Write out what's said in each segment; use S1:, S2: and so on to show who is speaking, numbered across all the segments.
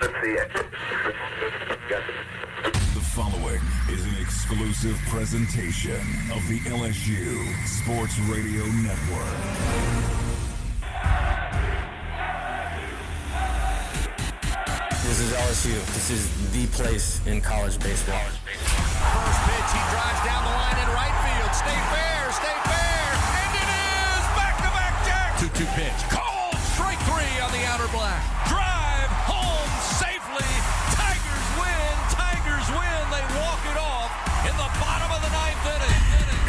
S1: The following is an exclusive presentation of the LSU Sports Radio Network.
S2: This is LSU. This is the place in college baseball.
S3: First pitch, he drives down the line in right field. Stay fair, and it is back-to-back jacks. 2-2 pitch, called strike three on the outer black. Drive home safely. Tigers win. They walk it off in the bottom of the ninth inning.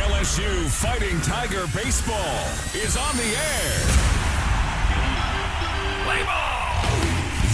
S1: LSU Fighting Tiger Baseball is on the air. Play ball!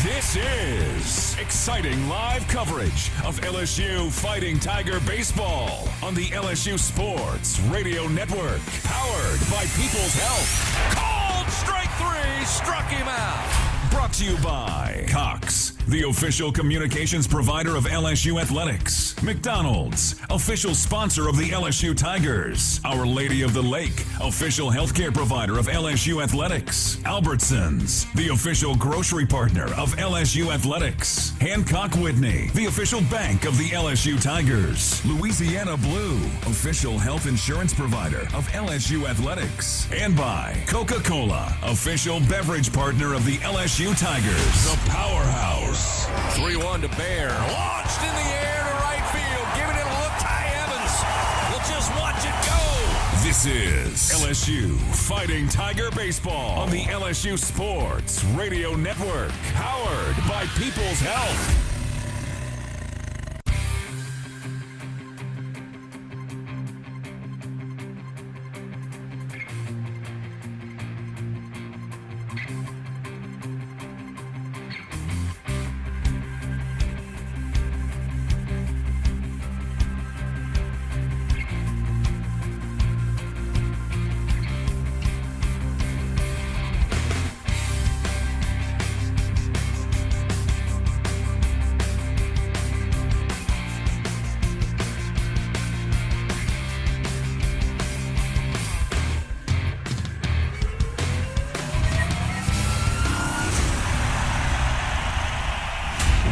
S1: This is exciting live coverage of LSU Fighting Tiger Baseball on the LSU Sports Radio Network, powered by People's Health.
S3: Called strike three, struck him out.
S1: Brought to you by Cox, the official communications provider of LSU Athletics. McDonald's, official sponsor of the LSU Tigers. Our Lady of the Lake, official healthcare provider of LSU Athletics. Albertsons, the official grocery partner of LSU Athletics. Hancock Whitney, the official bank of the LSU Tigers. Louisiana Blue, official health insurance provider of LSU Athletics. And by Coca-Cola, official beverage partner of the LSU Tigers. The Powerhouse.
S3: 3-1 to Bear. Launched in the air to right field. Giving it a look. Ty Evans will just watch it go.
S1: This is LSU Fighting Tiger Baseball on the LSU Sports Radio Network. Powered by People's Health.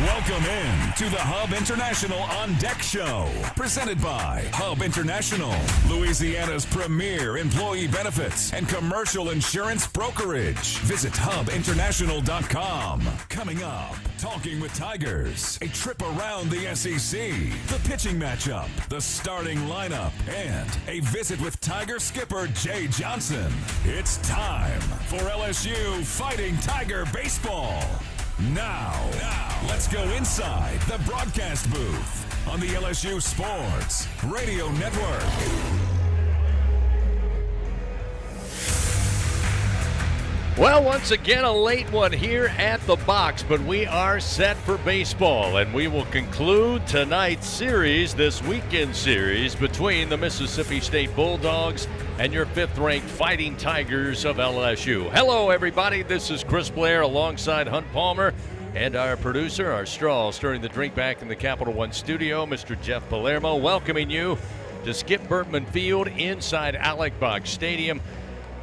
S1: Welcome in to the Hub International On Deck Show, presented by Hub International, Louisiana's premier employee benefits and commercial insurance brokerage. Visit hubinternational.com. Coming up, Talking with Tigers, a trip around the SEC, the pitching matchup, the starting lineup, and a visit with Tiger skipper Jay Johnson. It's time for LSU Fighting Tiger Baseball. Now, let's go inside the broadcast booth on the LSU Sports Radio Network.
S4: Well, once again, a late one here at the box, but we are set for baseball, and we will conclude tonight's series, this weekend series, between the Mississippi State Bulldogs and your fifth-ranked Fighting Tigers of LSU. Hello, everybody. This is Chris Blair alongside Hunt Palmer and our producer, our straw, stirring the drink back in the Capital One studio, Mr. Jeff Palermo, welcoming you to Skip Bertman Field inside Alec Box Stadium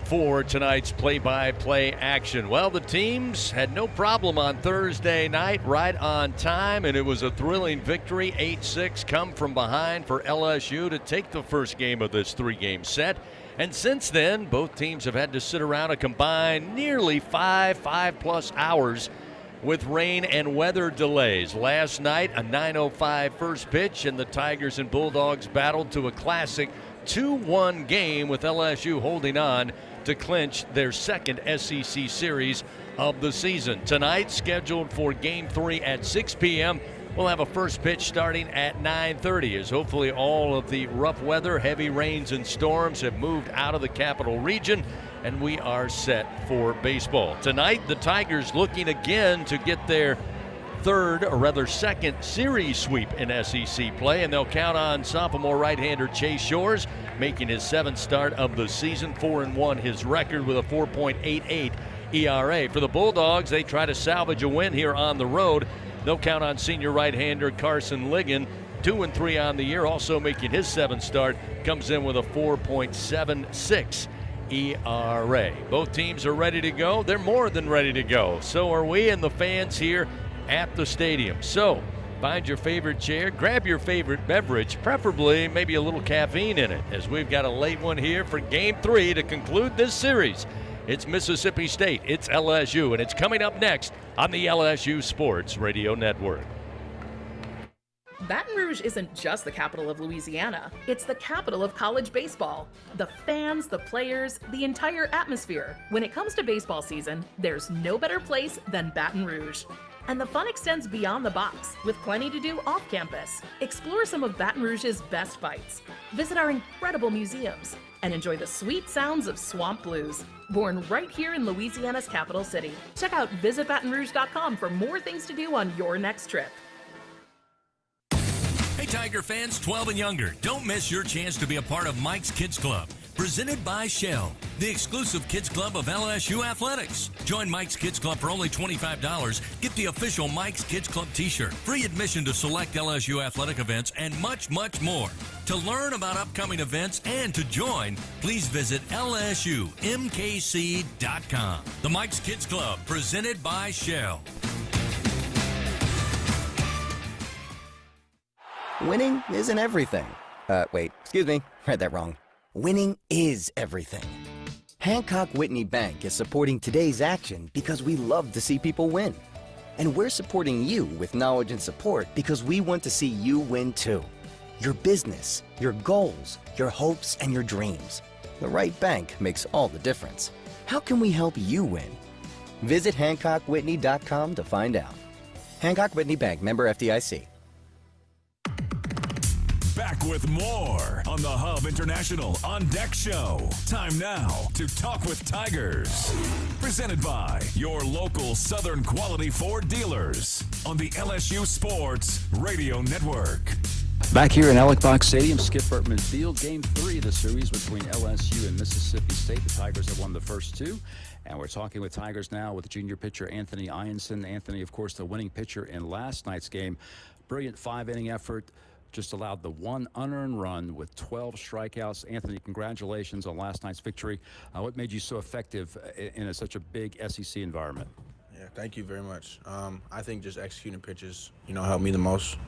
S4: for tonight's play-by-play action. Well, the teams had no problem on Thursday night, right on time, and it was a thrilling victory, 8-6, come from behind for LSU to take the first game of this three-game set. And since then, both teams have had to sit around a combined nearly five-plus hours with rain and weather delays. Last night, a 9:05 first pitch, and the Tigers and Bulldogs battled to a classic 2-1 game, with LSU holding on to clinch their second SEC series of the season. Tonight, scheduled for Game 3 at 6 p.m., we'll have a first pitch starting at 9:30, as hopefully all of the rough weather, heavy rains and storms have moved out of the capital region, and we are set for baseball. Tonight, the Tigers looking again to get their second series sweep in SEC play, and they'll count on sophomore right-hander Chase Shores, making his seventh start of the season, 4-1 his record with a 4.88 ERA. For the Bulldogs, they try to salvage a win here on the road. They'll count on senior right-hander Carson Ligon, 2-3 on the year, also making his seventh start, comes in with a 4.76 ERA. Both teams are ready to go. They're more than ready to go. So are we, and the fans here at the stadium. So find your favorite chair, grab your favorite beverage, preferably maybe a little caffeine in it, as we've got a late one here for Game 3 to conclude this series. It's Mississippi State, it's LSU, and it's coming up next on the LSU Sports Radio Network.
S5: Baton Rouge isn't just the capital of Louisiana, it's the capital of college baseball. The fans, the players, the entire atmosphere. When it comes to baseball season, there's no better place than Baton Rouge. And the fun extends beyond the box, with plenty to do off campus. Explore some of Baton Rouge's best fights, visit our incredible museums, and enjoy the sweet sounds of swamp blues, born right here in Louisiana's capital city. Check out visitbatonrouge.com for more things to do on your next trip.
S3: Hey, Tiger fans 12 and younger, don't miss your chance to be a part of Mike's Kids Club. Presented by Shell, the exclusive kids club of LSU Athletics. Join Mike's Kids Club for only $25. Get the official Mike's Kids Club t-shirt, free admission to select LSU athletic events, and much, much more. To learn about upcoming events and to join, please visit lsumkc.com. The Mike's Kids Club, presented by Shell.
S6: Winning isn't everything. Wait, excuse me, read that wrong. Winning is everything. Hancock Whitney Bank is supporting today's action because we love to see people win. And we're supporting you with knowledge and support because we want to see you win too. Your business, your goals, your hopes, and your dreams. The right bank makes all the difference. How can we help you win? Visit HancockWhitney.com to find out. Hancock Whitney Bank, member FDIC.
S1: Back with more on the Hub International On Deck Show. Time now to talk with Tigers. Presented by your local Southern Quality Ford dealers on the LSU Sports Radio Network.
S7: Back here in Alex Box Stadium, Skip Bertman Field, Game 3 of the series between LSU and Mississippi State. The Tigers have won the first two. And we're talking with Tigers now with junior pitcher Anthony Ianson. Anthony, of course, the winning pitcher in last night's game. Brilliant 5-inning effort. Just allowed the one unearned run with 12 strikeouts. Anthony, congratulations on last night's victory. What made you so effective in such a big SEC environment?
S8: Yeah, thank you very much. I think just executing pitches, helped me the most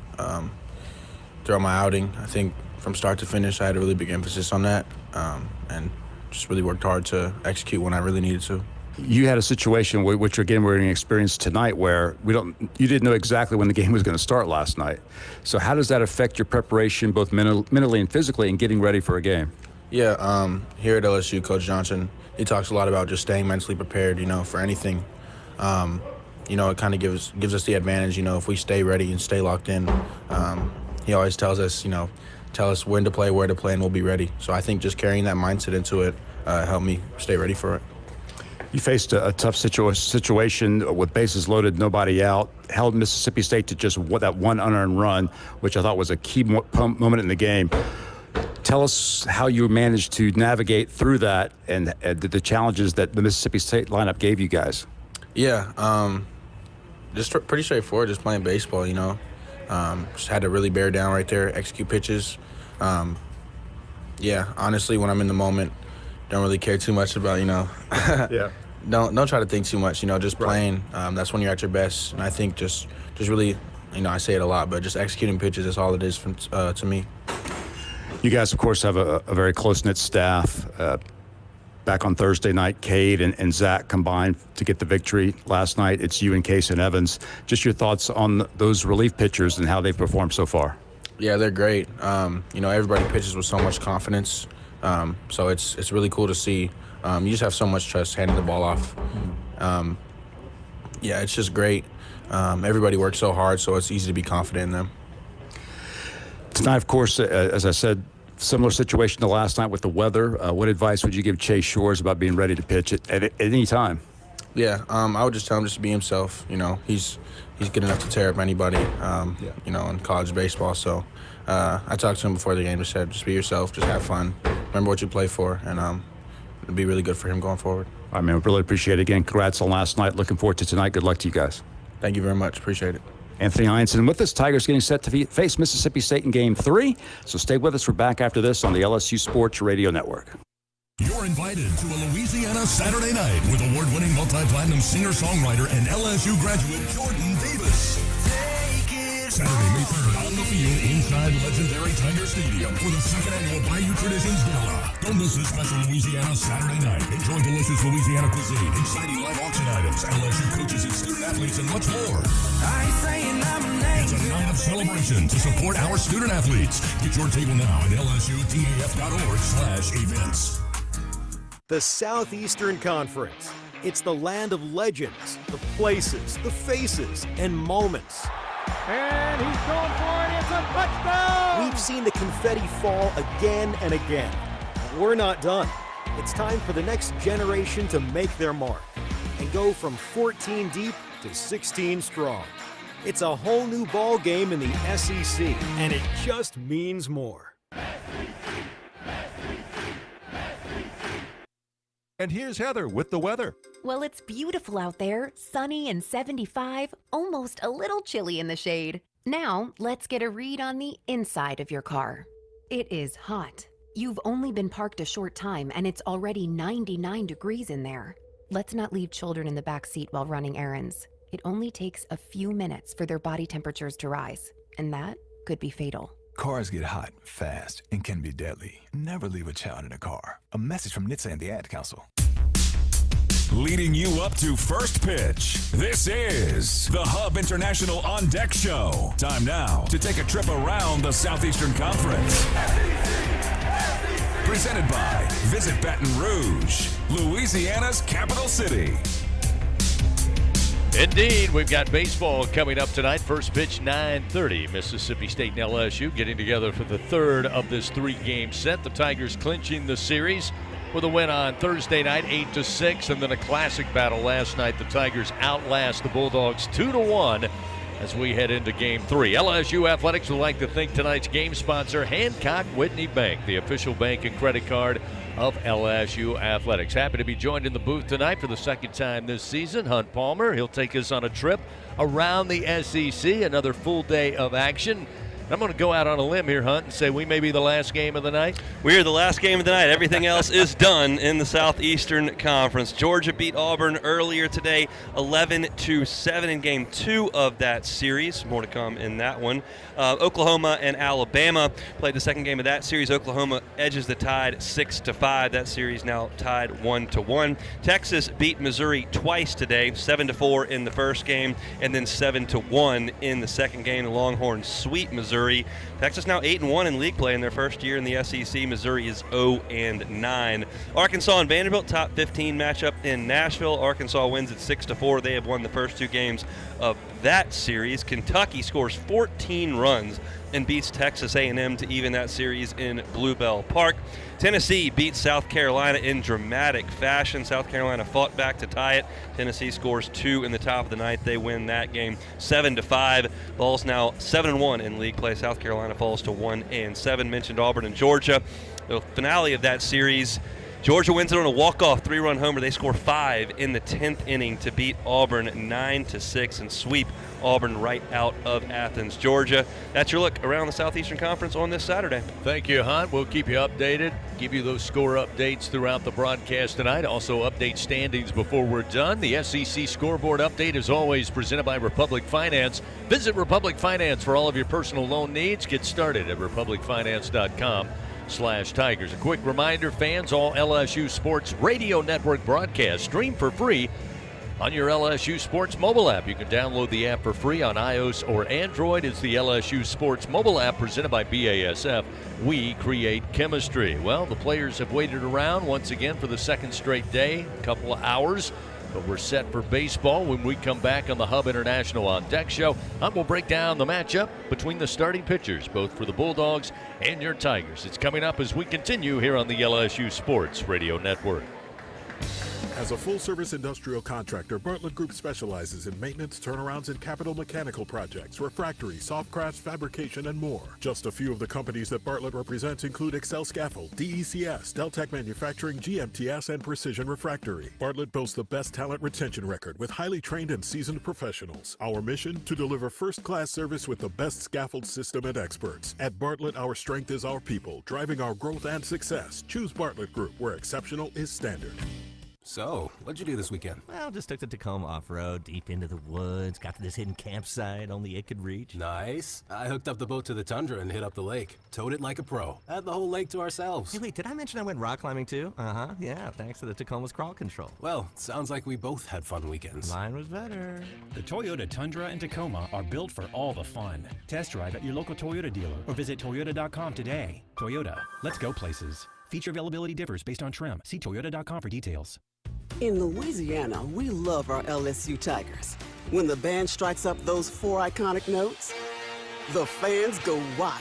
S8: throughout my outing. I think from start to finish, I had a really big emphasis on that, and just really worked hard to execute when I really needed to.
S7: You had a situation, which again we're going to experience tonight, where you didn't know exactly when the game was going to start last night. So how does that affect your preparation, both mentally and physically, in getting ready for a game?
S8: Yeah, here at LSU, Coach Johnson, he talks a lot about just staying mentally prepared, for anything. It kind of gives us the advantage, if we stay ready and stay locked in. He always tells us, tell us when to play, where to play, and we'll be ready. So I think just carrying that mindset into it helped me stay ready for it.
S7: You faced a tough situation with bases loaded, nobody out, held Mississippi State to just that one unearned run, which I thought was a key moment in the game. Tell us how you managed to navigate through that and the challenges that the Mississippi State lineup gave you guys.
S8: Yeah, just pretty straightforward, just playing baseball, Just had to really bear down right there, execute pitches. Yeah, honestly, when I'm in the moment, don't really care too much about,
S7: Yeah.
S8: Don't try to think too much, just playing. That's when you're at your best. And I think just really, I say it a lot, but just executing pitches is all it is to me.
S7: You guys, of course, have a very close-knit staff. Back on Thursday night, Cade and Zach combined to get the victory. Last night, it's you and Case and Evans. Just your thoughts on those relief pitchers and how they've performed so far.
S8: Yeah, they're great. Everybody pitches with so much confidence. So it's really cool to see. You just have so much trust handing the ball off. Yeah, it's just great. Everybody works so hard, so it's easy to be confident in them.
S7: Tonight, of course, as I said, similar situation to last night with the weather. What advice would you give Chase Shores about being ready to pitch at any time?
S8: Yeah, I would just tell him just to be himself. He's good enough to tear up anybody, in college baseball. So I talked to him before the game and said, just be yourself, just have fun. Remember what you play for, and it'll be really good for him going forward. I mean, really appreciate it. Again, congrats on last night. Looking forward to tonight. Good luck to you guys. Thank you very much. Appreciate it. Anthony Ianson with us. Tigers getting set to face Mississippi State in Game 3. So stay with us. We're back after this on the LSU Sports Radio Network.
S1: You're invited
S9: invited to a Louisiana Saturday night with award-winning multi-platinum singer-songwriter and LSU graduate Jordan Davis. Saturday, May 3rd, on the field inside legendary Tiger Stadium for the second annual Bayou Traditions Gala. Don't miss this special Louisiana Saturday night. Enjoy delicious Louisiana cuisine, exciting live auction items, LSU coaches and student athletes, and much more. It's a night of celebration to support our student athletes. Get your table now at lsutaf.org/events.
S10: The Southeastern Conference. It's the land of legends, the places, the faces, and moments.
S11: And he's going for it. It's a touchdown!
S10: We've seen the confetti fall again and again. But we're not done. It's time for the next generation to make their mark and go from 14 deep to 16 strong. It's a whole new ball game in the SEC, and it just means more.
S12: And here's Heather with the weather.
S13: Well, it's beautiful out there, sunny and 75, almost a little chilly in the shade. Now, let's get a read on the inside of your car. It is hot. You've only been parked a short time and it's already 99 degrees in there. Let's not leave children in the back seat while running errands. It only takes a few minutes for their body temperatures to rise, and that could be fatal.
S14: Cars get hot, fast, and can be deadly. Never leave a child in a car. A message from NHTSA and the Ad Council.
S1: Leading you up to first pitch, this is the Hub International On Deck Show. Time now to take a trip around the Southeastern Conference. Presented by Visit Baton Rouge, Louisiana's capital city.
S4: Indeed, we've got baseball coming up tonight. First pitch, 9:30. Mississippi State and LSU getting together for the third of this three-game set. The Tigers clinching the series with a win on Thursday night, 8-6, and then a classic battle last night. The Tigers outlast the Bulldogs 2-1 as we head into Game 3. LSU Athletics would like to thank tonight's game sponsor, Hancock Whitney Bank, the official bank and credit card of LSU Athletics. Happy to be joined in the booth tonight for the second time this season. Hunt Palmer, he'll take us on a trip around the SEC, another full day of action. I'm going to go out on a limb here, Hunt, and say we may be the last game of the night.
S15: We are the last game of the night. Everything else is done in the Southeastern Conference. Georgia beat Auburn earlier today, 11-7 in Game 2 of that series. More to come in that one. Oklahoma and Alabama played the second game of that series. Oklahoma edges the Tide 6-5. That series now tied 1-1. Texas beat Missouri twice today, 7-4 in the first game, and then 7-1 in the second game. The Longhorns sweep Missouri. Texas now 8-1 in league play in their first year in the SEC. Missouri is 0-9. Arkansas and Vanderbilt, top 15 matchup in Nashville. Arkansas wins at 6-4. They have won the first two games of that series. Kentucky scores 14 runs and beats Texas A&M to even that series in Bluebell Park. Tennessee beats South Carolina in dramatic fashion. South Carolina fought back to tie it. Tennessee scores 2 in the top of the ninth. They win that game 7-5. Vols now 7-1 in league play. South Carolina falls to 1-7. Mentioned Auburn and Georgia. The finale of that series, Georgia wins it on a walk-off 3-run homer. They score 5 in the 10th inning to beat Auburn 9-6 and sweep Auburn right out of Athens, Georgia. That's your look around the Southeastern Conference on this Saturday.
S4: Thank you, Hunt. We'll keep you updated, give you those score updates throughout the broadcast tonight. Also update standings before we're done. The SEC scoreboard update is always presented by Republic Finance. Visit Republic Finance for all of your personal loan needs. Get started at republicfinance.com/Tigers. A quick reminder, fans, all LSU Sports Radio Network broadcasts stream for free on your LSU Sports mobile app. You can download the app for free on iOS or Android. It's the LSU Sports mobile app presented by BASF. We create chemistry. Well, the players have waited around once again for the second straight day, a couple of hours, but we're set for baseball when we come back on the Hub International On Deck Show. We'll break down the matchup between the starting pitchers, both for the Bulldogs and your Tigers. It's coming up as we continue here on the LSU Sports Radio Network.
S16: As a full-service industrial contractor, Bartlett Group specializes in maintenance, turnarounds, and capital mechanical projects, refractory, soft crafts, fabrication, and more. Just a few of the companies that Bartlett represents include Excel Scaffold, DECS, Deltec Manufacturing, GMTS, and Precision Refractory. Bartlett boasts the best talent retention record with highly trained and seasoned professionals. Our mission? To deliver first-class service with the best scaffold system and experts. At Bartlett, our strength is our people, driving our growth and success. Choose Bartlett Group, where exceptional is standard.
S17: So, what'd you do this weekend?
S18: Well, just took the Tacoma off-road, deep into the woods, got to this hidden campsite only it could reach.
S17: Nice. I hooked up the boat to the tundra and hit up the lake. Towed it like a pro. Had the whole lake to ourselves.
S18: Hey, wait, did I mention I went rock climbing too? Uh-huh, yeah, thanks to the Tacoma's crawl control.
S17: Well, sounds like we both had fun weekends.
S18: Mine was better.
S19: The Toyota Tundra and Tacoma are built for all the fun. Test drive at your local Toyota dealer or visit Toyota.com today. Toyota, let's go places. Feature availability differs based on trim. See Toyota.com for details.
S20: In Louisiana, we love our LSU Tigers. When the band strikes up those 4 iconic notes, the fans go wild.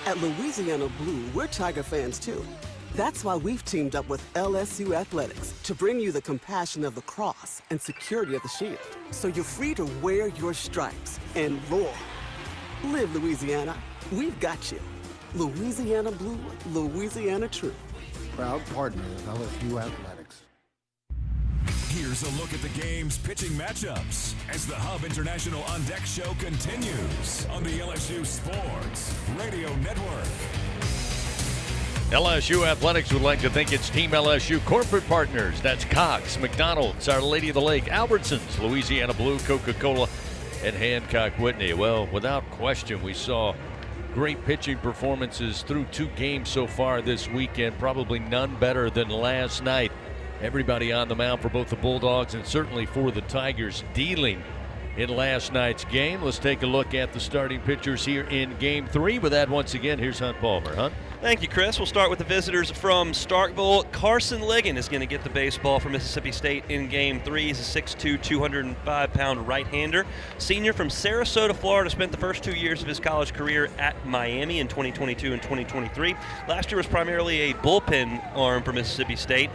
S20: At Louisiana Blue, we're Tiger fans too. That's why we've teamed up with LSU Athletics to bring you the compassion of the cross and security of the shield, so you're free to wear your stripes and roar. Live Louisiana. We've got you. Louisiana Blue, Louisiana True.
S21: Proud partner of LSU Athletics.
S1: Here's a look at the game's pitching matchups as the Hub International On Deck show continues on the LSU Sports Radio Network.
S4: LSU Athletics would like to thank its Team LSU corporate partners. That's Cox, McDonald's, Our Lady of the Lake, Albertsons, Louisiana Blue, Coca-Cola, and Hancock Whitney. Well, without question, we saw great pitching performances through 2 games so far this weekend. Probably none better than last night. Everybody on the mound for both the Bulldogs and certainly for the Tigers dealing in last night's game. Let's take a look at the starting pitchers here in Game 3. With that, once again, here's Hunt Palmer. Hunt?
S15: Thank you, Chris. We'll start with the visitors from Starkville. Carson Ligon is going to get the baseball for Mississippi State in Game 3. He's a 6'2", 205-pound right-hander. Senior from Sarasota, Florida, spent the first 2 years of his college career at Miami in 2022 and 2023. Last year was primarily a bullpen arm for Mississippi State.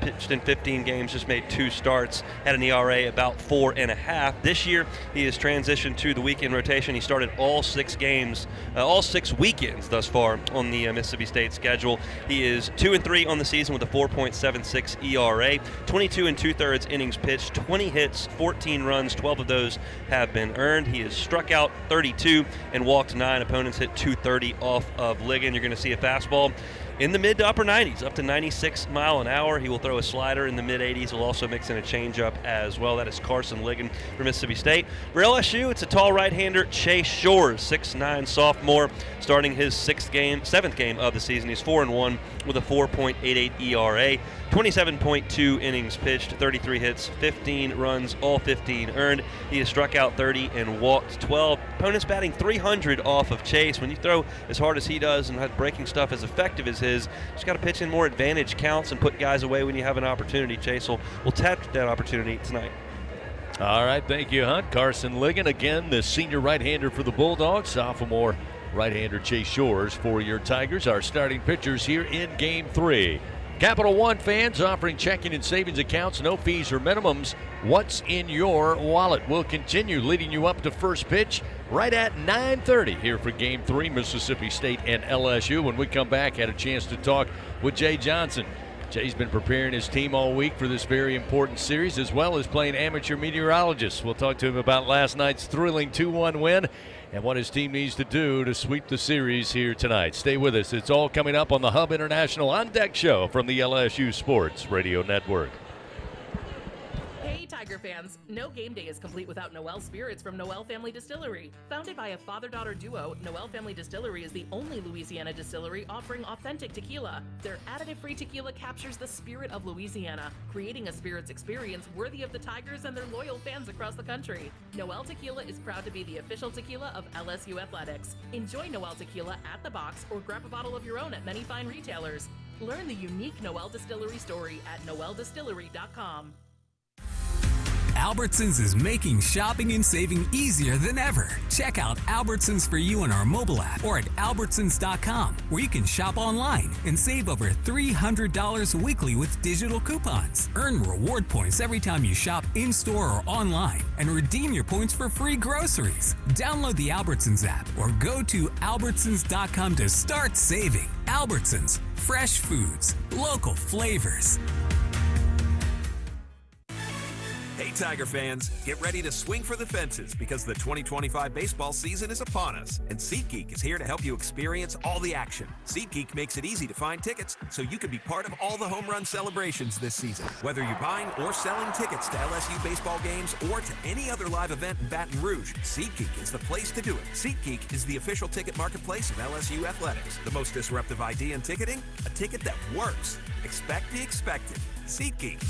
S15: Pitched in 15 games, just made 2 starts, had an ERA about 4.5. This year, he has transitioned to the weekend rotation. He started all 6 games, all 6 weekends thus far on the Mississippi State schedule. He is 2-3 on the season with a 4.76 ERA, 22 2/3 innings pitched, 20 hits, 14 runs, 12 of those have been earned. He has struck out 32 and walked 9. Opponents hit 230 off of Ligon. You're going to see a fastball in the mid to upper 90s, up to 96 mile an hour. He will throw a slider in the mid 80s. He'll also mix in a changeup as well. That is Carson Ligon for Mississippi State. For LSU, it's a tall right-hander, Chase Shores, 6'9" sophomore, starting his 7th game of the season. He's 4-1 with a 4.88 ERA, 27.2 innings pitched, 33 hits, 15 runs, all 15 earned. He has struck out 30 and walked 12. Opponents batting 300 off of Chase. When you throw as hard as he does and have breaking stuff as effective as his, just got to pitch in more advantage counts and put guys away when you have an opportunity. Chase will tap that opportunity tonight.
S4: All right, thank you, Hunt. Carson Ligon, again, the senior right-hander for the Bulldogs. Sophomore right-hander Chase Shores for your Tigers. Our starting pitchers here in Game 3. Capital One fans offering checking and savings accounts, no fees or minimums. What's in your wallet? We'll continue leading you up to first pitch right at 9:30 here for Game 3, Mississippi State and LSU. When we come back, had a chance to talk with Jay Johnson. Jay's been preparing his team all week for this very important series, as well as playing amateur meteorologist. We'll talk to him about last night's thrilling 2-1 win and what his team needs to do to sweep the series here tonight. Stay with us. It's all coming up on the Hub International On Deck show from the LSU Sports Radio Network.
S5: Hey, Tiger fans, no game day is complete without Noel Spirits from Noel Family Distillery. Founded by a father-daughter duo, Noel Family Distillery is the only Louisiana distillery offering authentic tequila. Their additive-free tequila captures the spirit of Louisiana, creating a spirits experience worthy of the Tigers and their loyal fans across the country. Noel Tequila is proud to be the official tequila of LSU Athletics. Enjoy Noel Tequila at the box or grab a bottle of your own at many fine retailers. Learn the unique Noel Distillery story at noeldistillery.com.
S2: Albertsons is making shopping and saving easier than ever. Check out Albertsons for You on our mobile app or at albertsons.com, where you can shop online and save over $300 weekly with digital coupons. Earn reward points every time you shop in-store or online and redeem your points for free groceries. Download the Albertsons app or go to albertsons.com to start saving. Albertsons, fresh foods, local flavors.
S22: Hey Tiger fans, get ready to swing for the fences because the 2025 baseball season is upon us, and SeatGeek is here to help you experience all the action. SeatGeek makes it easy to find tickets so you can be part of all the home run celebrations this season. Whether you're buying or selling tickets to LSU baseball games or to any other live event in Baton Rouge, SeatGeek is the place to do it. SeatGeek is the official ticket marketplace of LSU Athletics. The most disruptive idea in ticketing? A ticket that works. Expect the expected. SeatGeek.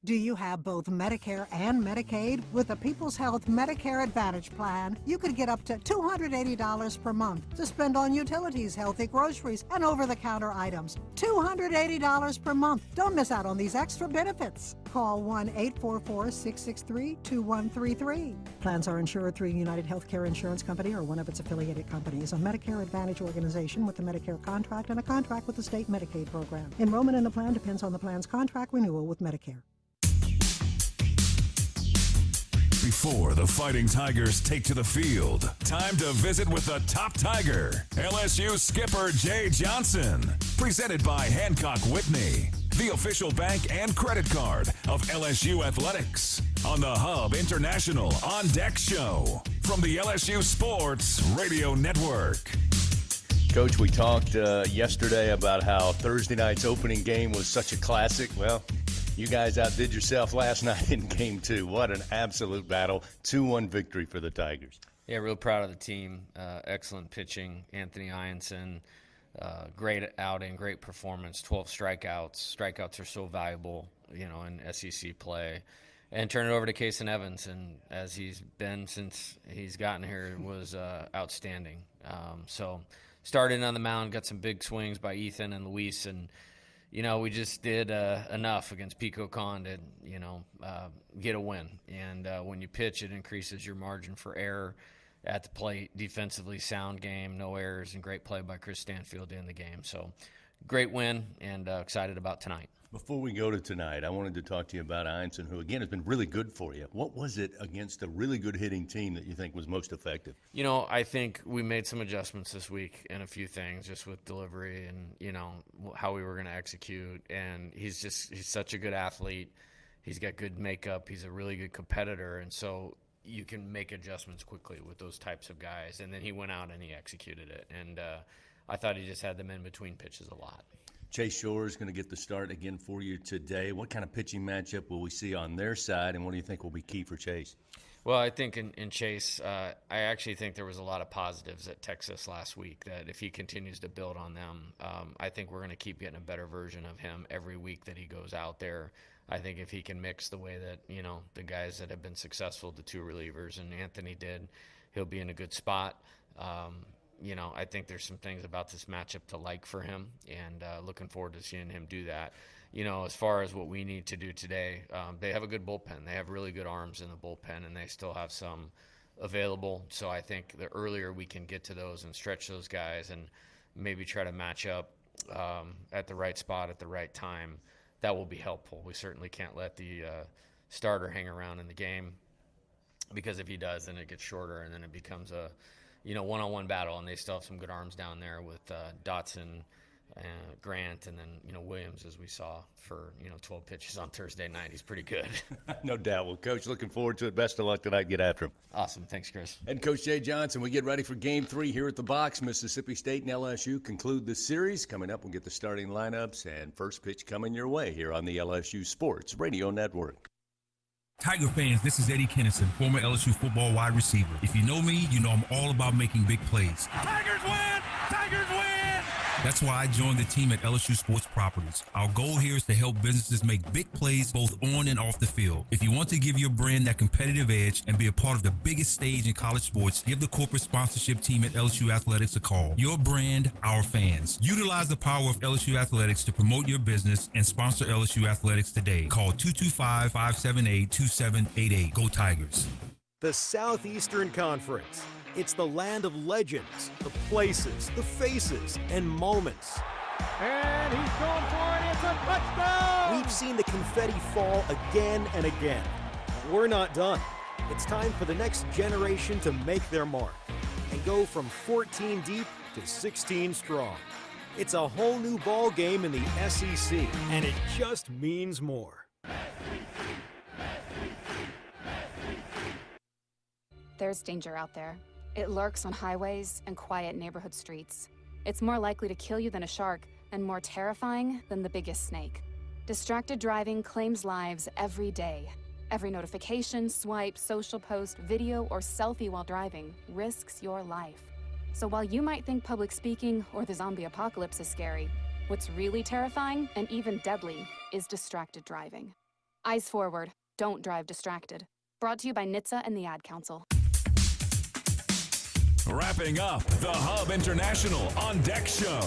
S23: Do you have both Medicare and Medicaid? With the People's Health Medicare Advantage plan, you could get up to $280 per month to spend on utilities, healthy groceries, and over-the-counter items. $280 per month. Don't miss out on these extra benefits. Call 1-844-663-2133. Plans are insured through United Healthcare Insurance Company or one of its affiliated companies, a Medicare Advantage organization with a Medicare contract and a contract with the state Medicaid program. Enrollment in the plan depends on the plan's contract renewal with Medicare.
S1: Before the Fighting Tigers take to the field, time to visit with the top Tiger, LSU skipper Jay Johnson. Presented by Hancock Whitney, the official bank and credit card of LSU Athletics. On the Hub International On Deck Show from the LSU Sports Radio Network.
S4: Coach, we talked yesterday about how Thursday night's opening game was such a classic. Well, you guys outdid yourself last night in Game 2. What an absolute battle. 2-1 victory for the Tigers.
S24: Yeah, real proud of the team. Excellent pitching. Anthony Ianson, great outing, great performance, 12 strikeouts. Strikeouts are so valuable, in SEC play. And turn it over to Kason Evans, and as he's been since he's gotten here, was outstanding. So started on the mound, got some big swings by Ethan and Luis, and we just did enough against Pico Con to, get a win. And when you pitch, it increases your margin for error at the plate. Defensively sound game, no errors, and great play by Chris Stanfield in the game. So great win, and excited about tonight.
S4: Before we go to tonight, I wanted to talk to you about Ianson, who, again, has been really good for you. What was it against a really good hitting team that you think was most effective?
S24: I think we made some adjustments this week in a few things, just with delivery and, how we were going to execute. And he's such a good athlete. He's got good makeup. He's a really good competitor. And so you can make adjustments quickly with those types of guys. And then he went out and he executed it. And I thought he just had them in between pitches a lot.
S4: Chase Shore is going to get the start again for you today. What kind of pitching matchup will we see on their side, and what do you think will be key for Chase?
S24: Well, I think in Chase, I actually think there was a lot of positives at Texas last week, that if he continues to build on them, I think we're going to keep getting a better version of him every week that he goes out there. I think if he can mix the way that, the guys that have been successful, the two relievers, and Anthony did, he'll be in a good spot. I think there's some things about this matchup to like for him, and looking forward to seeing him do that. As far as what we need to do today, they have a good bullpen. They have really good arms in the bullpen, and they still have some available. So I think the earlier we can get to those and stretch those guys and maybe try to match up at the right spot at the right time, that will be helpful. We certainly can't let the starter hang around in the game, because if he does, then it gets shorter, and then it becomes a one-on-one battle, and they still have some good arms down there with Dotson, Grant, and then, Williams, as we saw for, 12 pitches on Thursday night. He's pretty good.
S4: No doubt. Well, Coach, looking forward to it. Best of luck tonight. Get after him.
S24: Awesome. Thanks, Chris.
S4: And Coach Jay Johnson, we get ready for Game 3 here at the box. Mississippi State and LSU conclude the series. Coming up, we'll get the starting lineups and first pitch coming your way here on the LSU Sports Radio Network.
S25: Tiger fans, this is Eddie Kennison, former LSU football wide receiver. If you know me, you know I'm all about making big plays.
S11: Tigers win! Tigers win!
S25: That's why I joined the team at LSU Sports Properties. Our goal here is to help businesses make big plays both on and off the field. If you want to give your brand that competitive edge and be a part of the biggest stage in college sports, give the corporate sponsorship team at LSU Athletics a call. Your brand, our fans. Utilize the power of LSU Athletics to promote your business and sponsor LSU Athletics today. Call 225-578-2788. Go Tigers.
S10: The Southeastern Conference. It's the land of legends, the places, the faces, and moments.
S11: And he's going for it. It's a touchdown!
S10: We've seen the confetti fall again and again. We're not done. It's time for the next generation to make their mark and go from 14 deep to 16 strong. It's a whole new ball game in the SEC, and it just means more.
S3: There's danger out there. It lurks on highways and quiet neighborhood streets. It's more likely to kill you than a shark and more terrifying than the biggest snake. Distracted driving claims lives every day. Every notification, swipe, social post, video, or selfie while driving risks your life. So while you might think public speaking or the zombie apocalypse is scary, what's really terrifying and even deadly is distracted driving. Eyes forward, don't drive distracted. Brought to you by NHTSA and the Ad Council.
S1: Wrapping up the Hub International On Deck Show.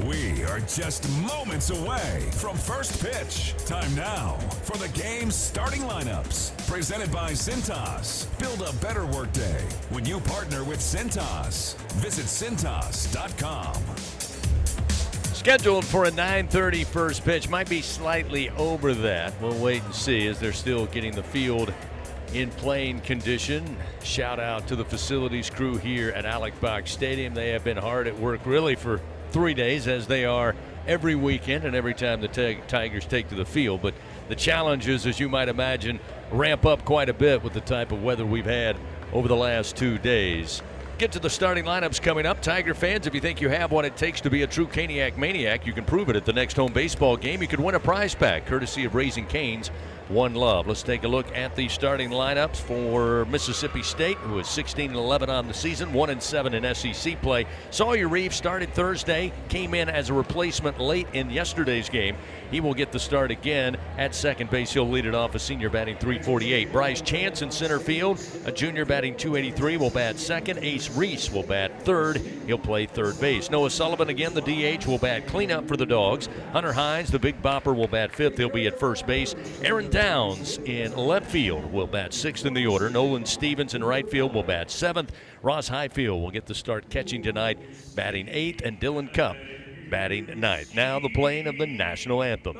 S1: We are just moments away from first pitch. Time now for the game's starting lineups. Presented by Cintas. Build a better workday when you partner with Cintas. Visit Cintas.com.
S4: Scheduled for a 9:30 first pitch. Might be slightly over that. We'll wait and see as they're still getting the field in playing condition. Shout out to the facilities crew here at Alex Box Stadium. They have been hard at work really for 3 days, as they are every weekend and every time the Tigers take to the field. But the challenges, as you might imagine, ramp up quite a bit with the type of weather we've had over the last 2 days. Get to the starting lineups coming up. Tiger fans, if you think you have what it takes to be a true Caniac maniac, you can prove it at the next home baseball game. You could win a prize pack courtesy of Raising Cane's One Love. Let's take a look at the starting lineups for Mississippi State, who is 16-11 on the season, 1-7 in SEC play. Sawyer Reeves started Thursday, came in as a replacement late in yesterday's game. He will get the start again at second base. He'll lead it off, a senior batting .348. Bryce Chance in center field, a junior batting .283, will bat second. Ace Reese will bat third. He'll play third base. Noah Sullivan, again, the DH, will bat cleanup for the Dogs. Hunter Hines, the big bopper, will bat fifth. He'll be at first base. Aaron Downs in left field will bat sixth in the order. Nolan Stevens in right field will bat seventh. Ross Highfield will get the start catching tonight, batting eighth, and Dylan Cupp batting ninth. Now the playing of the national anthem.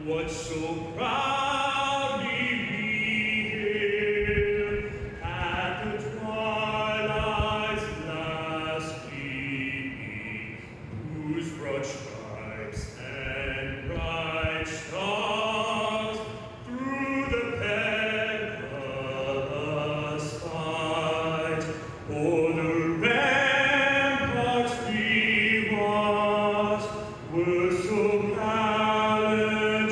S6: What so proudly we hail at the twilight's last gleaming, whose broad stripes and bright stars through the perilous fight o'er the ramparts we watched were so gallantly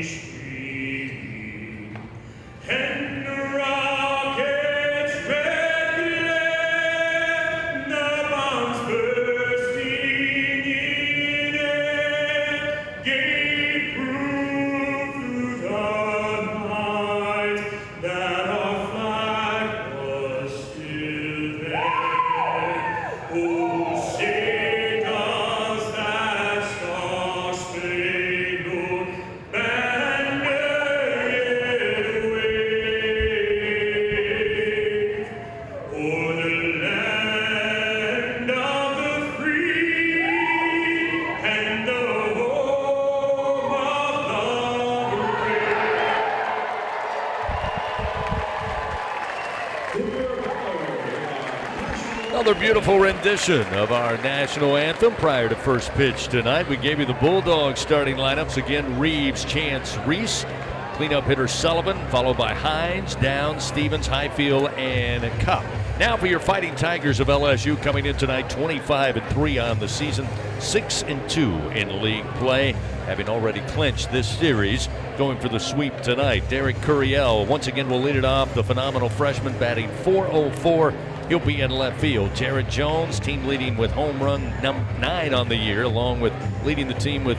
S6: streaming, and the rocket's red glare, the bombs bursting in air, gave proof through the night that our flag was still there. Oh, say does that star-spangled banner yet wave o'er the land of the free and the home of the
S4: Another beautiful rendition of our national anthem prior to first pitch tonight. We gave you the Bulldogs starting lineups. Again, Reeves, Chance, Reese. Cleanup hitter Sullivan, followed by Hines, Downs, Stevens, Highfield, and Cupp. Now for your Fighting Tigers of LSU, coming in tonight 25-3 on the season, 6-2 in league play, having already clinched this series, going for the sweep tonight. Derek Curiel once again will lead it off, the phenomenal freshman batting .404. He'll be in left field. Jared Jones, team leading with home run 9 on the year, along with leading the team with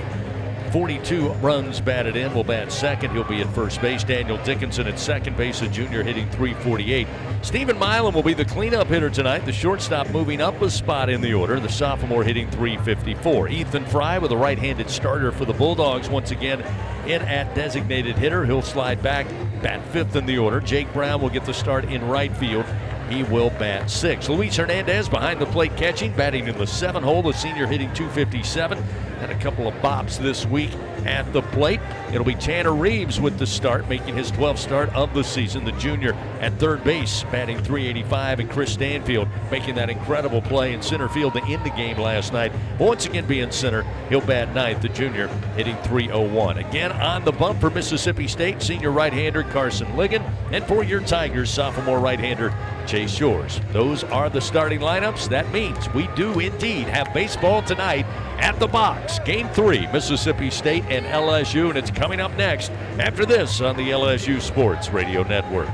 S4: 42 runs batted in, will bat second. He'll be at first base. Daniel Dickinson at second base, a junior, hitting .348. Stephen Milam will be the cleanup hitter tonight. The shortstop moving up a spot in the order. The sophomore hitting .354. Ethan Fry with a right-handed starter for the Bulldogs once again in at designated hitter. He'll slide back, bat fifth in the order. Jake Brown will get the start in right field. He will bat sixth. Luis Hernandez behind the plate catching, batting in the 7 hole. The senior hitting .257. Had a couple of bops this week at the plate. It'll be Tanner Reeves with the start, making his 12th start of the season. The junior at third base, batting .385, and Chris Stanfield making that incredible play in center field to end the game last night. Once again being center, he'll bat ninth. The junior hitting .301. Again on the bump for Mississippi State, senior right-hander Carson Ligon, and for your Tigers, sophomore right-hander Chase Shores. Those are the starting lineups. That means we do indeed have baseball tonight at the box. Game 3, Mississippi State and LSU, and it's coming up next after this on the LSU Sports Radio Network.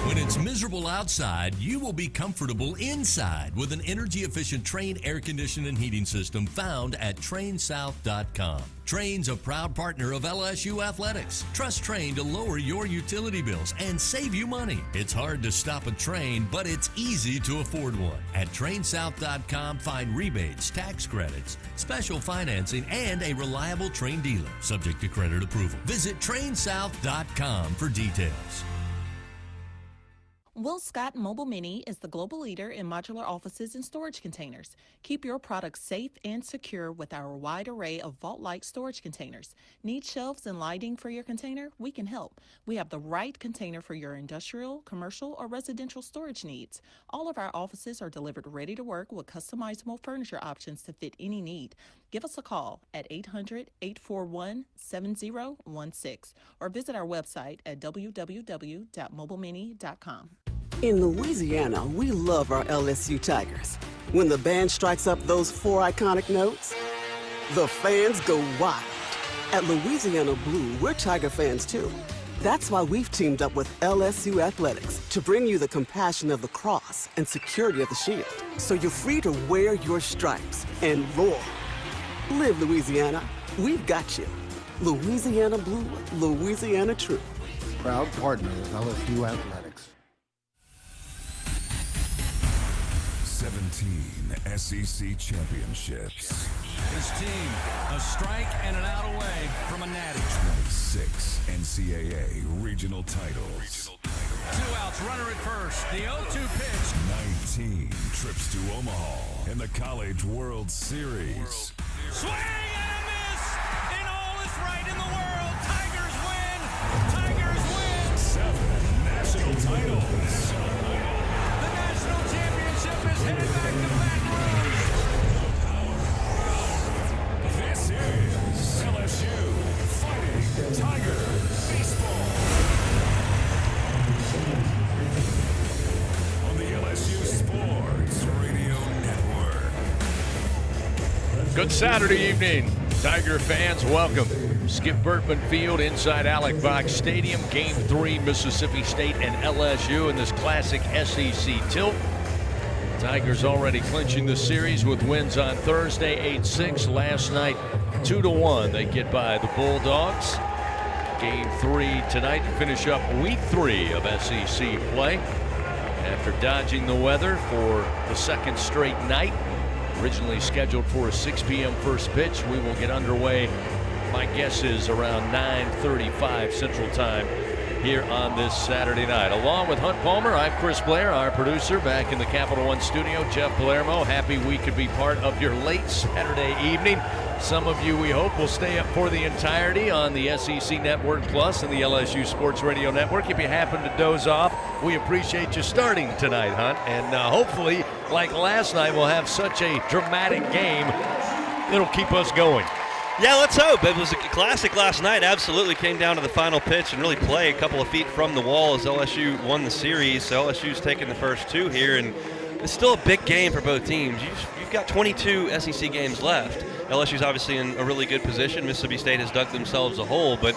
S7: When it's miserable outside, you will be comfortable inside with an energy-efficient Trane air conditioning and heating system found at TraneSouth.com. Trane's a proud partner of LSU Athletics. Trust Trane to lower your utility bills and save you money. It's hard to stop a Trane, but it's easy to afford one. At TraneSouth.com, find rebates, tax credits, special financing, and a reliable Trane dealer, subject to credit approval. Visit TraneSouth.com for details.
S8: Will Scott Mobile Mini is the global leader in modular offices and storage containers. Keep your products safe and secure with our wide array of vault-like storage containers. Need shelves and lighting for your container? We can help. We have the right container for your industrial, commercial, or residential storage needs. All of our offices are delivered ready to work with customizable furniture options to fit any need. Give us a call at 800-841-7016 or visit our website at www.mobilemini.com.
S20: In Louisiana, we love our LSU Tigers. When the band strikes up those 4 iconic notes, the fans go wild. At Louisiana Blue, we're Tiger fans too. That's why we've teamed up with LSU Athletics to bring you the compassion of the cross and security of the shield, so you're free to wear your stripes and roar. Live Louisiana. We've got you. Louisiana Blue, Louisiana True.
S21: Proud partner of LSU Athletics.
S1: 17 SEC championships.
S9: His team, a strike and an out away from a natty.
S1: 26 NCAA regional titles.
S9: 2 outs, runner at first. The 0-2 pitch.
S1: 19 trips to Omaha in the College World Series.
S9: Swing and a miss, and all is right in the world. Tigers win. Tigers win.
S1: 7 national titles.
S9: The national championship is headed back to Baton Rouge.
S1: This is LSU Fighting Tiger Baseball on the LSU Sports Radio Network.
S4: Good Saturday evening, Tiger fans. Welcome. Skip Bertman Field inside Alec Box Stadium. Game 3, Mississippi State and LSU in this classic SEC tilt. Tigers already clinching the series with wins on Thursday, 8-6. Last night, 2-1. They get by the Bulldogs. Game 3 tonight to finish up week 3 of SEC play. After dodging the weather for the second straight night, originally scheduled for a 6 p.m. first pitch, we will get underway, my guess is around 9:35 Central Time here on this Saturday night. Along with Hunt Palmer, I'm Chris Blair, our producer, back in the Capital One studio. Jeff Palermo, happy we could be part of your late Saturday evening. Some of you, we hope, will stay up for the entirety on the SEC Network Plus and the LSU Sports Radio Network. If you happen to doze off, we appreciate you starting tonight, Hunt. And hopefully, like last night, we'll have such a dramatic game, it'll keep us going.
S15: Yeah, let's hope. It was a classic last night. Absolutely came down to the final pitch and really play a couple of feet from the wall as LSU won the series. So LSU's taken the first two here, and it's still a big game for both teams. You've got 22 SEC games left. LSU's obviously in a really good position. Mississippi State has dug themselves a hole, but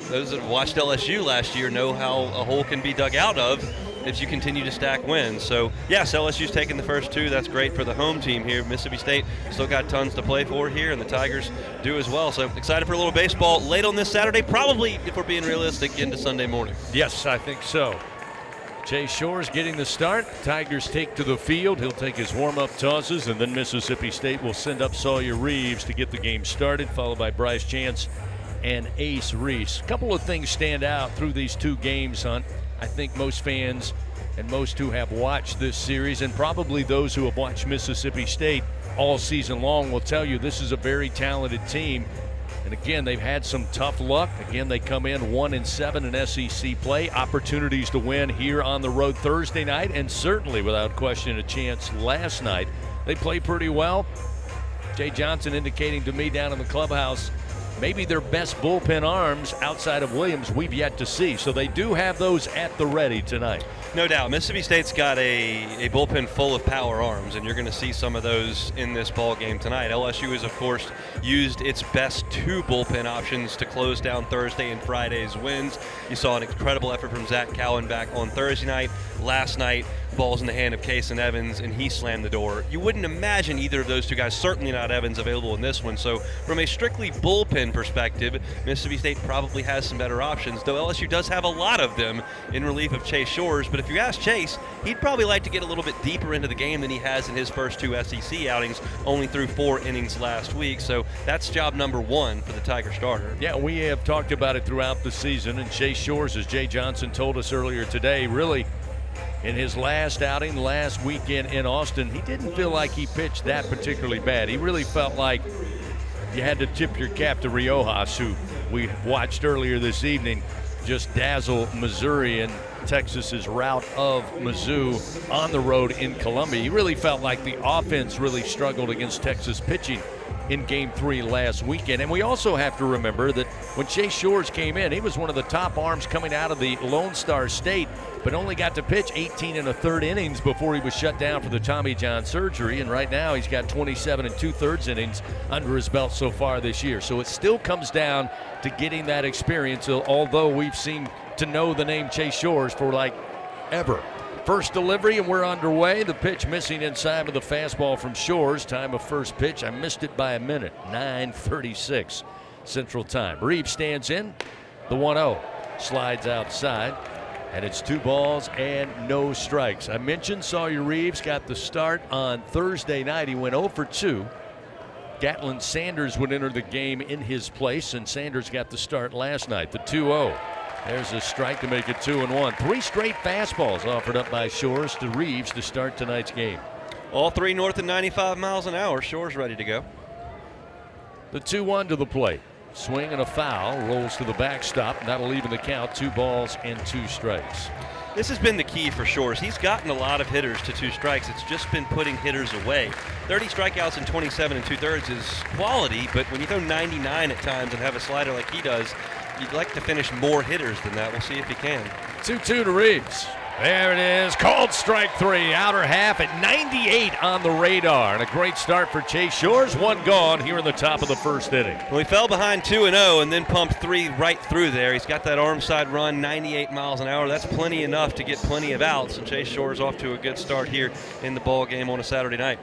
S15: those that watched LSU last year know how a hole can be dug out of if you continue to stack wins. So, yes, LSU's taking the first two. That's great for the home team here. Mississippi State still got tons to play for here, and the Tigers do as well. So, excited for a little baseball late on this Saturday, probably, if we're being realistic, into Sunday morning.
S4: Yes, I think so. Chase Shores getting the start. Tigers take to the field. He'll take his warm-up tosses, and then Mississippi State will send up Sawyer Reeves to get the game started, followed by Bryce Chance and Ace Reese. A couple of things stand out through these two games, Hunt. I think most fans and most who have watched this series, and probably those who have watched Mississippi State all season long, will tell you this is a very talented team. And again, they've had some tough luck. Again, they come in 1-7 in SEC play. Opportunities to win here on the road Thursday night, and certainly without question a chance last night. They play pretty well. Jay Johnson indicating to me down in the clubhouse, maybe their best bullpen arms outside of Williams we've yet to see. So they do have those at the ready tonight.
S15: No doubt. Mississippi State's got a bullpen full of power arms, and you're going to see some of those in this ball game tonight. LSU has, of course, used its best two bullpen options to close down Thursday and Friday's wins. You saw an incredible effort from Zach Cowan back on Thursday night. Last night, ball's in the hand of Kason Evans, and he slammed the door. You wouldn't imagine either of those two guys, certainly not Evans, available in this one. So from a strictly bullpen perspective, Mississippi State probably has some better options, though LSU does have a lot of them in relief of Chase Shores. But if you ask Chase, he'd probably like to get a little bit deeper into the game than he has in his first two SEC outings, only through 4 innings last week. So that's job number one for the Tiger starter.
S4: Yeah, we have talked about it throughout the season, and Chase Shores, as Jay Johnson told us earlier today, really in his last outing last weekend in Austin, he didn't feel like he pitched that particularly bad. He really felt like you had to tip your cap to Riojas, who we watched earlier this evening just dazzle Missouri and Texas's rout of Mizzou on the road in Columbia. He really felt like the offense really struggled against Texas pitching in Game 3 last weekend. And we also have to remember that when Chase Shores came in, he was one of the top arms coming out of the Lone Star State, but only got to pitch 18 1/3 innings before he was shut down for the Tommy John surgery. And right now he's got 27 2/3 innings under his belt so far this year. So it still comes down to getting that experience, although we've seen to know the name Chase Shores for like ever. First delivery, and we're underway. The pitch missing inside with the fastball from Shores. Time of first pitch, I missed it by a minute. 9:36 Central Time. Reeves stands in. The 1-0 slides outside, and it's 2 balls and no strikes. I mentioned Sawyer Reeves got the start on Thursday night. He went 0 for 2. Gatlin Sanders would enter the game in his place, and Sanders got the start last night. The 2-0. There's a strike to make it 2-1. 3 straight fastballs offered up by Shores to Reeves to start tonight's game.
S15: All 3 north of 95 miles an hour. Shores ready to go.
S4: The 2-1 to the plate. Swing and a foul. Rolls to the backstop. That'll even the count. 2 balls and 2 strikes.
S15: This has been the key for Shores. He's gotten a lot of hitters to 2 strikes. It's just been putting hitters away. 30 strikeouts in 27 2/3 is quality, but when you throw 99 at times and have a slider like he does, you'd like to finish more hitters than that. We'll see if he can.
S4: 2-2 to Reeves. There it is. Called strike 3. Outer half at 98 on the radar. And a great start for Chase Shores. 1 gone here in the top of the first inning.
S15: Well, he fell behind 2-0 and then pumped 3 right through there. He's got that arm side run, 98 miles an hour. That's plenty enough to get plenty of outs. And Chase Shores off to a good start here in the ball game on a Saturday night.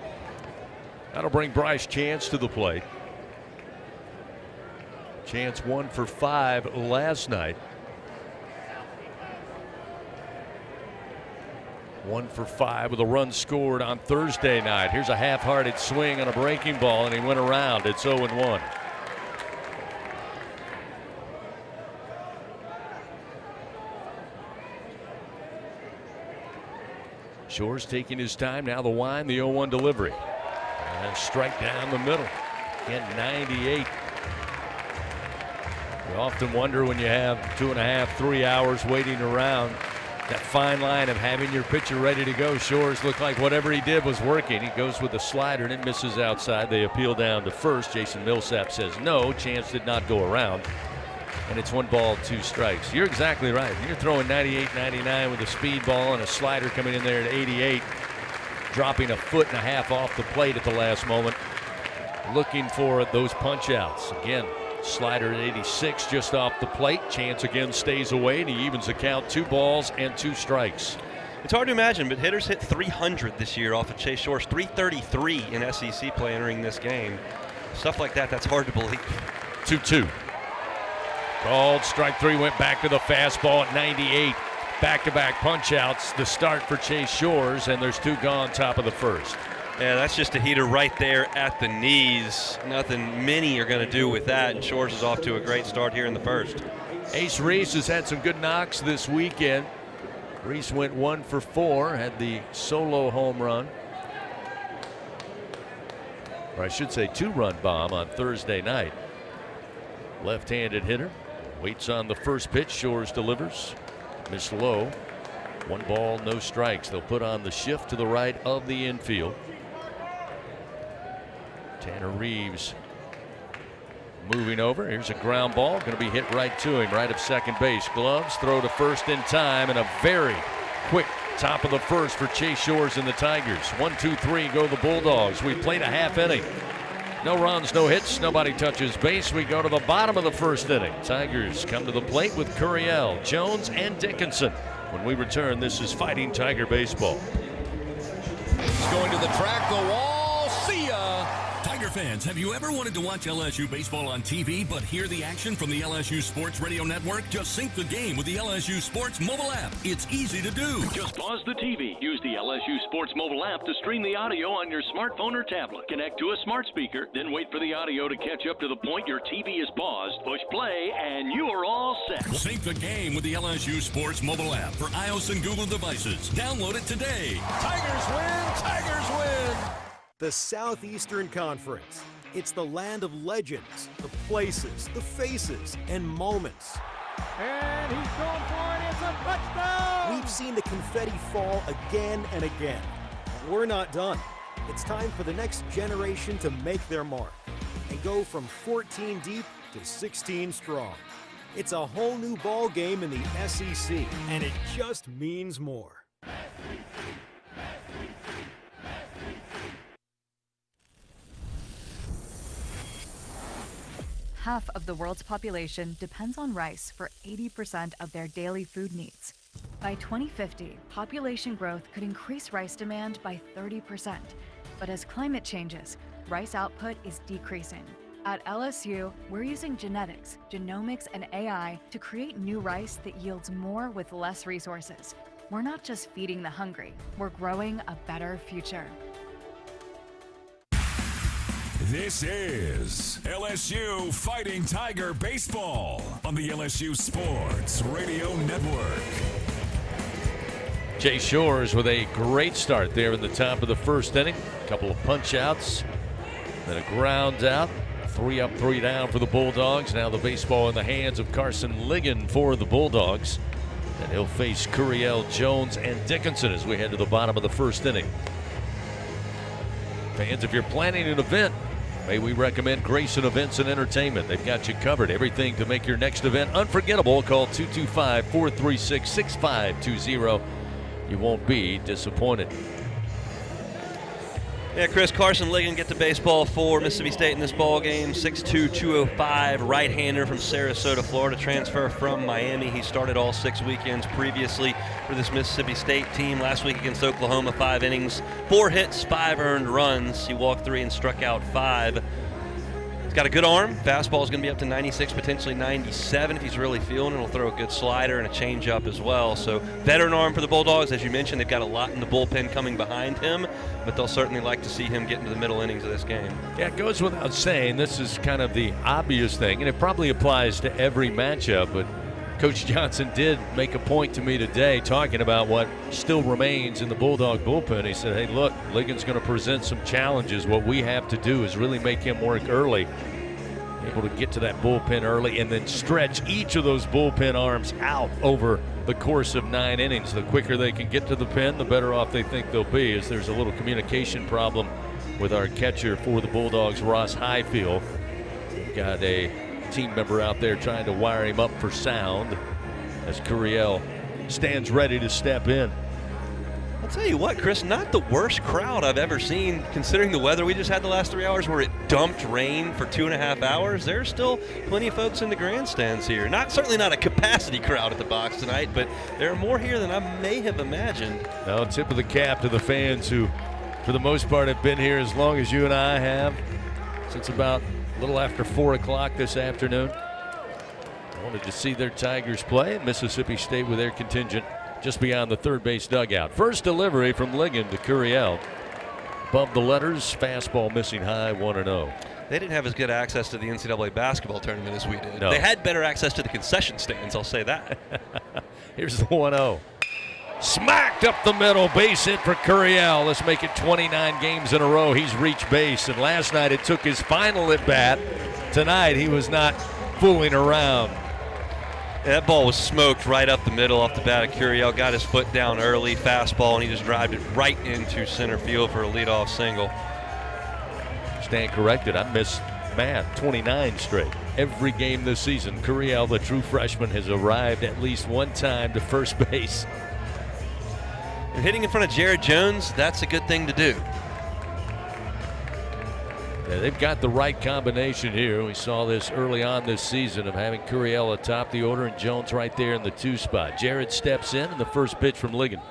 S4: That'll bring Bryce Chance to the plate. Chance 1 for 5 last night. 1 for 5 with a run scored on Thursday night. Here's a half-hearted swing on a breaking ball, and he went around. It's 0-1. Shores taking his time. Now the wind, the 0-1 delivery. And strike down the middle. Again, 98. You often wonder when you have 2.5, 3 hours waiting around That fine line of having your pitcher ready to go. Shores looked like whatever he did was working. He goes with the slider and it misses outside. They appeal down to first. Jason Millsap says no. Chance did not go around. And it's 1 ball, 2 strikes. You're exactly right. You're throwing 98, 99 with a speed ball and a slider coming in there at 88, dropping 1.5 feet off the plate at the last moment, looking for those punch outs. Again, slider at 86 just off the plate. Chance again stays away, and he evens the count. 2 balls and 2 strikes.
S15: It's hard to imagine, but hitters hit 300 this year off of Chase Shores, 333 in SEC play entering this game. Stuff like that, that's hard to believe.
S4: 2-2. Called strike 3, went back to the fastball at 98. Back-to-back punch-outs, the start for Chase Shores, and there's 2 gone top of the first.
S15: Yeah, that's just a heater right there at the knees. Nothing many are going to do with that, and Shores is off to a great start here in the first.
S4: Ace Reese has had some good knocks this weekend. Reese went 1 for 4, had the solo home run. Or I should say 2-run bomb on Thursday night. Left-handed hitter. Waits on the first pitch. Shores delivers. Miss low. 1 ball, no strikes. They'll put on the shift to the right of the infield. Tanner Reeves moving over. Here's a ground ball. Going to be hit right to him, right of second base. Gloves, throw to first in time, and a very quick top of the first for Chase Shores and the Tigers. 1, 2, 3 go the Bulldogs. We played a half inning. No runs, no hits, nobody touches base. We go to the bottom of the first inning. Tigers come to the plate with Curiel, Jones, and Dickinson. When we return, this is Fighting Tiger Baseball.
S12: He's going to the track, the wall. See ya.
S7: Tiger fans, have you ever wanted to watch LSU baseball on TV but hear the action from the LSU Sports Radio Network? Just sync the game with the LSU Sports mobile app. It's easy to do.
S13: Just pause the TV. Use the LSU Sports mobile app to stream the audio on your smartphone or tablet. Connect to a smart speaker, then wait for the audio to catch up to the point your TV is paused. Push play, and you are all set.
S7: Sync the game with the LSU Sports mobile app for iOS and Google devices. Download it today.
S12: Tigers win. Tigers win.
S10: The Southeastern Conference. It's the land of legends, the places, the faces, and moments.
S11: And he's going for it. It's a touchdown!
S10: We've seen the confetti fall again and again. But we're not done. It's time for the next generation to make their mark and go from 14 deep to 16 strong. It's a whole new ball game in the SEC, and it just means more.
S14: Half of the world's population depends on rice for 80% of their daily food needs. By 2050, population growth could increase rice demand by 30%. But as climate changes, rice output is decreasing. At LSU, we're using genetics, genomics, and AI to create new rice that yields more with less resources. We're not just feeding the hungry, we're growing a better future.
S1: This is LSU Fighting Tiger Baseball on the LSU Sports Radio Network.
S4: Chase Shores with a great start there in the top of the first inning. A couple of punch outs, then a ground out. 3 up, 3 down for the Bulldogs. Now the baseball in the hands of Carson Ligon for the Bulldogs. And he'll face Curiel, Jones, and Dickinson as we head to the bottom of the first inning. Fans, if you're planning an event, may we recommend Grayson Events and Entertainment. They've got you covered. Everything to make your next event unforgettable. Call 225-436-6520. You won't be disappointed.
S15: Yeah, Chris, Carson Ligon get to baseball for Mississippi State in this ball game. 6'2", 205, right-hander from Sarasota, Florida. Transfer from Miami. He started all 6 weekends previously for this Mississippi State team. Last week against Oklahoma, 5 innings, 4 hits, 5 earned runs. He walked 3 and struck out 5. He's got a good arm. Fastball is going to be up to 96, potentially 97 if he's really feeling it. He'll throw a good slider and a changeup as well. So veteran arm for the Bulldogs. As you mentioned, they've got a lot in the bullpen coming behind him, but they'll certainly like to see him get into the middle innings of this game.
S4: Yeah, it goes without saying, this is kind of the obvious thing, and it probably applies to every matchup, but Coach Johnson did make a point to me today talking about what still remains in the Bulldog bullpen. He said, hey, look, Ligon's going to present some challenges. What we have to do is really make him work early, able to get to that bullpen early and then stretch each of those bullpen arms out over the course of 9 innings. The quicker they can get to the pen, the better off they think they'll be, as there's a little communication problem with our catcher for the Bulldogs, Ross Highfield. We've got a team member out there trying to wire him up for sound as Curiel stands ready to step in.
S15: I'll tell you what, Chris, not the worst crowd I've ever seen considering the weather we just had the last 3 hours where it dumped rain for 2.5 hours. There's still plenty of folks in the grandstands here. Certainly not a capacity crowd at the box tonight, but there are more here than I may have imagined.
S4: Now, tip of the cap to the fans who, for the most part, have been here as long as you and I have, since about a little after 4 o'clock this afternoon. Wanted to see their Tigers play, and Mississippi State with their contingent just beyond the third base dugout. First delivery from Ligon to Curiel. Above the letters, fastball missing high, 1-0.
S15: They didn't have as good access to the NCAA basketball tournament as we did.
S4: No.
S15: They had better access to the concession stands, I'll say that.
S4: Here's the 1-0. Smacked up the middle, base hit for Curiel. Let's make it 29 games in a row he's reached base, and last night it took his final at bat. Tonight he was not fooling around.
S15: That ball was smoked right up the middle off the bat of Curiel. Got his foot down early, fastball, and he just drived it right into center field for a leadoff single.
S4: Stand corrected. I missed math. 29 straight. Every game this season, Curiel, the true freshman, has arrived at least one time to first base.
S15: And hitting in front of Jared Jones, that's a good thing to do.
S4: Yeah, they've got the right combination here. We saw this early on this season of having Curiel atop the order and Jones right there in the 2 spot. Jared steps in, and the first pitch from Ligon.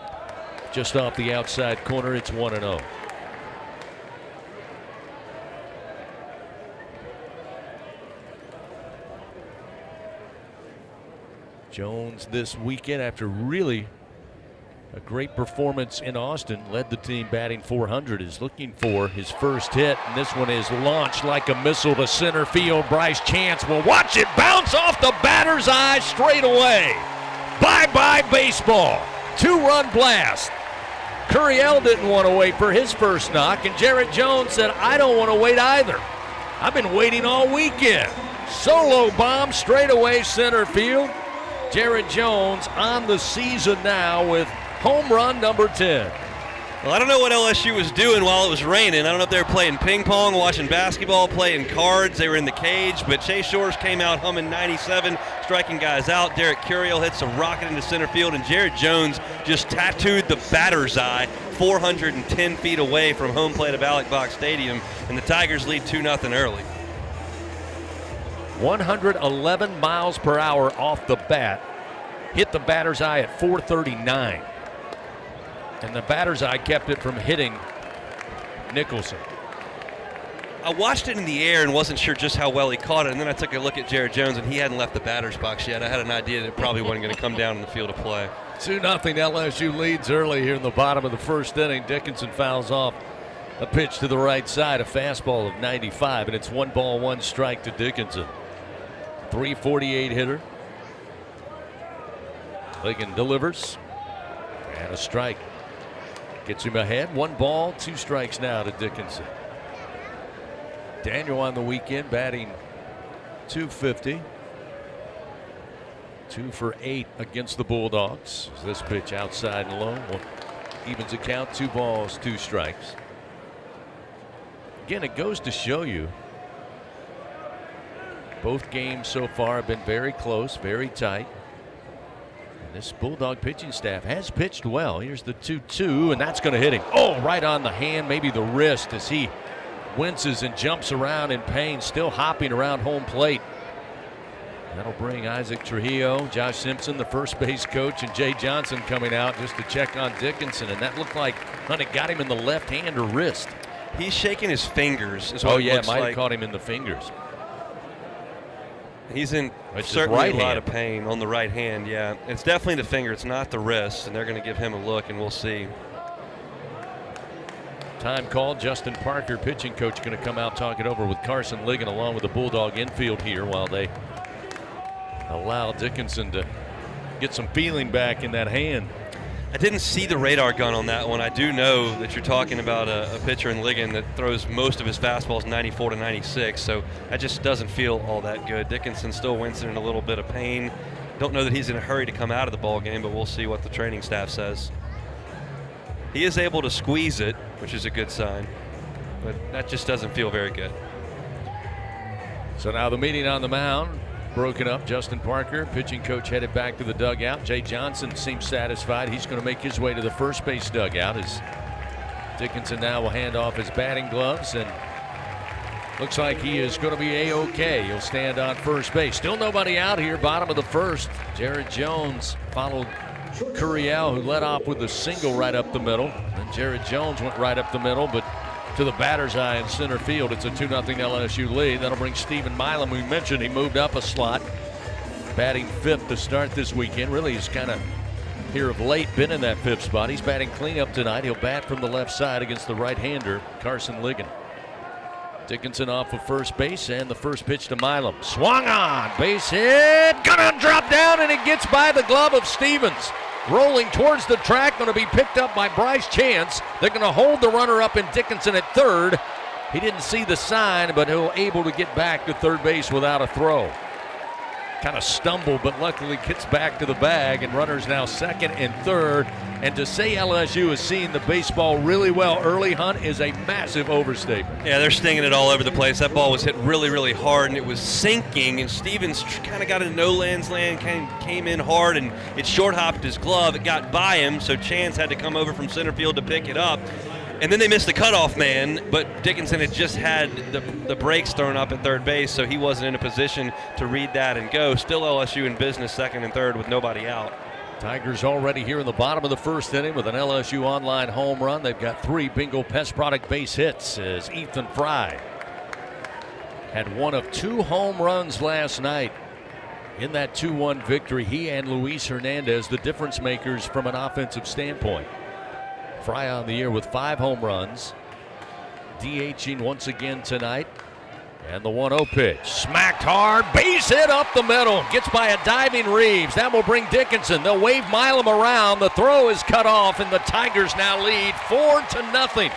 S4: Just off the outside corner, it's 1-0. Jones this weekend, after really a great performance in Austin, led the team batting .400, is looking for his first hit, and this one is launched like a missile to center field. Bryce Chance will watch it bounce off the batter's eye straight away. Bye-bye baseball. 2-run blast. Curiel didn't want to wait for his first knock, and Jared Jones said, I don't want to wait either. I've been waiting all weekend. Solo bomb straight away center field. Jared Jones on the season now with home run number 10.
S15: Well, I don't know what LSU was doing while it was raining. I don't know if they were playing ping pong, watching basketball, playing cards. They were in the cage, but Chase Shores came out humming 97, striking guys out. Derek Curiel hits a rocket into center field, and Jared Jones just tattooed the batter's eye 410 feet away from home plate of Alex Box Stadium, and the Tigers lead 2-0 early.
S4: 111 miles per hour off the bat. Hit the batter's eye at 439. And the batter's eye kept it from hitting Nicholson.
S15: I watched it in the air and wasn't sure just how well he caught it, and then I took a look at Jared Jones, and he hadn't left the batter's box yet. I had an idea that it probably wasn't going to come down in the field of play.
S4: 2-0 LSU leads early here in the bottom of the first inning. Dickinson fouls off a pitch to the right side, a fastball of 95, and it's 1 ball, 1 strike to Dickinson. 348 hitter. Ligon delivers, and a strike. Gets him ahead. 1 ball, 2 strikes now to Dickinson. Daniel on the weekend batting .250. 2 for 8 against the Bulldogs. This pitch outside and low evens the count. 2 balls, 2 strikes. Again, it goes to show you both games so far have been very close, very tight. This Bulldog pitching staff has pitched well. Here's the 2-2, and that's going to hit him. Oh, right on the hand, maybe the wrist, as he winces and jumps around in pain, still hopping around home plate. That'll bring Isaac Trujillo, Josh Simpson, the first base coach, and Jay Johnson coming out just to check on Dickinson, and that looked like it got him in the left hand or wrist.
S15: He's shaking his fingers.
S4: Oh, yeah, it might have caught him in the fingers.
S15: He's in certainly a lot of pain on the right hand, yeah. It's definitely the finger. It's not the wrist, and they're going to give him a look, and we'll see.
S4: Time called. Justin Parker, pitching coach, going to come out, talk it over with Carson Ligon along with the Bulldog infield here while they allow Dickinson to get some feeling back in that hand.
S15: I didn't see the radar gun on that one. I do know that you're talking about a pitcher in Ligon that throws most of his fastballs 94 to 96, so that just doesn't feel all that good. Dickinson still wincing in a little bit of pain. Don't know that he's in a hurry to come out of the ball game, but we'll see what the training staff says. He is able to squeeze it, which is a good sign, but that just doesn't feel very good.
S4: So now the meeting on the mound broken up. Justin Parker, pitching coach, headed back to the dugout. Jay Johnson seems satisfied. He's going to make his way to the first base dugout as Dickinson now will hand off his batting gloves, and looks like he is going to be A-OK. He'll stand on first base. Still nobody out here, bottom of the first. Jared Jones followed Curiel, who led off with a single right up the middle. And Jared Jones went right up the middle, but to the batter's eye in center field. It's a 2-0 LSU lead. That'll bring Stephen Milam, we mentioned he moved up a slot, batting fifth to start this weekend. Really, he's kind of here of late been in that fifth spot. He's batting cleanup tonight. He'll bat from the left side against the right-hander, Carson Ligon. Dickinson off of first base, and the first pitch to Milam. Swung on, base hit, gonna drop down, and it gets by the glove of Stevens. Rolling towards the track, going to be picked up by Bryce Chance. They're going to hold the runner up in Dickinson at third. He didn't see the sign, but he'll able to get back to third base without a throw. Kind of stumbled, but luckily gets back to the bag, and runners now second and third. And to say LSU is seeing the baseball really well early, Hunt, is a massive overstatement.
S15: Yeah, they're stinging it all over the place. That ball was hit really, really hard, and it was sinking, and Stevens kind of got in no man's land, came in hard, and it short-hopped his glove. It got by him, so Chance had to come over from center field to pick it up. And then they missed the cutoff man, but Dickinson had just had the brakes thrown up at third base, so he wasn't in a position to read that and go. Still LSU in business second and third with nobody out.
S4: Tigers already here in the bottom of the first inning with an LSU online home run. They've got 3 Bingo Pest Product base hits as Ethan Fry had one of 2 home runs last night in that 2-1 victory. He and Luis Hernandez, the difference makers from an offensive standpoint. Fry on the year with 5 home runs, DHing once again tonight. And the 1-0 pitch, smacked hard, base hit up the middle, gets by a diving Reeves. That will bring Dickinson. They'll wave Milam around. The throw is cut off, and the Tigers now lead 4-0.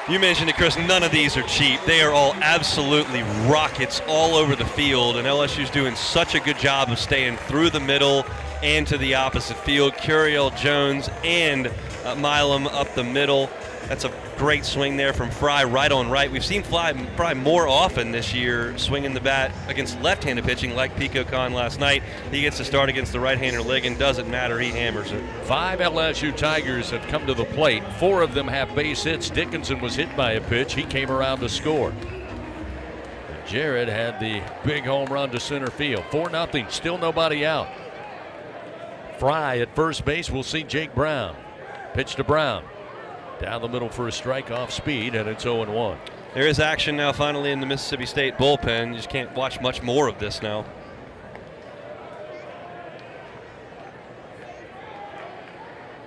S15: You mentioned it, Chris. None of these are cheap. They are all absolutely rockets all over the field, and LSU's doing such a good job of staying through the middle and to the opposite field. Curiel, Jones, and Milam up the middle. That's a great swing there from Fry, right on right. We've seen Fry more often this year swinging the bat against left-handed pitching like Pico Khan last night. He gets to start against the right-hander Ligon. Doesn't matter, he hammers it. 5 LSU Tigers have come to the plate. 4 of them have base hits. Dickinson was hit by a pitch. He came around to score. And Jared had the big home run to center field. 4-0, still nobody out. Fry at first base. We'll see Jake Brown. Pitch to Brown. Down the middle for a strike off speed, and it's 0-1. There is action now finally in the Mississippi State bullpen. You just can't watch much more of this now.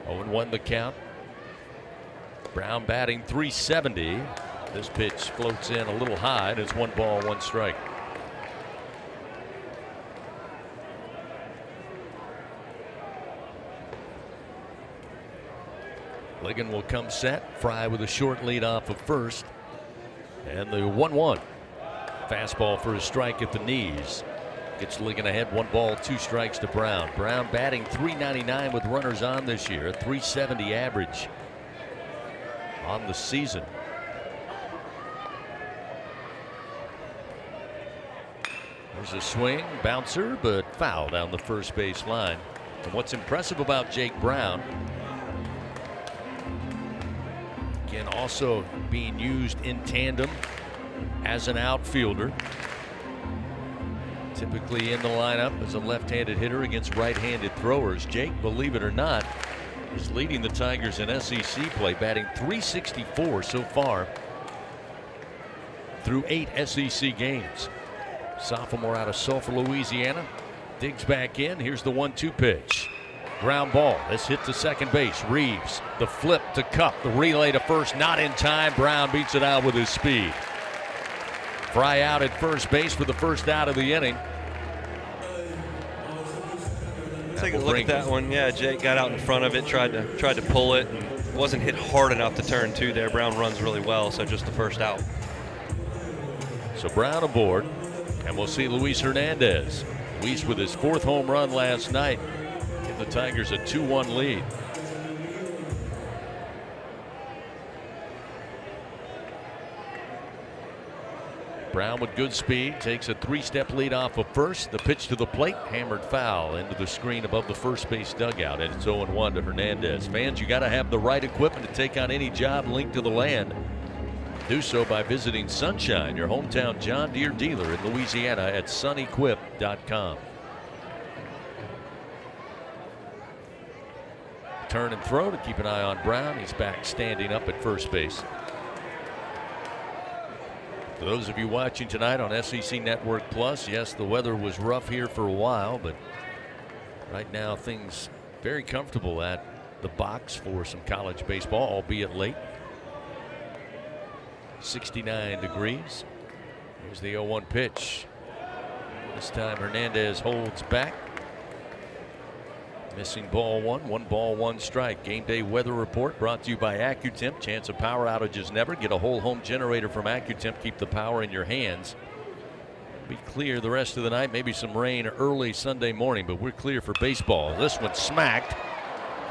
S4: 0-1 the count. Brown batting .370. This pitch floats in a little high, and it's 1 ball, 1 strike. Ligon will come set. Fry with a short lead off of first. And the 1-1. Fastball for a strike at the knees. Gets Ligon ahead. 1 ball, 2 strikes to Brown. Brown batting .399 with runners on this year. A .370 average on the season. There's a swing, bouncer, but foul down the first base line. And what's impressive about Jake Brown, again, also being used in tandem as an outfielder. Typically in the lineup as a left-handed hitter against right-handed throwers. Jake, believe it or not, is leading the Tigers in SEC play, batting .364 so far through 8 SEC games. Sophomore out of Sulphur, Louisiana. Digs back in. Here's the 1-2 pitch. Ground ball. This hit to second base. Reeves, the flip to Cup. The relay to first, not in time. Brown beats it out with his speed. Fry out at first base for the first out of the inning.
S15: Take a look at that one. Yeah, Jake got out in front of it, tried to pull it, and wasn't hit hard enough to turn 2 there. Brown runs really well, so just the first out.
S4: So Brown aboard, and we'll see Luis Hernandez. Weiss with his 4th home run last night. Give the Tigers a 2-1 lead. Brown with good speed takes a 3-step lead off of first. The pitch to the plate, hammered foul into the screen above the first base dugout, and it's 0-1 to Hernandez. Fans, you got to have the right equipment to take on any job linked to the land. Do so by visiting Sunshine, your hometown John Deere dealer in Louisiana at sunequip.com. Turn and throw to keep an eye on Brown. He's back standing up at first base. For those of you watching tonight on SEC Network Plus, yes, the weather was rough here for a while, but right now things very comfortable at the box for some college baseball, albeit late. 69 degrees. Here's the 0-1 pitch. This time Hernandez holds back. Missing ball one. 1 ball, 1 strike. Game day weather report brought to you by AccuTemp. Chance of power outages never. Get a whole home generator from AccuTemp. Keep the power in your hands. Be clear the rest of the night. Maybe some rain early Sunday morning, but we're clear for baseball. This one smacked.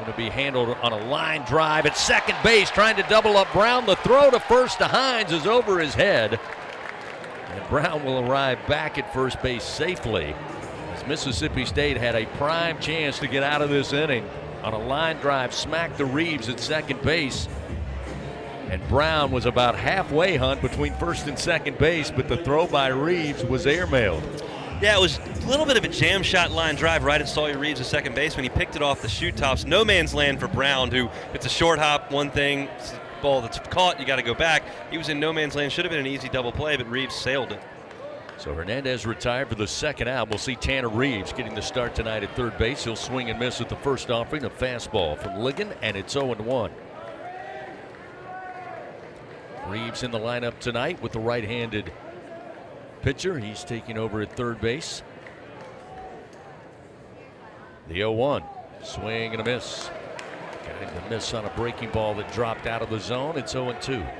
S4: Going to be handled on a line drive at second base, trying to double up Brown. The throw to first to Hines is over his head. And Brown will arrive back at first base safely. Mississippi State had a prime chance to get out of this inning on a line drive, smacked to Reeves at second base. And Brown was about halfway, Hunt, between first and second base, but the throw by Reeves was airmailed.
S15: Yeah, it was a little bit of a jam shot line drive right at Sawyer Reeves at second base when he picked it off the shoot tops. No man's land for Brown, who it's a short hop, one thing, ball that's caught, you got to go back. He was in no man's land, should have been an easy double play, but Reeves sailed it.
S4: So Hernandez retired for the second out. We'll see Tanner Reeves getting the start tonight at third base. He'll swing and miss at the first offering. A fastball from Ligon, and it's 0-1. Reeves in the lineup tonight with the right-handed pitcher. He's taking over at third base. The 0-1. Swing and a miss. Got him to miss on a breaking ball that dropped out of the zone. It's 0-2.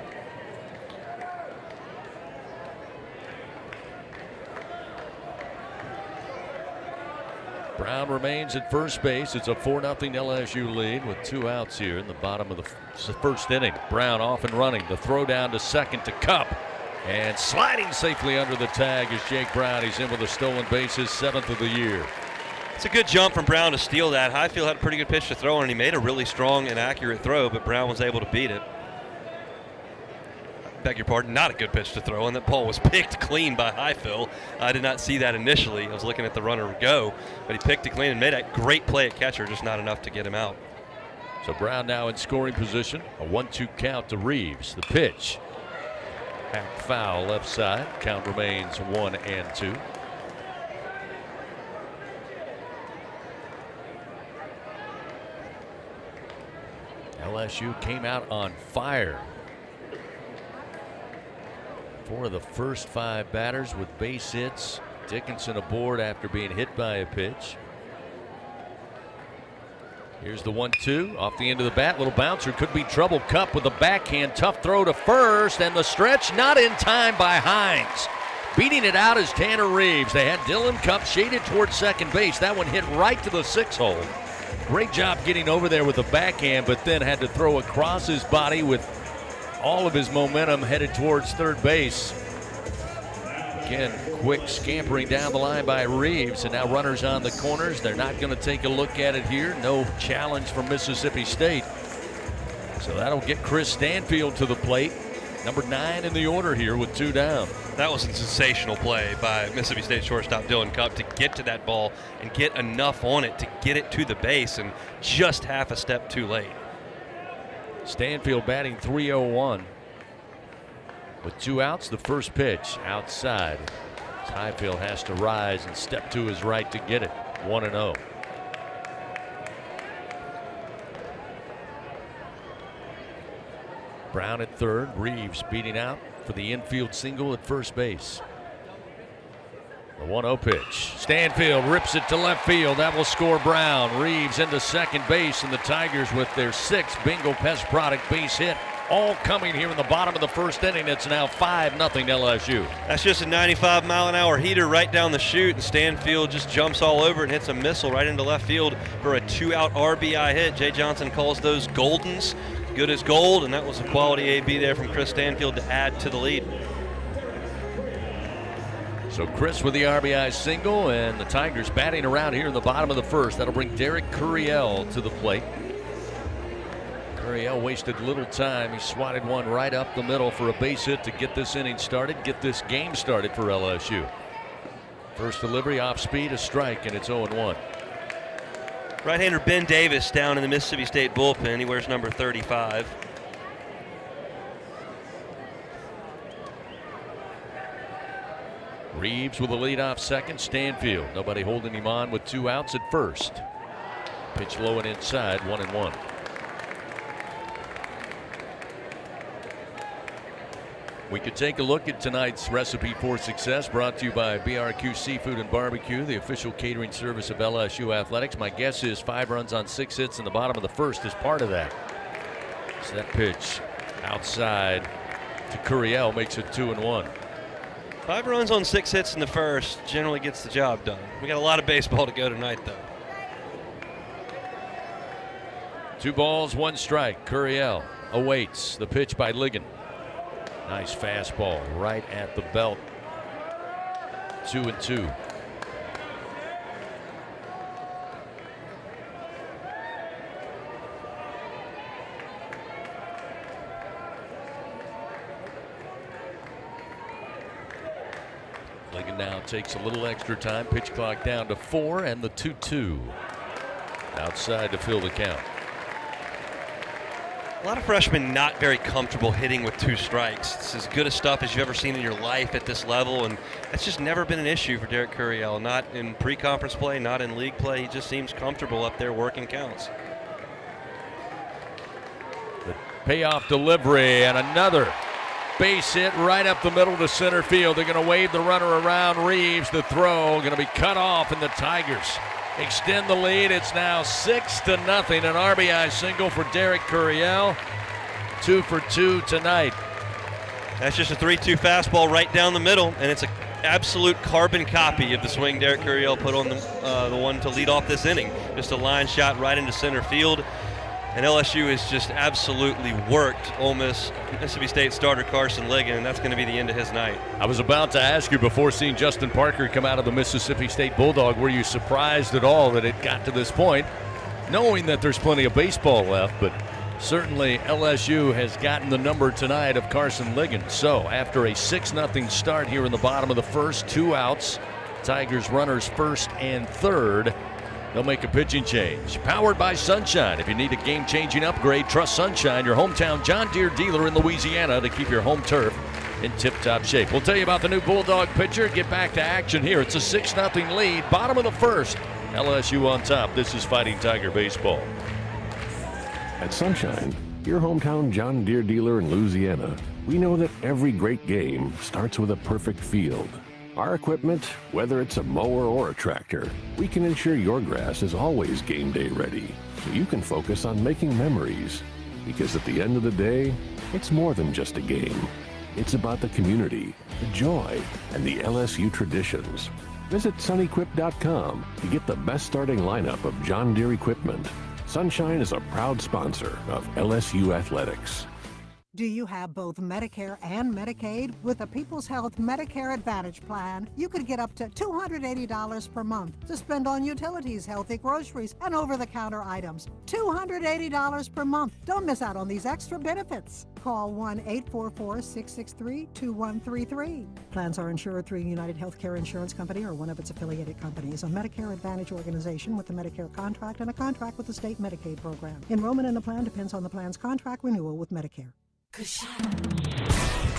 S4: Brown remains at first base. It's a 4-0 LSU lead with 2 outs here in the bottom of the first inning. Brown off and running. The throw down to second to Cup. And sliding safely under the tag is Jake Brown. He's in with a stolen base, his 7th of the year.
S15: It's a good jump from Brown to steal that. Highfield had a pretty good pitch to throw, and he made a really strong and accurate throw, but Brown was able to beat it. Beg your pardon, not a good pitch to throw, and that ball was picked clean by Highfield. I did not see that initially. I was looking at the runner go, but he picked it clean and made a great play at catcher, just not enough to get him out.
S4: So Brown now in scoring position. A 1-2 count to Reeves. The pitch. Hack foul left side. Count remains 1-2. LSU came out on fire. 4 of the first 5 batters with base hits. Dickinson aboard after being hit by a pitch. Here's the 1-2 off the end of the bat. Little bouncer, could be trouble. Cup with the backhand. Tough throw to first, and the stretch not in time by Hines. Beating it out is Tanner Reeves. They had Dylan Cup shaded towards second base. That one hit right to the 6-hole. Great job getting over there with the backhand, but then had to throw across his body with all of his momentum headed towards third base. Again, quick scampering down the line by Reeves, and now runners on the corners. They're not going to take a look at it here. No challenge from Mississippi State. So that'll get Chris Stanfield to the plate. Number 9 in the order here with 2 down.
S15: That was a sensational play by Mississippi State shortstop Dylan Cup to get to that ball and get enough on it to get it to the base, and just half a step too late.
S4: Stanfield batting .301. With 2 outs, the first pitch outside. Highfield has to rise and step to his right to get it. 1-0. Brown at third. Reeves beating out for the infield single at first base. The 1-0 pitch. Stanfield rips it to left field. That will score Brown. Reeves into second base, and the Tigers with their 6th Bingo Pest Product base hit all coming here in the bottom of the first inning. It's now 5-0 LSU.
S15: That's just a 95-mile-an-hour heater right down the chute, and Stanfield just jumps all over and hits a missile right into left field for a 2-out RBI hit. Jay Johnson calls those Goldens, good as gold, and that was a quality AB there from Chris Stanfield to add to the lead.
S4: So Chris with the RBI single, and the Tigers batting around here in the bottom of the first. That'll bring Derek Curiel to the plate. Curiel wasted little time. He swatted one right up the middle for a base hit to get this inning started, get this game started for LSU. First delivery off speed, a strike, and it's 0-1.
S15: Right-hander Ben Davis down in the Mississippi State bullpen. He wears number 35.
S4: Reeves with a leadoff second. Stanfield, nobody holding him on with 2 outs at first. Pitch low and inside, 1-1. We could take a look at tonight's recipe for success, brought to you by BRQ Seafood and Barbecue, the official catering service of LSU Athletics. My guess is 5 runs on 6 hits in the bottom of the first is part of that. So that pitch outside to Curiel makes it 2-1.
S15: 5 runs on 6 hits in the first generally gets the job done. We got a lot of baseball to go tonight, though.
S4: 2 balls, 1 strike. Curiel awaits the pitch by Ligon. Nice fastball right at the belt. 2-2. Ligon now takes a little extra time. Pitch clock down to 4 and the 2-2. Outside to fill the count.
S15: A lot of freshmen not very comfortable hitting with 2 strikes. It's as good a stuff as you've ever seen in your life at this level, and that's just never been an issue for Derek Curiel. Not in pre-conference play, not in league play. He just seems comfortable up there working counts.
S4: The payoff delivery and another base hit right up the middle to center field. They're going to wave the runner around. Reeves, the throw, going to be cut off, and the Tigers extend the lead. It's now 6-0. An RBI single for Derek Curiel. 2 for 2 tonight.
S15: That's just a 3-2 fastball right down the middle, and it's an absolute carbon copy of the swing Derek Curiel put on the one to lead off this inning. Just a line shot right into center field. And LSU has just absolutely worked Ole Miss Mississippi State starter Carson Ligon, and that's going to be the end of his night.
S4: I was about to ask you, before seeing Justin Parker come out of the Mississippi State Bulldog, were you surprised at all that it got to this point, knowing that there's plenty of baseball left? But certainly LSU has gotten the number tonight of Carson Ligon. So after a 6-0 start here in the bottom of the first, 2 outs, Tigers runners first and third. They'll make a pitching change. Powered by Sunshine. If you need a game-changing upgrade, trust Sunshine, your hometown John Deere dealer in Louisiana, to keep your home turf in tip-top shape. We'll tell you about the new Bulldog pitcher. Get back to action here. It's a 6-0 lead. Bottom of the first. LSU on top. This is Fighting Tiger Baseball.
S5: At Sunshine, your hometown John Deere dealer in Louisiana, we know that every great game starts with a perfect field. Our equipment, whether it's a mower or a tractor, we can ensure your grass is always game day ready, so you can focus on making memories. Because at the end of the day, it's more than just a game. It's about the community, the joy, and the LSU traditions. Visit sunequip.com to get the best starting lineup of John Deere equipment. Sunshine is a proud sponsor of LSU Athletics.
S23: Do you have both Medicare and Medicaid? With the People's Health Medicare Advantage Plan, you could get up to $280 per month to spend on utilities, healthy groceries, and over-the-counter items. $280 per month. Don't miss out on these extra benefits. Call 1-844-663-2133. Plans are insured through United Healthcare Insurance Company or one of its affiliated companies, a Medicare Advantage organization with a Medicare contract and a contract with the state Medicaid program. Enrollment in the plan depends on the plan's contract renewal with Medicare.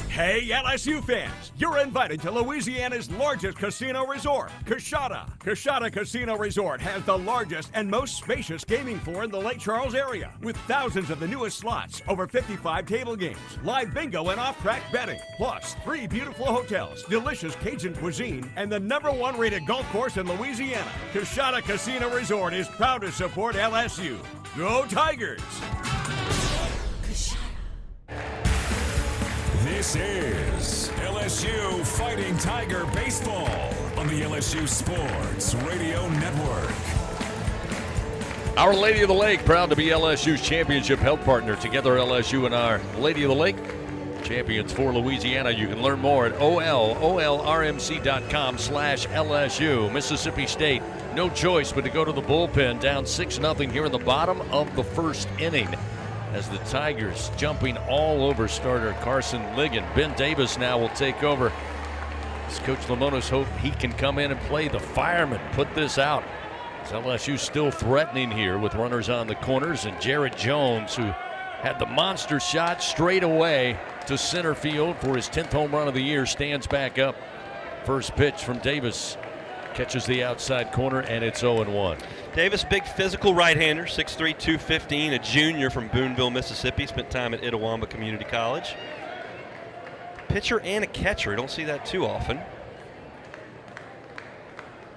S11: Hey, LSU fans, you're invited to Louisiana's largest casino resort, Coshada. Coshada Casino Resort has the largest and most spacious gaming floor in the Lake Charles area, with thousands of the newest slots, over 55 table games, live bingo and off-track betting, plus 3 beautiful hotels, delicious Cajun cuisine, and the #1 rated golf course in Louisiana. Coshada Casino Resort is proud to support LSU. Go Tigers!
S1: This is LSU Fighting Tiger Baseball on the LSU Sports Radio Network.
S4: Our Lady of the Lake, proud to be LSU's championship health partner. Together, LSU and our Lady of the Lake, champions for Louisiana. You can learn more at olrmc.com/LSU. Mississippi State, no choice but to go to the bullpen, down 6-0 here in the bottom of the first inning, as the Tigers jumping all over starter Carson Ligon. Ben Davis now will take over, as Coach Lemonis hope he can come in and play the fireman, put this out. As LSU still threatening here with runners on the corners, and Jared Jones, who had the monster shot straight away to center field for his 10th home run of the year, stands back up. First pitch from Davis catches the outside corner, and it's 0-1.
S15: Davis, big physical right-hander, 6'3", 215, a junior from Boonville, Mississippi. Spent time at Itawamba Community College. Pitcher and a catcher. You don't see that too often.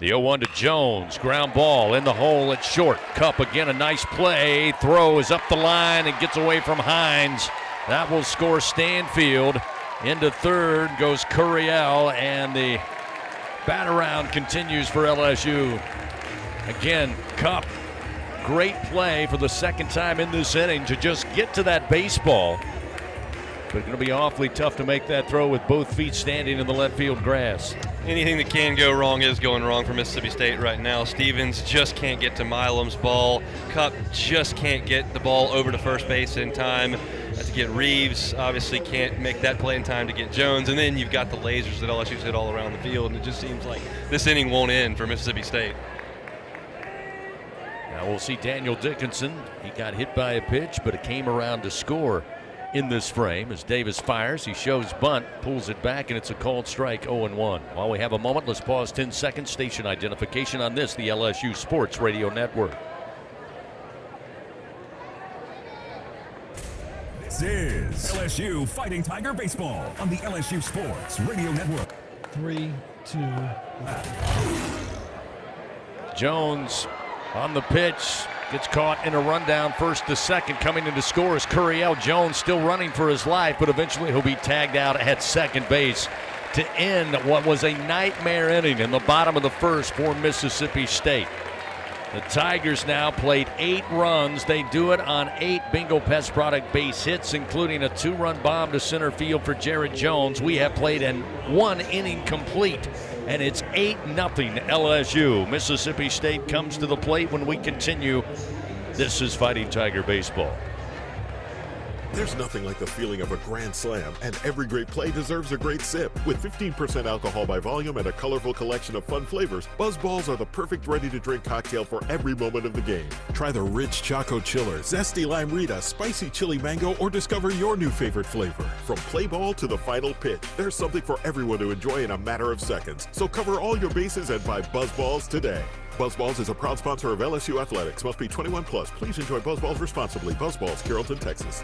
S4: The 0-1 to Jones. Ground ball in the hole at short. Cup again, a nice play. Throw is up the line and gets away from Hines. That will score Stanfield. Into third goes Curiel, and the bat around continues for LSU. Again, Cup, great play for the second time in this inning to just get to that baseball. But it's going to be awfully tough to make that throw with both feet standing in the left field grass.
S15: Anything that can go wrong is going wrong for Mississippi State right now. Stevens just can't get to Milam's ball. Cup just can't get the ball over to first base in time to get Reeves. Obviously can't make that play in time to get Jones. And then you've got the lasers that LSU's hit all around the field. And it just seems like this inning won't end for Mississippi State.
S4: Now we'll see Daniel Dickinson. He got hit by a pitch, but it came around to score in this frame as Davis fires. He shows bunt, pulls it back, and it's a called strike, 0-1. While we have a moment, let's pause 10 seconds. Station identification on this, the LSU Sports Radio Network.
S1: This is LSU Fighting Tiger Baseball on the LSU Sports Radio Network.
S2: 3, 2, 1.
S4: Jones on the pitch. Gets caught in a rundown first to second. Coming in to score is Curiel. Jones still running for his life, but eventually he'll be tagged out at second base to end what was a nightmare inning in the bottom of the first for Mississippi State. The Tigers now played 8 runs. They do it on 8 Bingo Pest Product base hits, including a 2-run bomb to center field for Jared Jones. We have played in 1 inning complete, and it's 8-0 LSU. Mississippi State comes to the plate when we continue. This is Fighting Tiger Baseball.
S16: There's nothing like the feeling of a grand slam, and every great play deserves a great sip. With 15% alcohol by volume and a colorful collection of fun flavors, Buzz Balls are the perfect ready-to-drink cocktail for every moment of the game. Try the rich Choco Chiller, Zesty Lime Rita, Spicy Chili Mango, or discover your new favorite flavor. From play ball to the final pitch, there's something for everyone to enjoy in a matter of seconds. So cover all your bases and buy Buzz Balls today. Buzz Balls is a proud sponsor of LSU Athletics. Must be 21 plus. Please enjoy Buzz Balls responsibly. Buzz Balls, Carrollton, Texas.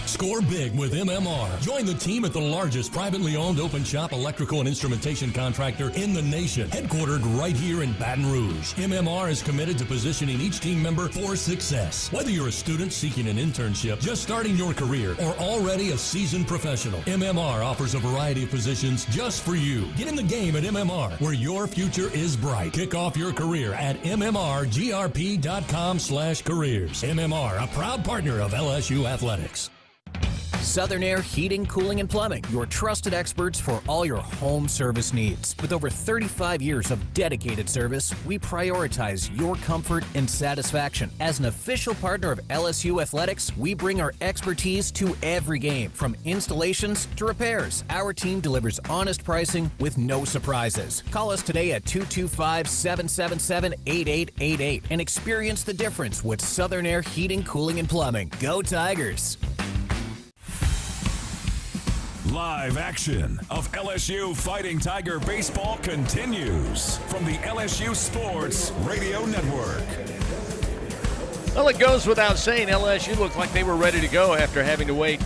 S7: Score big with MMR. Join the team at the largest privately owned open shop electrical and instrumentation contractor in the nation, headquartered right here in Baton Rouge. MMR is committed to positioning each team member for success. Whether you're a student seeking an internship, just starting your career, or already a seasoned professional, MMR offers a variety of positions just for you. Get in the game at MMR, where your future is bright. Kick off your career at mmrgrp.com/careers. MMR, a proud partner of LSU Athletics.
S17: Southern Air Heating, Cooling, and Plumbing, your trusted experts for all your home service needs. With over 35 years of dedicated service, we prioritize your comfort and satisfaction. As an official partner of LSU Athletics, we bring our expertise to every game. From installations to repairs, our team delivers honest pricing with no surprises. Call us today at 225-777-8888 and experience the difference with Southern Air Heating, Cooling, and Plumbing. Go Tigers!
S1: Live action of LSU Fighting Tiger Baseball continues from the LSU Sports Radio Network.
S4: Well, it goes without saying, LSU looked like they were ready to go after having to wait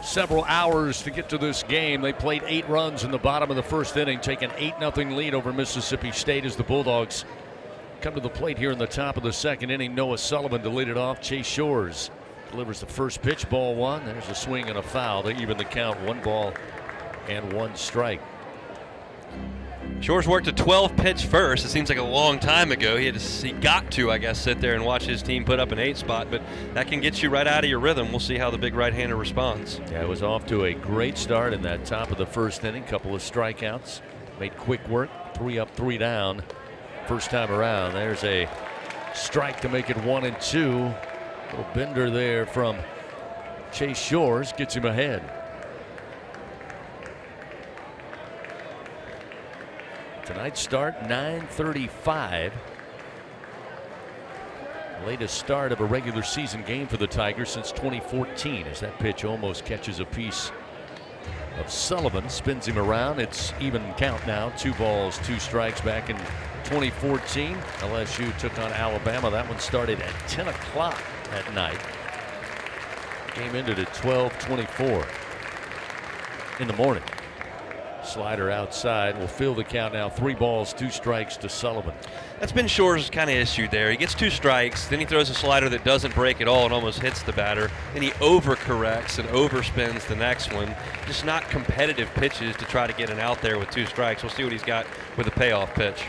S4: several hours to get to this game. They played 8 runs in the bottom of the first inning, taking 8-0 lead over Mississippi State as the Bulldogs come to the plate here in the top of the second inning. Noah Sullivan to lead it off. Chase Shores Delivers the first pitch, ball one. There's a swing and a foul. They even the count, 1 ball and 1 strike.
S15: Shores worked a 12-pitch first. It seems like a long time ago. He got to, I guess, sit there and watch his team put up an 8 spot, but that can get you right out of your rhythm. We'll see how the big right-hander responds.
S4: Yeah, it was off to a great start in that top of the first inning. Couple of strikeouts. Made quick work. 3 up, 3 down. First time around. There's a strike to make it 1-2. Little bender there from Chase Shores gets him ahead. Tonight's start, 9:35. Latest start of a regular season game for the Tigers since 2014, as that pitch almost catches a piece of Sullivan, spins him around. It's even count now, 2 balls, 2 strikes back in 2014. LSU took on Alabama. That one started at 10 o'clock at night. Game ended at 12:24 in the morning. Slider outside will fill the count now. 3 balls, 2 strikes to Sullivan.
S15: That's been Shores' kind of issue there. He gets 2 strikes, then he throws a slider that doesn't break at all and almost hits the batter. Then he overcorrects and overspins the next one. Just not competitive pitches to try to get an out there with 2 strikes. We'll see what he's got with a payoff pitch.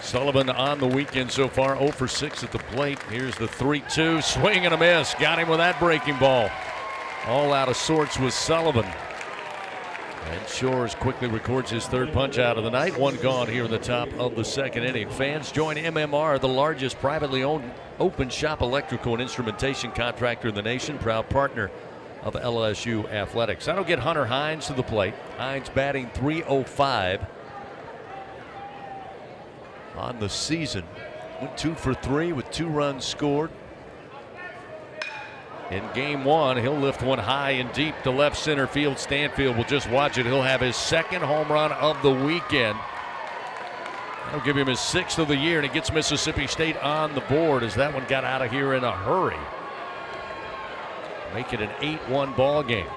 S4: Sullivan on the weekend so far, 0 for 6 at the plate. Here's the 3-2, swing and a miss. Got him with that breaking ball. All out of sorts with Sullivan. And Shores quickly records his 3rd punch out of the night. 1 gone here in the top of the 2nd inning. Fans, join MMR, the largest privately owned open shop electrical and instrumentation contractor in the nation. Proud partner of LSU Athletics. That'll get Hunter Hines to the plate. Hines batting .305 on the season. Went 2 for 3 with 2 runs scored. In game 1, he'll lift one high and deep to left center field. Stanfield will just watch it. He'll have his 2nd home run of the weekend. That'll give him his 6th of the year, and it gets Mississippi State on the board as that one got out of here in a hurry. Make it an 8-1 ball game.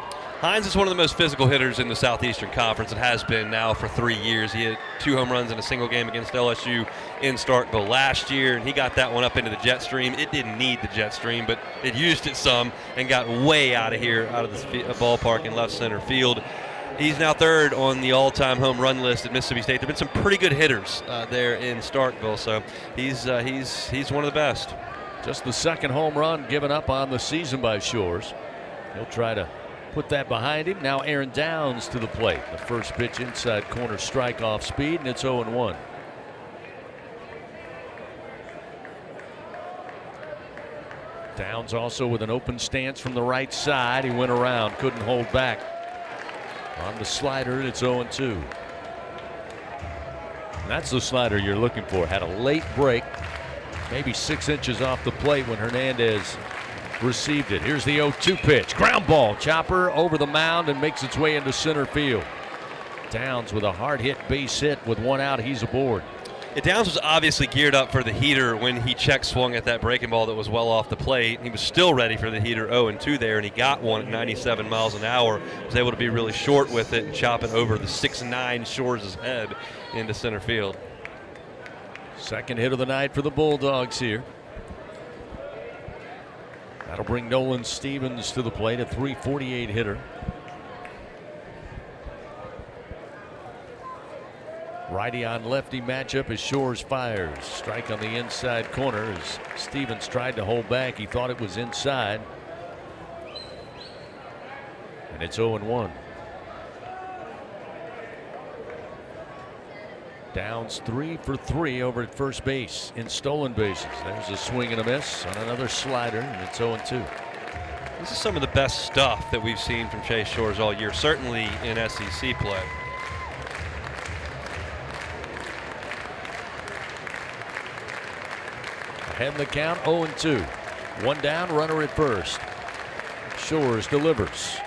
S15: Hines is one of the most physical hitters in the Southeastern Conference and has been now for 3 years. He had 2 home runs in a single game against LSU in Starkville last year, and he got that one up into the jet stream. It didn't need the jet stream, but it used it some and got way out of here, out of the ballpark in left center field. He's now 3rd on the all-time home run list at Mississippi State. There have been some pretty good hitters there in Starkville, so he's one of the best.
S4: Just the 2nd home run given up on the season by Shores. He'll try to put that behind him. Now Aaron Downs to the plate. The first pitch inside corner, strike off speed, and it's 0-1. Downs also with an open stance from the right side. He went around, couldn't hold back. On the slider, and it's 0-2. And that's the slider you're looking for. Had a late break, maybe 6 inches off the plate when Hernandez received it. Here's the 0-2 pitch. Ground ball. Chopper over the mound and makes its way into center field. Downs with a hard hit base hit with 1 out. He's aboard.
S15: Yeah, Downs was obviously geared up for the heater when he check swung at that breaking ball that was well off the plate. He was still ready for the heater 0-2 there, and he got one at 97 miles an hour. Was able to be really short with it and chop it over the 6'9" Shores' head into center field.
S4: 2nd hit of the night for the Bulldogs here. That'll bring Nolan Stevens to the plate, a .348 hitter. Righty on lefty matchup as Shores fires. Strike on the inside corner as Stevens tried to hold back. He thought it was inside. And it's 0-1. Downs 3 for 3 over at first base in stolen bases. There's a swing and a miss on another slider, and it's 0-2.
S15: This is some of the best stuff that we've seen from Chase Shores all year, certainly in SEC play.
S4: Ahead in the count, 0-2. 1 down, runner at first. Shores delivers.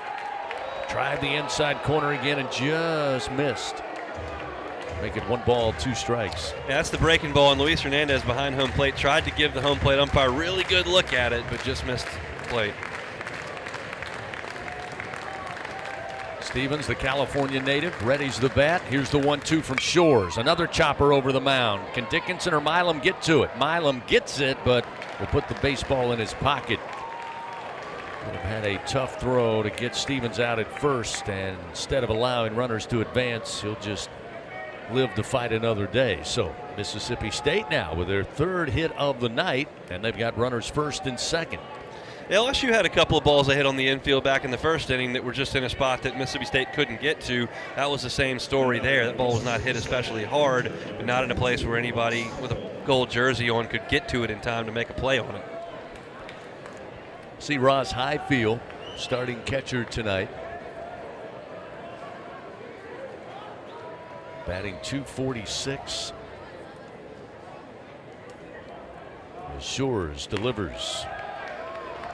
S4: Tried the inside corner again and just missed. Make it 1 ball, 2 strikes.
S15: Yeah, that's the breaking ball, and Luis Hernandez behind home plate tried to give the home plate umpire a really good look at it, but just missed the plate.
S4: Stevens, the California native, readies the bat. Here's the 1-2 from Shores. Another chopper over the mound. Can Dickinson or Milam get to it? Milam gets it, but will put the baseball in his pocket. Would have had a tough throw to get Stevens out at first, and instead of allowing runners to advance, he'll just live to fight another day. So Mississippi State now with their third hit of the night, and they've got runners first and second.
S15: LSU had a couple of balls they hit on the infield back in the first inning that were just in a spot that Mississippi State couldn't get to. That was the same story there. That ball was not hit especially hard, but not in a place where anybody with a gold jersey on could get to it in time to make a play on it.
S4: See Ross Highfield, starting catcher tonight. Batting .246. Shores delivers.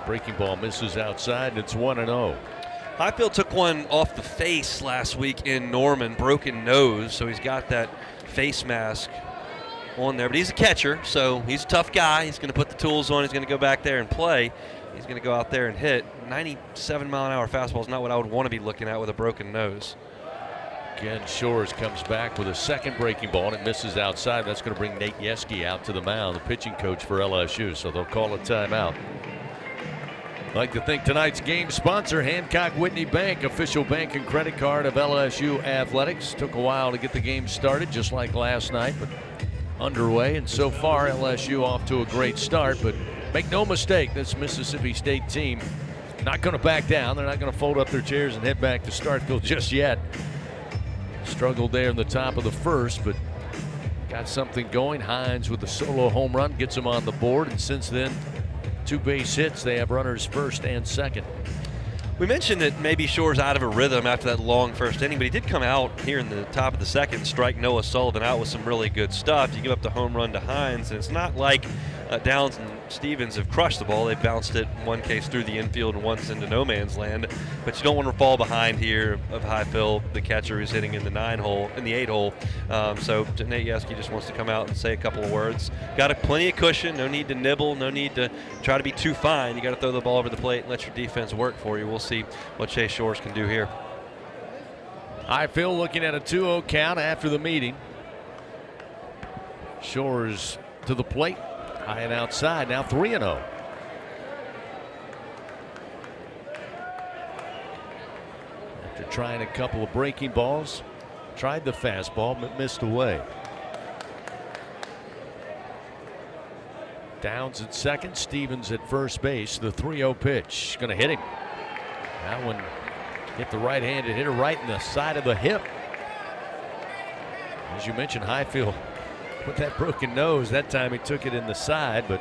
S4: Breaking ball misses outside, and it's 1-0.
S15: Highfield took one off the face last week in Norman, broken nose, so he's got that face mask on there. But he's a catcher, so he's a tough guy. He's going to put the tools on. He's going to go back there and play. He's going to go out there and hit. 97-mile-an-hour fastball is not what I would want to be looking at with a broken nose.
S4: Again, Shores comes back with a second breaking ball, and it misses outside. That's going to bring Nate Yeske out to the mound, the pitching coach for LSU, so they'll call a timeout. I'd like to thank tonight's game sponsor, Hancock Whitney Bank, official bank and credit card of LSU Athletics. Took a while to get the game started, just like last night, but underway. And so far, LSU off to a great start. But make no mistake, this Mississippi State team not going to back down. They're not going to fold up their chairs and head back to Starkville just yet. Struggled there in the top of the first, but got something going. Hines with the solo home run gets them on the board, and since then, 2 base hits. They have runners first and second.
S15: We mentioned that maybe Shores out of a rhythm after that long first inning, but he did come out here in the top of the second and strike Noah Sullivan out with some really good stuff. You give up the home run to Hines, and it's not like Downs and Stevens have crushed the ball. They bounced it in one case through the infield and once into no man's land. But you don't want to fall behind here of Highfield, the catcher who's hitting in the 8 hole. So Nate Yeske just wants to come out and say a couple of words. Got plenty of cushion. No need to nibble. No need to try to be too fine. You got to throw the ball over the plate and let your defense work for you. We'll see what Chase Shores can do here.
S4: Highfield looking at a 2-0 count after the meeting. Shores to the plate. High and outside, now 3-0. After trying a couple of breaking balls, tried the fastball but missed away. Downs at second, Stevens at first base. The 3-0 pitch, going to hit him. That one hit the right-handed hitter right in the side of the hip. As you mentioned, Highfield with that broken nose. That time he took it in the side, but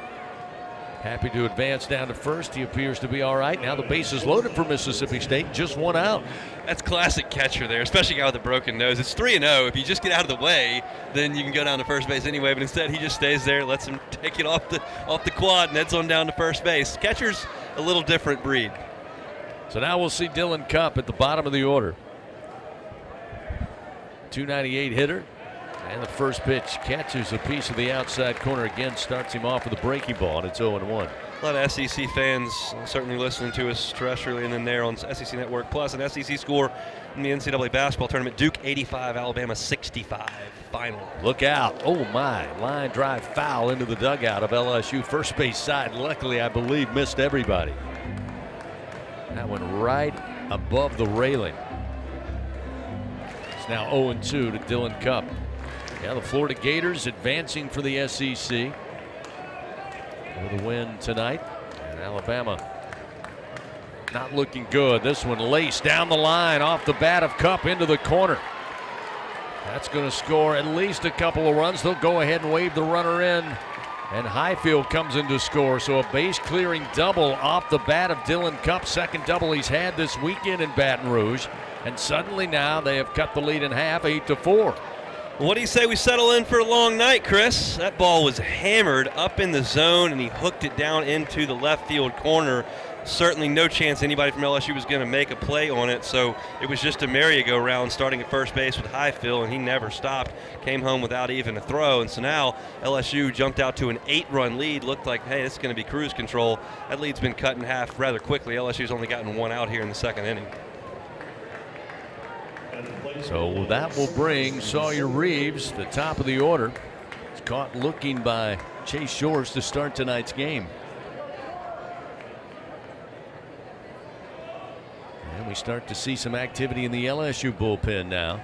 S4: happy to advance down to first. He appears to be all right. Now the base is loaded for Mississippi State. Just one out.
S15: That's classic catcher there, especially a guy with a broken nose. It's 3-0. If you just get out of the way, then you can go down to first base anyway. But instead, he just stays there, lets him take it off the quad, and heads on down to first base. Catcher's a little different breed.
S4: So now we'll see Dylan Cupp at the bottom of the order. 298 hitter. And the first pitch catches a piece of the outside corner again, starts him off with a breaking ball, and it's 0-1.
S15: A lot of SEC fans certainly listening to us terrestrially and then there on SEC Network. Plus an SEC score in the NCAA basketball tournament. Duke 85, Alabama 65 final.
S4: Look out. Oh my, line drive foul into the dugout of LSU first base side. Luckily, I believe, missed everybody. That one right above the railing. It's now 0-2 to Dylan Cupp. Yeah, the Florida Gators advancing for the SEC with a win tonight. And Alabama not looking good. This one laced down the line off the bat of Cupp into the corner. That's going to score at least a couple of runs. They'll go ahead and wave the runner in. And Highfield comes in to score. So a base clearing double off the bat of Dylan Cupp. Second double he's had this weekend in Baton Rouge. And suddenly now they have cut the lead in half, 8-4.
S15: What do you say we settle in for a long night, Chris? That ball was hammered up in the zone, and he hooked it down into the left field corner. Certainly no chance anybody from LSU was going to make a play on it, so it was just a merry-go-round starting at first base with Highfield, and he never stopped. Came home without even a throw, and so now LSU jumped out to an 8-run lead. Looked like, hey, this is going to be cruise control. That lead's been cut in half rather quickly. LSU's only gotten one out here in the second inning.
S4: So that will bring Sawyer Reeves, the top of the order. It's caught looking by Chase Shores to start tonight's game. we start to see some activity in the LSU bullpen now.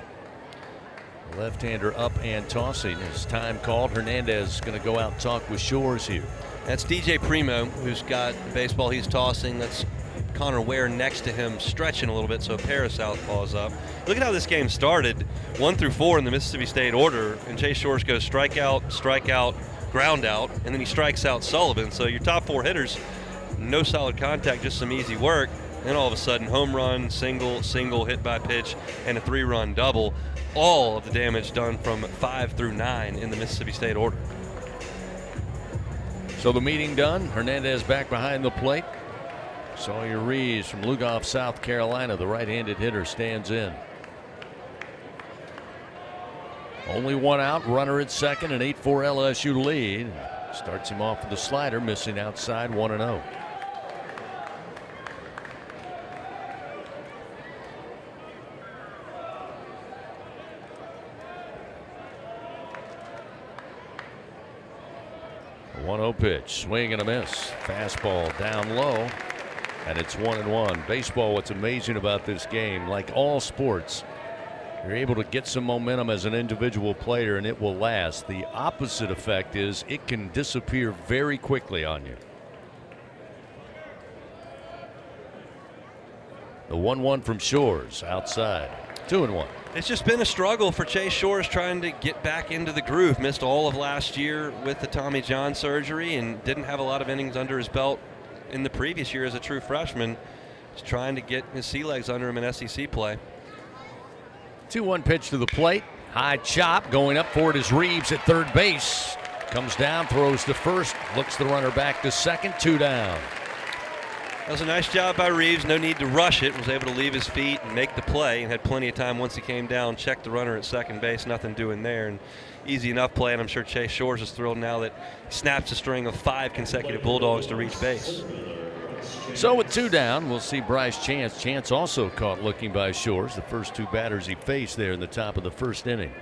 S4: Left-hander up and tossing. As time called, Hernandez is going to go out and talk with Shores here.
S15: That's DJ Primo, who's got the baseball he's tossing. That's Connor Ware next to him, stretching a little bit, so a pair of southpaws up. Look at how this game started, 1 through 4 in the Mississippi State order, and Chase Shores goes strikeout, ground out, and then he strikes out Sullivan. So your top 4 hitters, no solid contact, just some easy work. Then all of a sudden, home run, single, hit by pitch, and a 3-run double. All of the damage done from 5 through 9 in the Mississippi State order.
S4: So the meeting done. Hernandez back behind the plate. Sawyer Reeves from Lugoff, South Carolina, the right-handed hitter, stands in. Only one out, runner at second, an 8-4 LSU lead. Starts him off with a slider, missing outside, 1-0. A 1-0 pitch, swing and a miss. Fastball down low, and it's 1-1. Baseball, what's amazing about this game, like all sports, you're able to get some momentum as an individual player and it will last. The opposite effect is it can disappear very quickly on you. The 1-1 from Shores outside. 2-1.
S15: It's just been a struggle for Chase Shores trying to get back into the groove. Missed all of last year with the Tommy John surgery and didn't have a lot of innings under his belt in the previous year as a true freshman. He's trying to get his sea legs under him in SEC play.
S4: 2-1 pitch to the plate. High chop going up for it is Reeves at third base. Comes down, throws to first, looks the runner back to second, 2 down.
S15: That was a nice job by Reeves. No need to rush it. Was able to leave his feet and make the play, and had plenty of time once he came down. Checked the runner at second base. Nothing doing there, and easy enough play. And I'm sure Chase Shores is thrilled now that he snaps a string of 5 consecutive Bulldogs to reach base.
S4: So with 2 down, we'll see Bryce Chance. Chance also caught looking by Shores. The first 2 batters he faced there in the top of the first inning.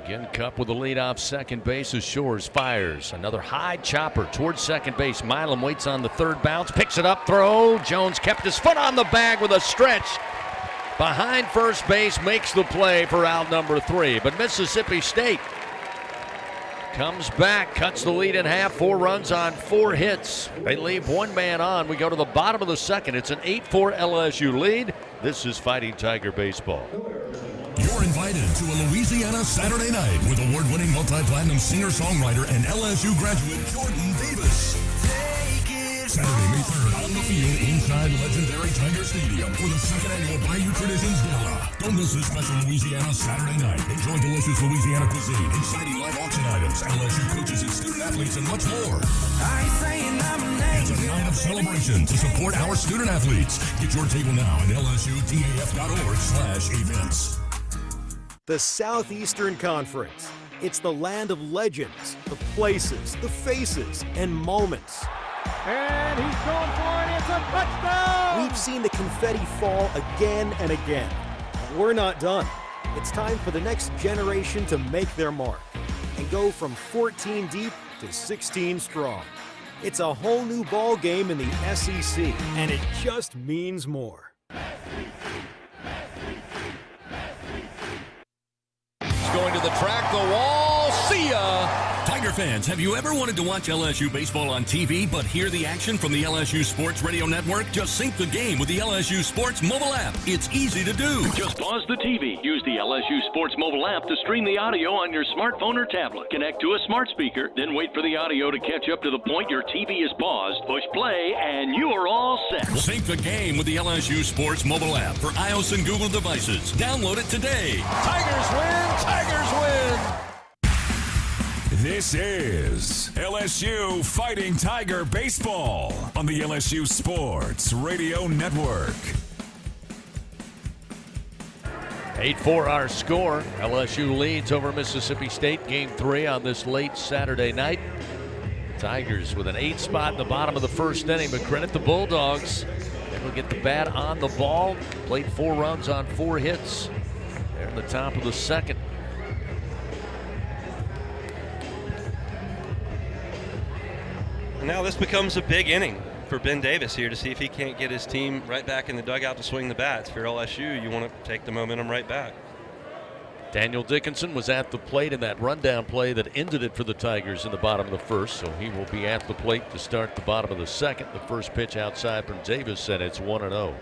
S4: Again, Cup with the lead off second base as Shores fires. Another high chopper towards second base. Milam waits on the third bounce, picks it up, throw. Jones kept his foot on the bag with a stretch. Behind first base, makes the play for out number 3. But Mississippi State comes back, cuts the lead in half, 4 runs on 4 hits. They leave 1 man on. We go to the bottom of the second. It's an 8-4 LSU lead. This is Fighting Tiger baseball.
S18: You're invited to a Louisiana Saturday night with award-winning multi-platinum singer-songwriter and LSU graduate Jordan Davis. Saturday, May 3rd on the field inside legendary Tiger Stadium for the 2nd annual Bayou Traditions Gala. Don't miss this special Louisiana Saturday night. Enjoy delicious Louisiana cuisine, exciting live auction items, LSU coaches and student-athletes, and much more. It's a night of celebration to support our student-athletes. Get your table now at lsutaf.org/events.
S10: The Southeastern Conference. It's the land of legends, the places, the faces, and moments.
S2: And he's going for it. It's a touchdown!
S10: We've seen the confetti fall again and again. But we're not done. It's time for the next generation to make their mark and go from 14 deep to 16 strong. It's a whole new ball game in the SEC, and it just means more.
S12: Going to the track, the wall, see ya!
S7: Tiger fans, have you ever wanted to watch LSU baseball on TV but hear the action from the LSU Sports Radio Network? Just sync the game with the LSU Sports mobile app. It's easy to do.
S13: Just pause the TV. Use the LSU Sports mobile app to stream the audio on your smartphone or tablet. Connect to a smart speaker, then wait for the audio to catch up to the point your TV is paused. Push play, and you are all set.
S7: Sync the game with the LSU Sports mobile app for iOS and Google devices. Download it today.
S12: Tigers win! Tigers win!
S1: This is LSU Fighting Tiger Baseball on the LSU Sports Radio Network.
S4: 8-4 our score. LSU leads over Mississippi State, Game 3 on this late Saturday night. Tigers with an 8 spot in the bottom of the first inning, but credit the Bulldogs. They will get the bat on the ball. Played 4 runs on 4 hits. They're in the top of the second.
S15: now this becomes a big inning for Ben Davis here to see if he can't get his team right back in the dugout to swing the bats. For LSU, you want to take the momentum right back.
S4: Daniel Dickinson was at the plate in that rundown play that ended it for the Tigers in the bottom of the first, so he will be at the plate to start the bottom of the second. The first pitch outside from Davis, and it's 1-0.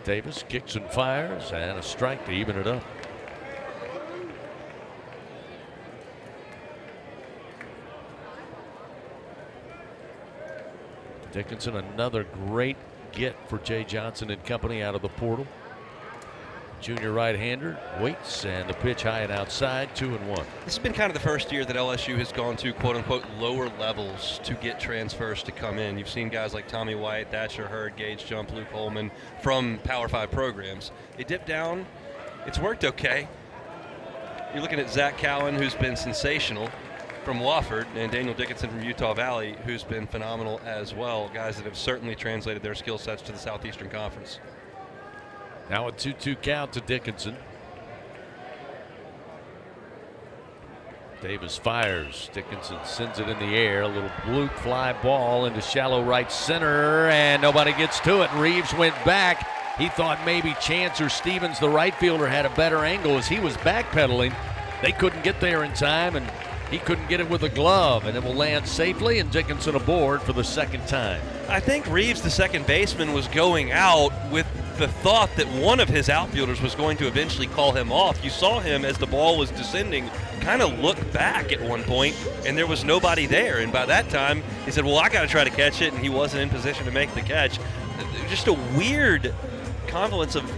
S4: Davis kicks and fires, and a strike to even it up. Dickinson, another great get for Jay Johnson and company out of the portal. Junior right-hander waits, and the pitch high and outside, 2-1.
S15: This has been kind of the first year that LSU has gone to quote-unquote lower levels to get transfers to come in. You've seen guys like Tommy White, Thatcher Hurd, Gage Jump, Luke Holman from Power 5 programs. They dip down. It's worked okay. You're looking at Zach Cowan, who's been sensational from Wofford, and Daniel Dickinson from Utah Valley, who's been phenomenal as well. Guys that have certainly translated their skill sets to the Southeastern Conference.
S4: Now a 2-2 count to Dickinson. Davis fires. Dickinson sends it in the air. A little blue fly ball into shallow right center, and nobody gets to it. Reeves went back. He thought maybe Chance or Stevens, the right fielder, had a better angle as he was backpedaling. They couldn't get there in time, and he couldn't get it with a glove, and it will land safely, and Dickinson aboard for the second time.
S15: I think Reeves, the second baseman, was going out with the thought that one of his outfielders was going to eventually call him off. You saw him as the ball was descending kind of look back at one point, and there was nobody there. And by that time, he said, well, I got to try to catch it, and he wasn't in position to make the catch. Just a weird confluence of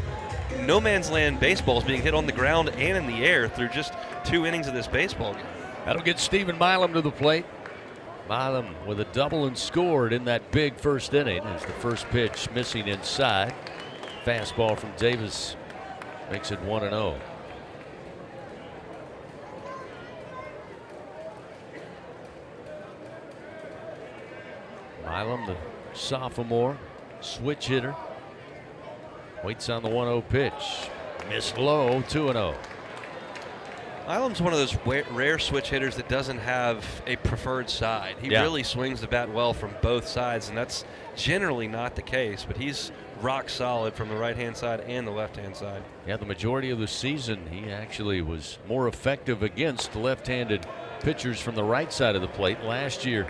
S15: no man's land baseballs being hit on the ground and in the air through just 2 innings of this baseball game.
S4: That'll get Stephen Milam to the plate. Milam with a double and scored in that big first inning as the first pitch missing inside. Fastball from Davis makes it 1-0. Milam, the sophomore, switch hitter, waits on the 1-0 pitch. Missed low, 2-0.
S15: Milam's one of those rare switch hitters that doesn't have a preferred side. He really swings the bat well from both sides, and that's generally not the case, but he's rock solid from the right-hand side and the left-hand side.
S4: Yeah, the majority of the season, he actually was more effective against left-handed pitchers from the right side of the plate. Last year,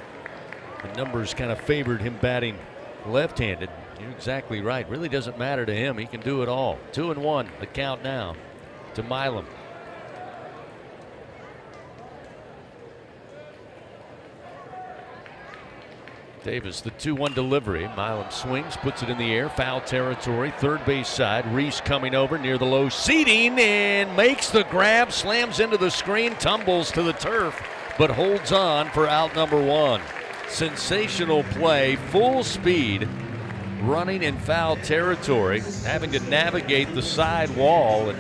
S4: the numbers kind of favored him batting left-handed. You're exactly right. Really doesn't matter to him. He can do it all. 2-1, the count now to Milam. Davis, the 2-1 delivery. Milam swings, puts it in the air, foul territory, third base side. Reese coming over near the low seating and makes the grab, slams into the screen, tumbles to the turf, but holds on for out number 1. Sensational play, full speed, running in foul territory, having to navigate the side wall and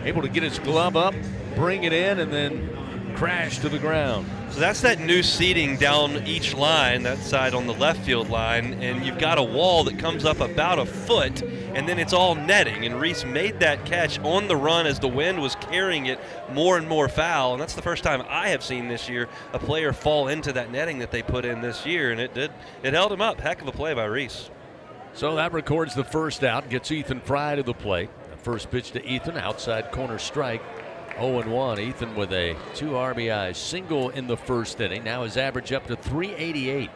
S4: able to get his glove up, bring it in, and then crash to the ground.
S15: So that's that new seating down each line, that side on the left field line, and you've got a wall that comes up about a foot, and then it's all netting. And Reese made that catch on the run as the wind was carrying it more and more foul, and that's the first time I have seen this year a player fall into that netting that they put in this year, and it held him up. Heck of a play by Reese.
S4: So that records the first out, gets Ethan Fry to the plate. The first pitch to Ethan, outside corner strike. 0-1. Ethan with a 2 RBI single in the first inning. Now his average up to 388.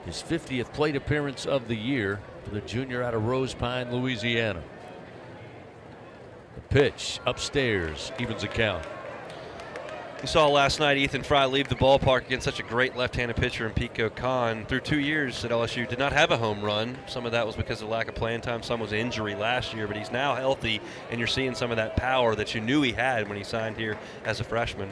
S4: His 50th plate appearance of the year for the junior out of Rose Pine, Louisiana. The pitch upstairs evens the count.
S15: You saw last night Ethan Fry leave the ballpark against such a great left-handed pitcher in Pico Khan. Through 2 years at LSU, did not have a home run. Some of that was because of lack of playing time. Some was injury last year, but he's now healthy, and you're seeing some of that power that you knew he had when he signed here as a freshman.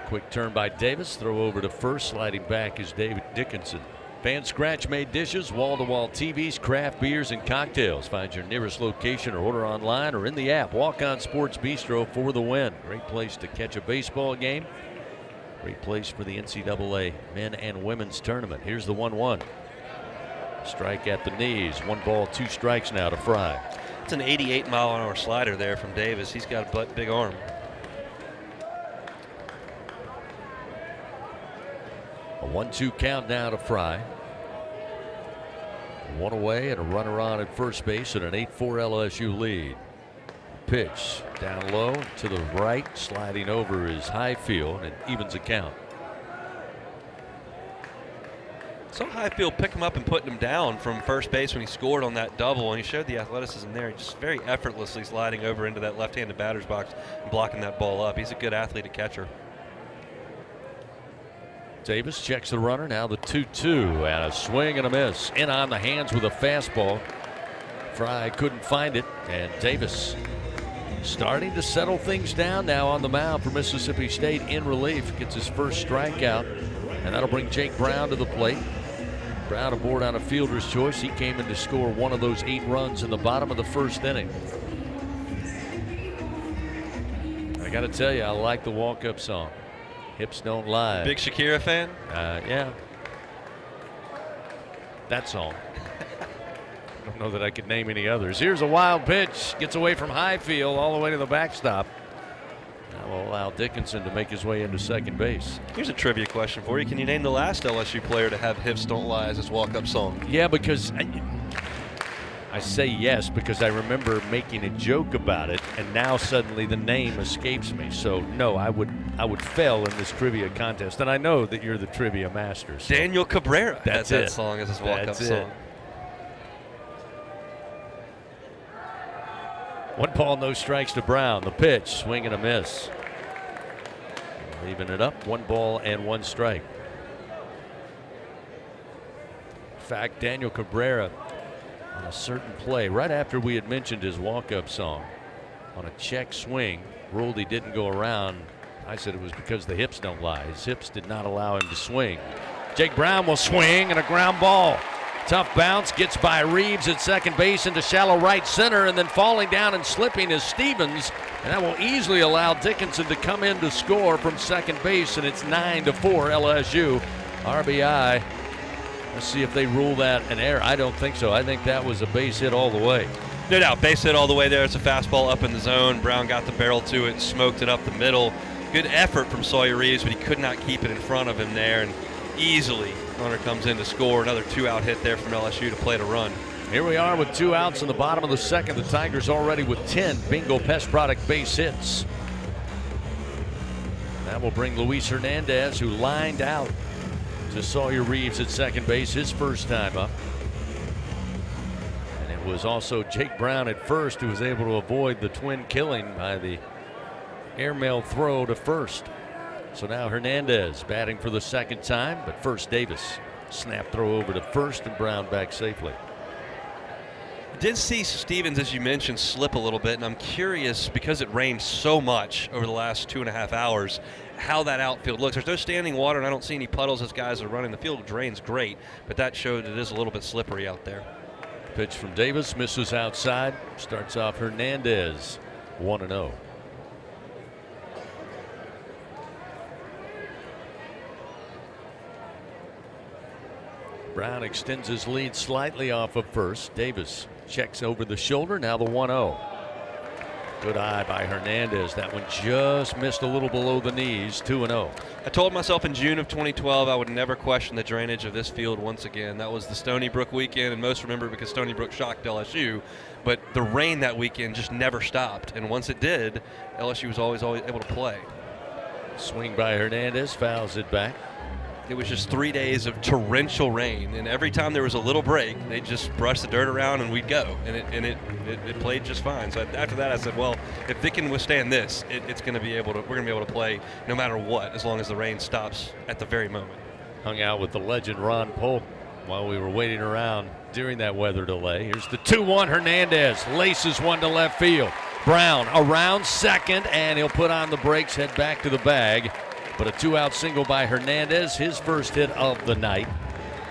S4: Quick turn by Davis. Throw over to first. Sliding back is David Dickinson. Fan scratch-made dishes, wall-to-wall TVs, craft beers, and cocktails. Find your nearest location or order online or in the app. Walk-On Sports Bistro for the win. Great place to catch a baseball game. Great place for the NCAA men and women's tournament. Here's the 1-1. Strike at the knees. 1 ball, 2 strikes now to Fry.
S15: That's an 88-mile-an-hour slider there from Davis. He's got a big arm.
S4: A 1-2 count now to Fry. One away and a runner on at first base and an 8-4 LSU lead. Pitch down low to the right, sliding over is Highfield, and it evens the count.
S15: So Highfield picked him up and putting him down from first base when he scored on that double, and he showed the athleticism there. Just very effortlessly sliding over into that left-handed batter's box and blocking that ball up. He's a good athlete and catcher.
S4: Davis checks the runner. Now the 2-2 and a swing and a miss. In on the hands with a fastball. Fry couldn't find it, and Davis starting to settle things down now on the mound for Mississippi State in relief. Gets his first strikeout, and that'll bring Jake Brown to the plate. Brown aboard on a fielder's choice. He came in to score one of those 8 runs in the bottom of the first inning. I got to tell you, I like the walk-up song. Hips Don't Lie.
S15: Big Shakira fan?
S4: Yeah. That song. I don't know that I could name any others. Here's a wild pitch. Gets away from Highfield all the way to the backstop. That will allow Dickinson to make his way into second base.
S15: Here's a trivia question for you. Can you name the last LSU player to have Hips Don't Lie as his walk-up song?
S4: Yeah, because I say yes because I remember making a joke about it, and now suddenly the name escapes me. So no, I would fail in this trivia contest, and I know that you're the trivia master. So
S15: Daniel Cabrera
S4: that's
S15: had that song as his walk-up song.
S4: 1 ball, no strikes to Brown. The pitch, swing and a miss. Leaving it up, 1 ball and 1 strike. In fact, Daniel Cabrera on a certain play, right after we had mentioned his walk-up song, on a check swing, ruled he didn't go around. I said it was because the hips don't lie. His hips did not allow him to swing. Jake Brown will swing and a ground ball. Tough bounce, gets by Reeves at second base into shallow right center, and then falling down and slipping is Stevens, and that will easily allow Dickinson to come in to score from second base, and it's 9-4 LSU. RBI. Let's see if they rule that an error. I don't think so. I think that was a base hit all the way.
S15: No doubt, base hit all the way there. It's a fastball up in the zone. Brown got the barrel to it, smoked it up the middle. Good effort from Sawyer Reeves, but he could not keep it in front of him there, and easily runner comes in to score. Another 2-out hit there from LSU to play to run.
S4: Here we are with 2 outs in the bottom of the second. The Tigers already with 10 Bingo Pest Product base hits. That will bring Luis Hernandez, who lined out to Sawyer Reeves at second base, his first time up. And it was also Jake Brown at first who was able to avoid the twin killing by the airmail throw to first. So now Hernandez batting for the second time, but first Davis. Snap throw over to first, and Brown back safely.
S15: Did see Stevens, as you mentioned, slip a little bit, and I'm curious, because it rained so much over the last 2.5 hours, how that outfield looks. There's no standing water, and I don't see any puddles as guys are running. The field drains great, but that showed it is a little bit slippery out there.
S4: Pitch from Davis, misses outside. Starts off Hernandez, 1-0. Brown extends his lead slightly off of first. Davis checks over the shoulder. Now the 1-0. Good eye by Hernandez. That one just missed a little below the knees. 2-0.
S15: I told myself in June of 2012 I would never question the drainage of this field once again. That was the Stony Brook weekend, and most remember because Stony Brook shocked LSU. But the rain that weekend just never stopped, and once it did, LSU was always able to play.
S4: Swing by Hernandez, fouls it back.
S15: It was just 3 days of torrential rain, and every time there was a little break, they just brushed the dirt around and we'd go, and it played just fine. So after that, I said, well, if it can withstand this, we're going to be able to play no matter what, as long as the rain stops at the very moment.
S4: Hung out with the legend Ron Polk while we were waiting around during that weather delay. Here's the 2-1. Hernandez laces one to left field. Brown around second, and he'll put on the brakes, head back to the bag. But a 2-out single by Hernandez, his first hit of the night.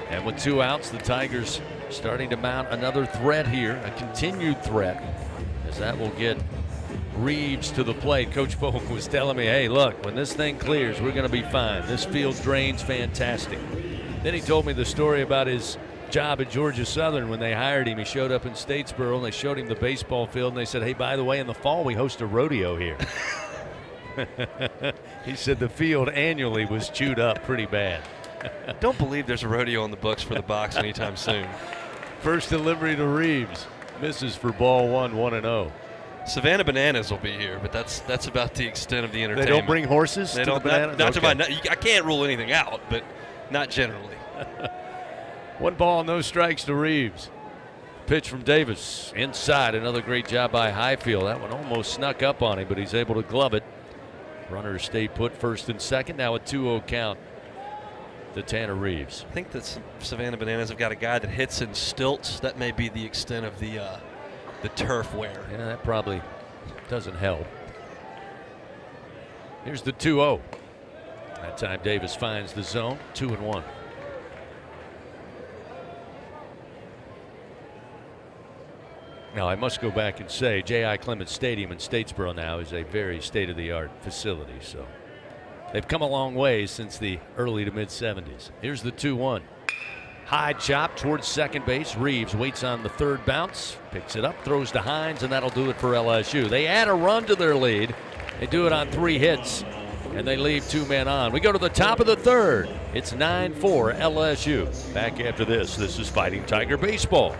S4: And with 2 outs, the Tigers starting to mount another threat here, a continued threat, as that will get Reeves to the plate. Coach Folk was telling me, hey, look, when this thing clears, we're going to be fine. This field drains fantastic. Then he told me the story about his job at Georgia Southern when they hired him. He showed up in Statesboro, and they showed him the baseball field, and they said, hey, by the way, in the fall we host a rodeo here. He said the field annually was chewed up pretty bad.
S15: Don't believe there's a rodeo on the books for the Box anytime soon.
S4: First delivery to Reeves. Misses for ball 1-0.
S15: Savannah Bananas will be here, but that's about the extent of the entertainment.
S4: They don't bring horses
S15: they
S4: to
S15: don't,
S4: the Bananas?
S15: Not to my, I can't rule anything out, but not generally.
S4: 1 ball, no strikes to Reeves. Pitch from Davis. Inside, another great job by Highfield. That one almost snuck up on him, but he's able to glove it. Runners stay put first and second. Now a 2-0 count to Tanner Reeves.
S15: I think that Savannah Bananas have got a guy that hits in stilts. That may be the extent of the turf wear.
S4: Yeah, that probably doesn't help. Here's the 2-0. That time Davis finds the zone. 2-1. Now, I must go back and say J.I. Clements Stadium in Statesboro now is a very state-of-the-art facility. So they've come a long way since the early to mid-'70s. Here's the 2-1. High chop towards second base. Reeves waits on the third bounce, picks it up, throws to Hines, and that'll do it for LSU. They add a run to their lead. They do it on 3 hits, and they leave 2 men on. We go to the top of the third. It's 9-4 LSU. Back after this. This is Fighting Tiger Baseball.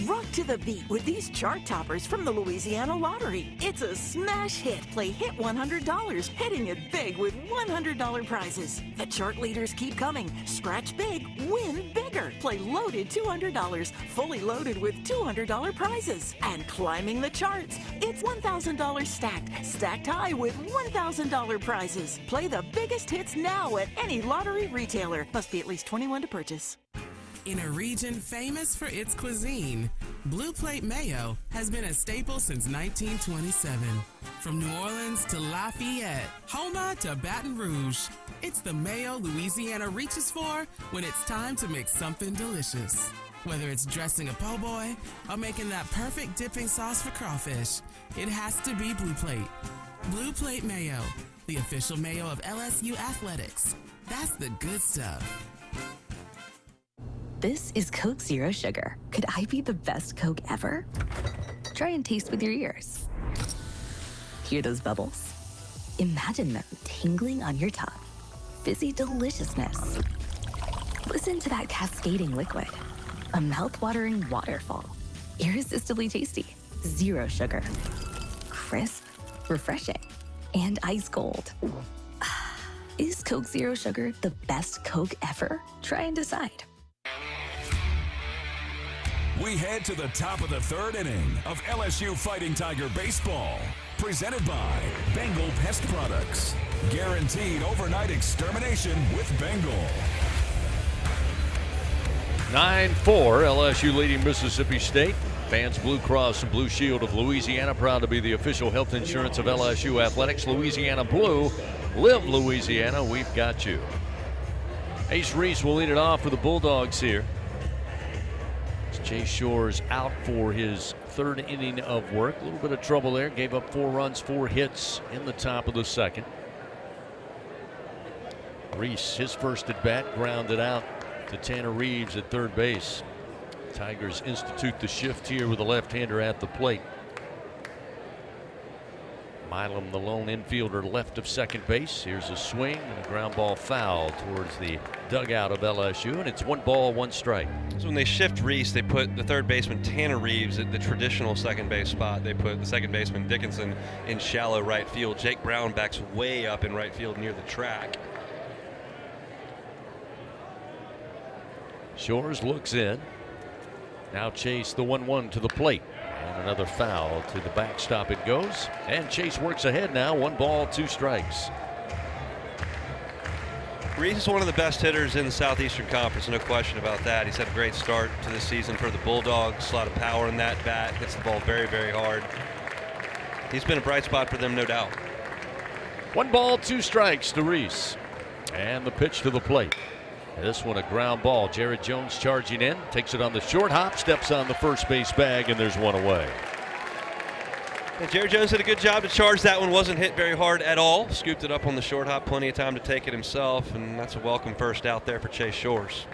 S3: Rock to the beat with these chart toppers from the Louisiana Lottery. It's a smash hit. Play Hit $100, hitting it big with $100 prizes. The chart leaders keep coming. Scratch big, win bigger. Play Loaded $200, fully loaded with $200 prizes. And climbing the charts, it's $1,000 stacked high with $1,000 prizes. Play the biggest hits now at any lottery retailer. Must be at least 21 to purchase.
S19: In a region famous for its cuisine, Blue Plate Mayo has been a staple since 1927. From New Orleans to Lafayette, Houma to Baton Rouge, it's the mayo Louisiana reaches for when it's time to make something delicious. Whether it's dressing a po' boy or making that perfect dipping sauce for crawfish, it has to be Blue Plate. Blue Plate Mayo, the official mayo of LSU Athletics. That's the good stuff.
S22: This is Coke Zero Sugar. Could I be the best Coke ever? Try and taste with your ears. Hear those bubbles? Imagine them tingling on your tongue. Fizzy deliciousness. Listen to that cascading liquid. A mouth-watering waterfall. Irresistibly tasty. Zero sugar. Crisp, refreshing, and ice cold. Is Coke Zero Sugar the best Coke ever? Try and decide.
S1: We head to the top of the third inning of LSU Fighting Tiger Baseball. Presented by Bengal Pest Products. Guaranteed overnight extermination with Bengal.
S4: 9-4, LSU leading Mississippi State. Fans Blue Cross and Blue Shield of Louisiana proud to be the official health insurance of LSU Athletics. Louisiana Blue. Live Louisiana, we've got you. Ace Reese will lead it off for the Bulldogs here. Chase Shores out for his third inning of work. A little bit of trouble there. Gave up 4 runs, 4 hits in the top of the second. Reese, his first at bat, grounded out to Tanner Reeves at third base. Tigers institute the shift here with a left-hander at the plate. Milam, the lone infielder, left of second base. Here's a swing and a ground ball foul towards the dugout of LSU, and it's 1 ball, 1 strike.
S15: So when they shift Reese, they put the third baseman Tanner Reeves at the traditional second base spot. They put the second baseman Dickinson in shallow right field. Jake Brown backs way up in right field near the track.
S4: Shores looks in. Now Chase the 1-1 to the plate. And another foul to the backstop it goes. And Chase works ahead now. 1 ball, 2 strikes.
S15: Reese is one of the best hitters in the Southeastern Conference, no question about that. He's had a great start to this season for the Bulldogs. A lot of power in that bat. Hits the ball very, very hard. He's been a bright spot for them, no doubt.
S4: 1 ball, 2 strikes to Reese. And the pitch to the plate. And this one a ground ball. Jared Jones charging in. Takes it on the short hop. Steps on the first base bag, and there's 1 away.
S15: And Jerry Jones did a good job to charge that one. Wasn't hit very hard at all. Scooped it up on the short hop. Plenty of time to take it himself. And that's a welcome first out there for Chase Shores.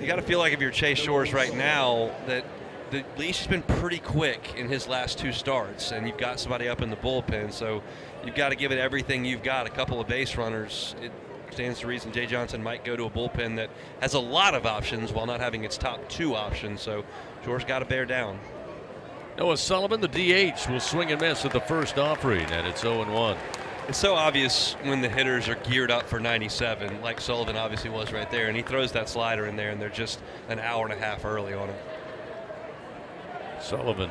S15: You got to feel like if you're Chase Shores right now that the leash has been pretty quick in his last 2 starts. And you've got somebody up in the bullpen. So you've got to give it everything you've got. A couple of base runners. It stands to reason Jay Johnson might go to a bullpen that has a lot of options while not having its top 2 options. So Shores got to bear down.
S4: Noah Sullivan, the DH, will swing and miss at the first offering, and it's 0-1.
S15: It's so obvious when the hitters are geared up for 97, like Sullivan obviously was right there, and he throws that slider in there, and they're just an hour and a half early on him.
S4: Sullivan,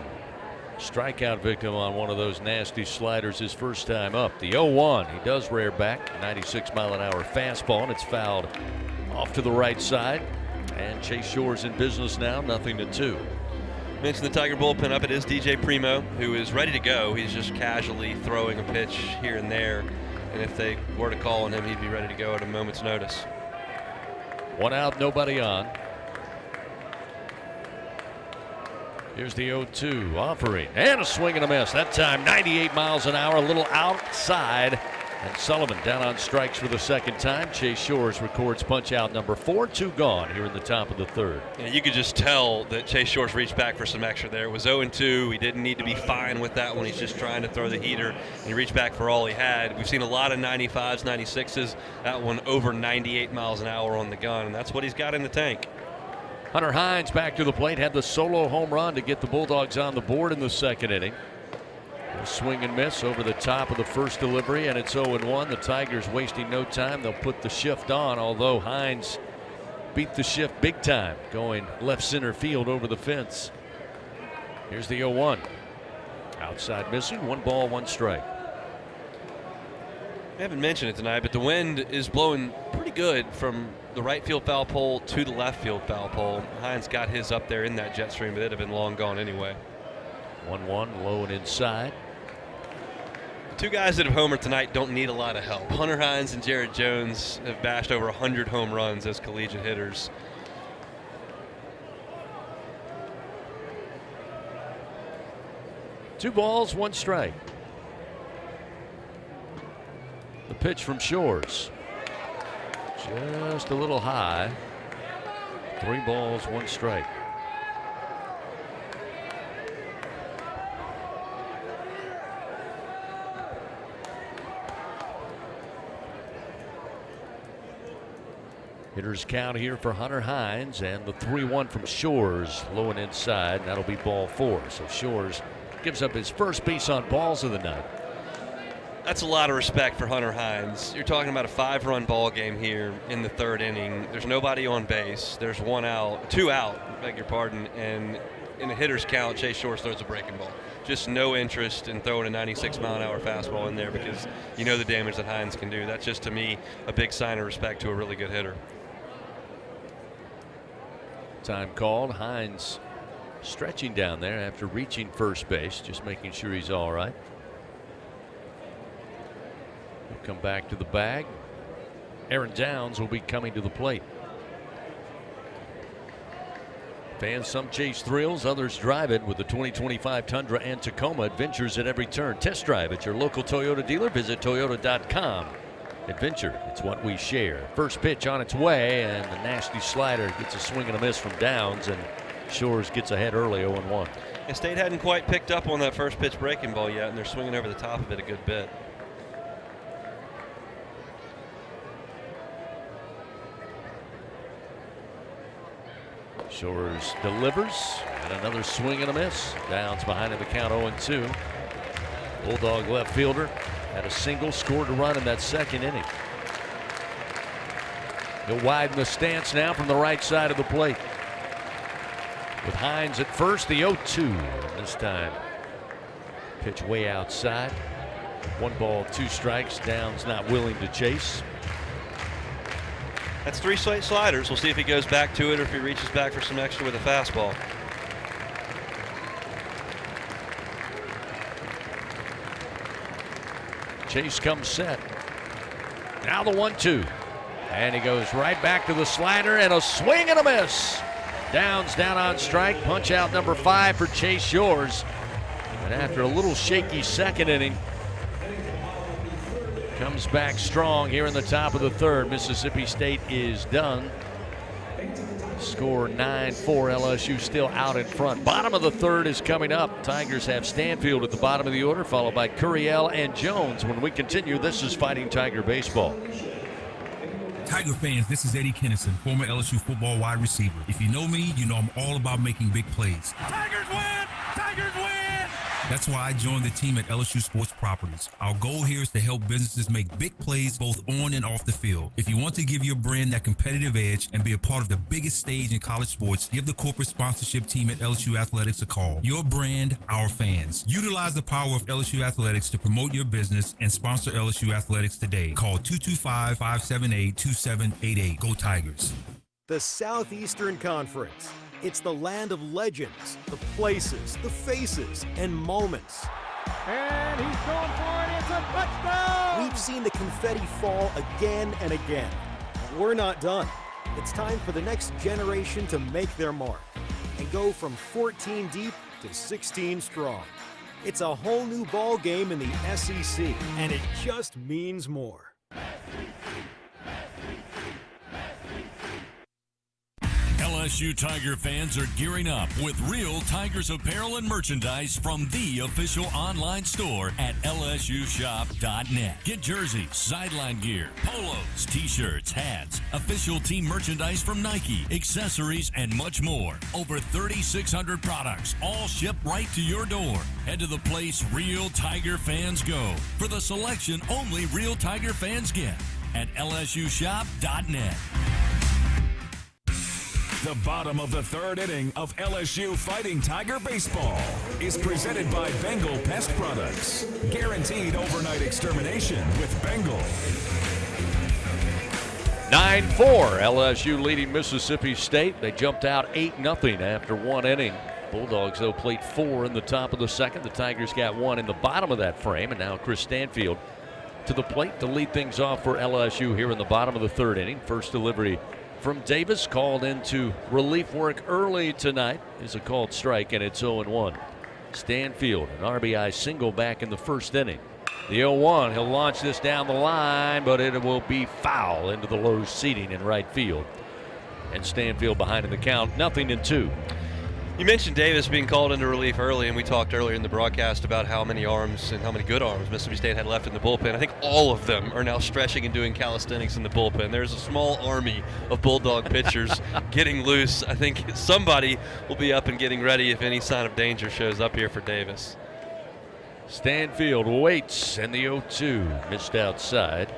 S4: strikeout victim on one of those nasty sliders his first time up. The 0-1, he does rear back, 96-mile-an-hour fastball, and it's fouled off to the right side. And Chase Shores in business now, 0-2.
S15: Mentioned the Tiger bullpen up. It is DJ Primo, who is ready to go. He's just casually throwing a pitch here and there. And if they were to call on him, he'd be ready to go at a moment's notice.
S4: 1 out, nobody on. Here's the 0-2 offering. And a swing and a miss. That time 98 miles an hour, a little outside. And Sullivan down on strikes for the second time. Chase Shores records punch out number 4, 2 gone here in the top of the third.
S15: Yeah, you could just tell that Chase Shores reached back for some extra there. It was 0-2. He didn't need to be fine with that one. He's just trying to throw the heater. And he reached back for all he had. We've seen a lot of 95s, 96s. That one over 98 miles an hour on the gun. And that's what he's got in the tank.
S4: Hunter Hines back to the plate. Had the solo home run to get the Bulldogs on the board in the second inning. A swing and miss over the top of the first delivery, and it's 0-1. The Tigers wasting no time. They'll put the shift on, although Hines beat the shift big time, going left center field over the fence. Here's the 0-1. Outside missing, 1 ball, 1 strike.
S15: I haven't mentioned it tonight, but the wind is blowing pretty good from the right field foul pole to the left field foul pole. Hines got his up there in that jet stream, but it'd have been long gone anyway.
S4: 1-1, low and inside.
S15: 2 guys that have homered tonight don't need a lot of help. Hunter Hines and Jared Jones have bashed over 100 home runs as collegiate hitters.
S4: Two balls, 1 strike. The pitch from Shores. Just a little high. 3 balls, 1 strike. Hitters count here for Hunter Hines, and the 3-1 from Shores, low and inside. And that'll be ball 4. So Shores gives up his first base on balls of the night.
S15: That's a lot of respect for Hunter Hines. You're talking about a 5-run ball game here in the 3rd inning. There's nobody on base. There's 2 out, beg your pardon. And in a hitter's count, Chase Shores throws a breaking ball. Just no interest in throwing a 96-mile-an-hour fastball in there because you know the damage that Hines can do. That's just, to me, a big sign of respect to a really good hitter.
S4: Time called. Hines stretching down there after reaching first base, just making sure he's all right. We'll come back to the bag. Aaron Downs will be coming to the plate. Fans, some chase thrills, others drive it with the 2025 Tundra and Tacoma. Adventures at every turn. Test drive at your local Toyota dealer. Visit Toyota.com. Adventure, it's what we share. First pitch on its way, and the nasty slider gets a swing and a miss from Downs, and Shores gets ahead early, 0-1.
S15: And State hadn't quite picked up on that first pitch breaking ball yet, and they're swinging over the top of it a good bit.
S4: Shores delivers, and another swing and a miss. Downs behind in the count, 0-2. Bulldog left fielder had a single, scored a run in that second inning. He'll widen the stance now from the right side of the plate. With Hines at first, the 0-2. This time, pitch way outside. 1 ball, 2 strikes. Downs not willing to chase.
S15: That's 3 straight sliders. We'll see if he goes back to it or if he reaches back for some extra with a fastball.
S4: Chase comes set. Now the 1-2. And he goes right back to the slider, and a swing and a miss. Downs down on strike. Punch out number 5 for Chase Shores. And after a little shaky second inning, comes back strong here in the top of the third. Mississippi State is done. Score 9-4. LSU still out in front. Bottom of the third is coming up. Tigers have Stanfield at the bottom of the order, followed by Curiel and Jones. When we continue, this is Fighting Tiger Baseball.
S6: Tiger fans, this is Eddie Kennison, former LSU football wide receiver. If you know me, you know I'm all about making big plays.
S9: Tigers win! Tigers win!
S6: That's why I joined the team at LSU Sports Properties. Our goal here is to help businesses make big plays both on and off the field. If you want to give your brand that competitive edge and be a part of the biggest stage in college sports, give the corporate sponsorship team at LSU Athletics a call. Your brand, our fans. Utilize the power of LSU Athletics to promote your business and sponsor LSU Athletics today. Call 225-578-2788. Go Tigers.
S10: The Southeastern Conference. It's the land of legends, the places, the faces, and moments.
S2: And he's going for it. It's a touchdown!
S10: We've seen the confetti fall again and again. But we're not done. It's time for the next generation to make their mark and go from 14 deep to 16 strong. It's a whole new ball game in the SEC, and it just means more.
S7: LSU Tiger fans are gearing up with real Tigers apparel and merchandise from the official online store at lsushop.net. Get jerseys, sideline gear, polos, t-shirts, hats, official team merchandise from Nike, accessories, and much more. Over 3,600 products, all shipped right to your door. Head to the place real Tiger fans go for the selection only real Tiger fans get at lsushop.net.
S1: The bottom of the third inning of LSU Fighting Tiger Baseball is presented by Bengal Pest Products. Guaranteed overnight extermination with Bengal.
S4: 9-4, LSU leading Mississippi State. They jumped out 8-0 after one inning. Bulldogs, though, played 4 in the top of the second. The Tigers got 1 in the bottom of that frame, and now Chris Stanfield to the plate to lead things off for LSU here in the bottom of the third inning. First delivery from Davis, called into relief work early tonight, is a called strike, and it's 0-1. Stanfield, an RBI single back in the first inning. The 0-1, he'll launch this down the line, but it will be foul into the low seating in right field. And Stanfield behind in the count, 0-2.
S15: You mentioned Davis being called into relief early, and we talked earlier in the broadcast about how many arms and how many good arms Mississippi State had left in the bullpen. I think all of them are now stretching and doing calisthenics in the bullpen. There's a small army of Bulldog pitchers getting loose. I think somebody will be up and getting ready if any sign of danger shows up here for Davis.
S4: Stanfield waits, and the 0-2 missed outside.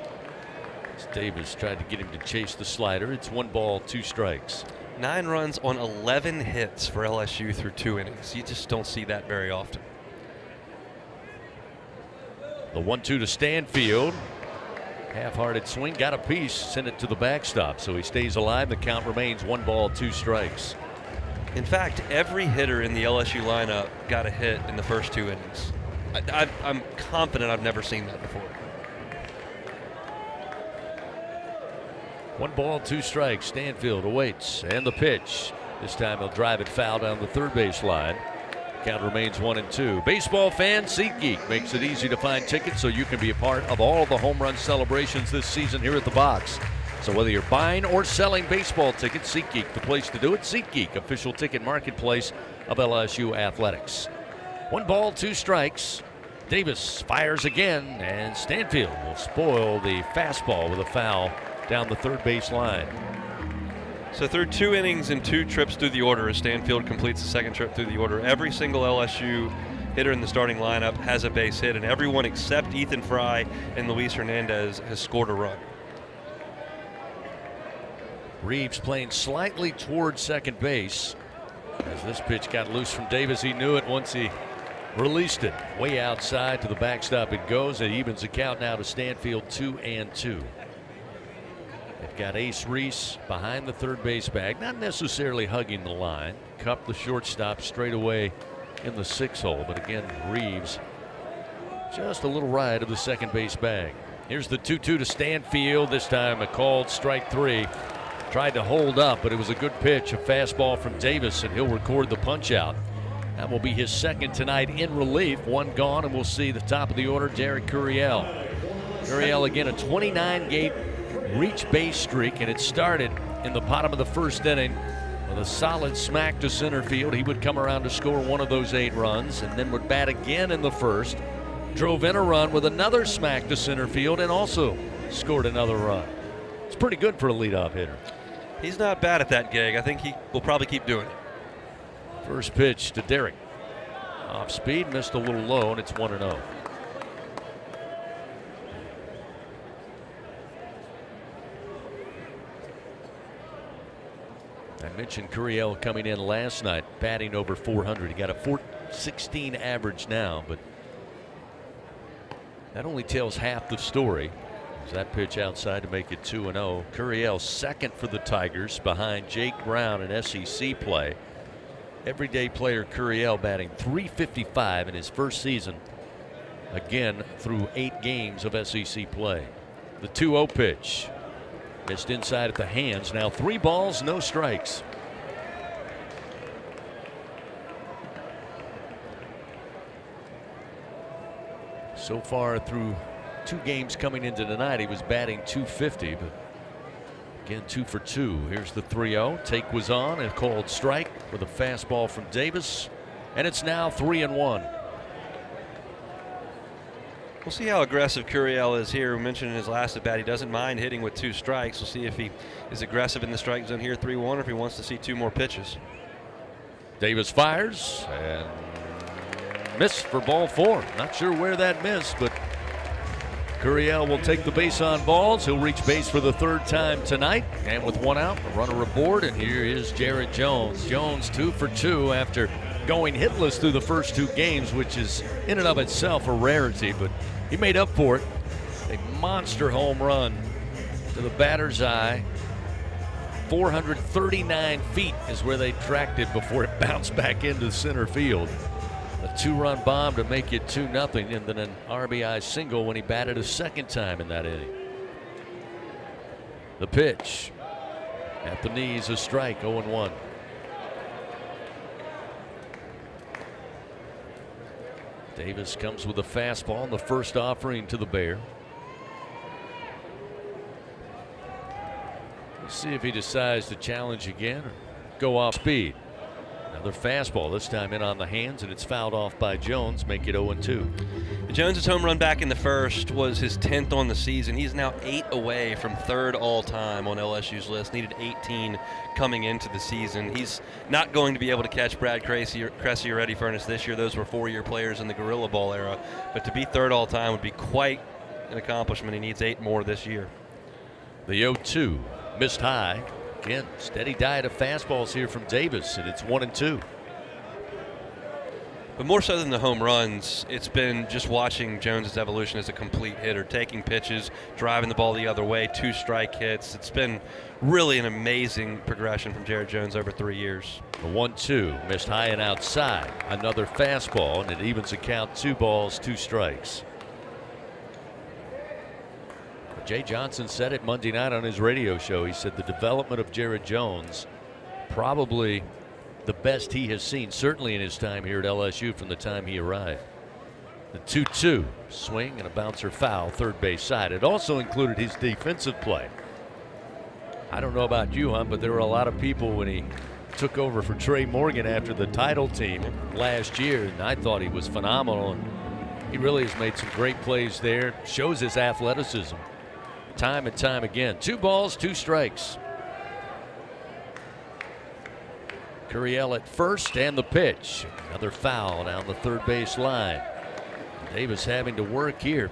S4: Davis tried to get him to chase the slider. It's 1 ball, 2 strikes.
S15: 9 runs on 11 hits for LSU through 2 innings. You just don't see that very often.
S4: The 1-2 to Stanfield. Half-hearted swing, got a piece, sent it to the backstop, so he stays alive. The count remains 1 ball, 2 strikes.
S15: In fact, every hitter in the LSU lineup got a hit in the first 2 innings. I'm confident I've never seen that before.
S4: 1 ball, 2 strikes. Stanfield awaits, and the pitch. This time he'll drive it foul down the third base line. Count remains 1-2. Baseball fans, SeatGeek makes it easy to find tickets so you can be a part of all the home run celebrations this season here at the box. So whether you're buying or selling baseball tickets, SeatGeek, the place to do it. SeatGeek, official ticket marketplace of LSU Athletics. 1 ball, 2 strikes. Davis fires again, and Stanfield will spoil the fastball with a foul down the third base line.
S15: So through 2 innings and 2 trips through the order, as Stanfield completes the second trip through the order, every single LSU hitter in the starting lineup has a base hit, and everyone except Ethan Fry and Luis Hernandez has scored a run.
S4: Reeves playing slightly towards second base. As this pitch got loose from Davis, he knew it once he released it. Way outside to the backstop it goes. It evens the count now to Stanfield 2-2. They've got Ace Reese behind the third base bag, not necessarily hugging the line. Cup the shortstop straight away in the 6 hole, but again, Reeves just a little right of the second base bag. Here's the 2-2 to Stanfield. This time a called strike 3. Tried to hold up, but it was a good pitch, a fastball from Davis, and he'll record the punch out. That will be his second tonight in relief. One gone, and we'll see the top of the order, Derek Curiel. Curiel again, a 29-game reach base streak, and it started in the bottom of the first inning with a solid smack to center field. He would come around to score one of those 8 runs, and then would bat again in the first. Drove in a run with another smack to center field, and also scored another run. It's pretty good for a leadoff hitter.
S15: He's not bad at that gig. I think he will probably keep doing it.
S4: First pitch to Derek. Off speed, missed a little low, and it's 1-0. I mentioned Curiel coming in last night, batting over 400. He got a .416 average now, but that only tells half the story. There's that pitch outside to make it 2-0. Curiel second for the Tigers behind Jake Brown in SEC play. Everyday player Curiel batting .355 in his first season, again through 8 games of SEC play. The 2-0 pitch missed inside at the hands. Now 3 balls, no strikes. So far through 2 games coming into tonight, he was batting .250, but again 2 for 2. Here's the 3-0. Take was on and called strike with a fastball from Davis, and it's now 3-1.
S15: We'll see how aggressive Curiel is here. We mentioned in his last at bat he doesn't mind hitting with 2 strikes. We'll see if he is aggressive in the strike zone here, 3-1, or if he wants to see 2 more pitches.
S4: Davis fires and missed for ball 4. Not sure where that missed, but Curiel will take the base on balls. He'll reach base for the 3rd time tonight. And with 1 out, a runner aboard, and here is Jared Jones. Jones 2 for 2 after going hitless through the first 2 games, which is in and of itself a rarity, but he made up for it. A monster home run to the batter's eye. 439 feet is where they tracked it before it bounced back into center field. A 2-run bomb to make it 2-0, and then an RBI single when he batted a 2nd time in that inning. The pitch at the knees, a strike, 0-1. Davis comes with a fastball in the first offering to the Bear. Let's see if he decides to challenge again or go off speed. Another fastball, this time in on the hands, and it's fouled off by Jones, make it 0-2.
S15: Jones' home run back in the first was his 10th on the season. He's now 8 away from 3rd all-time on LSU's list. Needed 18 coming into the season. He's not going to be able to catch Brad Cressy or Eddie Furnace this year. Those were 4-year players in the Gorilla Ball era. But to be 3rd all-time would be quite an accomplishment. He needs 8 more this year.
S4: The 0-2 missed high. Again, steady diet of fastballs here from Davis, and it's 1-2.
S15: But more so than the home runs, it's been just watching Jones' evolution as a complete hitter, taking pitches, driving the ball the other way, 2 strike hits. It's been really an amazing progression from Jared Jones over 3 years.
S4: The 1-2 missed high and outside. Another fastball, and it evens the count, 2 balls, 2 strikes. Jay Johnson said it Monday night on his radio show. He said the development of Jared Jones, probably the best he has seen, certainly in his time here at LSU from the time he arrived. The 2-2 swing and a bouncer foul, 3rd base side. It also included his defensive play. I don't know about you, Hunt, but there were a lot of people when he took over for Trey Morgan after the title team last year, and I thought he was phenomenal. And he really has made some great plays there, shows his athleticism time and time again. 2 balls, 2 strikes. Curiel at first, and the pitch. Another foul down the 3rd base line. Davis having to work here.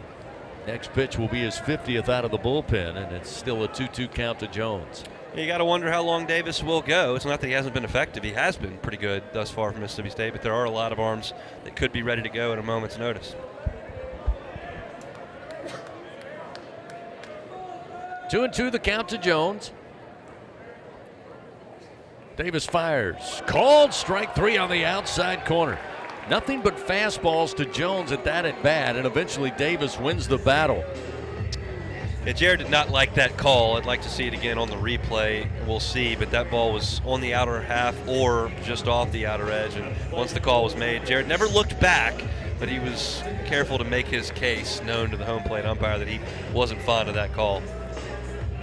S4: Next pitch will be his 50th out of the bullpen, and it's still a 2-2 count to Jones.
S15: You got to wonder how long Davis will go. It's not that he hasn't been effective. He has been pretty good thus far from Mississippi State, but there are a lot of arms that could be ready to go at a moment's notice.
S4: 2-2 the count to Jones. Davis fires. Called strike 3 on the outside corner. Nothing but fastballs to Jones at that at bat, and eventually Davis wins the battle.
S15: Yeah, Jared did not like that call. I'd like to see it again on the replay. We'll see, but that ball was on the outer half or just off the outer edge. And once the call was made, Jared never looked back, but he was careful to make his case known to the home plate umpire that he wasn't fond of that call.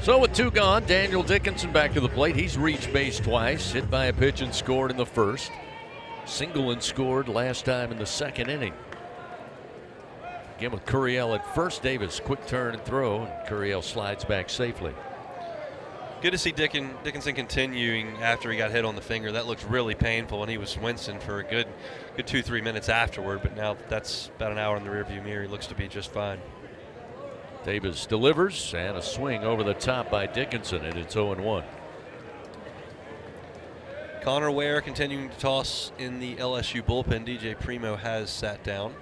S4: So with 2 gone, Daniel Dickinson back to the plate. He's reached base twice, hit by a pitch and scored in the first. Single and scored last time in the second inning. Again with Curiel at first. Davis, quick turn and throw, and Curiel slides back safely.
S15: Good to see Dickinson continuing after he got hit on the finger. That looked really painful, and he was wincing for a good 2-3 minutes afterward. But now that's about an hour in the rearview mirror. He looks to be just fine.
S4: Davis delivers, and a swing over the top by Dickinson, and it's 0-1.
S15: Connor Ware continuing to toss in the LSU bullpen. DJ Primo has sat down.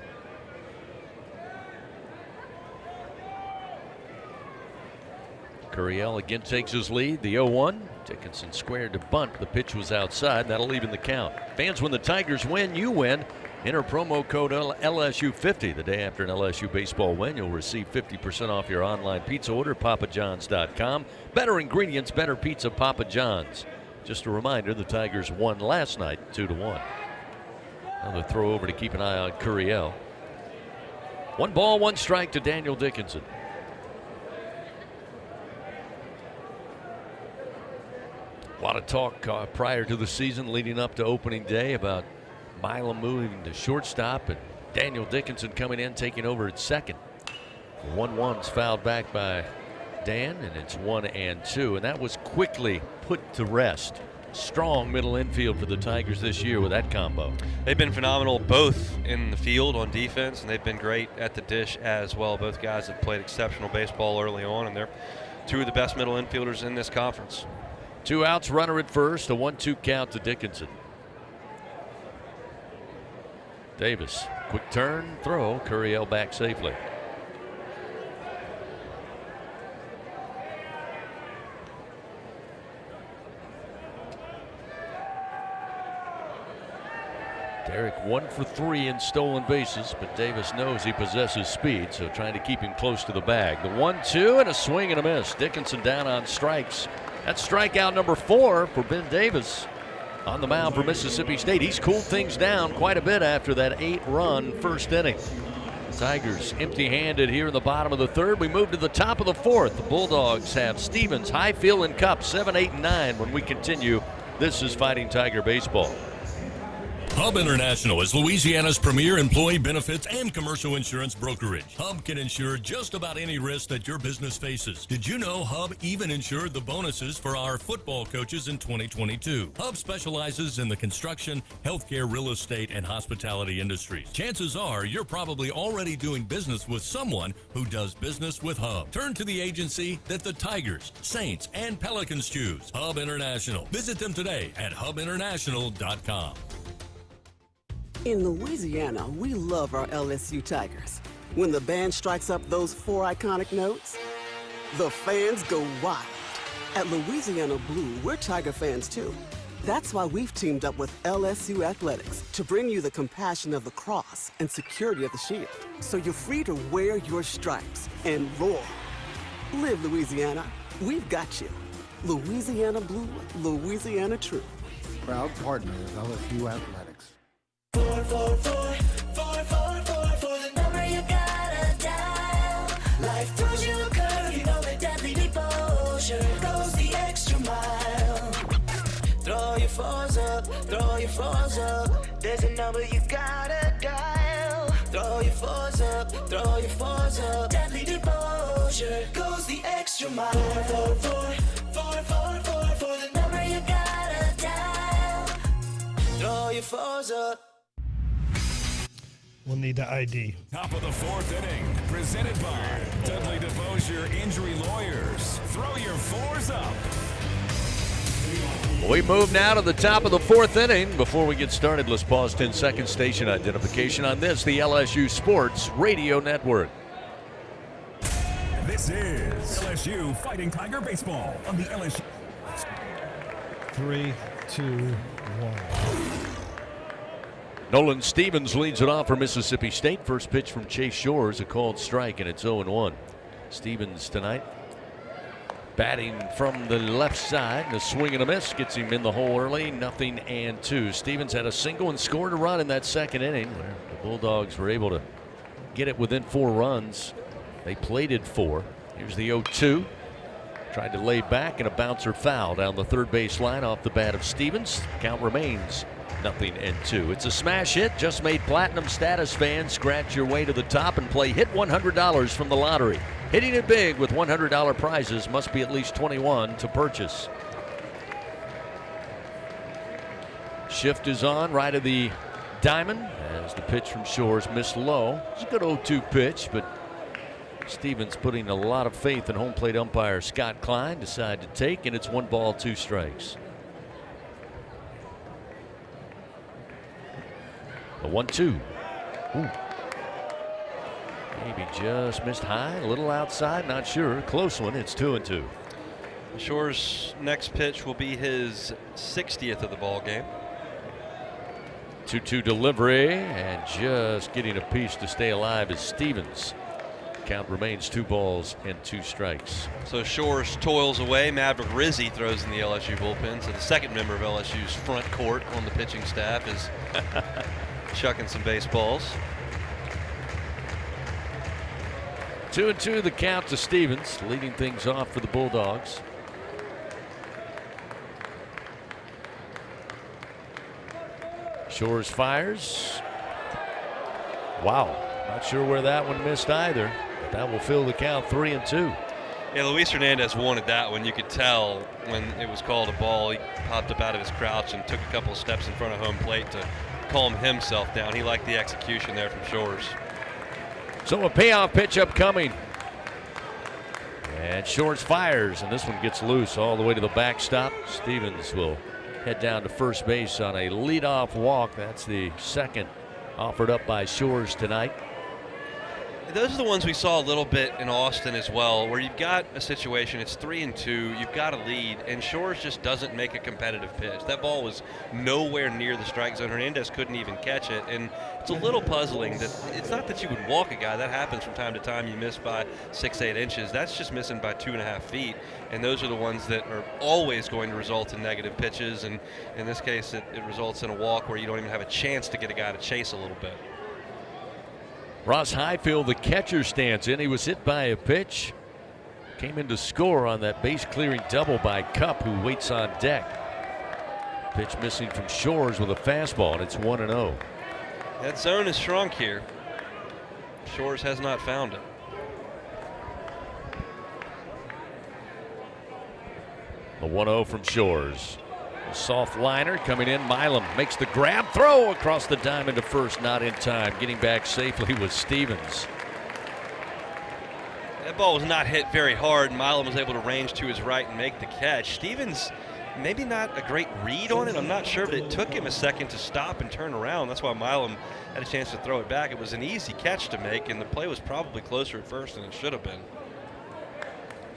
S4: Curiel again takes his lead, the 0-1. Dickinson squared to bunt. The pitch was outside. That'll even the count. Fans, when the Tigers win, you win. Enter promo code LSU50. The day after an LSU baseball win, you'll receive 50% off your online pizza order, papajohns.com. Better ingredients, better pizza, Papa John's. Just a reminder, the Tigers won last night 2-1. Another throw over to keep an eye on Curiel. 1 ball, 1 strike to Daniel Dickinson. A lot of talk prior to the season leading up to opening day about Milam moving to shortstop and Daniel Dickinson coming in taking over at second. 1-1's fouled back by Dan, and it's 1-2, and that was quickly put to rest. Strong middle infield for the Tigers this year with that combo.
S15: They've been phenomenal both in the field on defense, and they've been great at the dish as well. Both guys have played exceptional baseball early on, and they're 2 of the best middle infielders in this conference.
S4: 2 outs, runner at first, a 1-2 count to Dickinson. Davis, quick turn, throw, Curiel back safely. Derek 1 for 3 in stolen bases, but Davis knows he possesses speed, so trying to keep him close to the bag. The 1-2 and a swing and a miss. Dickinson down on strikes. That's strikeout number 4 for Ben Davis on the mound for Mississippi State. He's cooled things down quite a bit after that 8-run first inning. Tigers empty-handed here in the bottom of the third. We move to the top of the fourth. The Bulldogs have Stevens, Highfield, and Cup 7, 8, and 9 when we continue. This is Fighting Tiger Baseball.
S18: Hub International is Louisiana's premier employee benefits and commercial insurance brokerage. Hub can insure just about any risk that your business faces. Did you know Hub even insured the bonuses for our football coaches in 2022? Hub specializes in the construction, healthcare, real estate, and hospitality industries. Chances are you're probably already doing business with someone who does business with Hub. Turn to the agency that the Tigers, Saints, and Pelicans choose. Hub International. Visit them today at hubinternational.com.
S8: In Louisiana, we love our LSU Tigers. When the band strikes up those 4 iconic notes, the fans go wild. At Louisiana Blue, we're Tiger fans too. That's why we've teamed up with LSU Athletics to bring you the compassion of the cross and security of the shield, so you're free to wear your stripes and roar. Live Louisiana. We've got you. Louisiana Blue, Louisiana True.
S20: Proud partner of LSU Athletics.
S21: 4, 4, 4, 4, 4, 4, 4, the number you gotta dial. Life throws you a curve, you know the deadly devotion goes the extra mile. Throw your fours up, throw your fours up. There's a number you gotta dial. Throw your fours up, throw your fours up. Deadly devotion goes the extra mile. 4, 4, 4, 4, 4, 4, the number you gotta dial. Throw your fours up.
S24: We'll need the ID.
S1: Top of the 4th inning, presented by Dudley DeBosier Injury Lawyers. Throw your 4s up.
S4: We move now to the top of the 4th inning. Before we get started, let's pause 10 seconds. Station identification on this, the LSU Sports Radio Network.
S1: This is LSU Fighting Tiger Baseball on the LSU.
S24: 3, 2, 1.
S4: Nolan Stevens leads it off for Mississippi State. First pitch from Chase Shores, a called strike, and it's 0-1. Stevens tonight batting from the left side. The swing and a miss gets him in the hole early. 0-2. Stevens had a single and scored a run in that second inning where the Bulldogs were able to get it within 4 runs. They plated 4. Here's the 0-2. Tried to lay back and a bouncer foul down the third base line off the bat of Stevens. Count remains 0-2. It's a smash hit. Just made platinum status fans scratch your way to the top and play Hit $100 from the lottery. Hitting it big with $100 prizes must be at least 21 to purchase. Shift is on right of the diamond as the pitch from Shores missed low. It's a good 0-2 pitch, but Stevens putting a lot of faith in home plate umpire Scott Klein decided to take, and it's 1 ball, 2 strikes. A 1-2. Ooh. Maybe just missed high, a little outside, not sure. Close one. It's 2-2.
S15: Shore's next pitch will be his 60th of the ball game.
S4: 2-2 delivery, and just getting a piece to stay alive is Stevens. Count remains 2 balls and 2 strikes.
S15: So Shores toils away. Maverick Rizzi throws in the LSU bullpen. So the second member of LSU's front court on the pitching staff is chucking some baseballs.
S4: 2-2 the count to Stevens, leading things off for the Bulldogs. Shores fires. Wow, not sure where that one missed either. That will fill the count 3-2.
S15: Yeah, Luis Hernandez wanted that one. You could tell when it was called a ball. He popped up out of his crouch and took a couple of steps in front of home plate to calm himself down. He liked the execution there from Shores.
S4: So a payoff pitch upcoming. And Shores fires, and this one gets loose all the way to the backstop. Stevens will head down to first base on a leadoff walk. That's the second offered up by Shores tonight.
S15: Those are the ones we saw a little bit in Austin as well, where you've got a situation, it's 3-2, you've got a lead, and Shores just doesn't make a competitive pitch. That ball was nowhere near the strike zone. Hernandez couldn't even catch it, and it's a little puzzling that it's not that you would walk a guy. That happens from time to time. You miss by 6-8 inches. That's just missing by 2.5 feet, and those are the ones that are always going to result in negative pitches, and in this case it results in a walk where you don't even have a chance to get a guy to chase a little bit.
S4: Ross Highfield, the catcher, stands in. He was hit by a pitch. Came in to score on that base clearing double by Cup, who waits on deck. Pitch missing from Shores with a fastball, and it's 1-0.
S15: That zone is shrunk here. Shores has not found it.
S4: The 1-0 from Shores. A soft liner coming in. Milam makes the grab, throw across the diamond to first, not in time. Getting back safely was Stevens.
S15: That ball was not hit very hard. Milam was able to range to his right and make the catch. Stevens, maybe not a great read on it. I'm not sure, but it took him a second to stop and turn around. That's why Milam had a chance to throw it back. It was an easy catch to make, and the play was probably closer at first than it should have been.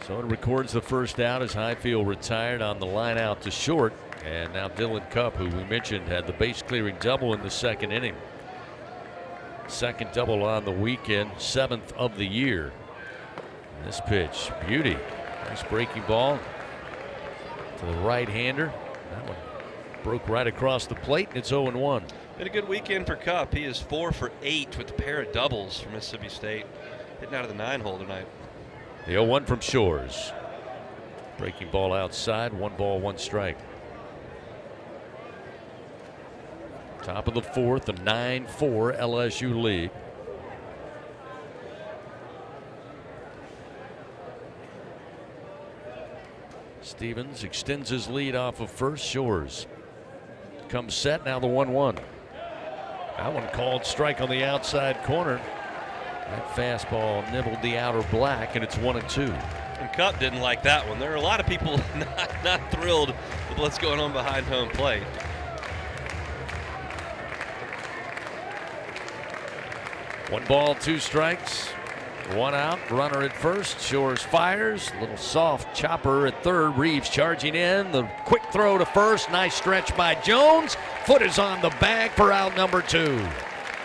S4: So it records the first out as Highfield retired on the line out to short. And now Dylan Cupp, who we mentioned had the base clearing double in the second inning. Second double on the weekend, 7th of the year. And this pitch, beauty. Nice breaking ball to the right-hander. That one broke right across the plate, and it's 0-1.
S15: Been a good weekend for Cupp. He is 4 for 8 with a pair of doubles for Mississippi State. Hitting out of the 9-hole tonight.
S4: The 0-1 from Shores. Breaking ball outside, 1 ball, 1 strike. Top of the 4th, a 9-4 LSU lead. Stevens extends his lead off of first. Shores comes set, now the 1-1. That one called strike on the outside corner. That fastball nibbled the outer black, and it's 1-2.
S15: And Cupp didn't like that one. There are a lot of people not thrilled with what's going on behind home plate.
S4: One ball, 2 strikes, 1 out, runner at first. Shores fires, little soft chopper at third. Reeves charging in, the quick throw to first. Nice stretch by Jones. Foot is on the bag for out number 2.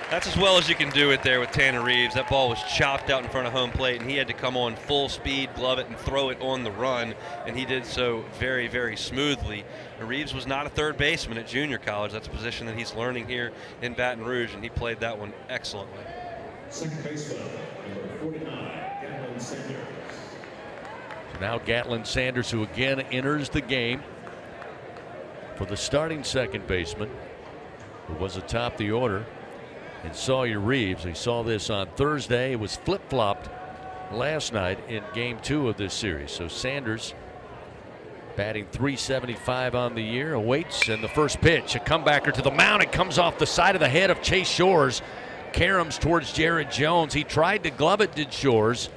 S15: That's as well as you can do it there with Tanner Reeves. That ball was chopped out in front of home plate, and he had to come on full speed, glove it, and throw it on the run, and he did so very, very smoothly. Reeves was not a third baseman at junior college. That's a position that he's learning here in Baton Rouge, and he played that one excellently.
S5: Second baseman, number 49, Gatlin Sanders.
S4: So now Gatlin Sanders, who again enters the game for the starting second baseman, who was atop the order. And Sawyer Reeves, we saw this on Thursday. It was flip-flopped last night in Game 2 of this series. So Sanders batting .375 on the year, awaits, and the first pitch, a comebacker to the mound. It comes off the side of the head of Chase Shores. Caroms towards Jared Jones. He tried to glove it, did Shores.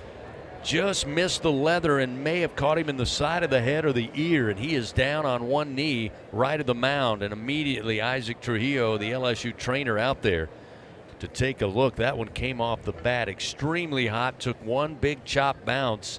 S4: Just missed the leather and may have caught him in the side of the head or the ear, and he is down on one knee right of the mound. And immediately Isaac Trujillo, the LSU trainer, out there to take a look. That one came off the bat extremely hot, took one big chop bounce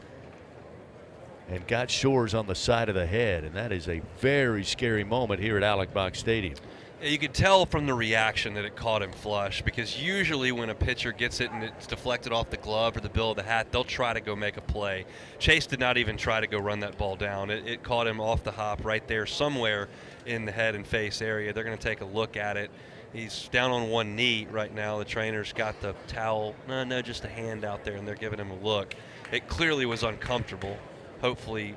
S4: and got Shores on the side of the head, and that is a very scary moment here at Alex Box Stadium.
S15: Yeah, you could tell from the reaction that it caught him flush, because usually when a pitcher gets it and it's deflected off the glove or the bill of the hat, they'll try to go make a play. Chase did not even try to go run that ball down. It caught him off the hop right there somewhere in the head and face area. They're going to take a look at it. He's down on one knee right now. The trainer's got the towel, no, just a hand out there, and they're giving him a look. It clearly was uncomfortable. Hopefully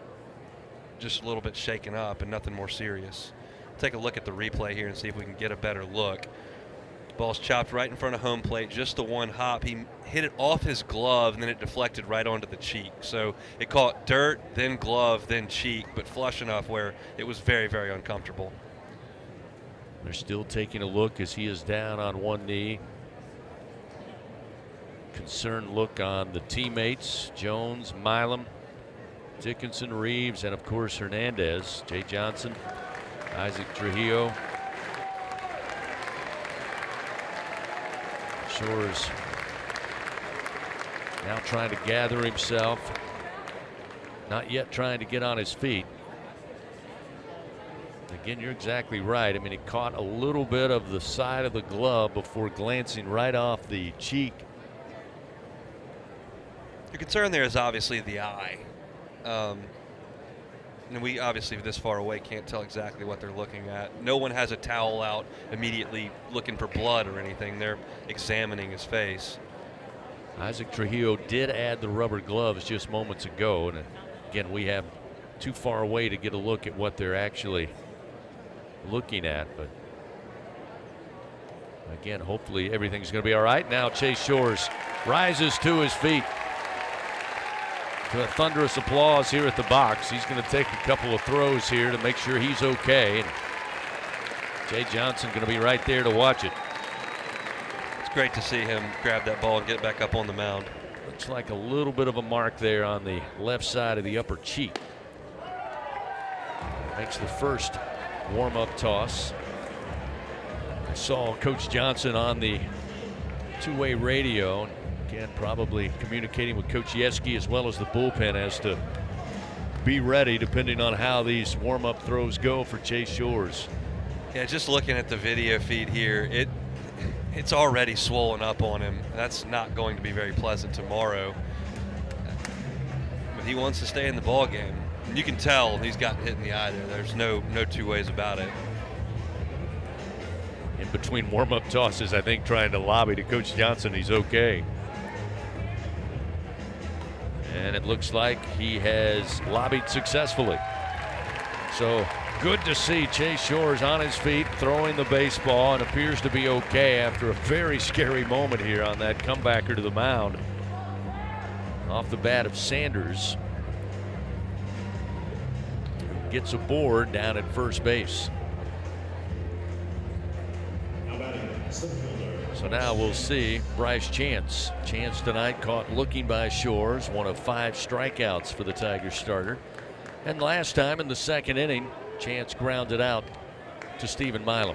S15: just a little bit shaken up and nothing more serious. Take a look at the replay here and see if we can get a better look. Ball's chopped right in front of home plate, just the one hop. He hit it off his glove, and then it deflected right onto the cheek. So it caught dirt, then glove, then cheek, but flush enough where it was very, very uncomfortable.
S4: They're still taking a look as he is down on one knee. Concerned look on the teammates, Jones, Milam, Dickinson, Reeves, and of course Hernandez, Jay Johnson, Isaac Trujillo. Shores now trying to gather himself. Not yet trying to get on his feet. Again, you're exactly right. I mean, he caught a little bit of the side of the glove before glancing right off the cheek.
S15: The concern there is obviously the eye. And we obviously this far away can't tell exactly what they're looking at. No one has a towel out immediately looking for blood or anything. They're examining his face.
S4: Isaac Trujillo did add the rubber gloves just moments ago. And again, we have too far away to get a look at what they're actually looking at. But again, hopefully everything's going to be all right. Now Chase Shores rises to his feet. To a thunderous applause here at the box. He's going to take a couple of throws here to make sure he's okay. And Jay Johnson going to be right there to watch it.
S15: It's great to see him grab that ball and get back up on the mound.
S4: Looks like a little bit of a mark there on the left side of the upper cheek. Makes the first warm-up toss. I saw Coach Johnson on the two-way radio. Again, probably communicating with Coach Yeski as well as the bullpen as to be ready depending on how these warm-up throws go for Chase Shores.
S15: Yeah, just looking at the video feed here, it's already swollen up on him. That's not going to be very pleasant tomorrow. But he wants to stay in the ball game. And you can tell he's gotten hit in the eye there. There's no two ways about it.
S4: In between warm-up tosses, I think trying to lobby to Coach Johnson he's okay. And it looks like he has lobbied successfully. So good to see Chase Shores on his feet throwing the baseball and appears to be okay after a very scary moment here on that comebacker to the mound. Off the bat of Sanders. Gets aboard down at first base. So now we'll see Bryce Chance. Chance tonight caught looking by Shores, one of 5 strikeouts for the Tigers starter. And last time in the second inning, Chance grounded out to Stephen Milam.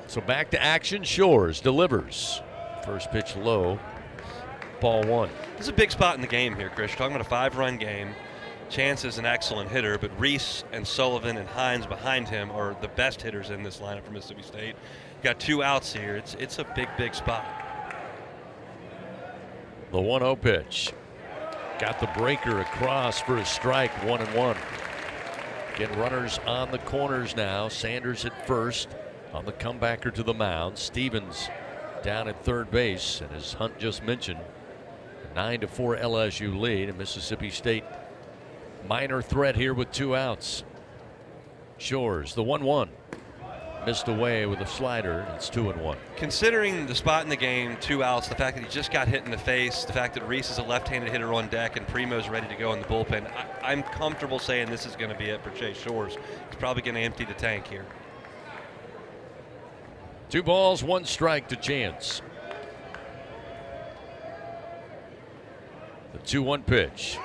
S4: So back to action. Shores delivers. First pitch low. Ball 1.
S15: This is a big spot in the game here, Chris. You're talking about a 5-run game. Chance is an excellent hitter, but Reese and Sullivan and Hines behind him are the best hitters in this lineup for Mississippi State. Got 2 outs here. It's a big spot.
S4: The 1-0 pitch. Got the breaker across for a strike, 1-1. Get runners on the corners now. Sanders at first on the comebacker to the mound. Stevens down at third base, and as Hunt just mentioned, 9-4 LSU lead, and Mississippi State minor threat here with 2 outs. Shores, the 1-1. Missed away with a slider. It's 2-1.
S15: Considering the spot in the game, 2 outs, the fact that he just got hit in the face, the fact that Reese is a left-handed hitter on deck and Primo's ready to go in the bullpen, I'm comfortable saying this is going to be it for Chase Shores. He's probably going to empty the tank here.
S4: 2 balls, 1 strike to Chance. The 2-1 pitch.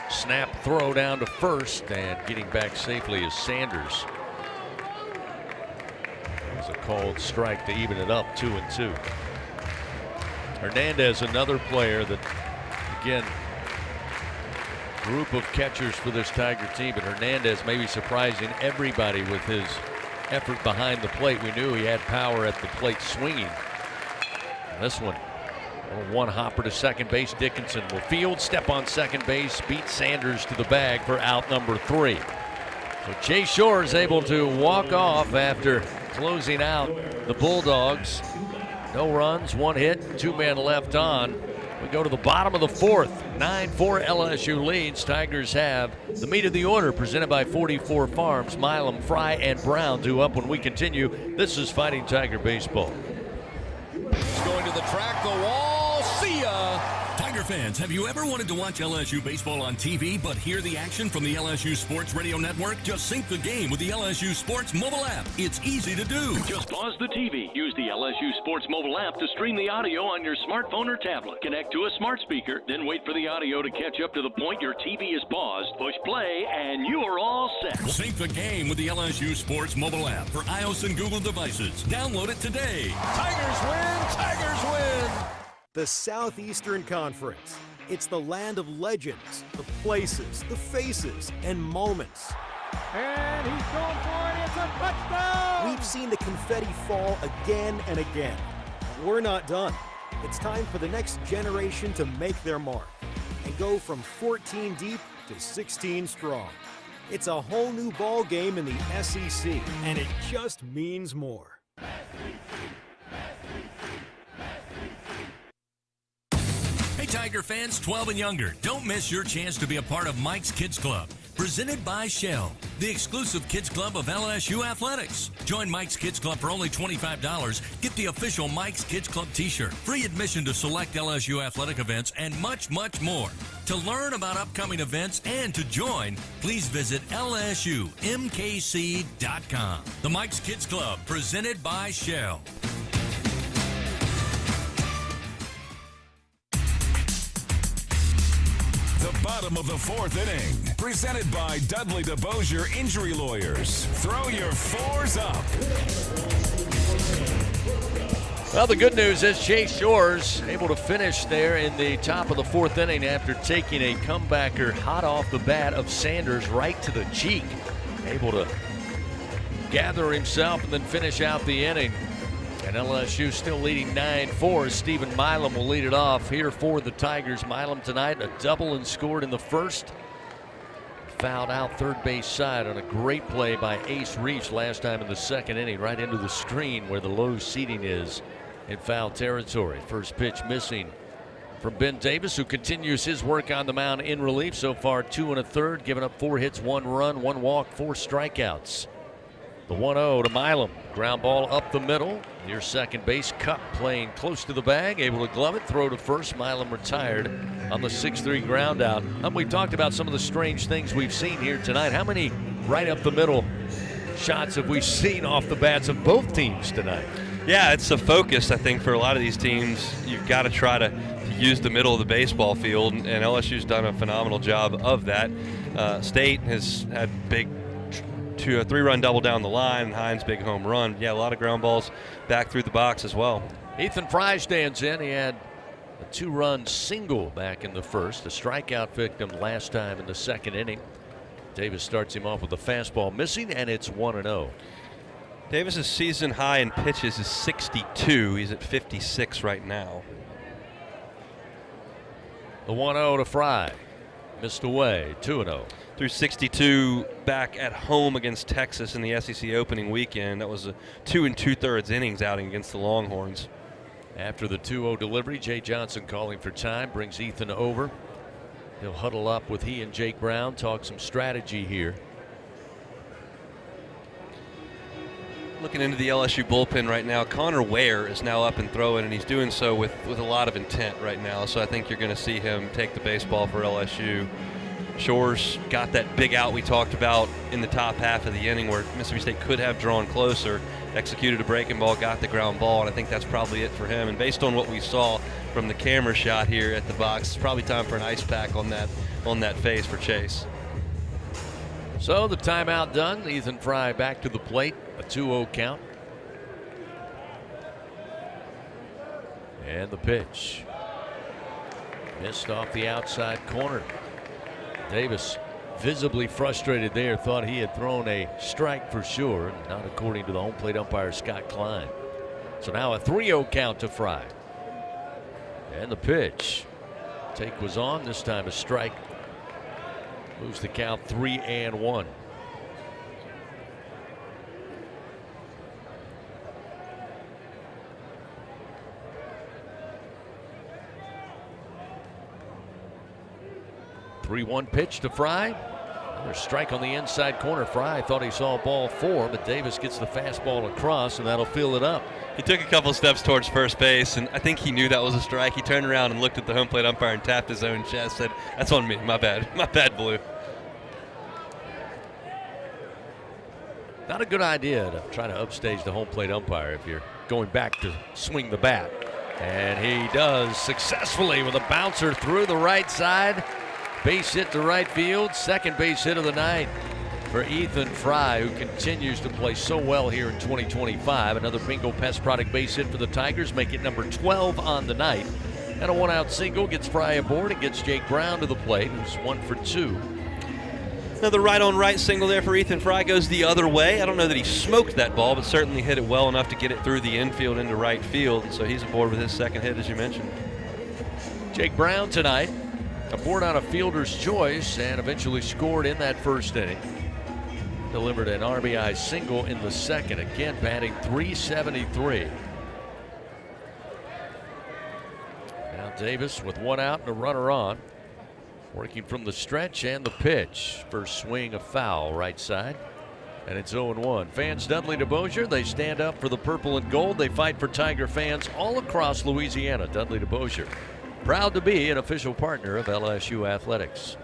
S4: Snap throw down to first, and getting back safely is Sanders. There's a called strike to even it up, 2-2. Hernandez, another player that, again, group of catchers for this Tiger team, but Hernandez may be surprising everybody with his effort behind the plate. We knew he had power at the plate swinging. And this one, one hopper to second base. Dickinson will field, step on second base, beat Sanders to the bag for out number 3. So Chase Shore is able to walk off after closing out the Bulldogs. No runs, 1 hit, 2 men left on. We go to the bottom of the 4th. 9-4 LSU leads. Tigers have the meat of the order presented by 44 Farms. Milam, Fry, and Brown due up when we continue. This is Fighting Tiger Baseball.
S12: He's going to the track, the wall, see ya!
S18: Tiger fans, have you ever wanted to watch LSU baseball on TV but hear the action from the LSU Sports Radio Network? Just sync the game with the LSU Sports mobile app. It's easy to do.
S13: Just pause the TV. Use the LSU Sports mobile app to stream the audio on your smartphone or tablet. Connect to a smart speaker, then wait for the audio to catch up to the point your TV is paused. Push play, and you are all set.
S18: Sync the game with the LSU Sports mobile app for iOS and Google devices. Download it today.
S2: Tigers win! Tigers win!
S10: The Southeastern Conference. It's the land of legends, the places, the faces, and moments.
S2: And he's going for it. It's a touchdown!
S10: We've seen the confetti fall again and again. But we're not done. It's time for the next generation to make their mark and go from 14 deep to 16 strong. It's a whole new ball game in the SEC, and it just means more.
S18: Hey Tiger fans 12 and younger, don't miss your chance to be a part of Mike's Kids Club, presented by Shell, the exclusive kids club of LSU Athletics. Join Mike's Kids Club for only $25. Get the official Mike's Kids Club t-shirt, free admission to select LSU athletic events, and much more. To learn about upcoming events and to join, please visit LSUMKC.com. The Mike's Kids Club, presented by Shell.
S1: The bottom of the 4th inning, presented by Dudley DeBosier Injury Lawyers. Throw your 4s up.
S4: Well, the good news is Chase Shores able to finish there in the top of the 4th inning after taking a comebacker hot off the bat of Sanders right to the cheek. Able to gather himself and then finish out the inning. And LSU still leading 9-4. Stephen Milam will lead it off here for the Tigers. Milam tonight, a double and scored in the first. Fouled out third base side on a great play by Ace Reach last time in the 2nd inning, right into the screen where the low seating is in foul territory. First pitch missing from Ben Davis, who continues his work on the mound in relief. So far 2 1/3, giving up 4 hits, 1 run, 1 walk, 4 strikeouts. The 1-0 to Milam. Ground ball up the middle. Near second base. Cup playing close to the bag. Able to glove it. Throw to first. Milam retired on the 6-3 ground out. We've talked about some of the strange things we've seen here tonight. How many right up the middle shots have we seen off the bats of both teams tonight?
S15: Yeah, it's a focus, I think, for a lot of these teams. You've got to try to use the middle of the baseball field, and LSU's done a phenomenal job of that. State has had big 3-run double down the line, and Hines big home run. Yeah, a lot of ground balls back through the box as well.
S4: Ethan Fry stands in. He had A 2-run single back in the first, a strikeout victim last time in the second inning. Davis starts him off with a fastball missing, and it's 1-0.
S15: Davis's season high in pitches is 62. He's at 56 right now.
S4: The 1-0 to Fry. Missed away, 2-0.
S15: Through 62 back at home against Texas in the SEC opening weekend. That was a 2 2/3 innings outing against the Longhorns.
S4: After the 2-0 delivery, Jay Johnson calling for time, brings Ethan over. He'll huddle up with he and Jake Brown, talk some strategy here.
S15: Looking into the LSU bullpen right now, Connor Ware is now up and throwing, and he's doing so with a lot of intent right now. So I think you're going to see him take the baseball for LSU. Shores got that big out we talked about in the top half of the inning where Mississippi State could have drawn closer, executed a breaking ball, got the ground ball, and I think that's probably it for him. And based on what we saw from the camera shot here at the box, it's probably time for an ice pack on that face for Chase.
S4: So the timeout done. Ethan Fry back to the plate. A 2-0 count. And the pitch. Missed off the outside corner. Davis visibly frustrated there. Thought he had thrown a strike for sure. Not according to the home plate umpire Scott Klein. So now a 3-0 count to Fry. And the pitch. Take was on. This time a strike. Moves the count 3-1. (3-1) pitch to Fry. Another strike on the inside corner. Fry thought he saw ball 4, but Davis gets the fastball across, and that'll fill it up.
S15: He took a couple steps towards first base, and I think he knew that was a strike. He turned around and looked at the home plate umpire and tapped his own chest. Said, "That's on me. My bad. My bad, Blue."
S4: Not a good idea to try to upstage the home plate umpire if you're going back to swing the bat. And he does successfully with a bouncer through the right side. Base hit to right field. Second base hit of the night for Ethan Fry, who continues to play so well here in 2025. Another Bingo Pest Product base hit for the Tigers, make it number 12 on the night. And a 1-out single gets Fry aboard and gets Jake Brown to the plate, who's 1 for 2.
S15: Another right-on-right single there for Ethan Fry goes the other way. I don't know that he smoked that ball, but certainly hit it well enough to get it through the infield into right field. And so he's aboard with his second hit, as you mentioned.
S4: Jake Brown tonight aboard on a fielder's choice and eventually scored in that first inning. Delivered an RBI single in the second, again batting .373. Now Davis with 1 out and a runner on. Working from the stretch and the pitch. First swing a foul right side. And it's 0-1. Fans Dudley DeBosier, they stand up for the purple and gold. They fight for Tiger fans all across Louisiana. Dudley DeBosier, proud to be an official partner of LSU athletics.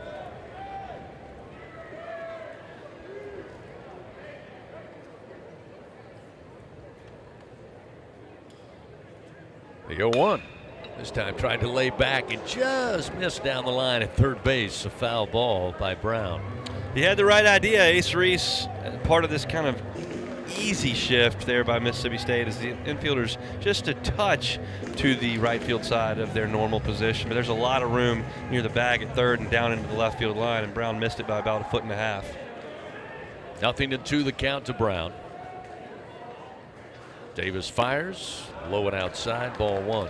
S4: The 0-1. This time tried to lay back and just missed down the line at third base. A foul ball by Brown.
S15: He had the right idea. Ace Reese, part of this kind of easy shift there by Mississippi State, is the infielders just a touch to the right field side of their normal position. But there's a lot of room near the bag at third and down into the left field line, and Brown missed it by about 1.5 feet.
S4: 0-2 the count to Brown. Davis fires, low and outside, ball 1.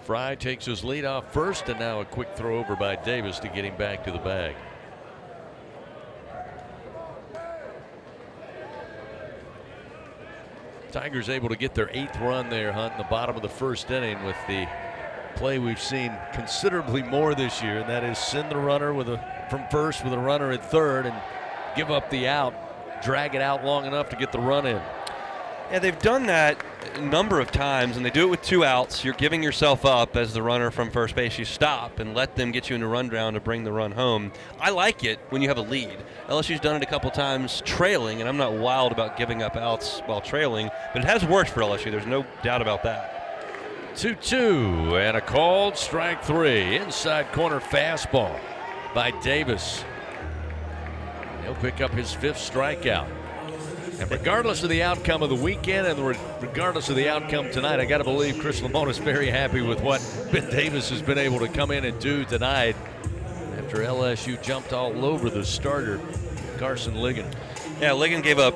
S4: Fry takes his lead off first, and now a quick throw over by Davis to get him back to the bag. Tigers able to get their 8th run there, Hunt, in the bottom of the first inning with the play we've seen considerably more this year, and that is send the runner from first with a runner at third and give up the out, drag it out long enough to get the run in.
S15: Yeah, they've done that a number of times, and they do it with 2 outs. You're giving yourself up as the runner from first base. You stop and let them get you in a rundown to bring the run home. I like it when you have a lead. LSU's done it a couple times trailing, and I'm not wild about giving up outs while trailing, but it has worked for LSU. There's no doubt about that.
S4: 2-2 and a called strike 3. Inside corner fastball by Davis. He'll pick up his 5th strikeout. And regardless of the outcome of the weekend and regardless of the outcome tonight, I got to believe Chris Lamona is very happy with what Ben Davis has been able to come in and do tonight after LSU jumped all over the starter, Carson Ligon.
S15: Yeah, Ligon gave up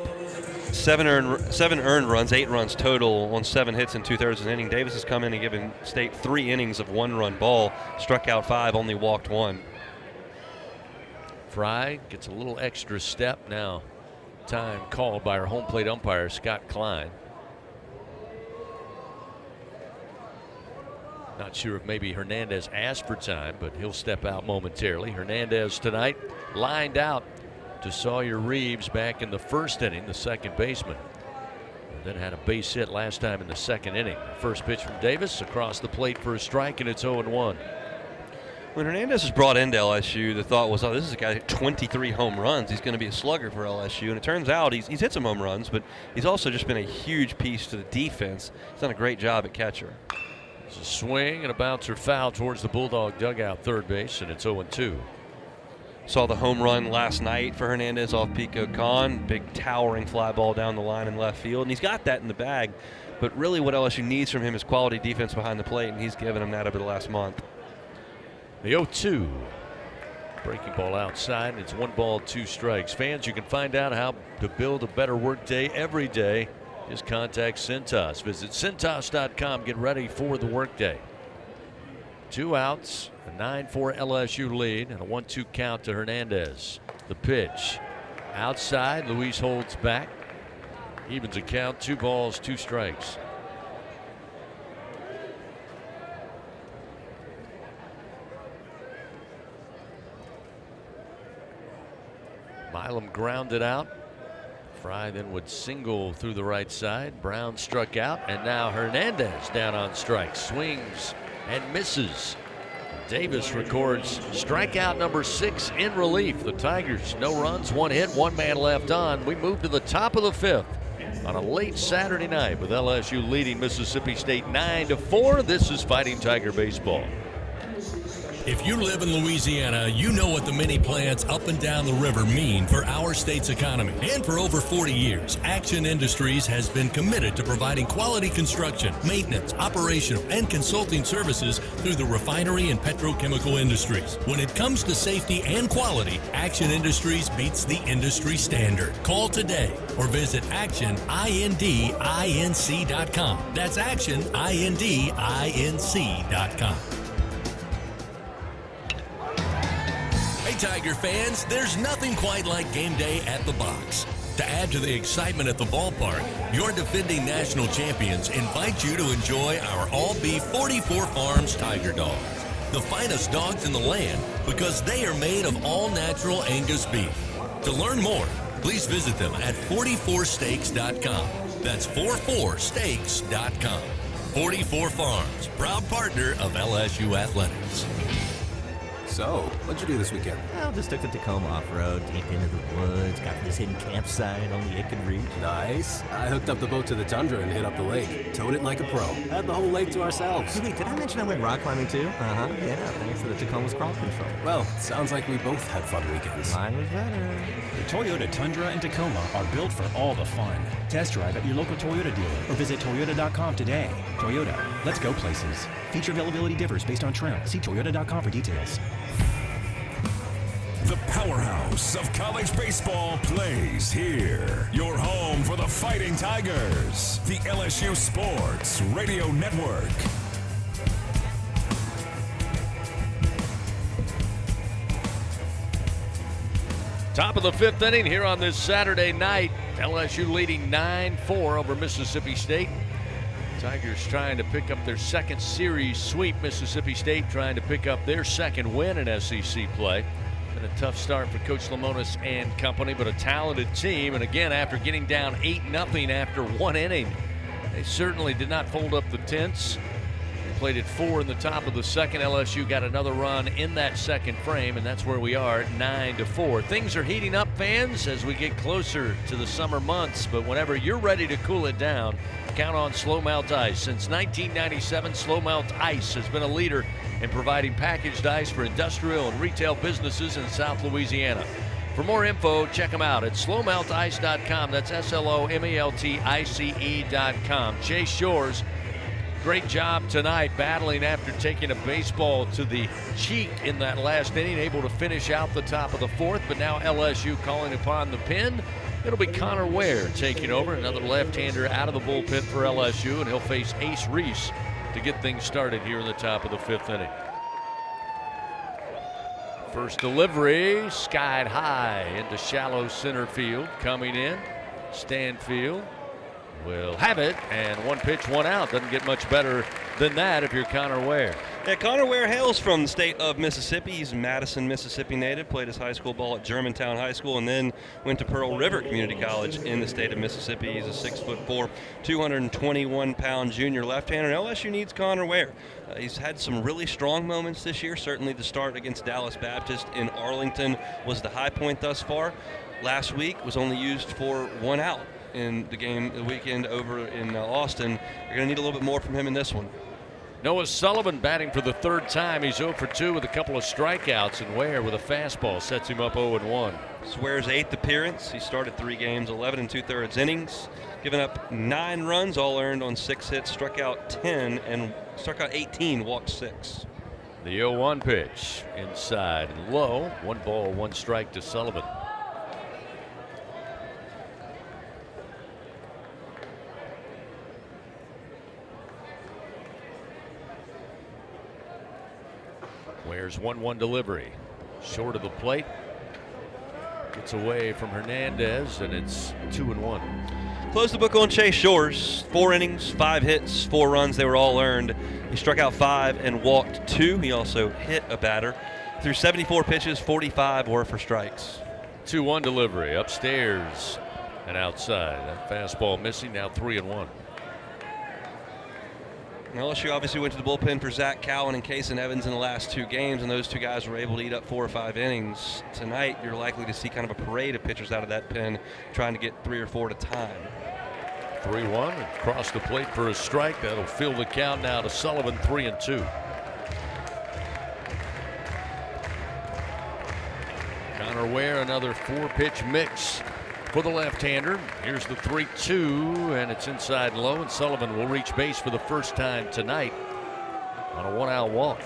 S15: 7 earned runs, 8 runs total on 7 hits in 2/3 of an inning. Davis has come in and given State 3 innings of 1-run ball, struck out 5, only walked 1.
S4: Fry gets a little extra step now. Time called by our home plate umpire, Scott Klein. Not sure if maybe Hernandez asked for time, but he'll step out momentarily. Hernandez tonight lined out to Sawyer Reeves back in the 1st inning, the second baseman. And then had a base hit last time in the 2nd inning. First pitch from Davis across the plate for a strike, and it's 0-1.
S15: When Hernandez was brought into LSU, the thought was, oh, this is a guy who hit 23 home runs. He's going to be a slugger for LSU. And it turns out he's hit some home runs, but he's also just been a huge piece to the defense. He's done a great job at catcher.
S4: It's a swing and a bouncer foul towards the Bulldog dugout, third base, and it's 0-2.
S15: Saw the home run last night for Hernandez off Pico Khan. Big towering fly ball down the line in left field. And he's got that in the bag. But really what LSU needs from him is quality defense behind the plate, and he's given him that over the last month.
S4: The 0-2. Breaking ball outside, and it's 1 ball, 2 strikes. Fans, you can find out how to build a better workday every day. Just contact Cintas. Visit Cintas.com. Get ready for the workday. 2 outs, a 9-4 LSU lead, and a 1-2 count to Hernandez. The pitch. Outside, Luis holds back. Evens a count, 2 balls, 2 strikes. Milam grounded out. Fry then would single through the right side. Brown struck out, and now Hernandez down on strikes. Swings and misses. Davis records strikeout number 6 in relief. The Tigers, no runs, 1 hit, 1 man left on. We move to the top of the 5th on a late Saturday night with LSU leading Mississippi State 9-4. This is Fighting Tiger baseball.
S7: If you live in Louisiana, you know what the mini plants up and down the river mean for our state's economy. And for over 40 years, Action Industries has been committed to providing quality construction, maintenance, operational, and consulting services through the refinery and petrochemical industries. When it comes to safety and quality, Action Industries beats the industry standard. Call today or visit actionindinc.com. That's actionindinc.com. Hey Tiger fans, there's nothing quite like game day at the box. To add to the excitement at the ballpark, your defending national champions invite you to enjoy our all-beef 44 Farms Tiger Dogs. The finest dogs in the land because they are made of all-natural Angus beef. To learn more, please visit them at 44steaks.com. That's 44steaks.com. 44 Farms, proud partner of LSU Athletics.
S11: So, what'd you do this weekend?
S14: Well, just took the Tacoma off-road, deep into the woods, got this hidden campsite only it can reach.
S11: Nice. I hooked up the boat to the Tundra and hit up the lake. Towed it like a pro. Had the whole lake to ourselves.
S14: Wait, did I mention I went rock climbing too? Uh-huh, yeah, thanks to the Tacoma's crawl control.
S11: Well, sounds like we both had fun weekends.
S14: Mine was better.
S16: The Toyota Tundra and Tacoma are built for all the fun. Test drive at your local Toyota dealer or visit Toyota.com today. Toyota, let's go places. Feature availability differs based on trim. See Toyota.com for details.
S1: The powerhouse of college baseball plays here. Your home for the Fighting Tigers. The LSU Sports Radio Network.
S4: Top of the 5th inning here on this Saturday night. LSU leading 9-4 over Mississippi State. Tigers trying to pick up their 2nd series sweep. Mississippi State trying to pick up their 2nd win in SEC play. Been a tough start for Coach Lamonis and company, but a talented team. And again, after getting down 8-0 after 1 inning, they certainly did not fold up the tents. played at 4 in the top of the second. LSU got another run in that second frame, and that's where we are at 9-4. Things are heating up, fans, as we get closer to the summer months, but whenever you're ready to cool it down, count on Slow Melt Ice. Since 1997, Slow Melt Ice has been a leader in providing packaged ice for industrial and retail businesses in South Louisiana. For more info, check them out at slowmeltice.com. That's SLOMELTICE.com. Chase Shores, great job tonight battling after taking a baseball to the cheek in that last inning, able to finish out the top of the fourth, but now LSU calling upon the pen. It'll be Connor Ware taking over, another left-hander out of the bullpen for LSU, and he'll face Ace Reese to get things started here in the top of the fifth inning. First delivery, skied high into shallow center field. Coming in, Stanfield will have it, and one pitch, one out. Doesn't get much better than that if you're Connor Ware.
S15: Yeah, Connor Ware hails from the state of Mississippi. He's a Madison, Mississippi native, played his high school ball at Germantown High School, and then went to Pearl River Community College in the state of Mississippi. He's a 6'4", 221-pound junior left-hander, and LSU needs Connor Ware. He's had some really strong moments this year. Certainly the start against Dallas Baptist in Arlington was the high point thus far. Last week was only used for one out in the game the weekend over in Austin. You're going to need a little bit more from him in this one.
S4: Noah Sullivan batting for the third time. He's 0 for 2 with a couple of strikeouts, and Ware with a fastball sets him up 0-1.
S15: It's Ware's 8th appearance. He started 3 games, 11 2/3 innings, given up 9 runs, all earned on 6 hits, struck out 10 and struck out 18, walked 6.
S4: The 0-1 pitch inside and low. 1 ball, 1 strike to Sullivan. Ware's 1-1 delivery. Short of the plate. Gets away from Hernandez, and it's 2-1.
S15: Close the book on Chase Shores. 4 innings, 5 hits, 4 runs. They were all earned. He struck out 5 and walked 2. He also hit a batter. Through 74 pitches, 45 were for strikes.
S4: 2-1 delivery upstairs and outside. That fastball missing, now 3-1.
S15: LSU obviously went to the bullpen for Zach Cowan and Kason Evans in the last 2 games, and those 2 guys were able to eat up 4 or 5 innings. Tonight, you're likely to see kind of a parade of pitchers out of that pen trying to get 3 or 4 at a time.
S4: 3-1, across the plate for a strike. That'll fill the count now to Sullivan, 3-2. Connor Ware, another 4-pitch mix for the left-hander. Here's the 3-2, and it's inside low, and Sullivan will reach base for the first time tonight on a 1-out walk.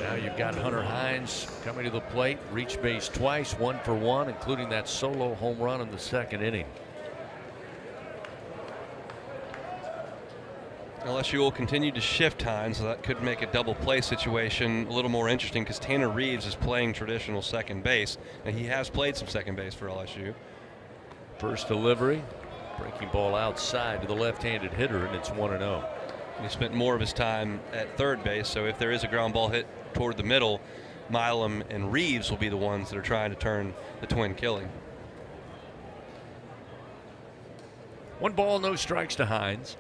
S4: Now you've got Hunter Hines coming to the plate, reached base twice, 1 for 1, including that solo home run in the second inning.
S15: LSU will continue to shift Hines, so that could make a double play situation a little more interesting because Tanner Reeves is playing traditional second base, and he has played some second base for LSU.
S4: First delivery, breaking ball outside to the left-handed hitter, and it's 1-0.
S15: He spent more of his time at third base, so if there is a ground ball hit toward the middle, Milam and Reeves will be the ones that are trying to turn the twin killing.
S4: 1 ball, no strikes to Hines.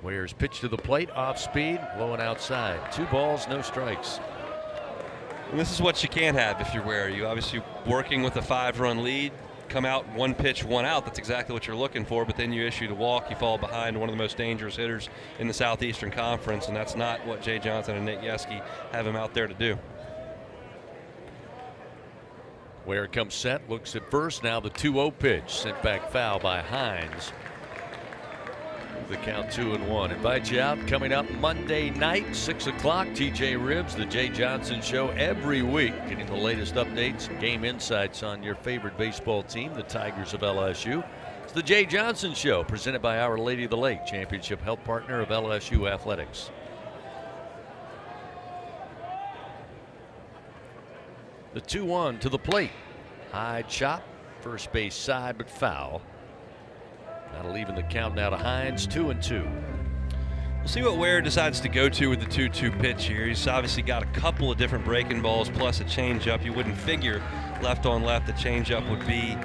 S4: Ware's pitch to the plate, off speed, low and outside. 2 balls, no strikes.
S15: And this is what you can't have if you're Ware. You obviously working with a 5-run lead, come out 1 pitch, 1 out. That's exactly what you're looking for, but then you issue the walk. You fall behind one of the most dangerous hitters in the Southeastern Conference, and that's not what Jay Johnson and Nick Yeske have him out there to do.
S4: Ware comes set, looks at first. Now the 2-0 pitch, sent back foul by Hines. The count 2-1. Invite you out coming up Monday night, 6 o'clock. TJ Ribbs, the Jay Johnson Show, every week, getting the latest updates and game insights on your favorite baseball team, the Tigers of LSU. It's the Jay Johnson Show, presented by Our Lady of the Lake, championship health partner of LSU athletics. The 2-1 to the plate. High chop, first base side, but foul. That'll even the count now to Hines, 2-2.
S15: We'll see what Ware decides to go to with the 2-2 pitch here. He's obviously got a couple of different breaking balls plus a changeup. You wouldn't figure left on left the changeup would be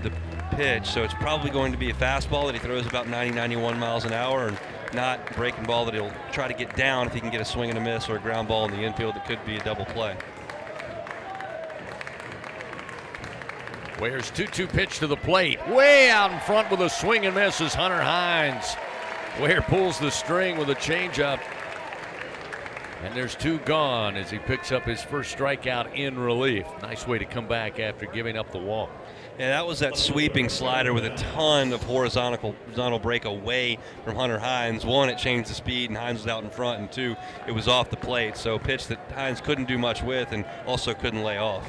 S15: the pitch, so it's probably going to be a fastball that he throws about 90-91 miles an hour, and not a breaking ball that he'll try to get down if he can get a swing and a miss or a ground ball in the infield that could be a double play.
S4: Ware's 2-2 pitch to the plate. Way out in front with a swing and miss is Hunter Hines. Ware pulls the string with a changeup. And there's 2 gone as he picks up his first strikeout in relief. Nice way to come back after giving up the walk.
S15: Yeah, that was that sweeping slider with a ton of horizontal break away from Hunter Hines. 1, it changed the speed and Hines was out in front, and 2, it was off the plate. So a pitch that Hines couldn't do much with and also couldn't lay off.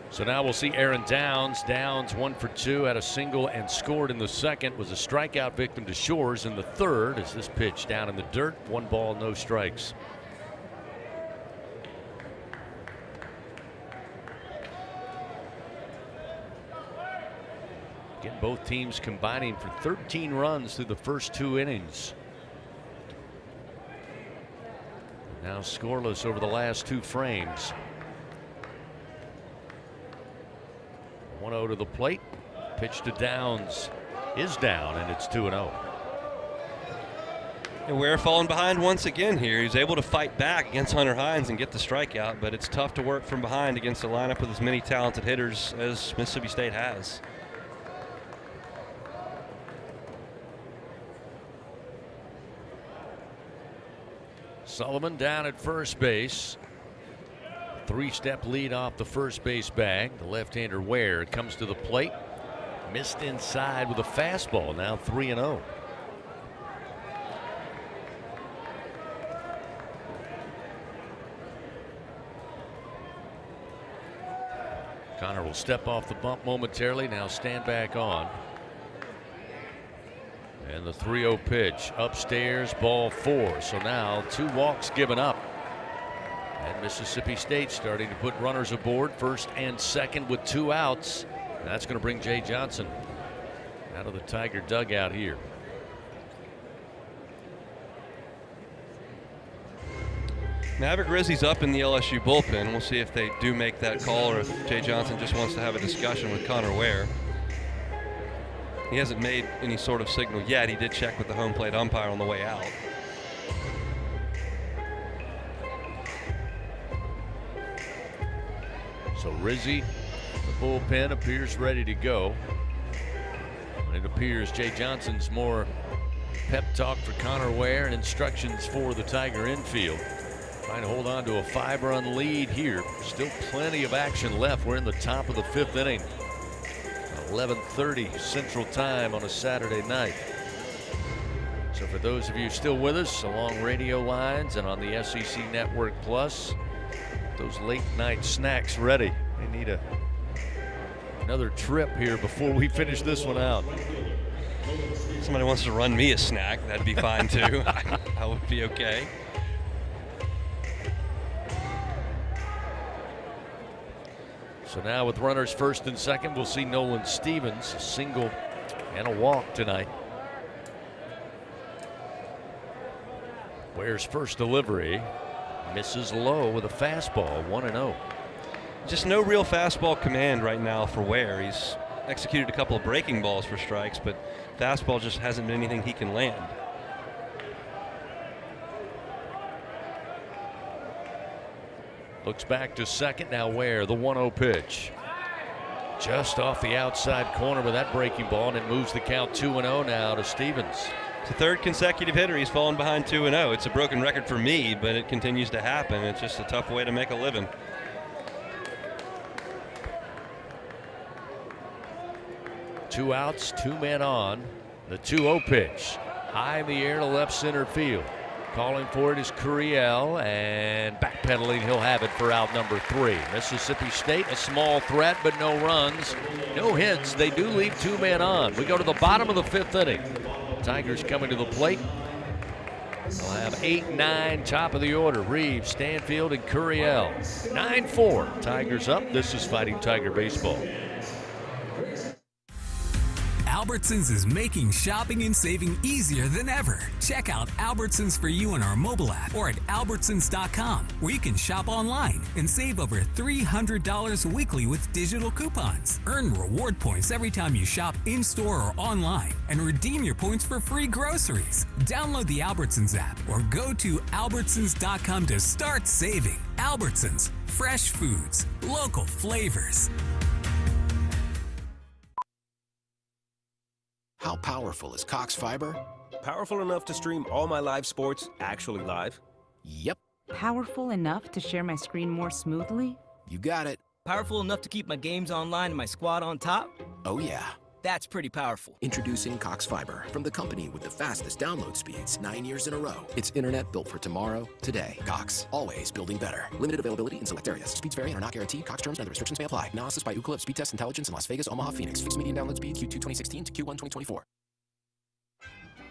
S4: So now we'll see Aaron Downs. Downs 1 for 2, had a single and scored in the second. Was a strikeout victim to Shores in the third as this pitch down in the dirt. 1 ball, no strikes. Again, both teams combining for 13 runs through the first 2 innings. Now scoreless over the last 2 frames. 1-0 to the plate. Pitch to Downs is down, and it's 2-0.
S15: And Ware falling behind once again here. He's able to fight back against Hunter Hines and get the strikeout, but it's tough to work from behind against a lineup with as many talented hitters as Mississippi State has.
S4: Sullivan down at first base. 3-step lead off the first base bag. The left-hander Ware comes to the plate. Missed inside with a fastball. Now 3-0. Connor will step off the bump momentarily. Now stand back on. And the 3-0 pitch upstairs, ball 4. So now 2 walks given up. And Mississippi State starting to put runners aboard, first and second with 2 outs. And that's going to bring Jay Johnson out of the Tiger dugout here.
S15: Maverick Rizzi's up in the LSU bullpen. We'll see if they do make that call or if Jay Johnson just wants to have a discussion with Connor Ware. He hasn't made any sort of signal yet. He did check with the home plate umpire on the way out.
S4: So Rizzi, the bullpen, appears ready to go. And it appears Jay Johnson's more pep talk for Connor Ware and instructions for the Tiger infield. Trying to hold on to a 5-run lead here. Still plenty of action left. We're in the top of the 5th inning. 11:30 Central Time on a Saturday night. So for those of you still with us along radio lines and on the SEC Network Plus, those late night snacks ready. We need another trip here before we finish this one out.
S15: Somebody wants to run me a snack, that'd be fine too. I would be okay.
S4: So now with runners first and second, we'll see Nolan Stevens, a single and a walk tonight. Ware's first delivery misses low with a fastball, 1-0.
S15: Just no real fastball command right now for Ware. He's executed a couple of breaking balls for strikes, but fastball just hasn't been anything he can land.
S4: Looks back to second. Now Ware, the 1-0 pitch. Just off the outside corner with that breaking ball, and it moves the count 2-0 now to Stevens.
S15: It's the 3rd consecutive hitter he's fallen behind 2-0. It's a broken record for me, but it continues to happen. It's just a tough way to make a living.
S4: Two outs, 2 men on. The 2-0 pitch. High in the air to left center field. Calling for it is Curiel, and backpedaling, he'll have it for out number 3. Mississippi State, a small threat, but no runs, no hits. They do leave 2 men on. We go to the bottom of the 5th inning. Tigers coming to the plate. They'll have 8-9, top of the order. Reeves, Stanfield, and Curiel. 9-4. Tigers up. This is Fighting Tiger Baseball.
S3: Albertsons is making shopping and saving easier than ever. Check out Albertsons for You on our mobile app or at albertsons.com, where you can shop online and save over $300 weekly with digital coupons. Earn reward points every time you shop in-store or online and redeem your points for free groceries. Download the Albertsons app or go to albertsons.com to start saving. Albertsons, fresh foods, local flavors.
S17: How powerful is Cox Fiber?
S19: Powerful enough to stream all my live sports actually live?
S17: Yep.
S23: Powerful enough to share my screen more smoothly?
S17: You got it.
S25: Powerful enough to keep my games online and my squad on top?
S17: Oh yeah.
S25: That's pretty powerful.
S17: Introducing Cox Fiber, from the company with the fastest download speeds 9 years in a row. It's internet built for tomorrow, today. Cox, always building better. Limited availability in select areas. Speeds vary and are not guaranteed. Cox terms and other restrictions may apply. Analysis by Ookla of Speed Test Intelligence in Las Vegas, Omaha, Phoenix. Fixed median download speed Q2 2016 to Q1 2024.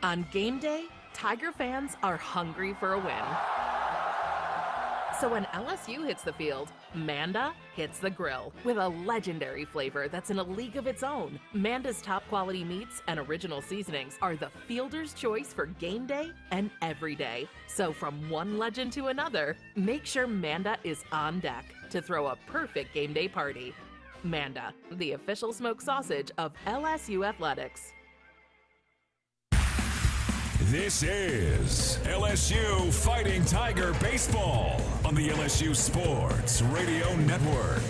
S26: On game day, Tiger fans are hungry for a win. So when LSU hits the field, Manda hits the grill with a legendary flavor that's in a league of its own. Manda's top quality meats and original seasonings are the fielder's choice for game day and every day. So from one legend to another, make sure Manda is on deck to throw a perfect game day party. Manda, the official smoked sausage of LSU Athletics.
S1: This is LSU Fighting Tiger Baseball on the LSU Sports Radio Network.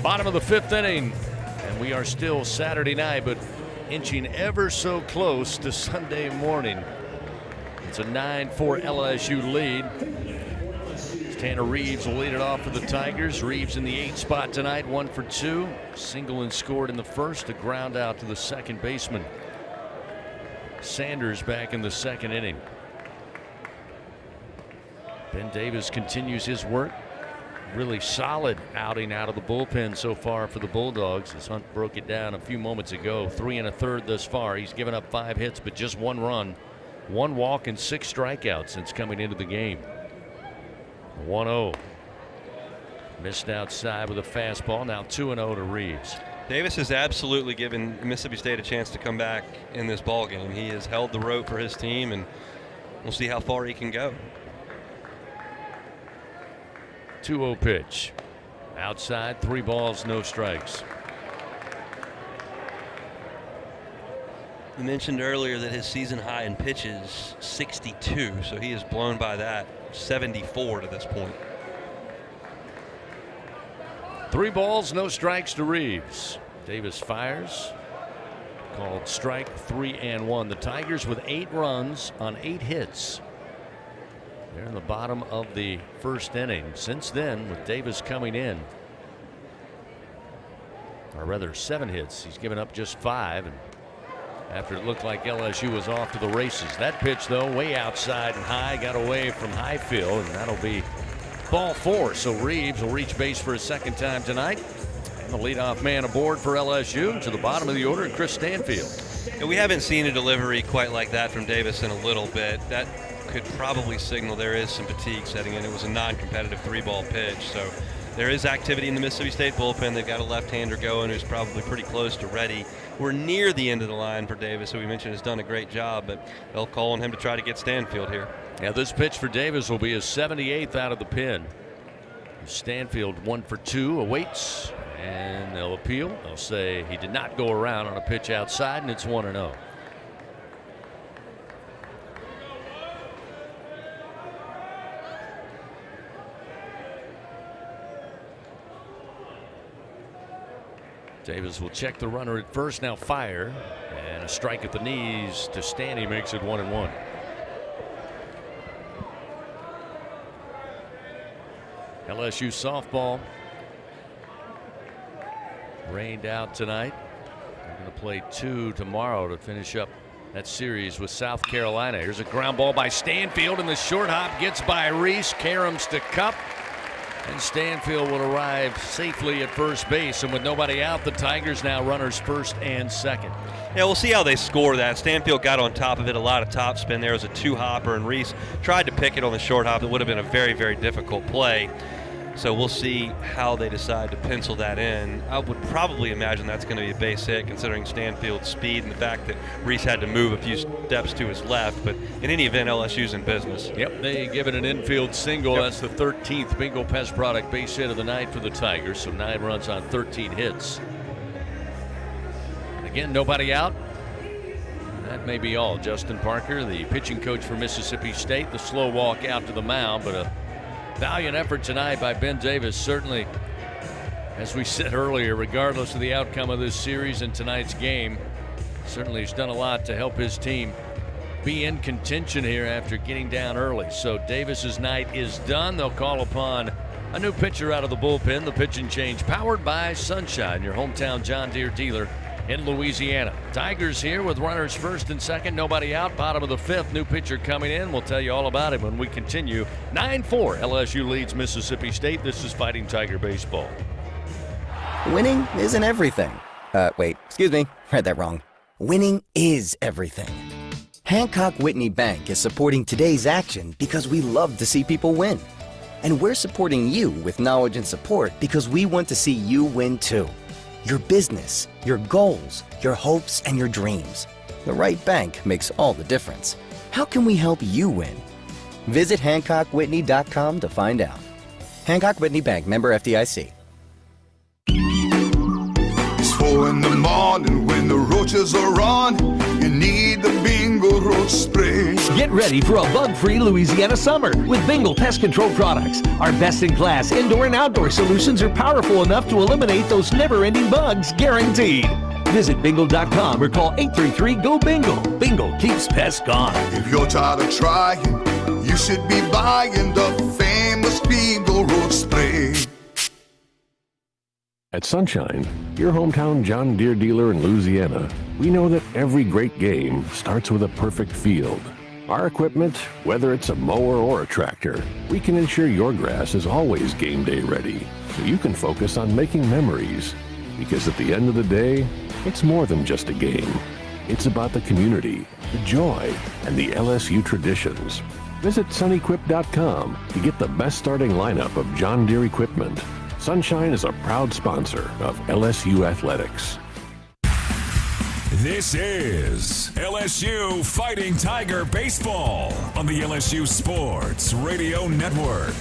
S4: Bottom of the fifth inning, and we are still Saturday night, but inching ever so close to Sunday morning. It's a 9-4 LSU lead. Tanner Reeves will lead it off for the Tigers. Reeves in the 8th spot tonight, 1 for 2. Single and scored in the first, a ground out to the second baseman. Sanders back in the second inning. Ben Davis continues his work. Really solid outing out of the bullpen so far for the Bulldogs, as Hunt broke it down a few moments ago. 3 1/3 thus far. He's given up 5 hits, but just 1 run, 1 walk, and 6 strikeouts since coming into the game. 1-0. Missed outside with a fastball. Now 2-0 to Reeves.
S15: Davis has absolutely given Mississippi State a chance to come back in this ball game. He has held the rope for his team, and we'll see how far he can go.
S4: 2-0 pitch. Outside, 3 balls, no strikes.
S15: You mentioned earlier that his season high in pitches 62, so he has blown by that 74 to this point.
S4: 3 balls, no strikes to Reeves. Davis fires. Called strike 3 and 1. The Tigers with 8 runs on 8 hits. They're in the bottom of the first inning. Since then, with Davis coming in, or rather 7 hits, he's given up just 5. And after it looked like LSU was off to the races. That pitch, though, way outside and high, got away from Highfield, and that'll be ball 4. So Reeves will reach base for a second time tonight. And the leadoff man aboard for LSU to the bottom of the order, Chris Stanfield.
S15: And we haven't seen a delivery quite like that from Davis in a little bit. That could probably signal there is some fatigue setting in. It was a non-competitive 3-ball pitch. So there is activity in the Mississippi State bullpen. They've got a left-hander going who's probably pretty close to ready. We're near the end of the line for Davis, who we mentioned has done a great job, but they'll call on him to try to get Stanfield here.
S4: Yeah, this pitch for Davis will be his 78th out of the pen. Stanfield 1 for 2 awaits, and they'll appeal. They'll say he did not go around on a pitch outside, and it's 1-0. Davis will check the runner at first, now fire, and a strike at the knees to Stanny makes it 1-1. LSU softball rained out tonight. They're going to play 2 tomorrow to finish up that series with South Carolina. Here's a ground ball by Stanfield, and the short hop gets by Reese. Caroms to Cup, and Stanfield will arrive safely at first base. And with nobody out, the Tigers now runners first and second.
S15: Yeah, we'll see how they score that. Stanfield got on top of it, a lot of topspin. There was a 2-hopper, and Reese tried to pick it on the short hop. It would have been a very, very difficult play. So we'll see how they decide to pencil that in. I would probably imagine that's going to be a base hit considering Stanfield's speed and the fact that Reese had to move a few steps to his left. But in any event, LSU's in business.
S4: Yep, they give it an infield single. Yep. That's the 13th Bingo Pest Product base hit of the night for the Tigers. So 9 runs on 13 hits. And again, nobody out. That may be all. Justin Parker, the pitching coach for Mississippi State, the slow walk out to the mound, but a valiant effort tonight by Ben Davis. Certainly, as we said earlier, regardless of the outcome of this series and tonight's game, certainly he's done a lot to help his team be in contention here after getting down early. So Davis's night is done. They'll call upon a new pitcher out of the bullpen. The pitch and change powered by Sunshine, your hometown John Deere dealer in Louisiana. Tigers here with runners first and second, nobody out, bottom of the 5th. New pitcher coming in. We'll tell you all about it when we continue. 9-4, LSU leads Mississippi State. This is Fighting Tiger Baseball.
S6: Winning isn't everything. Wait, excuse me, read that wrong. Winning is everything. Hancock Whitney Bank is supporting today's action because we love to see people win. And we're supporting you with knowledge and support because we want to see you win too. Your business, your goals, your hopes, and your dreams. The right bank makes all the difference. How can we help you win? Visit HancockWhitney.com to find out. Hancock Whitney Bank, member FDIC.
S8: It's 4 in the morning when the roaches are on. You need the Bingo Roach Spray.
S9: Get ready for a bug-free Louisiana summer with Bingo Pest Control products. Our best-in-class indoor and outdoor solutions are powerful enough to eliminate those never-ending bugs, guaranteed. Visit bingo.com or call 833-GO-BINGO. Bingo keeps pests gone.
S8: If you're tired of trying, you should be buying the famous Bingo Roach Spray.
S20: At Sunshine, your hometown John Deere dealer in Louisiana, we know that every great game starts with a perfect field. Our equipment, whether it's a mower or a tractor, we can ensure your grass is always game day ready, so you can focus on making memories. Because at the end of the day, it's more than just a game. It's about the community, the joy, and the LSU traditions. Visit sunequip.com to get the best starting lineup of John Deere equipment. Sunshine is a proud sponsor of LSU Athletics.
S1: This is LSU Fighting Tiger Baseball on the LSU Sports Radio Network.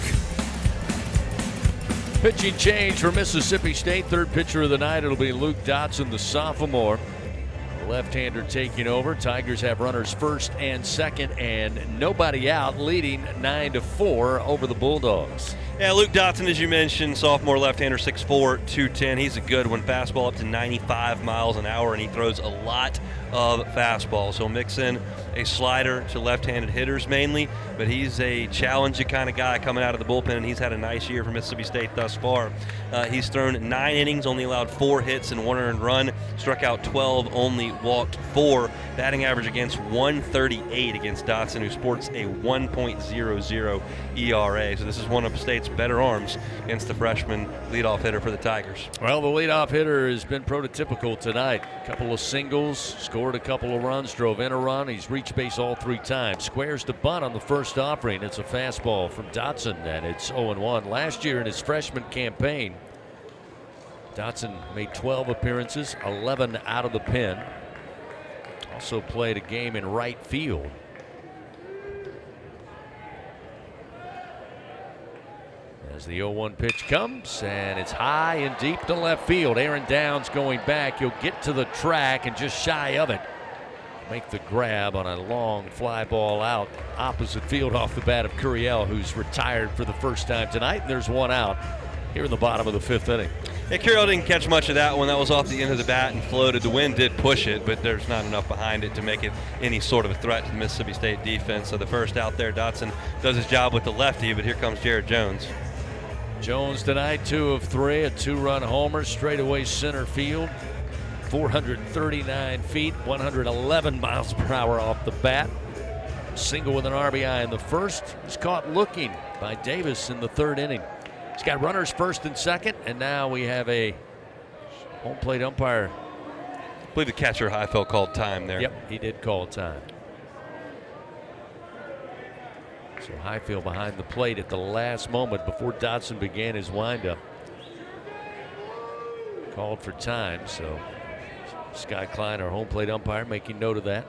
S4: Pitching change for Mississippi State. Third pitcher of the night, it'll be Luke Dotson, the sophomore. Left-hander taking over. Tigers have runners first and second and nobody out, leading 9-4 over the Bulldogs.
S15: Yeah, Luke Dotson, as you mentioned, sophomore left-hander, 6'4", 210. He's a good one. Fastball up to 95 miles an hour, and he throws a lot of fastballs. He'll mix in a slider to left-handed hitters mainly, but he's a challenging kind of guy coming out of the bullpen, and he's had a nice year for Mississippi State thus far. He's thrown 9 innings, only allowed 4 hits and 1 earned run, struck out 12, only walked 4. Batting average against 138 against Dotson, who sports a 1.00 ERA. So this is one of State's better arms against the freshman leadoff hitter for the Tigers.
S4: Well, the leadoff hitter has been prototypical tonight. A couple of singles, scored a couple of runs, drove in a run. He's reached base all 3 times. Squares to bunt on the first offering. It's a fastball from Dotson, and it's 0-1. Last year in his freshman campaign, Dotson made 12 appearances, 11 out of the pen. Also played a game in right field. As the 0-1 pitch comes, and it's high and deep to left field. Aaron Downs going back. He'll get to the track and just shy of it. Make the grab on a long fly ball out opposite field off the bat of Curiel, who's retired for the first time tonight. And there's 1 out here in the bottom of the 5th inning.
S15: Yeah, Curiel didn't catch much of that one. That was off the end of the bat and floated. The wind did push it, but there's not enough behind it to make it any sort of a threat to the Mississippi State defense. So the first out there, Dotson does his job with the lefty, but here comes Jared Jones.
S4: Jones tonight, 2 of 3, a 2-run homer, straightaway center field. 439 feet, 111 miles per hour off the bat. Single with an RBI in the first. He's caught looking by Davis in the 3rd inning. He's got runners first and second, and now we have a home plate umpire.
S15: I believe the catcher Highfeld called time there.
S4: Yep, he did call time. So So Highfield behind the plate at the last moment before Dotson began his windup. Called for time, so Sky Klein, our home plate umpire, making note of that.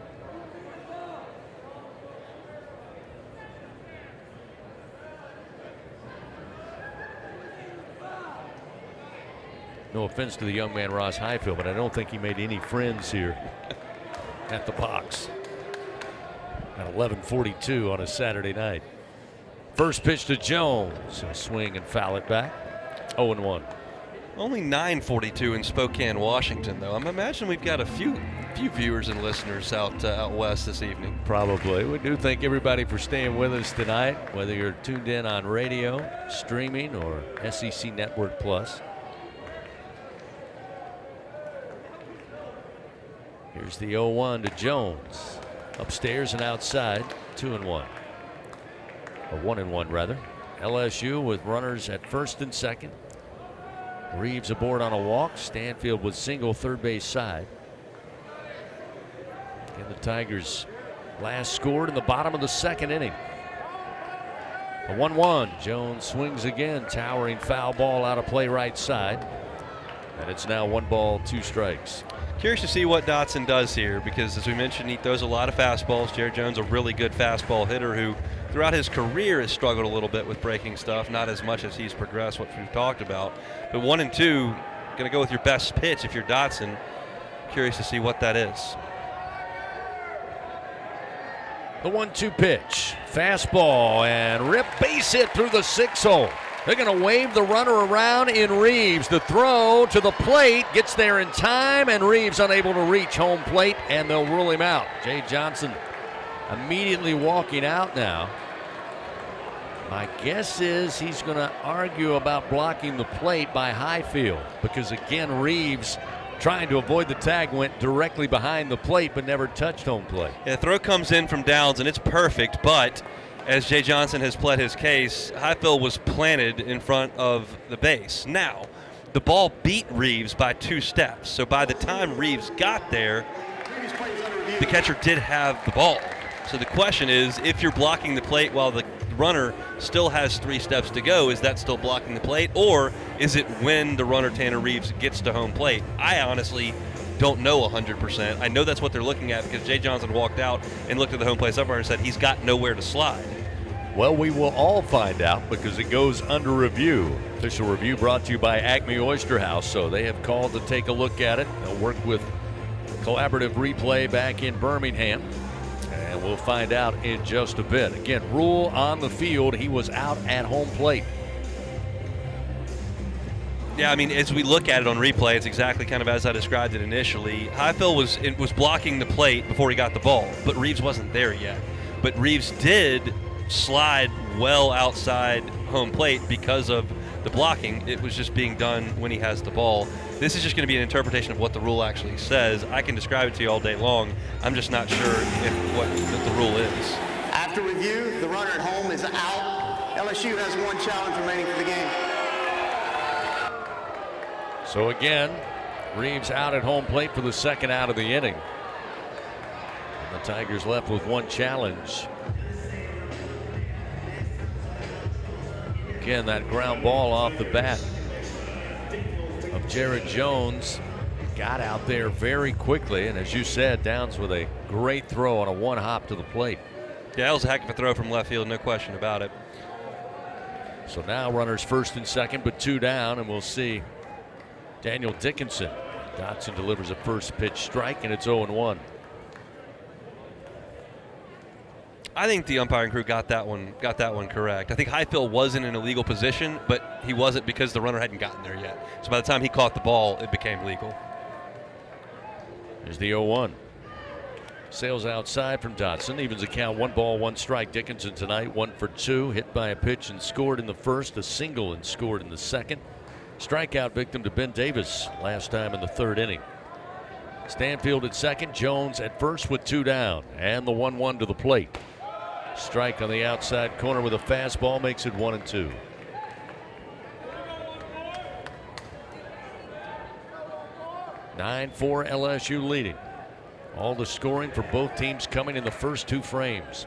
S4: No offense to the young man Ross Highfield, but I don't think he made any friends here at the box at 11:42 on a Saturday night. First pitch to Jones. A swing and foul it back. 0-1.
S15: Only 9:42 in Spokane, Washington, though. I'm imagining we've got a few viewers and listeners out west this evening.
S4: Probably. We do thank everybody for staying with us tonight, whether you're tuned in on radio, streaming, or SEC Network Plus. Here's the 0-1 to Jones. Upstairs and outside, 2-1. Or 1-1 rather. LSU with runners at first and second. Reeves aboard on a walk. Stanfield with single third base side. And the Tigers last scored in the bottom of the second inning. A 1-1. Jones swings again. Towering foul ball out of play right side. And it's now 1 ball, 2 strikes.
S15: Curious to see what Dotson does here because, as we mentioned, he throws a lot of fastballs. Jared Jones, a really good fastball hitter who throughout his career has struggled a little bit with breaking stuff, not as much as he's progressed, what we've talked about. But 1 and 2, going to go with your best pitch if you're Dotson. Curious to see what that is.
S4: The 1-2 pitch. Fastball and rip base hit through the 6 hole. They're going to wave the runner around in Reeves. The throw to the plate gets there in time, and Reeves unable to reach home plate, and they'll rule him out. Jay Johnson immediately walking out now. My guess is he's going to argue about blocking the plate by Highfield because, again, Reeves, trying to avoid the tag, went directly behind the plate but never touched home plate.
S15: Yeah, the throw comes in from Downs, and it's perfect, but as Jay Johnson has pled his case, Highfield was planted in front of the base. Now, the ball beat Reeves by 2 steps, so by the time Reeves got there, the catcher did have the ball. So the question is, if you're blocking the plate while the runner still has 3 steps to go, is that still blocking the plate, or is it when the runner Tanner Reeves gets to home plate? I honestly don't know 100%. I know that's what they're looking at because Jay Johnson walked out and looked at the home plate umpire and said he's got nowhere to slide.
S4: Well, we will all find out because it goes under review. Official review brought to you by Acme Oyster House. So they have called to take a look at it. They'll work with collaborative replay back in Birmingham. And we'll find out in just a bit. Again, rule on the field. He was out at home plate.
S15: Yeah, I mean, as we look at it on replay, it's exactly kind of as I described it initially. Highfield was blocking the plate before he got the ball, but Reeves wasn't there yet. But Reeves did slide well outside home plate because of the blocking. It was just being done when he has the ball. This is just going to be an interpretation of what the rule actually says. I can describe it to you all day long. I'm just not sure what the rule is.
S5: After review, the runner at home is out. LSU has 1 challenge remaining for the game.
S4: So again, Reeves out at home plate for the second out of the inning. And the Tigers left with 1 challenge. Again, that ground ball off the bat of Jared Jones got out there very quickly. And as you said, Downs with a great throw on a 1 hop to the plate.
S15: Yeah, that was a heck of a throw from left field, no question about it.
S4: So now runners first and second, but 2 down, and we'll see Daniel Dickinson. Dotson delivers a first pitch strike, and it's 0-1.
S15: I think the umpiring crew got that one correct. I think Highfield was in an illegal position, but he wasn't because the runner hadn't gotten there yet. So by the time he caught the ball, it became legal.
S4: Here's the 0-1. Sails outside from Dotson. Evens the count, 1 ball, 1 strike. Dickinson tonight 1 for 2. Hit by a pitch and scored in the first. A single and scored in the second. Strikeout victim to Ben Davis last time in the 3rd inning. Stanfield at second. Jones at first with 2 down. And the 1-1 to the plate. Strike on the outside corner with a fastball makes it 1-2. (9-4) LSU leading. All the scoring for both teams coming in the first 2 frames.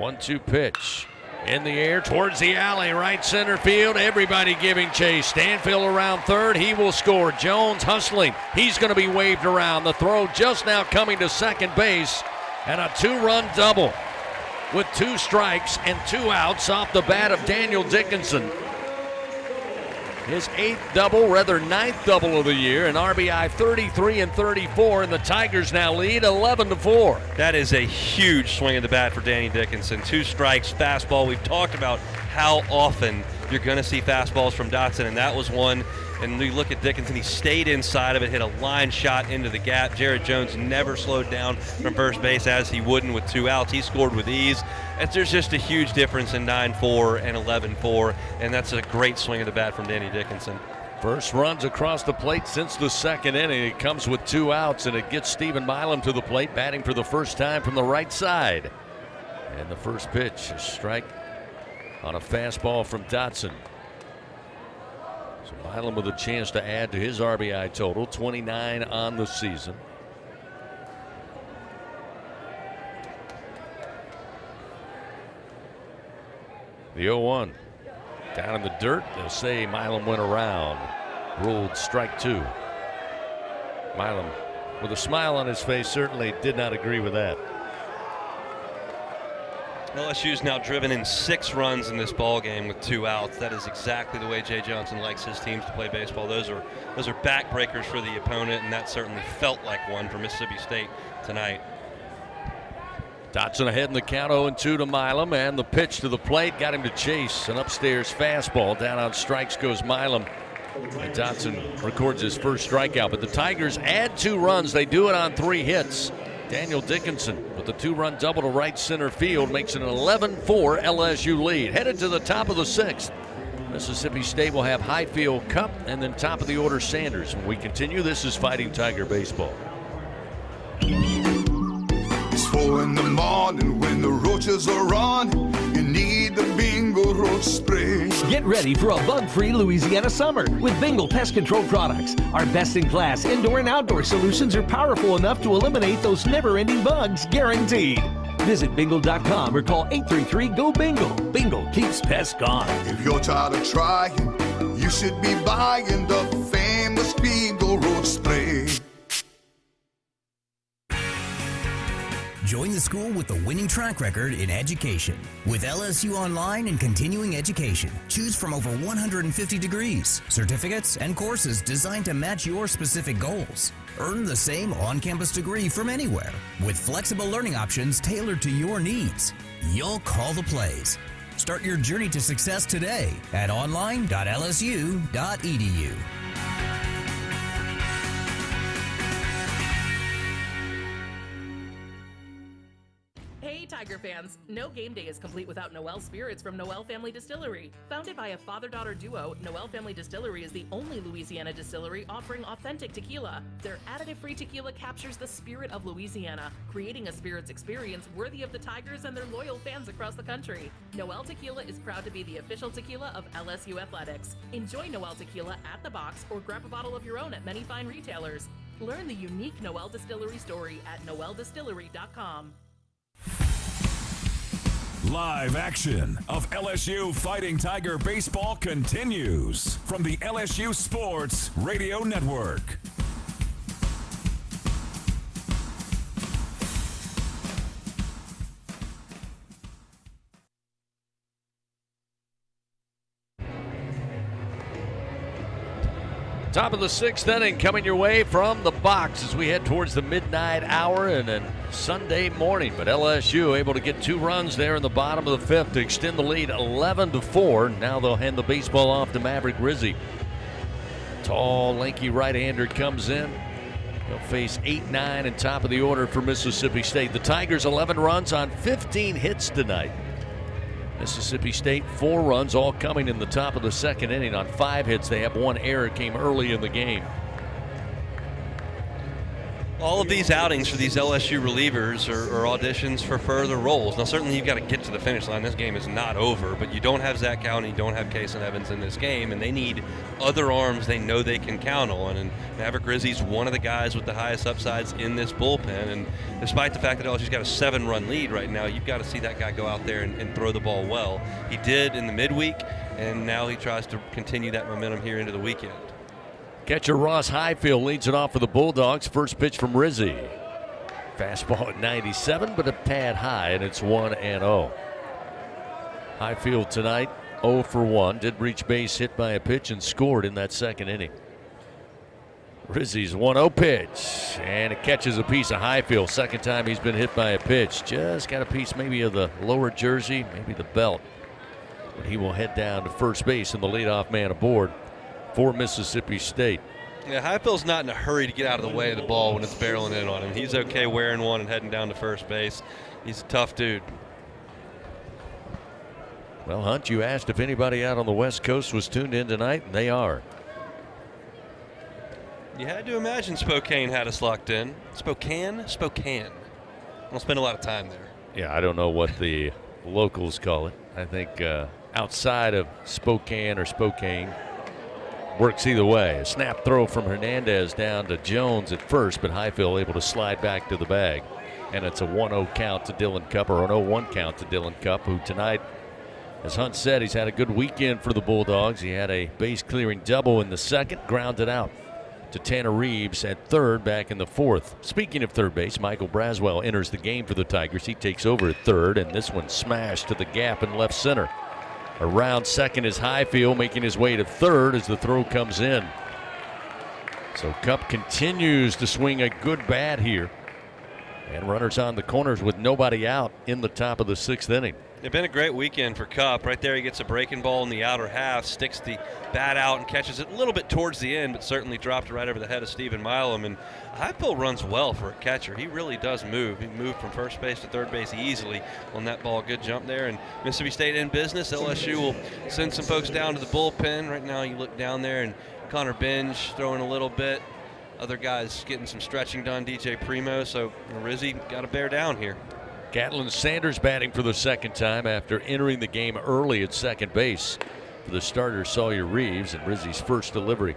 S4: 1-2 pitch. In the air towards the alley, right center field. Everybody giving chase. Stanfield around third. He will score. Jones hustling. He's going to be waved around. The throw just now coming to second base. And a 2-run double with 2 strikes and 2 outs off the bat of Daniel Dickinson. His 8th double, rather 9th double of the year, and RBI 33 and 34, and the Tigers now lead 11-4.
S15: That is a huge swing of the bat for Danny Dickinson. 2 strikes, fastball. We've talked about how often you're going to see fastballs from Dotson, and that was one. And you look at Dickinson, he stayed inside of it, hit a line shot into the gap. Jared Jones never slowed down from first base, as he wouldn't with 2 outs. He scored with ease. There's just a huge difference in 9-4 and 11-4, and that's a great swing of the bat from Danny Dickinson.
S4: First runs across the plate since the second inning. It comes with 2 outs, and it gets Stephen Milam to the plate, batting for the first time from the right side. And the first pitch, a strike on a fastball from Dotson. So Milam with a chance to add to his RBI total, 29 on the season. The 0-1 down in the dirt. They'll say Milam went around. Ruled strike 2. Milam, with a smile on his face, certainly did not agree with that.
S15: LSU's now driven in 6 runs in this ball game with 2 outs. That is exactly the way Jay Johnson likes his teams to play baseball. Those are backbreakers for the opponent, and that certainly felt like one for Mississippi State tonight.
S4: Dotson ahead in the count, 0-2 to Milam, and the pitch to the plate got him to chase an upstairs fastball. Down on strikes goes Milam, and Dotson records his first strikeout. But the Tigers add 2 runs. They do it on 3 hits. Daniel Dickinson with the 2-run double to right center field makes it an 11-4 LSU lead. Headed to the top of the 6th. Mississippi State will have Highfield, Cup, and then top of the order Sanders. When we continue, this is Fighting Tiger Baseball.
S8: It's 4 in the morning when the roaches are on. You need the Bingo Roach Spray.
S9: Get ready for a bug-free Louisiana summer with Bingo Pest Control products. Our best-in-class indoor and outdoor solutions are powerful enough to eliminate those never-ending bugs, guaranteed. Visit bingo.com or call 833-GO-BINGO. Bingo keeps pests gone.
S8: If you're tired of trying, you should be buying the famous Bingo Roach Spray.
S2: Join the school with the winning track record in education. With LSU Online and Continuing Education, choose from over 150 degrees, certificates, and courses designed to match your specific goals. Earn the same on-campus degree from anywhere, with flexible learning options tailored to your needs. You'll call the plays. Start your journey to success today at online.lsu.edu.
S26: Hey Tiger fans, no game day is complete without Noel Spirits from Noel Family Distillery. Founded by a father-daughter duo, Noel Family Distillery is the only Louisiana distillery offering authentic tequila. Their additive-free tequila captures the spirit of Louisiana, creating a spirits experience worthy of the Tigers and their loyal fans across the country. Noel Tequila is proud to be the official tequila of LSU Athletics. Enjoy Noel Tequila at the box or grab a bottle of your own at many fine retailers. Learn the unique Noel Distillery story at noeldistillery.com.
S1: Live action of LSU Fighting Tiger Baseball continues from the LSU Sports Radio Network.
S4: Top of the 6th inning coming your way from the box as we head towards the midnight hour and then Sunday morning. But LSU able to get 2 runs there in the bottom of the 5th to extend the lead 11-4. Now they'll hand the baseball off to Maverick Rizzi. Tall, lanky right-hander comes in. They'll face 8-9 in top of the order for Mississippi State. The Tigers 11 runs on 15 hits tonight. Mississippi State 4 runs, all coming in the top of the 2nd inning on 5 hits. They have 1 error, came early in the game.
S15: All of these outings for these LSU relievers are auditions for further roles. Now, certainly you've got to get to the finish line. This game is not over, but you don't have Zach Cowden, you don't have Kason Evans in this game, and they need other arms they know they can count on. And Maverick Rizzi's one of the guys with the highest upsides in this bullpen. And despite the fact that LSU's got a 7-run lead right now, you've got to see that guy go out there and throw the ball well. He did in the midweek, and now he tries to continue that momentum here into the weekend.
S4: Catcher Ross Highfield leads it off for the Bulldogs. First pitch from Rizzi. Fastball at 97, but a tad high, and it's 1-0. Highfield tonight 0 for 1. Did reach base hit by a pitch and scored in that second inning. Rizzi's 1-0 pitch, and it catches a piece of Highfield. Second time he's been hit by a pitch. Just got a piece maybe of the lower jersey, maybe the belt. But he will head down to first base and the leadoff man aboard for Mississippi State.
S15: Yeah, Highfield's not in a hurry to get out of the way of the ball when it's barreling in on him. He's okay wearing one and heading down to first base. He's a tough dude.
S4: Well, Hunt, you asked if anybody out on the West Coast was tuned in tonight, and they are.
S15: You had to imagine Spokane had us locked in. Spokane. I don't spend a lot of time there.
S4: Yeah, I don't know what the locals call it. I think outside of Spokane or Spokane, works either way. A snap throw from Hernandez down to Jones at first, but Highfield able to slide back to the bag. And it's a 1-0 count to Dylan Cupp, or an 0-1 count to Dylan Cupp, who tonight, as Hunt said, he's had a good weekend for the Bulldogs. He had a base-clearing double in the second, grounded out to Tanner Reeves at third back in the fourth. Speaking of third base, Michael Braswell enters the game for the Tigers. He takes over at third, and this one smashed to the gap in left center. Around second is Highfield, making his way to third as the throw comes in. So Cupp continues to swing a good bat here. And runners on the corners with nobody out in the top of the sixth inning.
S15: It's been a great weekend for Cupp. Right there he gets a breaking ball in the outer half, sticks the bat out and catches it a little bit towards the end, but certainly dropped it right over the head of Stephen Milam. And Highfield runs well for a catcher. He really does move. He moved from first base to third base easily on that ball. Good jump there. And Mississippi State in business. LSU will send some folks down to the bullpen. Right now you look down there and Connor Binge throwing a little bit. Other guys getting some stretching done, DJ Primo. So Rizzi got to bear down here.
S4: Catlin Sanders batting for the second time after entering the game early at second base for the starter Sawyer Reeves, and Rizzi's first delivery.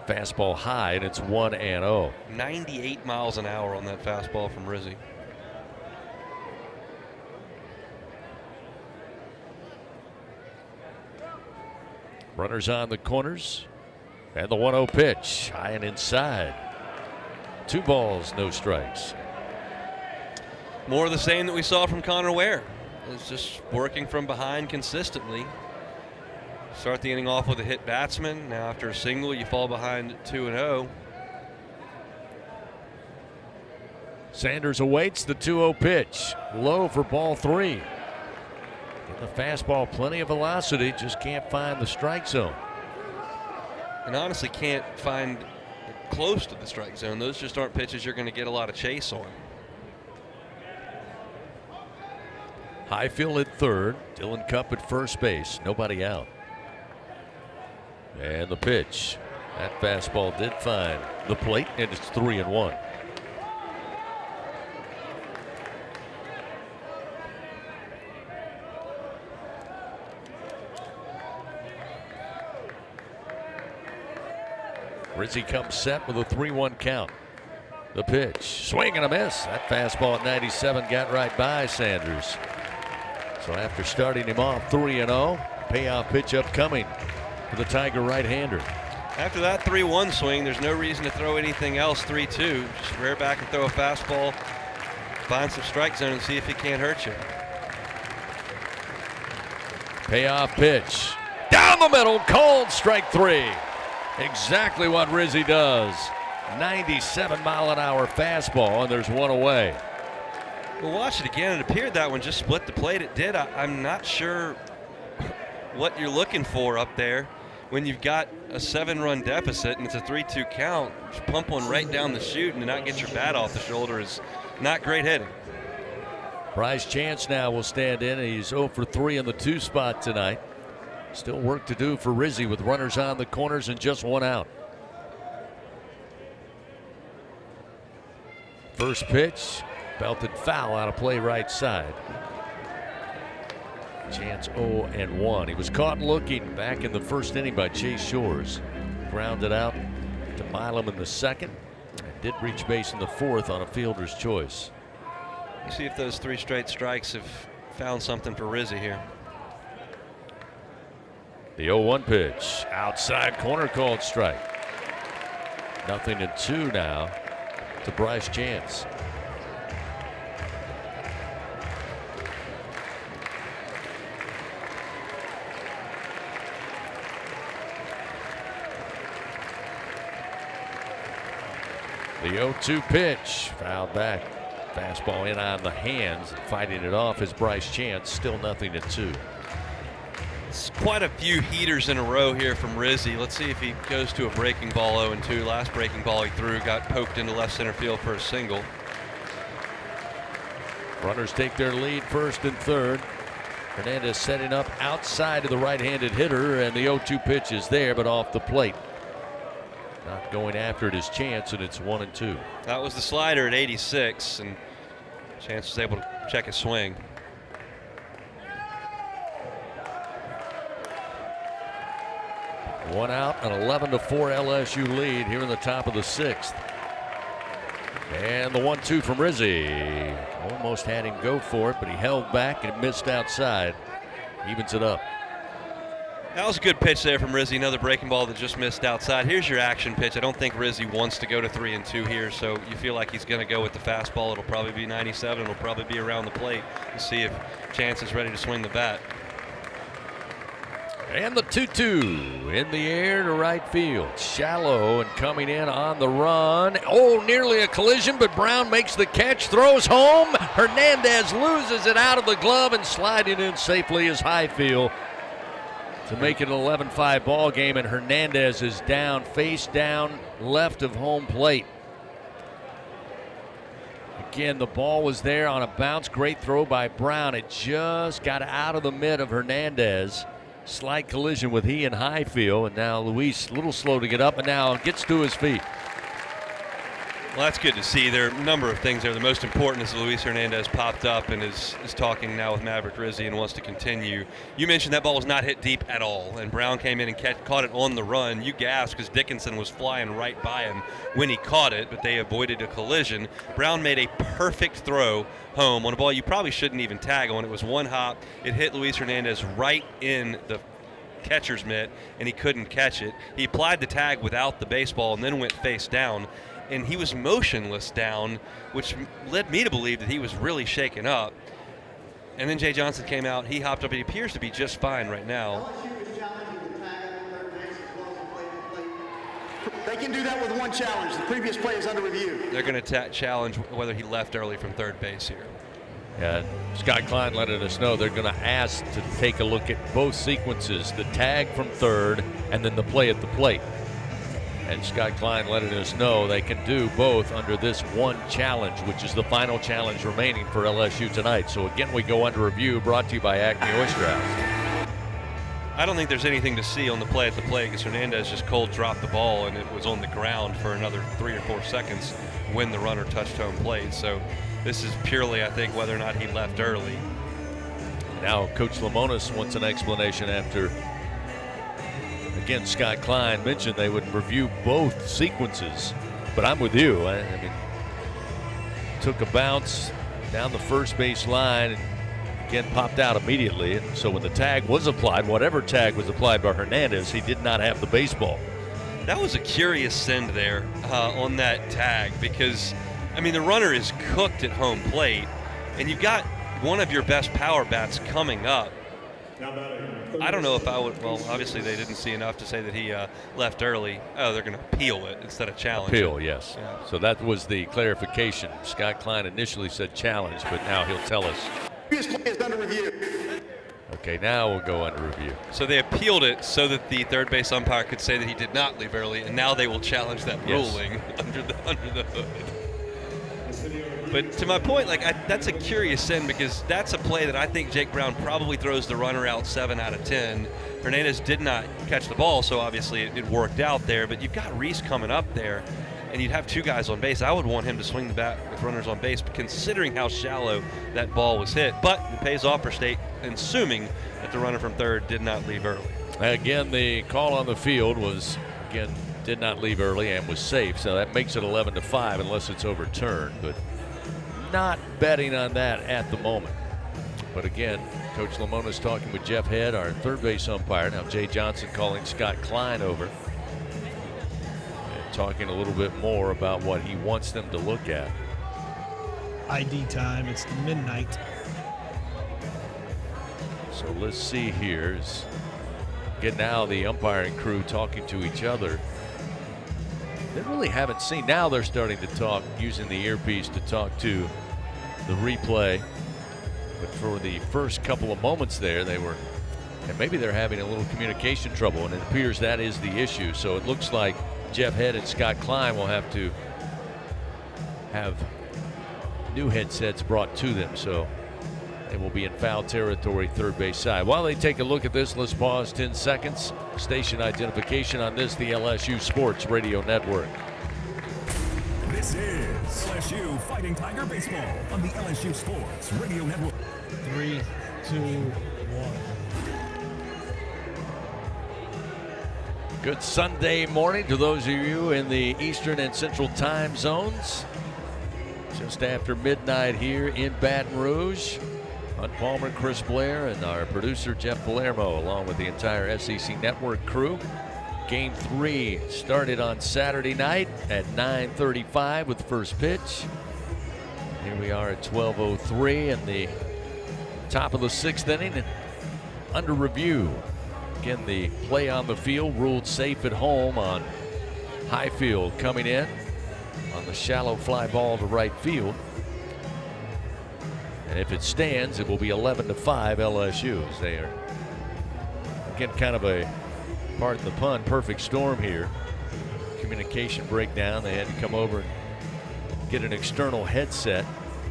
S4: Fastball high, and it's 1-0.
S15: 98 miles an hour on that fastball from Rizzi.
S4: Runners on the corners, and the 1-0 pitch, high and inside. 2 balls, no strikes.
S15: More of the same that we saw from Connor Ware. It's just working from behind consistently. Start the inning off with a hit batsman. Now after a single, you fall behind 2-0.
S4: Sanders awaits the 2-0 pitch. Low for ball 3. In the fastball, plenty of velocity, just can't find the strike zone.
S15: And honestly can't find close to the strike zone. Those just aren't pitches you're going to get a lot of chase on.
S4: Highfield at third, Dylan Cupp at first base, nobody out. And the pitch. That fastball did find the plate, and it's 3-1. Rizzi comes set with a 3-1 count. The pitch, swing and a miss. That fastball at 97 got right by Sanders. So after starting him off 3-0, payoff pitch upcoming for the Tiger right-hander.
S15: After that 3-1 swing, there's no reason to throw anything else 3-2. Just rear back and throw a fastball, find some strike zone and see if he can't hurt you.
S4: Payoff pitch. Down the middle, called strike 3. Exactly what Rizzi does. 97-mile-an-hour fastball, and there's one away.
S15: We'll watch it again. It appeared that one just split the plate. It did. I'm not sure what you're looking for up there when you've got a 7-run deficit and it's a 3-2 count. Just pump one right down the chute and to not get your bat off the shoulder is not great hitting.
S4: Bryce Chance now will stand in. He's 0 for 3 in the 2 spot tonight. Still work to do for Rizzi with runners on the corners and just 1 out. First pitch, belted foul out of play right side. Chance 0-1. He was caught looking back in the first inning by Chase Shores. Grounded out to Milam in the second. And did reach base in the fourth on a fielder's choice.
S15: See if those 3 straight strikes have found something for Rizzi here.
S4: The 0-1 pitch. Outside corner called strike. 0-2 now to Bryce Chance. The 0-2 pitch, fouled back. Fastball in on the hands, fighting it off is Bryce Chance, still 0-2.
S15: It's quite a few heaters in a row here from Rizzi. Let's see if he goes to a breaking ball 0-2. Last breaking ball he threw got poked into left center field for a single.
S4: Runners take their lead first and third. Hernandez setting up outside of the right-handed hitter, and the 0-2 pitch is there, but off the plate. Not going after it is Chance, and it's 1-2.
S15: That was the slider at 86, and Chance was able to check his swing.
S4: One out, an 11-4 LSU lead here in the top of the 6th. And the 1-2 from Rizzi. Almost had him go for it, but he held back and missed outside. Evens it up.
S15: That was a good pitch there from Rizzi. Another breaking ball that just missed outside. Here's your action pitch. I don't think Rizzi wants to go to 3-2 here, so you feel like he's going to go with the fastball. It'll probably be 97. It'll probably be around the plate to see if Chance is ready to swing the bat.
S4: And the 2-2 in the air to right field. Shallow and coming in on the run. Oh, nearly a collision, but Brown makes the catch, throws home. Hernandez loses it out of the glove, and sliding in safely is Highfield to make it an 11-5 ball game, and Hernandez is down, face down, left of home plate. Again, the ball was there on a bounce. Great throw by Brown. It just got out of the mitt of Hernandez. Slight collision with he and Highfield, and now Luis a little slow to get up, and now gets to his feet.
S15: Well, that's good to see. There are a number of things there. The most important is Luis Hernandez popped up and is talking now with Maverick Rizzi and wants to continue. You mentioned that ball was not hit deep at all, and Brown came in and caught it on the run. You gasped because Dickinson was flying right by him when he caught it, but they avoided a collision. Brown made a perfect throw home on a ball you probably shouldn't even tag on. It was one hop. It hit Luis Hernandez right in the catcher's mitt, and he couldn't catch it. He applied the tag without the baseball and then went face down. And he was motionless down, which led me to believe that he was really shaken up. And then Jay Johnson came out. He hopped up, and he appears to be just fine right now.
S5: They can do that with one challenge. The previous play is under review.
S15: They're going to challenge whether he left early from third base here.
S4: Yeah, Scott Klein letting us know they're going to ask to take a look at both sequences, the tag from third and then the play at the plate. And Scott Klein letting us know they can do both under this one challenge, which is the final challenge remaining for LSU tonight. So again, we go under review, brought to you by Acme Oyster House.
S15: I don't think there's anything to see on the play at the plate because Hernandez just cold dropped the ball and it was on the ground for another 3 or 4 seconds when the runner touched home plate. So this is purely, I think, whether or not he left early.
S4: Now Coach Lamonis wants an explanation after, again, Scott Klein mentioned they would review both sequences, but I'm with you. I mean, took a bounce down the first base line and again popped out immediately. And so when the tag was applied, whatever tag was applied by Hernandez, he did not have the baseball.
S15: That was a curious send there on that tag because, I mean, the runner is cooked at home plate, and you've got one of your best power bats coming up. I don't know if I would. Well, obviously they didn't see enough to say that he left early. Oh, they're going to appeal it instead of challenge.
S4: Appeal, yes. Yeah. So that was the clarification. Scott Klein initially said challenge, but now he'll tell us.
S5: Previous play is under review.
S4: Okay, now we'll go under review.
S15: So they appealed it so that the third base umpire could say that he did not leave early, and now they will challenge that ruling under the hood. But to my point, that's a curious send because that's a play that I think Jake Brown probably throws the runner out 7 out of 10. Hernandez did not catch the ball, so obviously it worked out there. But you've got Reese coming up there, and you'd have 2 guys on base, I would want him to swing the bat with runners on base, considering how shallow that ball was hit. But it pays off for State, assuming that the runner from third did not leave early.
S4: Again, the call on the field was, did not leave early and was safe, so that makes it 11-5 unless it's overturned. But not betting on that at the moment. But again, Coach Lamona's talking with Jeff Head, our third base umpire. Now Jay Johnson calling Scott Klein over and talking a little bit more about what he wants them to look at.
S10: ID time, it's midnight.
S4: So let's see here. Again, now the umpiring crew talking to each other. They really haven't seen. Now they're starting to talk, using the earpiece to talk to the replay. But for the first couple of moments there, they were, and maybe they're having a little communication trouble, and it appears that is the issue. So it looks like Jeff Head and Scott Klein will have to have new headsets brought to them. So they will be in foul territory, third base side. While they take a look at this, let's pause 10 seconds. Station identification on this, the LSU Sports Radio Network.
S1: This is LSU Fighting Tiger Baseball on the LSU Sports Radio Network.
S10: 3, 2, 1.
S4: Good Sunday morning to those of you in the Eastern and Central time zones. Just after midnight here in Baton Rouge. Hunt Palmer, Chris Blair, and our producer Jeff Palermo, along with the entire SEC Network crew. Game 3 started on Saturday night at 9:35 with the first pitch. Here we are at 12:03 in the top of the 6th inning and under review. Again, the play on the field ruled safe at home on Highfield coming in on the shallow fly ball to right field. And if it stands, it will be 11-5 LSU, as they are, again, kind of a, pardon the pun, perfect storm here. Communication breakdown. They had to come over and get an external headset.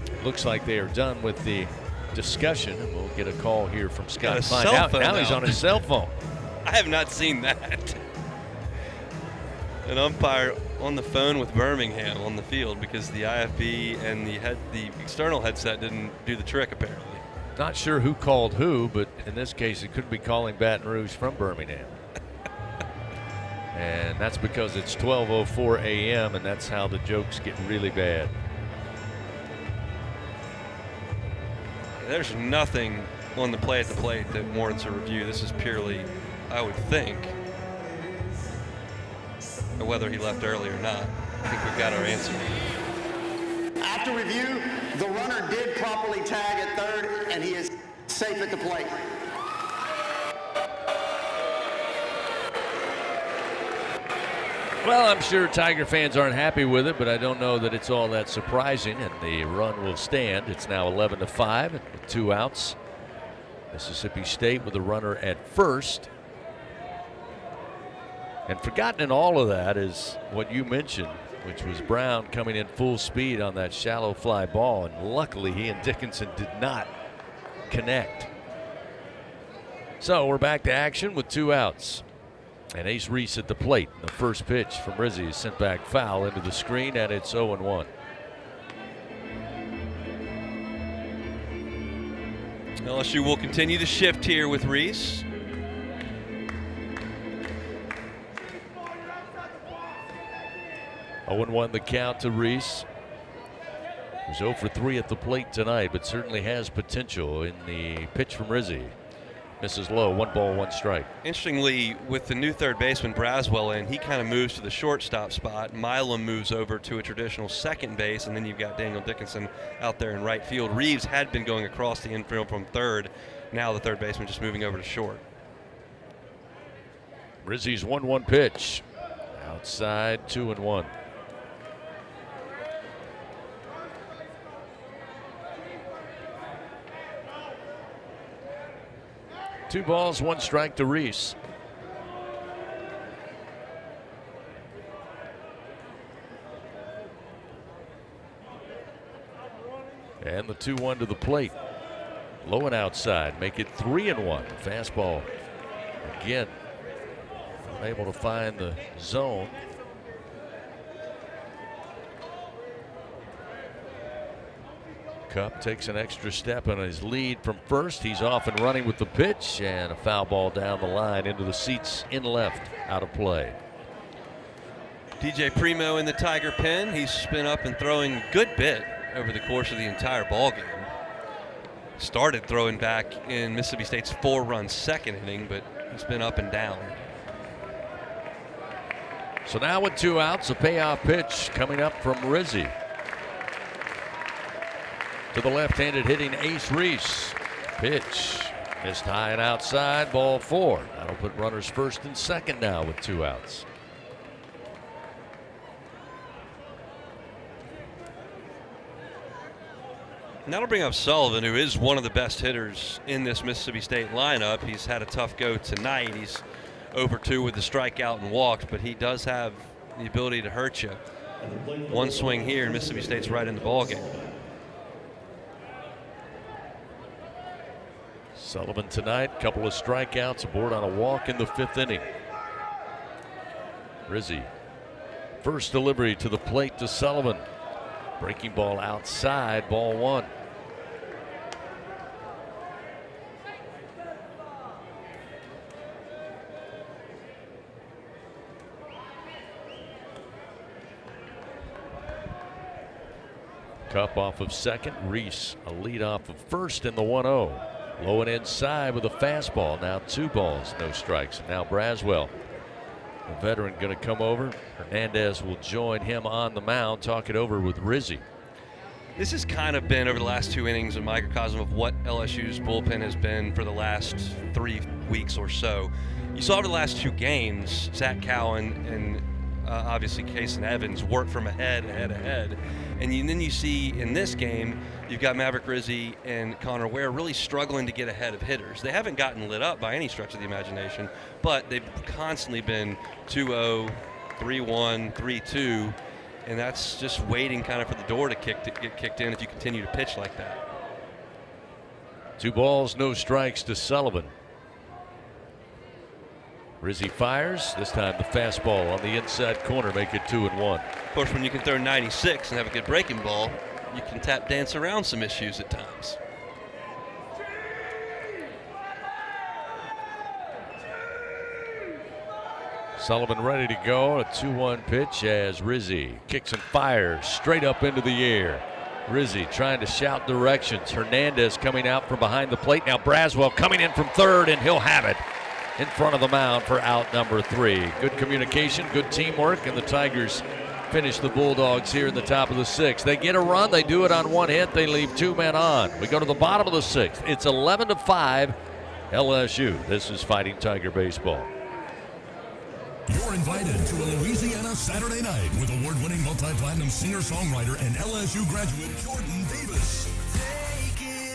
S4: It looks like they are done with the discussion, and we'll get a call here from Scott Klein. Now he's on his cell phone.
S15: I have not seen that. An umpire on the phone with Birmingham on the field because the IFB and the external headset didn't do the trick, apparently.
S4: Not sure who called who, but in this case, it could be calling Baton Rouge from Birmingham. And that's because it's 12:04 a.m., and that's how the jokes get really bad.
S15: There's nothing on the play at the plate that warrants a review. This is purely, I would think, whether he left early or not. I think we've got our answer.
S5: After review, the runner did properly tag at third, and he is safe at the plate.
S4: Well, I'm sure Tiger fans aren't happy with it, but I don't know that it's all that surprising, and the run will stand. It's now 11-5 with 2 outs. Mississippi State with a runner at first. And forgotten in all of that is what you mentioned, which was Brown coming in full speed on that shallow fly ball, and luckily he and Dickinson did not connect. So we're back to action with 2 outs. And Ace Reese at the plate. The first pitch from Rizzi is sent back foul into the screen, and it's 0-1.
S15: LSU will continue to shift here with Reese.
S4: (0-1) the count to Reese. He's 0 for 3 at the plate tonight, but certainly has potential in the pitch from Rizzi. Misses low, 1 ball, 1 strike.
S15: Interestingly, with the new third baseman Braswell in, he kind of moves to the shortstop spot. Milam moves over to a traditional second base, and then you've got Daniel Dickinson out there in right field. Reeves had been going across the infield from third. Now the third baseman just moving over to short.
S4: Rizzi's 1-1 pitch. Outside, 2-1. Two balls, 1 strike to Reese. And the 2-1 to the plate. Low and outside, make it 3-1. Fastball again, unable to find the zone. Cup takes an extra step on his lead from first. He's off and running with the pitch, and a foul ball down the line into the seats in left, out of play.
S15: DJ Primo in the Tiger pen. He's been up and throwing a good bit over the course of the entire ball game. Started throwing back in Mississippi State's 4-run second inning, but he's been up and down.
S4: So now with 2 outs, a payoff pitch coming up from Rizzi. To the left-handed hitting Ace Reese. Pitch missed high and outside, ball 4. That'll put runners first and second now with 2 outs.
S15: And that'll bring up Sullivan, who is one of the best hitters in this Mississippi State lineup. He's had a tough go tonight. He's over 2 with the strikeout and walked, but he does have the ability to hurt you. One swing here, and Mississippi State's right in the ballgame.
S4: Sullivan tonight, couple of strikeouts, aboard on a walk in the 5th inning. Rizzi, first delivery to the plate to Sullivan. Breaking ball outside, ball 1. Cup off of second. Reese a lead off of first in the 1-0. Low and inside with a fastball. Now 2 balls, no strikes. And now Braswell, the veteran, going to come over. Hernandez will join him on the mound, talk it over with Rizzi.
S15: This has kind of been, over the last 2 innings, a microcosm of what LSU's bullpen has been for the last 3 weeks or so. You saw over the last 2 games, Zach Cowan and obviously Case and Evans work from ahead. And then you see in this game, you've got Maverick Rizzi and Connor Ware really struggling to get ahead of hitters. They haven't gotten lit up by any stretch of the imagination, but they've constantly been 2-0, 3-1, 3-2, and that's just waiting kind of for the door to get kicked in if you continue to pitch like that.
S4: 2 balls, no strikes to Sullivan. Rizzi fires. This time the fastball on the inside corner, make it 2-1.
S15: Of course, when you can throw 96 and have a good breaking ball, you can tap dance around some issues at times.
S4: Sullivan ready to go. A 2-1 pitch as Rizzi kicks and fires straight up into the air. Rizzi trying to shout directions. Hernandez coming out from behind the plate. Now Braswell coming in from third, and he'll have it in front of the mound for out number 3. Good communication, good teamwork, and the Tigers finish the Bulldogs here in the top of the 6th. They get a run, they do it on 1 hit, they leave 2 men on. We go to the bottom of the 6th. It's 11-5 LSU. This is Fighting Tiger baseball.
S12: You're invited to a Louisiana Saturday night with award-winning multi-platinum singer-songwriter and LSU graduate Jordan Davis.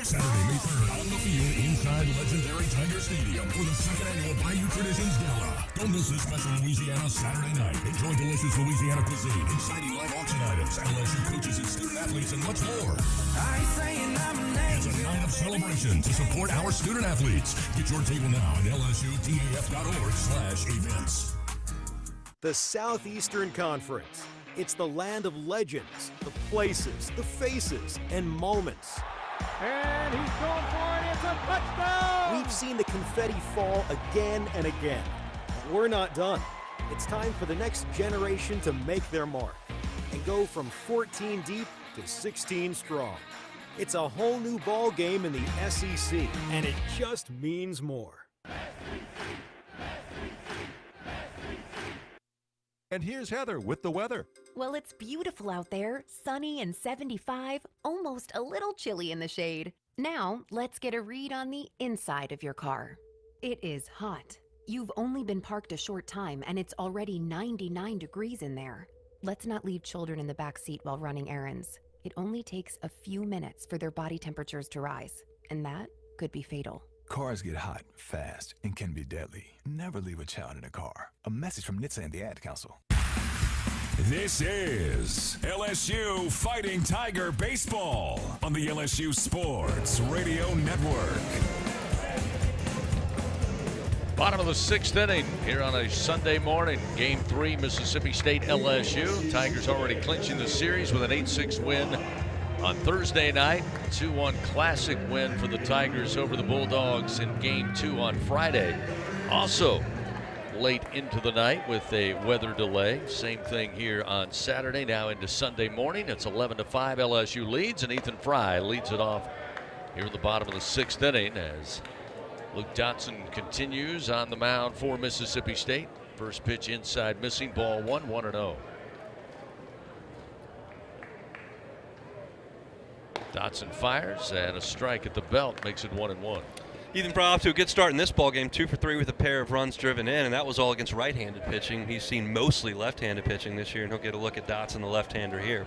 S12: Saturday, May 3rd, on the field inside legendary Tiger Stadium for the 2nd annual Bayou Traditions Gala. Don't miss this special Louisiana Saturday night. Enjoy delicious Louisiana cuisine, exciting live auction items, LSU coaches and student athletes, and much more. It's a night of celebration to support our student athletes. Get your table now at lsutaf.org/events.
S13: The Southeastern Conference. It's the land of legends, the places, the faces, and moments.
S18: And he's going for it. It's a touchdown!
S13: We've seen the confetti fall again and again. But we're not done. It's time for the next generation to make their mark and go from 14 deep to 16 strong. It's a whole new ball game in the SEC, and it just means more.
S12: And here's Heather with the weather.
S21: Well, it's beautiful out there, sunny and 75, almost a little chilly in the shade. Now, let's get a read on the inside of your car. It is hot. You've only been parked a short time and it's already 99 degrees in there. Let's not leave children in the back seat while running errands. It only takes a few minutes for their body temperatures to rise, and that could be fatal.
S22: Cars get hot, fast, and can be deadly. Never leave a child in a car. A message from NHTSA and the Ad Council.
S1: This is LSU Fighting Tiger Baseball on the LSU Sports Radio Network.
S4: Bottom of the 6th inning here on a Sunday morning. Game 3, Mississippi State LSU. Tigers already clinching the series with an 8-6 win on Thursday night. 2-1 classic win for the Tigers over the Bulldogs in Game 2 on Friday. Also late into the night with a weather delay. Same thing here on Saturday, now into Sunday morning. It's 11-5. LSU leads, and Ethan Fry leads it off here in the bottom of the 6th inning as Luke Dotson continues on the mound for Mississippi State. First pitch inside, missing, ball 1-0. Dotson fires, and a strike at the belt makes it 1-1.
S15: Ethan Fry off to a good start in this ball game, 2 for 3 with a pair of runs driven in, and that was all against right-handed pitching. He's seen mostly left-handed pitching this year, and he'll get a look at Dotson, the left-hander here.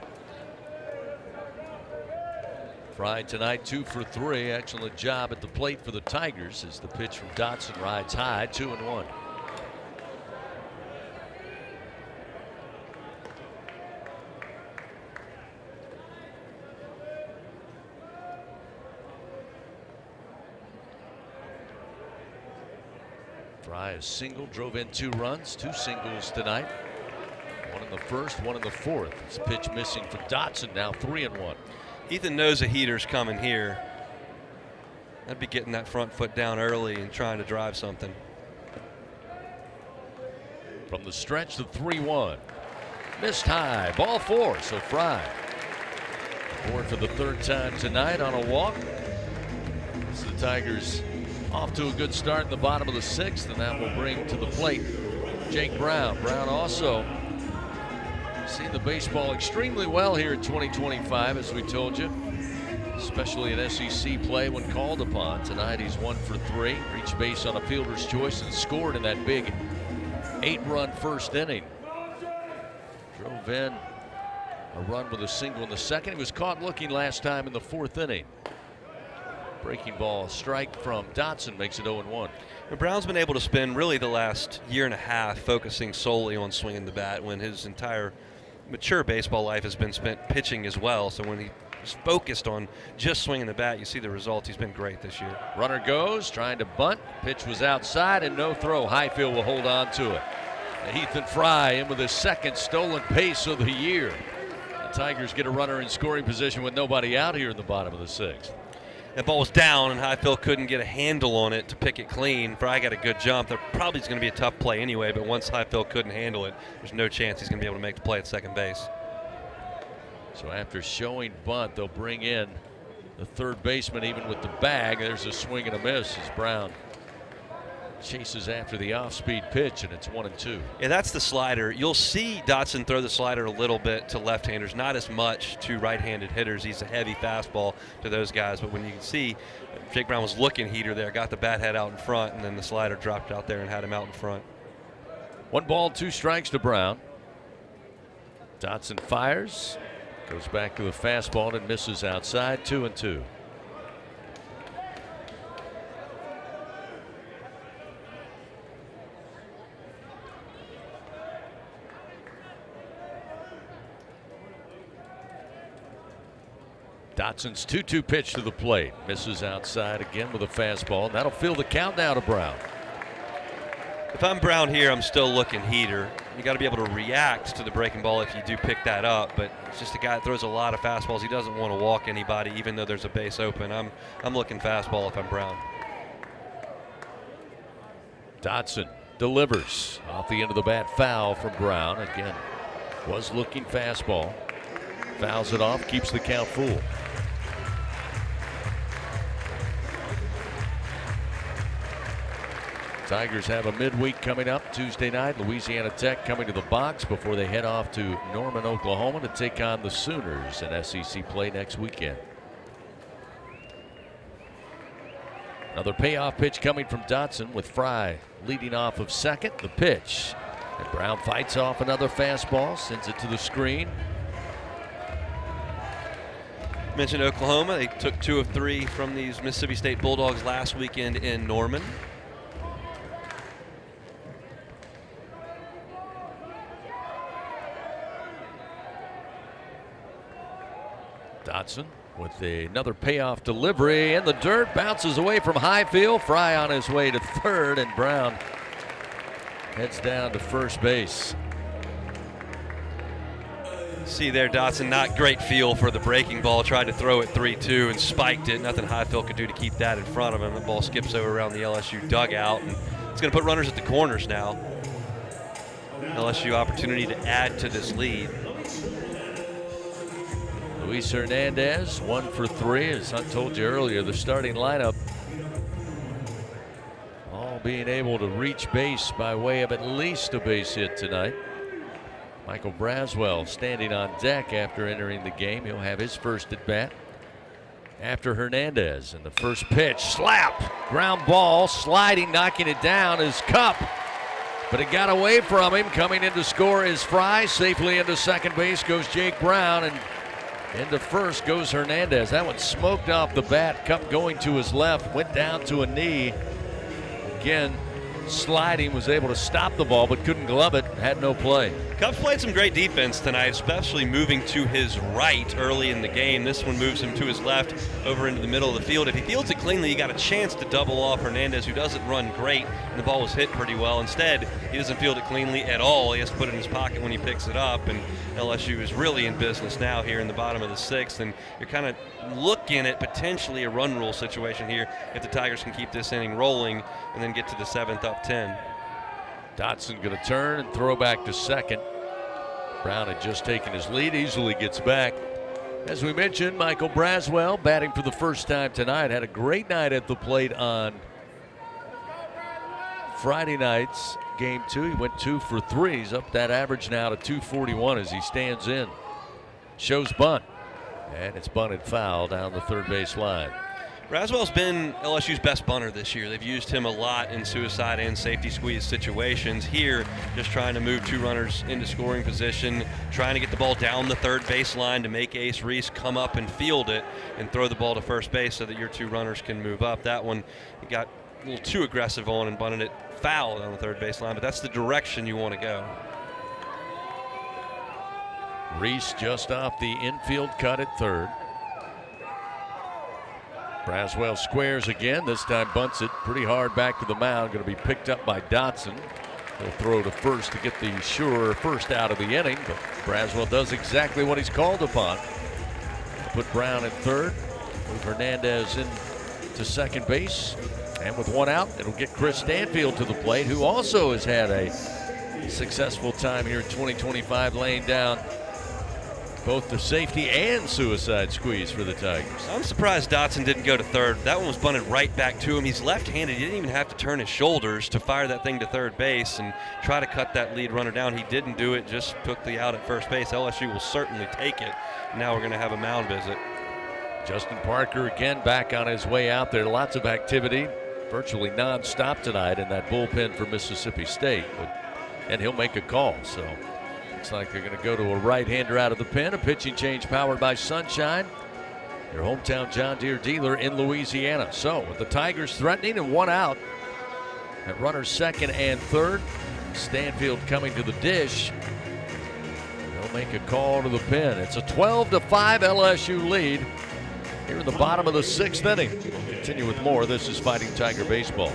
S4: Fry tonight 2 for 3. Excellent job at the plate for the Tigers as the pitch from Dotson rides high, 2-1. Fry a single, drove in 2 runs, 2 singles tonight. 1 in the first, 1 in the fourth. This pitch missing for Dotson, now 3-1.
S15: Ethan knows a heater's coming here. I'd be getting that front foot down early and trying to drive something.
S4: From the stretch, the 3-1. Missed high, ball 4, so Fry aboard for the 3rd time tonight on a walk. So the Tigers off to a good start in the bottom of the 6th, and that will bring to the plate Jake Brown. Brown also seen the baseball extremely well here in 2025, as we told you, especially in SEC play when called upon. Tonight he's 1 for 3, reached base on a fielder's choice and scored in that big 8-run first inning. Drove in a run with a single in the second. He was caught looking last time in the 4th inning. Breaking ball strike from Dotson makes it 0-1.
S15: Brown's been able to spend really the last year and a half focusing solely on swinging the bat, when his entire mature baseball life has been spent pitching as well. So when he's focused on just swinging the bat, you see the results. He's been great this year.
S4: Runner goes, trying to bunt. Pitch was outside and no throw. Highfield will hold on to it. Ethan Fry in with his 2nd stolen base of the year. The Tigers get a runner in scoring position with nobody out here in the bottom of the 6th.
S15: That ball was down, and Highfield couldn't get a handle on it to pick it clean. Fry got a good jump. That probably is going to be a tough play anyway, but once Highfield couldn't handle it, there's no chance he's going to be able to make the play at second base.
S4: So after showing bunt, they'll bring in the 3rd baseman even with the bag. There's a swing and a miss as Brown chases after the off-speed pitch, and it's 1-2.
S15: Yeah, that's the slider. You'll see Dotson throw the slider a little bit to left-handers, not as much to right-handed hitters. He's a heavy fastball to those guys, but when you can see Jake Brown was looking heater there, got the bat head out in front, and then the slider dropped out there and had him out in front.
S4: 1 ball, 2 strikes to Brown. Dotson fires, goes back to the fastball and misses outside, 2-2. Dotson's 2-2 pitch to the plate. Misses outside again with a fastball. And that'll fill the count now to Brown.
S15: If I'm Brown here, I'm still looking heater. You got to be able to react to the breaking ball if you do pick that up. But it's just a guy that throws a lot of fastballs. He doesn't want to walk anybody, even though there's a base open. I'm looking fastball if I'm Brown.
S4: Dotson delivers off the end of the bat, foul from Brown. Again, was looking fastball. Fouls it off, keeps the count full. Tigers have a midweek coming up Tuesday night. Louisiana Tech coming to the box before they head off to Norman, Oklahoma to take on the Sooners in SEC play next weekend. Another payoff pitch coming from Dotson with Fry leading off of second. The pitch. And Brown fights off another fastball, sends it to the screen.
S15: Mentioned Oklahoma. They took 2 of 3 from these Mississippi State Bulldogs last weekend in Norman.
S4: Dotson with another payoff delivery in the dirt, bounces away from Highfield. Fry on his way to third, and Brown heads down to first base.
S15: See there, Dotson, not great feel for the breaking ball. Tried to throw it 3-2 and spiked it. Nothing Highfield could do to keep that in front of him. The ball skips over around the LSU dugout, and it's going to put runners at the corners now. LSU opportunity to add to this lead.
S4: Luis Hernandez, 1 for 3. As I told you earlier, the starting lineup all being able to reach base by way of at least a base hit tonight. Michael Braswell standing on deck after entering the game. He'll have his first at bat after Hernandez. And the first pitch, slap, ground ball, sliding, knocking it down is Cup. But it got away from him. Coming in to score is Fry. Safely into second base goes Jake Brown. And into first goes Hernandez. That one smoked off the bat. Cup going to his left. Went down to a knee. Again, sliding, was able to stop the ball but couldn't glove it. Had no play.
S15: Cubs played some great defense tonight, especially moving to his right early in the game. This one moves him to his left over into the middle of the field. If he fields it cleanly, you got a chance to double off Hernandez, who doesn't run great, and the ball was hit pretty well. Instead, he doesn't field it cleanly at all. He has to put it in his pocket when he picks it up, and LSU is really in business now here in the bottom of the 6th, and you're kind of looking at potentially a run rule situation here if the Tigers can keep this inning rolling and then get to the 7th up 10.
S4: Dotson going to turn and throw back to second. Brown had just taken his lead, easily gets back. As we mentioned, Michael Braswell batting for the first time tonight. Had a great night at the plate on Friday night's game 2. He went 2 for 3. He's up that average now to 241 as he stands in. Shows bunt, and it's bunted foul down the third base line.
S15: Braswell's been LSU's best bunter this year. They've used him a lot in suicide and safety squeeze situations. Here, just trying to move 2 runners into scoring position, trying to get the ball down the third base line to make Ace Reese come up and field it and throw the ball to first base so that your 2 runners can move up. That one, he got a little too aggressive on and bunted it foul down the third base line, but that's the direction you want to go.
S4: Reese just off the infield cut at third. Braswell squares again, this time bunts it pretty hard back to the mound. Going to be picked up by Dotson. He'll throw to first to get the sure first out of the inning, but Braswell does exactly what he's called upon. Put Brown at third, move Hernandez in to second base, and with 1 out, it'll get Chris Stanfield to the plate, who also has had a successful time here in 2025, laying down both the safety and suicide squeeze for the Tigers.
S15: I'm surprised Dotson didn't go to third. That one was bunted right back to him. He's left-handed. He didn't even have to turn his shoulders to fire that thing to third base and try to cut that lead runner down. He didn't do it, just took the out at first base. LSU will certainly take it. Now we're going to have a mound visit.
S4: Justin Parker again back on his way out there. Lots of activity, virtually non-stop tonight in that bullpen for Mississippi State. And he'll make a call, so looks like they're going to go to a right-hander out of the pen. A pitching change powered by Sunshine, your hometown John Deere dealer in Louisiana. So with the Tigers threatening and 1 out, at runners second and third, Stanfield coming to the dish. They'll make a call to the pen. It's a 12-5 LSU lead here in the bottom of the 6th inning. We'll continue with more. This is Fighting Tiger Baseball.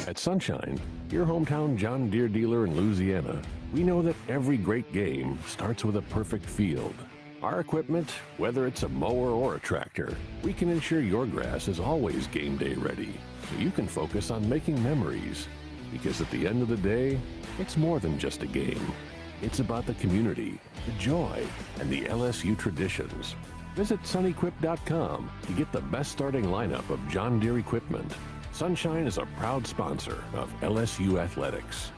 S20: At Sunshine, your hometown John Deere dealer in Louisiana, we know that every great game starts with a perfect field. Our equipment, whether it's a mower or a tractor, we can ensure your grass is always game day ready, so you can focus on making memories. Because at the end of the day, it's more than just a game. It's about the community, the joy, and the LSU traditions. Visit sunequip.com to get the best starting lineup of John Deere equipment. Sunshine is a proud sponsor of LSU Athletics.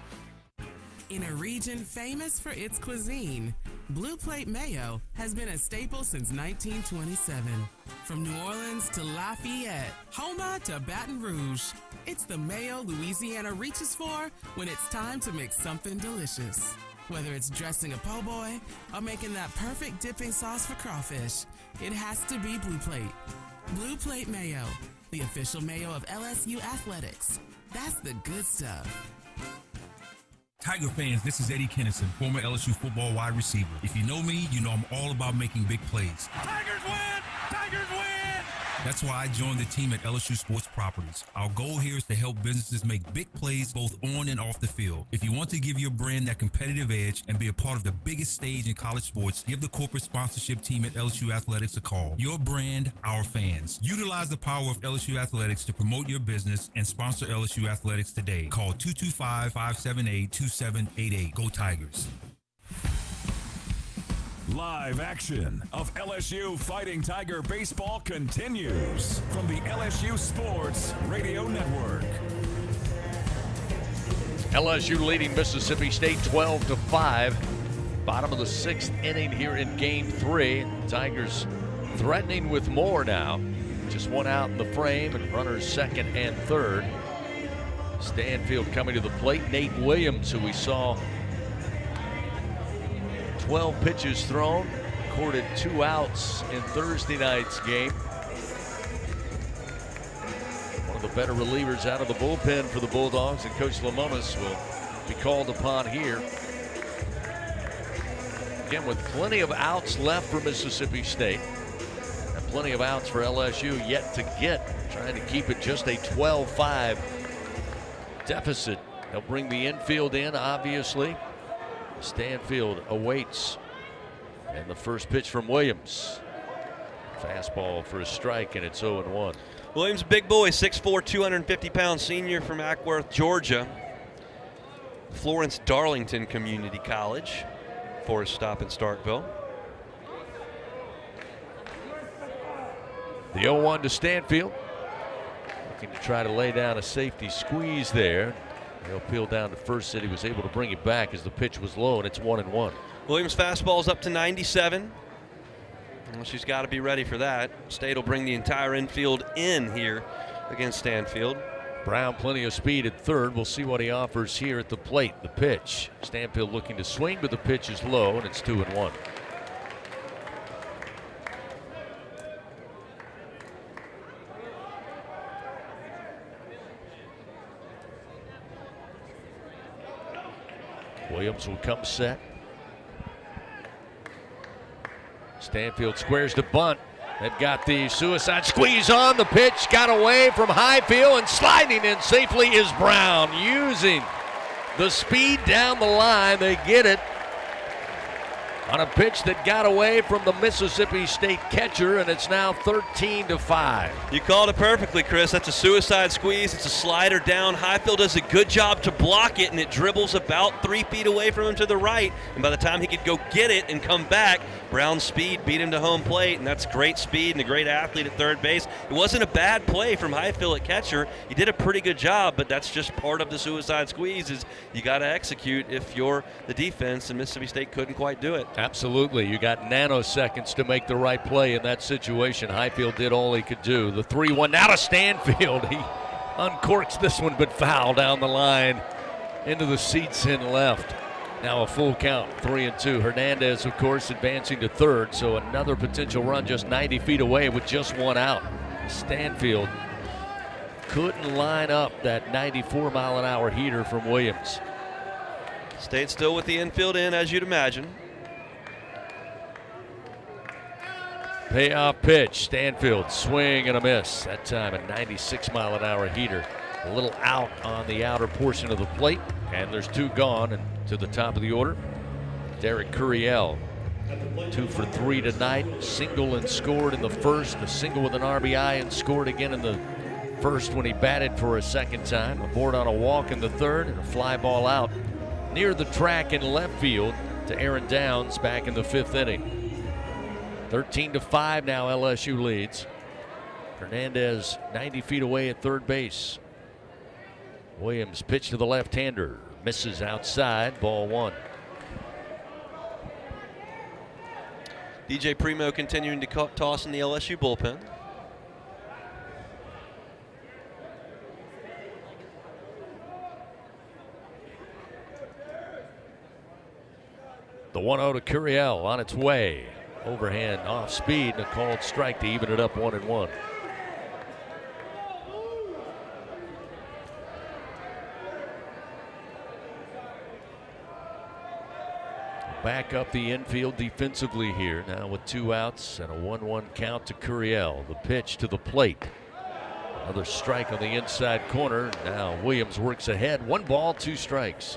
S3: In a region famous for its cuisine, Blue Plate Mayo has been a staple since 1927. From New Orleans to Lafayette, Houma to Baton Rouge, it's the mayo Louisiana reaches for when it's time to make something delicious. Whether it's dressing a po' boy or making that perfect dipping sauce for crawfish, it has to be Blue Plate. Blue Plate Mayo, the official mayo of LSU Athletics. That's the good stuff.
S7: Tiger fans, this is Eddie Kennison, former LSU football wide receiver. If you know me, you know I'm all about making big plays.
S18: Tigers win! Tigers win!
S7: That's why I joined the team at LSU Sports Properties. Our goal here is to help businesses make big plays both on and off the field. If you want to give your brand that competitive edge and be a part of the biggest stage in college sports, give the corporate sponsorship team at LSU Athletics a call. Your brand, our fans. Utilize the power of LSU Athletics to promote your business and sponsor LSU Athletics today. Call 225-578-2788. Go Tigers.
S1: Live action of LSU Fighting Tiger baseball continues from the LSU Sports Radio Network.
S4: LSU leading Mississippi State 12-5. Bottom of the 6th inning here in Game 3. Tigers threatening with more now. Just one out in the frame and runners second and third. Stanfield coming to the plate. Nate Williams, who we saw 12 pitches thrown, recorded 2 outs in Thursday night's game. One of the better relievers out of the bullpen for the Bulldogs, and Coach Lamonis will be called upon here. Again, with plenty of outs left for Mississippi State, and plenty of outs for LSU yet to get, trying to keep it just a 12-5 deficit. They'll bring the infield in, obviously. Stanfield awaits, and the first pitch from Williams. Fastball for a strike, and it's 0-1.
S15: Williams, big boy, 6'4", 250-pound senior from Ackworth, Georgia. Florence Darlington Community College for his stop in Starkville.
S4: The 0-1 to Stanfield. Looking to try to lay down a safety squeeze there. He'll peel down to first. Said he was able to bring it back as the pitch was low, and it's 1-1.
S15: Williams' fastball is up to 97. Well, she's got to be ready for that. State will bring the entire infield in here against Stanfield.
S4: Brown, plenty of speed at third. We'll see what he offers here at the plate. The pitch. Stanfield looking to swing, but the pitch is low, and it's 2-1. Williams will come set. Stanfield squares to bunt. They've got the suicide squeeze on. The pitch got away from Highfield, and sliding in safely is Brown. Using the speed down the line, they get it on a pitch that got away from the Mississippi State catcher, and it's now 13-5.
S15: You called it perfectly, Chris. That's a suicide squeeze. It's a slider down. Highfield does a good job to block it, and it dribbles about 3 feet away from him to the right. And by the time he could go get it and come back, Brown's speed beat him to home plate, and that's great speed and a great athlete at third base. It wasn't a bad play from Highfield at catcher. He did a pretty good job, but that's just part of the suicide squeeze. Is you got to execute if you're the defense, and Mississippi State couldn't quite do it.
S4: Absolutely. You got nanoseconds to make the right play in that situation. Highfield did all he could do. The 3-1 now to Stanfield. He uncorks this one, but foul down the line into the seats in left. Now a full count, 3-2. Hernandez, of course, advancing to third, so another potential run just 90 feet away with just one out. Stanfield couldn't line up that 94-mile-an-hour heater from Williams.
S15: State still with the infield in, as you'd imagine.
S4: Payoff pitch. Stanfield swing and a miss. That time a 96-mile-an-hour heater. A little out on the outer portion of the plate, and there's 2 gone. And to the top of the order, Derek Curiel, 2 for 3 tonight. Single and scored in the first. A single with an RBI and scored again in the first when he batted for a second time. Aboard on a walk in the third and a fly ball out near the track in left field to Aaron Downs back in the 5th inning. 13-5 now, LSU leads. Hernandez 90 feet away at third base. Williams pitch to the left-hander. Misses outside, ball 1.
S15: DJ Primo continuing to toss in the LSU bullpen.
S4: The 1-0 to Curiel on its way. Overhand off speed and a called strike to even it up 1-1. back up the infield defensively here. Now with 2 outs and a 1-1 count to Curiel. The pitch to the plate. Another strike on the inside corner. Now Williams works ahead. 1 ball, 2 strikes.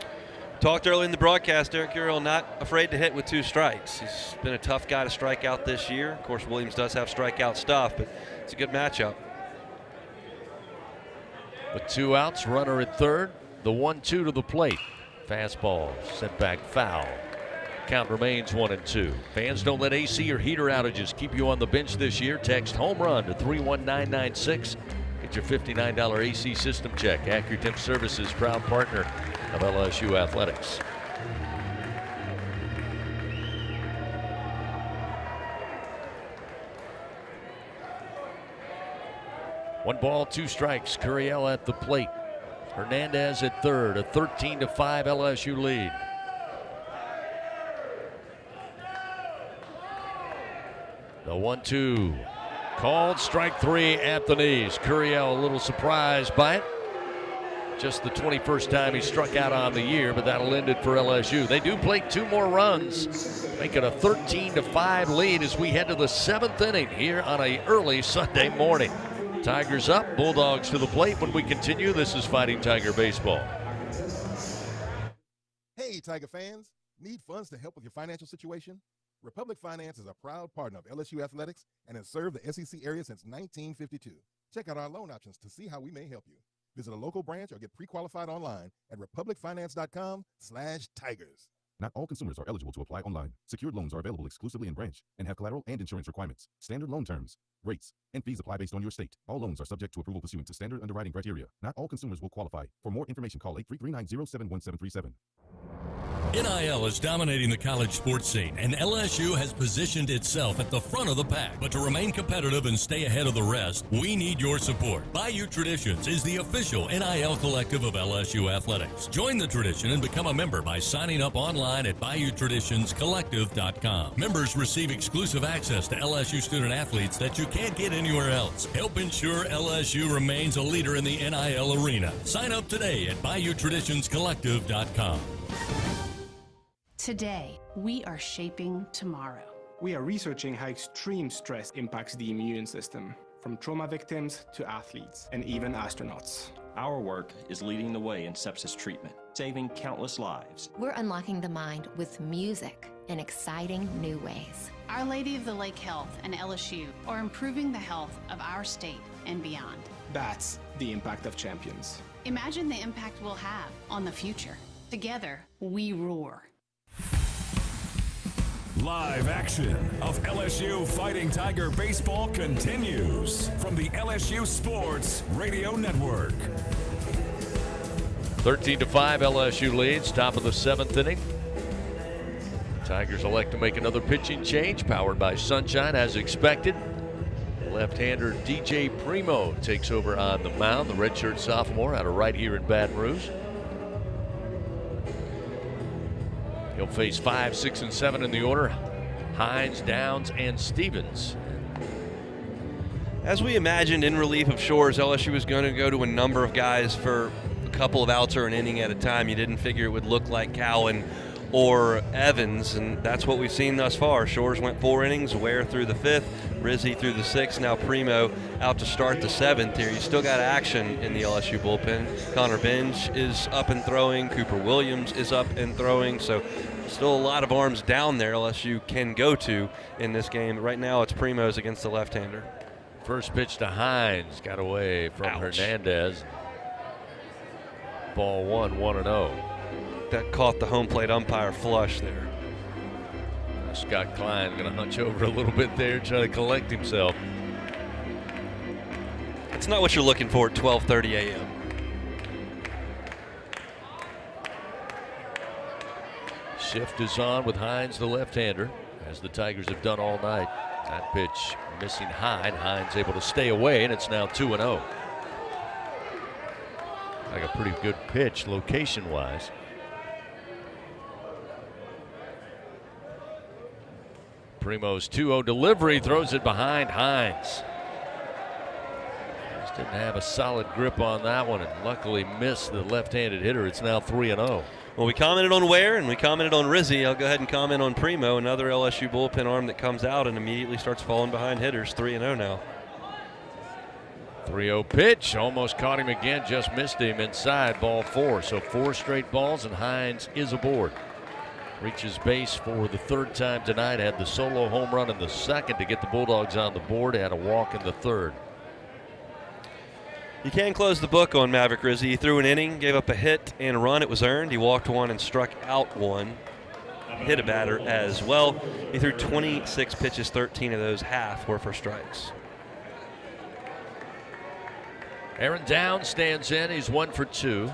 S15: Talked early in the broadcast, Derek Curiel not afraid to hit with 2 strikes. He's been a tough guy to strike out this year. Of course, Williams does have strikeout stuff, but it's a good matchup.
S4: With 2 outs, runner at third. The 1-2 to the plate. Fastball sent back foul. Count remains 1-2. Fans, don't let AC or heater outages keep you on the bench this year. Text home run to 31996. Get your $59 AC system check. AccuTemp Services, proud partner of LSU Athletics. One ball, 2 strikes. Curiel at the plate. Hernandez at third. A 13-5 LSU lead. The 1-2. Called strike 3 at the knees. Curiel a little surprised by it. Just the 21st time he struck out on the year, but that'll end it for LSU. They do play 2 more runs, make it a 13-5 lead as we head to the 7th inning here on an early Sunday morning. Tigers up, Bulldogs to the plate. When we continue, this is Fighting Tiger Baseball.
S11: Hey, Tiger fans. Need funds to help with your financial situation? Republic Finance is a proud partner of LSU Athletics and has served the SEC area since 1952. Check out our loan options to see how we may help you. Visit a local branch or get pre-qualified online at republicfinance.com/tigers.
S14: Not all consumers are eligible to apply online. Secured loans are available exclusively in branch and have collateral and insurance requirements. Standard loan terms, rates, and fees apply based on your state. All loans are subject to approval pursuant to standard underwriting criteria. Not all consumers will qualify. For more information, call 833-907-1737.
S12: NIL is dominating the college sports scene, and LSU has positioned itself at the front of the pack. But to remain competitive and stay ahead of the rest, we need your support. Bayou Traditions is the official NIL collective of LSU Athletics. Join the tradition and become a member by signing up online at BayouTraditionsCollective.com. Members receive exclusive access to LSU student athletes that you can't get anywhere else. Help ensure LSU remains a leader in the NIL arena. Sign up today at BayouTraditionsCollective.com.
S16: Today, we are shaping tomorrow.
S19: We are researching how extreme stress impacts the immune system, from trauma victims to athletes and even astronauts.
S23: Our work is leading the way in sepsis treatment, saving countless lives.
S24: We're unlocking the mind with music in exciting new ways.
S16: Our Lady of the Lake Health and LSU are improving the health of our state and beyond.
S19: That's the impact of champions.
S16: Imagine the impact we'll have on the future. Together, we roar.
S1: Live action of LSU Fighting Tiger Baseball continues from the LSU Sports Radio Network.
S4: 13-5 LSU leads, top of the 7th inning. Tigers elect to make another pitching change, powered by Sunshine as expected. Left-hander DJ Primo takes over on the mound, the redshirt sophomore out of right here in Baton Rouge. He'll face 5, 6, and 7 in the order. Hines, Downs, and Stevens.
S15: As we imagined in relief of Shores, LSU was going to go to a number of guys for a couple of outs or an inning at a time. You didn't figure it would look like Cowan or Evans, and that's what we've seen thus far. Shores went 4 innings, Ware through the 5th, Rizzi through the 6th, now Primo out to start the 7th here. You still got action in the LSU bullpen. Connor Binge is up and throwing, Cooper Williams is up and throwing, so still a lot of arms down there LSU can go to in this game. Right now it's Primo's against the left-hander.
S4: First pitch to Hines, got away from Hernandez. Ball 1, 1-0.
S15: That caught the home plate umpire flush there.
S4: Scott Klein going to hunch over a little bit there, try to collect himself.
S15: It's not what you're looking for at 12:30 a.m.
S4: Shift is on with Hines, the left-hander, as the Tigers have done all night. That pitch missing high, and Hines able to stay away, and it's now 2-0. Like a pretty good pitch location-wise. Primo's 2-0 delivery, throws it behind Hines. Just didn't have a solid grip on that one and luckily missed the left-handed hitter. It's now 3-0.
S15: Well, we commented on Ware and we commented on Rizzi. I'll go ahead and comment on Primo, another LSU bullpen arm that comes out and immediately starts falling behind hitters. 3-0 now.
S4: 3-0 pitch, almost caught him again, just missed him inside, ball 4. So 4 straight balls and Hines is aboard. Reaches base for the 3rd time tonight, had the solo home run in the 2nd to get the Bulldogs on the board, had a walk in the 3rd.
S15: You can close the book on Maverick Rizzi. He threw an inning, gave up a hit and a run. It was earned. He walked 1 and struck out 1. Hit a batter as well. He threw 26 pitches, 13 of those half were for strikes.
S4: Aaron Downs stands in. He's 1 for 2.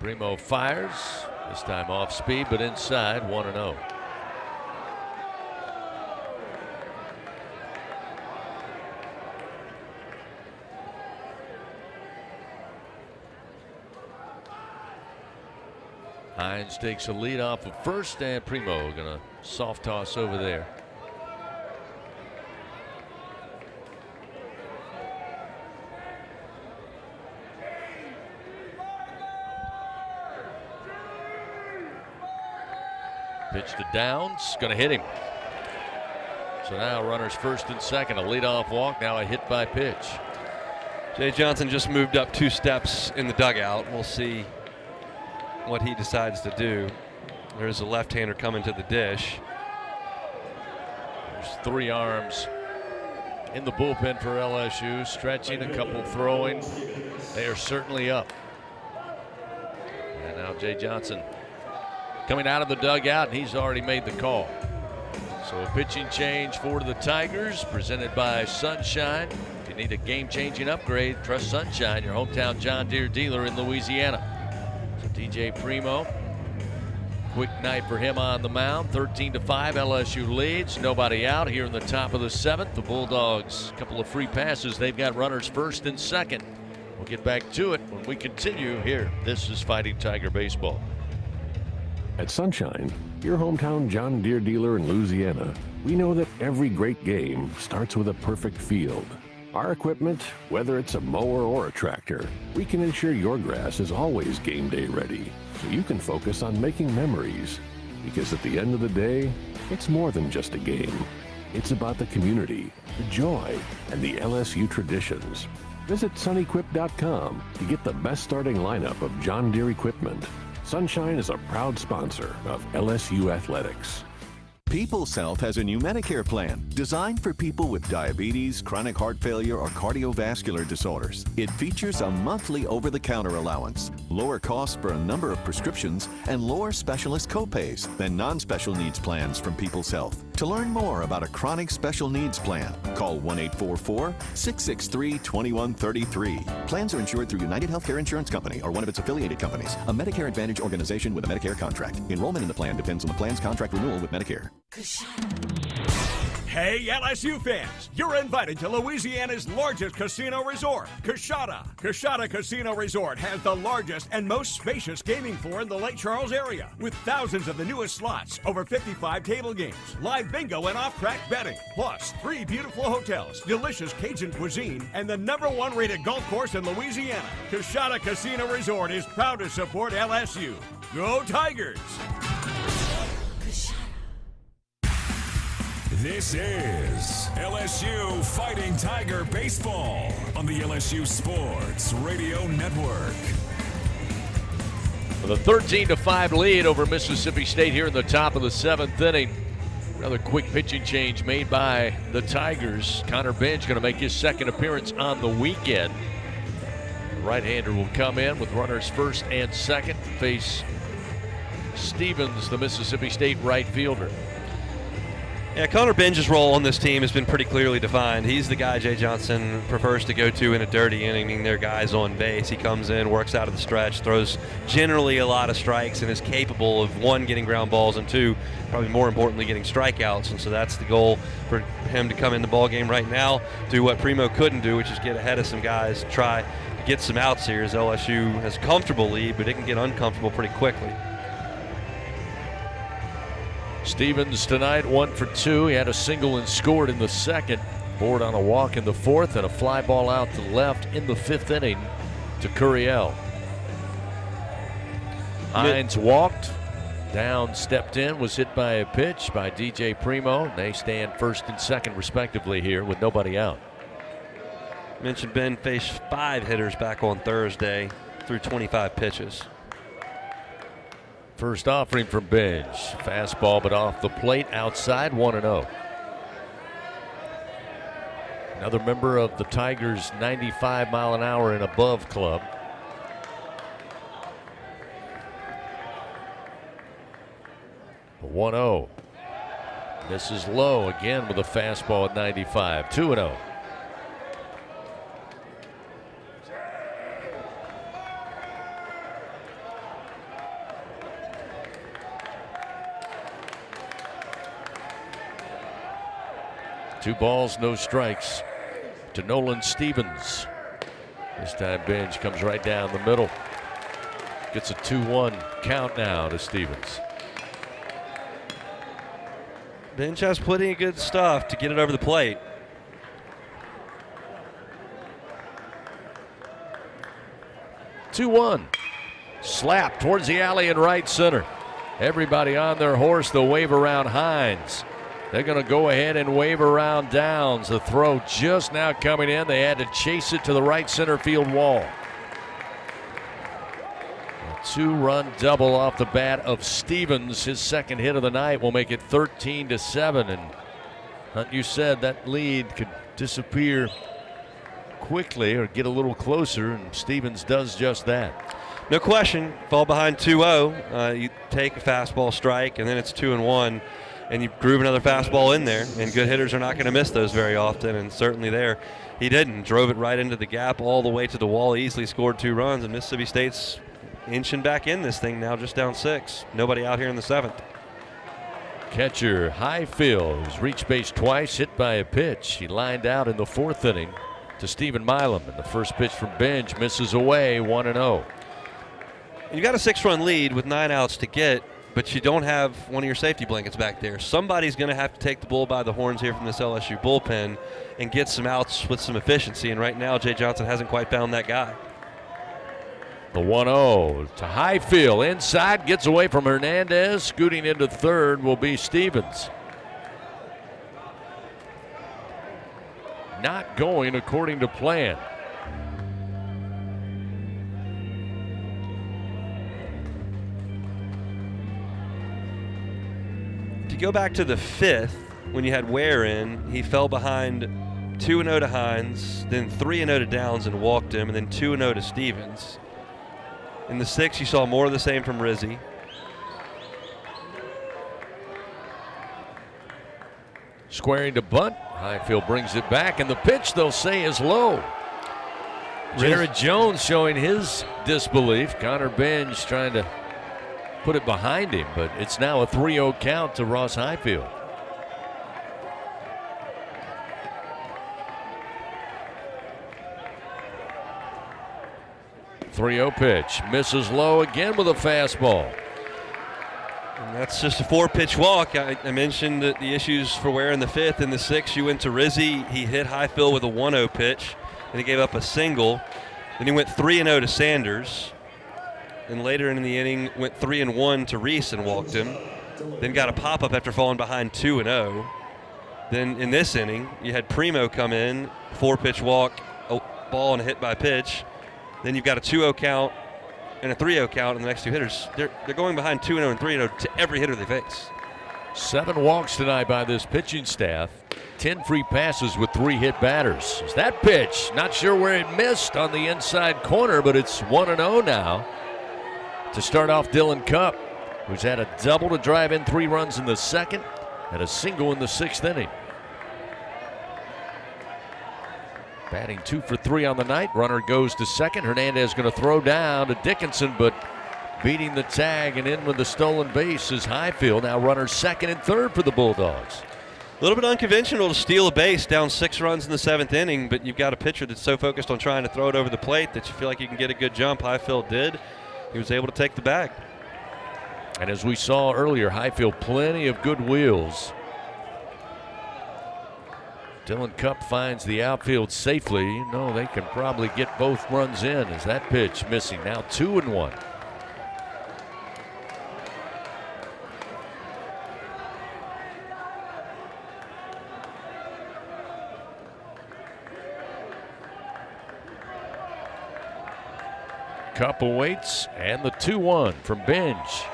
S4: Primo fires. This time off speed, but inside, 1-0. Hines takes a lead off of first, and Primo gonna soft toss over there. Pitch to Downs, gonna hit him. So now runners first and second, a leadoff walk, now a hit by pitch.
S15: Jay Johnson just moved up 2 steps in the dugout. We'll see what he decides to do. There's a left-hander coming to the dish.
S4: There's 3 arms in the bullpen for LSU, stretching, a couple throwing. They are certainly up. And now Jay Johnson coming out of the dugout, and he's already made the call. So a pitching change for the Tigers, presented by Sunshine. If you need a game-changing upgrade, trust Sunshine, your hometown John Deere dealer in Louisiana. So DJ Primo, quick night for him on the mound. 13-5, LSU leads. Nobody out here in the top of the 7th. The Bulldogs, a couple of free passes. They've got runners first and second. We'll get back to it when we continue here. This is Fighting Tiger Baseball.
S20: At Sunshine, your hometown John Deere dealer in Louisiana, we know that every great game starts with a perfect field. Our equipment, whether it's a mower or a tractor, we can ensure your grass is always game day ready, so you can focus on making memories. Because at the end of the day, it's more than just a game. It's about the community, the joy, and the LSU traditions. Visit sunequip.com to get the best starting lineup of John Deere equipment. Sunshine is a proud sponsor of LSU Athletics.
S2: People's Health has a new Medicare plan designed for people with diabetes, chronic heart failure, or cardiovascular disorders. It features a monthly over-the-counter allowance, lower costs for a number of prescriptions, and lower specialist copays than non-special needs plans from People's Health. To learn more about a chronic special needs plan, call 1-844-663-2133. Plans are insured through United Healthcare Insurance Company or one of its affiliated companies, a Medicare Advantage organization with a Medicare contract. Enrollment in the plan depends on the plan's contract renewal with Medicare.
S6: Hey, LSU fans, you're invited to Louisiana's largest casino resort, Coshada. Coshada Casino Resort has the largest and most spacious gaming floor in the Lake Charles area, with thousands of the newest slots, over 55 table games, live bingo and off-track betting, plus 3 beautiful hotels, delicious Cajun cuisine, and the #1 rated golf course in Louisiana. Coshada Casino Resort is proud to support LSU. Go Tigers!
S1: This is LSU Fighting Tiger Baseball on the LSU Sports Radio Network.
S4: With a 13-5 lead over Mississippi State here in the top of the 7th inning. Another quick pitching change made by the Tigers. Connor Bench going to make his second appearance on the weekend. The right-hander will come in with runners first and second to face Stevens, the Mississippi State right fielder.
S15: Yeah, Connor Benge's role on this team has been pretty clearly defined. He's the guy Jay Johnson prefers to go to in a dirty inning, meaning their guys on base. He comes in, works out of the stretch, throws generally a lot of strikes, and is capable of, 1, getting ground balls, and 2, probably more importantly, getting strikeouts. And so that's the goal for him to come in the ball game right now, do what Primo couldn't do, which is get ahead of some guys, try to get some outs here, as LSU has a comfortable lead, but it can get uncomfortable pretty quickly.
S4: Stevens tonight 1 for 2. He had a single and scored in the 2nd. Board on a walk in the 4th and a fly ball out to left in the 5th inning to Curiel. Hines walked, down, stepped in, was hit by a pitch by DJ Primo. They stand first and second respectively here with nobody out.
S15: Mentioned Ben faced 5 hitters back on Thursday through 25 pitches.
S4: First offering from Benj. Fastball but off the plate outside, 1-0. Another member of the Tigers' 95 mile an hour and above club. A 1-0. Misses low again with a fastball at 95. 2-0. Two balls, no strikes to Nolan Stevens. This time Benj comes right down the middle. Gets a 2-1 count now to Stevens.
S15: Benj has plenty of good stuff to get it over the plate.
S4: Two-1. Slap towards the alley in right center. Everybody on their horse. They'll wave around Hines. They're going to go ahead and wave around Downs. The throw just now coming in. They had to chase it to the right center field wall. A 2-run double off the bat of Stevens. His second hit of the night will make it 13-7. And Hunt, you said that lead could disappear quickly or get a little closer, and Stevens does just that.
S15: No question. Fall behind 2-0. You take a fastball strike, and then it's 2-1. And you groove another fastball in there, and good hitters are not going to miss those very often, and certainly there he didn't. Drove it right into the gap all the way to the wall, easily scored 2 runs, and Mississippi State's inching back in this thing now, just down 6. Nobody out here in the 7th.
S4: Catcher Highfield, who's reached base twice, hit by a pitch. He lined out in the 4th inning to Stephen Milam, and the first pitch from Benj misses away, 1-0.
S15: You got a 6-run lead with 9 outs to get, but you don't have one of your safety blankets back there. Somebody's going to have to take the bull by the horns here from this LSU bullpen and get some outs with some efficiency. And right now, Jay Johnson hasn't quite found that guy.
S4: The 1-0 to Highfield. Inside, gets away from Hernandez. Scooting into third will be Stevens. Not going according to plan.
S15: To go back to the 5th, when you had Ware in, he fell behind 2-0 to Hines, then 3-0 to Downs and walked him, and then 2-0 to Stevens. In the 6th, you saw more of the same from Rizzi.
S4: Squaring to bunt. Highfield brings it back, and the pitch they'll say is low. Jared Jones showing his disbelief. Connor Benj trying to put it behind him, but it's now a 3-0 count to Ross Highfield. .30 pitch, misses low again with a fastball.
S15: And that's just a 4-pitch walk. I mentioned that the issues for Ware in the 5th. In the 6th, you went to Rizzi. He hit Highfield with a 1-0 pitch, and he gave up a single. Then he went 3-0 to Sanders. And later in the inning, went 3-1 to Reese and walked him. Then got a pop-up after falling behind 2-0. Then in this inning, you had Primo come in, 4-pitch walk, a ball and a hit by pitch. Then you've got a 2-0 count and a 3-0 count in the next 2 hitters. They're going behind 2-0 and 3-0 to every hitter they face.
S4: 7 walks tonight by this pitching staff. 10 free passes with 3 hit batters. It's that pitch, not sure where it missed on the inside corner, but it's 1-0 now. To start off Dylan Cupp, who's had a double to drive in 3 runs in the 2nd and a single in the 6th inning. Batting 2 for 3 on the night. Runner goes to second. Hernandez going to throw down to Dickinson, but beating the tag and in with the stolen base is Highfield. Now runner second and third for the Bulldogs.
S15: A little bit unconventional to steal a base down 6 runs in the 7th inning, but you've got a pitcher that's so focused on trying to throw it over the plate that you feel like you can get a good jump. Highfield did. He was able to take the bag.
S4: And as we saw earlier, Highfield plenty of good wheels. Dylan Cupp finds the outfield safely. You know, they can probably get both runs in as that pitch missing. Now 2-1. Cupp awaits, and the 2-1 from Binge.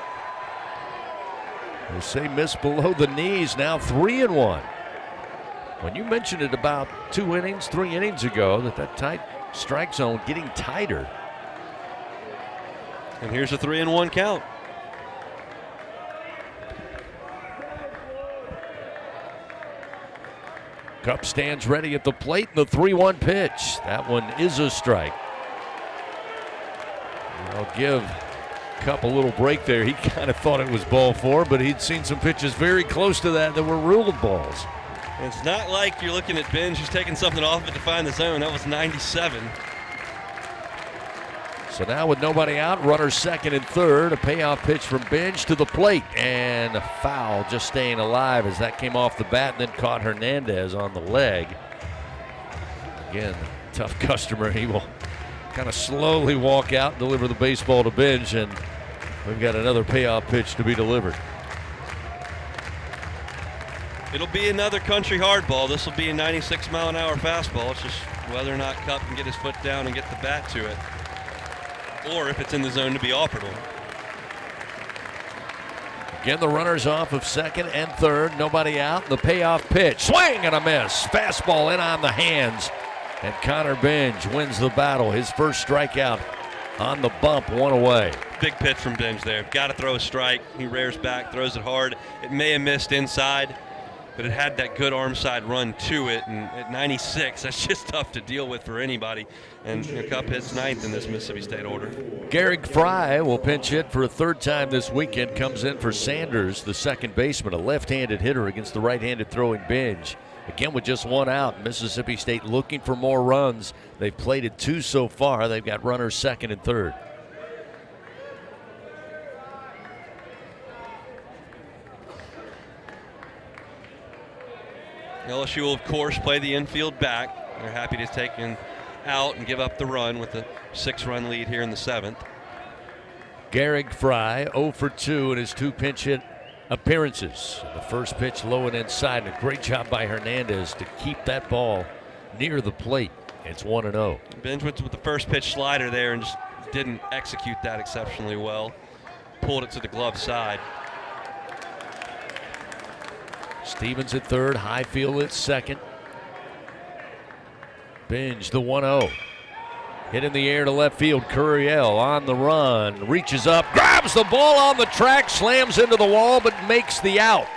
S4: They say miss below the knees, now 3-1. When you mentioned it about 3 innings ago, that tight strike zone getting tighter.
S15: And here's a 3-1 count.
S4: Cupp stands ready at the plate, and the 3-1 pitch. That one is a strike. I'll give Cupp a little break there. He kind of thought it was ball 4, but he'd seen some pitches very close to that were ruled balls.
S15: It's not like you're looking at Binge who's taking something off it to find the zone. That was 97.
S4: So now with nobody out, runners second and third, a payoff pitch from Binge to the plate, and a foul just staying alive as that came off the bat and then caught Hernandez on the leg. Again, tough customer. He will kind of slowly walk out and deliver the baseball to Binge, and we've got another payoff pitch to be delivered.
S15: It'll be another country hardball. This will be a 96-mile-an-hour fastball. It's just whether or not Cupp can get his foot down and get the bat to it, or if it's in the zone to be offered on.
S4: Again, the runners off of second and third. Nobody out. The payoff pitch. Swing and a miss. Fastball in on the hands. And Connor Binge wins the battle. His first strikeout on the bump, 1 away.
S15: Big pitch from Binge there. Got to throw a strike. He rears back, throws it hard. It may have missed inside, but it had that good arm side run to it. And at 96, that's just tough to deal with for anybody. And Cupp hits ninth in this Mississippi State order.
S4: Garrick Fry will pinch hit for a third time this weekend. Comes in for Sanders, the second baseman, a left-handed hitter against the right-handed throwing Binge. Again, with just 1 out, Mississippi State looking for more runs. They've plated 2 so far. They've got runners second and third.
S15: LSU will, of course, play the infield back. They're happy to take him out and give up the run with a 6-run lead here in the 7th.
S4: Garrick Fry 0 for 2 in his 2 pinch hit appearances. The first pitch low and inside, and a great job by Hernandez to keep that ball near the plate. It's 1-0.
S15: Binge went with the first pitch slider there and just didn't execute that exceptionally well. Pulled it to the glove side.
S4: Stevens at third, Highfield at second. Binge the 1-0. Hit in the air to left field. Curiel on the run, reaches up, grabs the ball on the track, slams into the wall, but makes the out.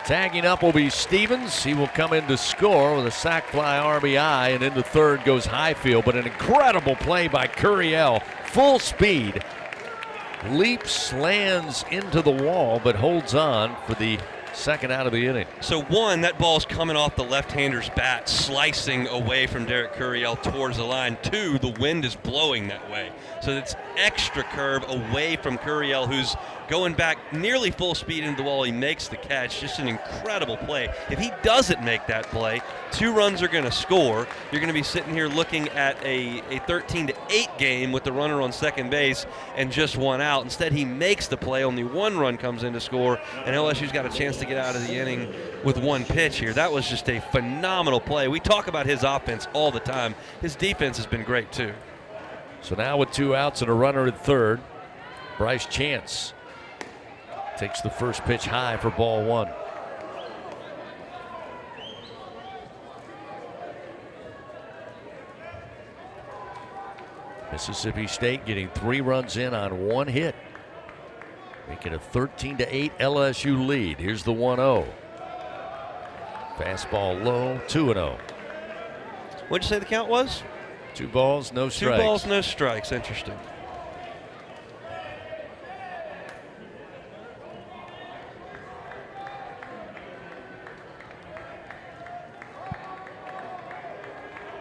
S4: Tagging up will be Stevens. He will come in to score with a sac fly RBI, and into third goes Highfield. But an incredible play by Curiel, full speed, leaps, lands into the wall, but holds on for the second out of the inning.
S15: So one, that ball's coming off the left-hander's bat, slicing away from Derek Curiel towards the line. 2, the wind is blowing that way. So it's extra curve away from Curiel, who's going back nearly full speed into the wall. He makes the catch. Just an incredible play. If he doesn't make that play, 2 runs are going to score. You're going to be sitting here looking at a 13-8 game with the runner on second base and just 1 out. Instead, he makes the play. Only 1 run comes in to score, and LSU's got a chance to get out of the inning with 1 pitch here. That was just a phenomenal play. We talk about his offense all the time. His defense has been great, too.
S4: So now with 2 outs and a runner at third, Bryce Chance takes the first pitch high for ball 1. Mississippi State getting 3 runs in on 1 hit, making a 13-8 LSU lead. Here's the 1-0. Fastball low, 2-0.
S15: What'd you say the count was?
S4: 2 balls, no strikes.
S15: 2 balls, no strikes. Interesting.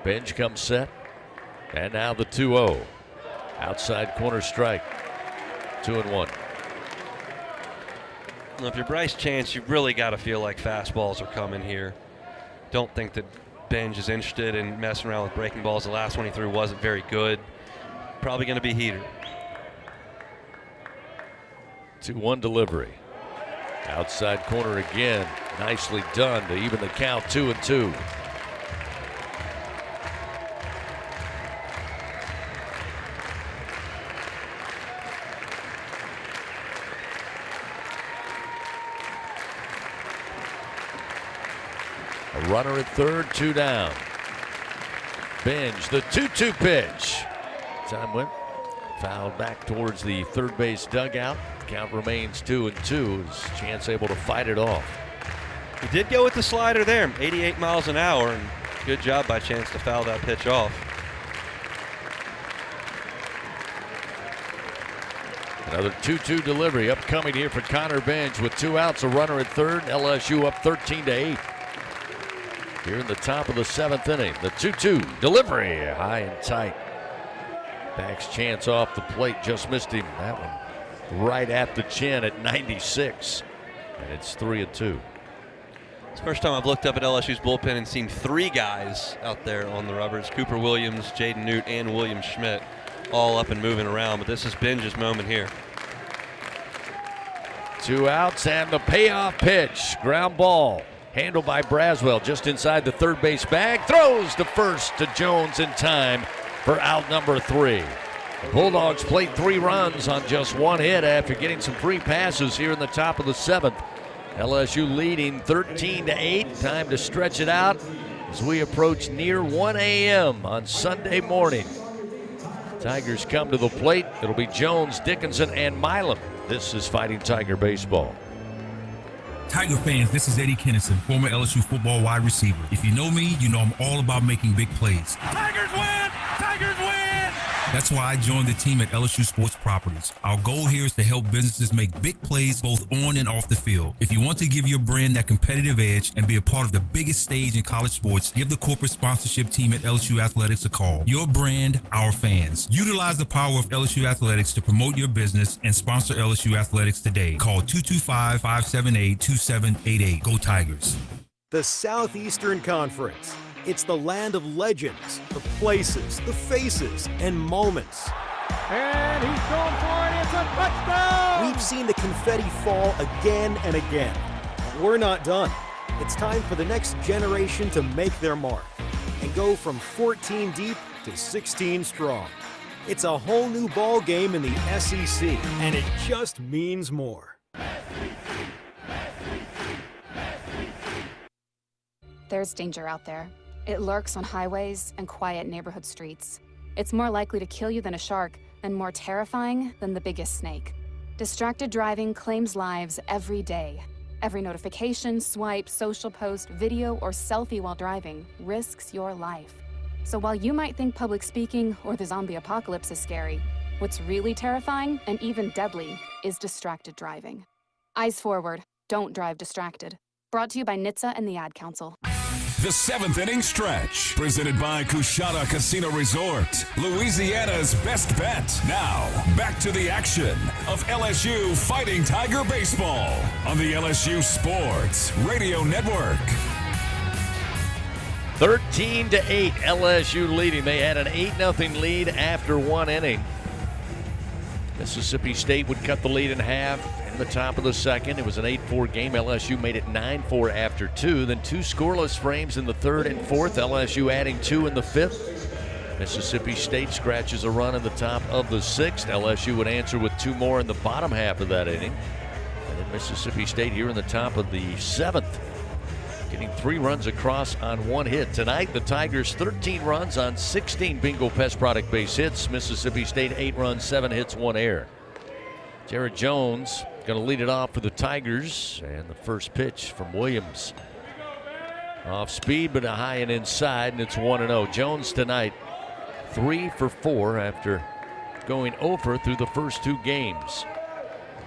S4: Binge comes set. And now the 2-0. Outside corner strike. 2-1.
S15: Well, if you're Bryce Chance, you really got to feel like fastballs are coming here. Don't think that Benj is interested in messing around with breaking balls. The last one he threw wasn't very good. Probably going to be heater.
S4: 2-1 delivery. Outside corner again. Nicely done to even the count, 2-2. A runner at third, 2 down. Benj, the 2-2 pitch. Time went. Fouled back towards the third base dugout. Count remains 2-2. His Chance able to fight it off.
S15: He did go with the slider there, 88 miles an hour, and good job by Chance to foul that pitch off.
S4: Another 2-2 delivery upcoming here for Connor Benj with 2 outs, a runner at third. LSU up 13-8. Here in the top of the 7th inning, the 2-2 delivery, high and tight. Backs Chance off the plate, just missed him. That one right at the chin at 96, and it's 3-2.
S15: It's the first time I've looked up at LSU's bullpen and seen 3 guys out there on the rubbers. Cooper Williams, Jaden Newt, and William Schmidt all up and moving around, but this is Benj's moment here.
S4: 2 outs and the payoff pitch. Ground ball. Handled by Braswell just inside the third base bag. Throws to first to Jones in time for out number 3. The Bulldogs played 3 runs on just 1 hit after getting some free passes here in the top of the 7th. LSU leading 13-8. Time to stretch it out as we approach near 1 a.m. on Sunday morning. Tigers come to the plate. It'll be Jones, Dickinson, and Milam. This is Fighting Tiger Baseball.
S7: Tiger fans, this is Eddie Kennison, former LSU football wide receiver. If you know me, you know I'm all about making big plays.
S18: Tigers win! Tigers win!
S7: That's why I joined the team at LSU Sports Properties. Our goal here is to help businesses make big plays both on and off the field. If you want to give your brand that competitive edge and be a part of the biggest stage in college sports, give the corporate sponsorship team at LSU Athletics a call. Your brand, our fans. Utilize the power of LSU Athletics to promote your business and sponsor LSU Athletics today. Call 225-578-2788. Go Tigers.
S13: The Southeastern Conference. It's the land of legends, the places, the faces, and moments.
S18: And he's going for it. It's a touchdown!
S13: We've seen the confetti fall again and again. But we're not done. It's time for the next generation to make their mark and go from 14 deep to 16 strong. It's a whole new ball game in the SEC, and it just means more.
S8: There's danger out there. It lurks on highways and quiet neighborhood streets. It's more likely to kill you than a shark and more terrifying than the biggest snake. Distracted driving claims lives every day. Every notification, swipe, social post, video, or selfie while driving risks your life. So while you might think public speaking or the zombie apocalypse is scary, what's really terrifying and even deadly is distracted driving. Eyes forward, don't drive distracted. Brought to you by NHTSA and the Ad Council.
S1: The 7th inning stretch, presented by Coushatta Casino Resort, Louisiana's best bet. Now, back to the action of LSU Fighting Tiger Baseball on the LSU Sports Radio Network.
S4: 13-8, LSU leading. They had an 8-0 lead after 1 inning. Mississippi State would cut the lead in half in the top of the 2nd. It was an 8-4 game. LSU made it 9-4 after 2. Then 2 scoreless frames in the 3rd and 4th. LSU adding 2 in the 5th. Mississippi State scratches a run in the top of the 6th. LSU would answer with 2 more in the bottom half of that inning. And then Mississippi State here in the top of the 7th, getting 3 runs across on 1 hit. Tonight, the Tigers 13 runs on 16 Bingo Pest Product base hits. Mississippi State 8 runs, 7 hits, 1 error. Jared Jones going to lead it off for the Tigers. And the first pitch from Williams. Off speed, but a high and inside, and it's 1-0. Jones tonight 3 for 4 after going over through the first 2 games.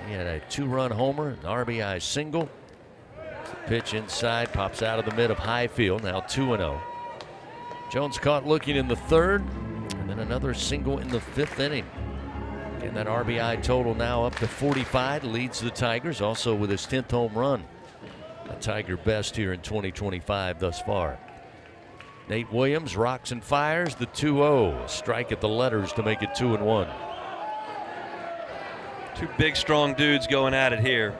S4: He had a 2-run homer, an RBI single. Pitch inside, pops out of the mid of Highfield, now 2-0. Jones caught looking in the 3rd, and then another single in the 5th inning. And that RBI total now up to 45, leads the Tigers, also with his 10th home run a Tiger best here in 2025 thus far. Nate Williams rocks and fires the 2-0. Strike at the letters to make it 2-1.
S15: Two big, strong dudes going at it here.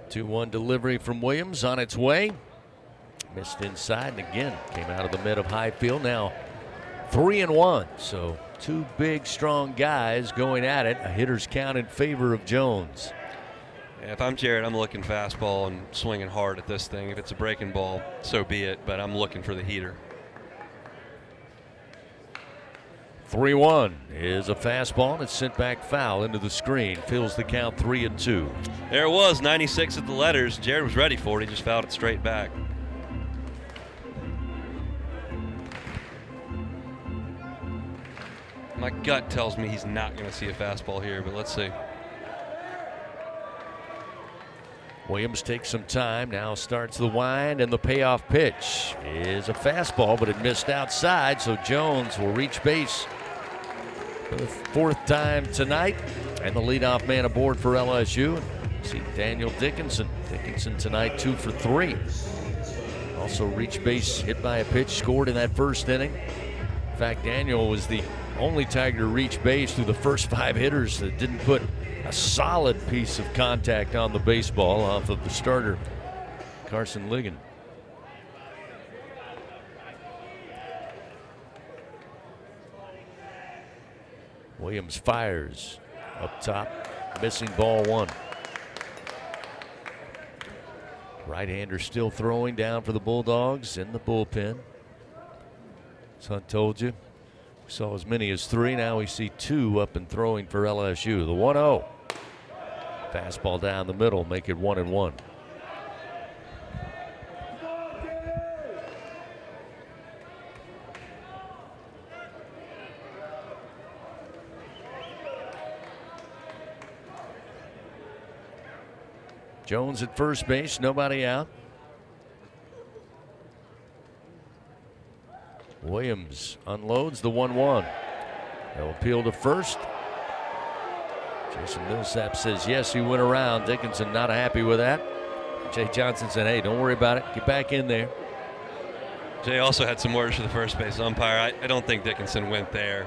S4: Two-one delivery from Williams on its way. Missed inside and again came out of the mid of high field. Now 3-1. So two big, strong guys going at it. A hitter's count in favor of Jones.
S15: Yeah, if I'm Jared, I'm looking fastball and swinging hard at this thing. If it's a breaking ball, so be it, but I'm looking for the heater.
S4: 3-1 is a fastball, and it's sent back foul into the screen. Fills the count 3-2.
S15: There it was, 96 at the letters. Jared was ready for it. He just fouled it straight back. My gut tells me he's not going to see a fastball here, but let's see.
S4: Williams takes some time, now starts the wind, and the payoff pitch is a fastball, but it missed outside, so Jones will reach base for the fourth time tonight, and the leadoff man aboard for LSU. See Daniel Dickinson. Dickinson tonight 2 for 3. Also reached base, hit by a pitch, scored in that first inning. In fact, Daniel was the only Tiger to reach base through the first 5 hitters that didn't put a solid piece of contact on the baseball off of the starter, Carson Ligon. Williams fires up top, missing ball 1. Right-hander still throwing down for the Bulldogs in the bullpen. As Hunt told you, we saw as many as 3. Now we see 2 up and throwing for LSU. The 1-0. Fastball down the middle, make it 1-1. Jones at first base, nobody out. Williams unloads the 1-1. They'll appeal to first. Jason Millsap says yes, he went around. Dickinson not happy with that. Jay Johnson said, hey, don't worry about it. Get back in there.
S15: Jay also had some words for the first base umpire. I don't think Dickinson went there.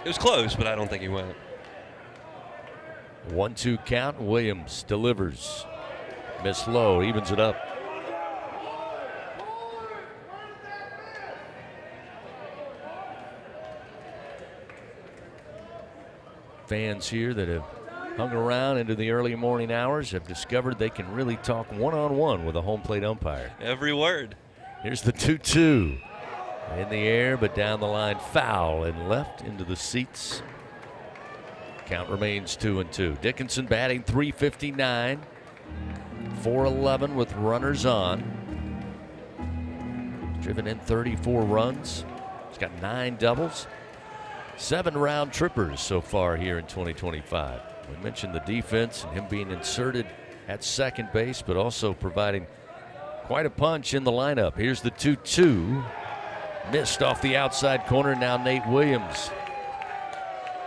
S15: It was close, but I don't think he went.
S4: 1-2 count. Williams delivers. Miss low, evens it up. Fans here that have hung around into the early morning hours have discovered they can really talk one-on-one with a home plate umpire.
S15: Every word.
S4: Here's the 2-2. In the air, but down the line, foul and left into the seats. Count remains 2-2. Dickinson batting .359, 411 with runners on. Driven in 34 runs. He's got 9 doubles. 7 round trippers so far here in 2025. We mentioned the defense and him being inserted at second base, but also providing quite a punch in the lineup. Here's the 2-2. Missed off the outside corner. Now Nate Williams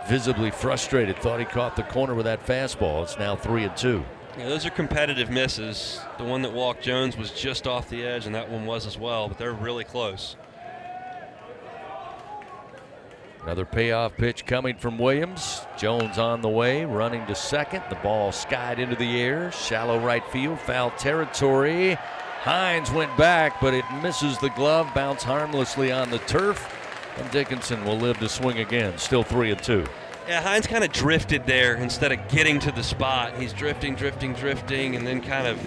S4: visibly frustrated. Thought he caught the corner with that fastball. It's now 3-2.
S15: Yeah, those are competitive misses. The one that walked Jones was just off the edge, and that one was as well, but they're really close.
S4: Another payoff pitch coming from Williams. Jones on the way, running to second. The ball skied into the air. Shallow right field, foul territory. Hines went back, but it misses the glove. Bounce harmlessly on the turf. And Dickinson will live to swing again. Still 3-2.
S15: Yeah, Hines kind of drifted there instead of getting to the spot. He's drifting, and then kind of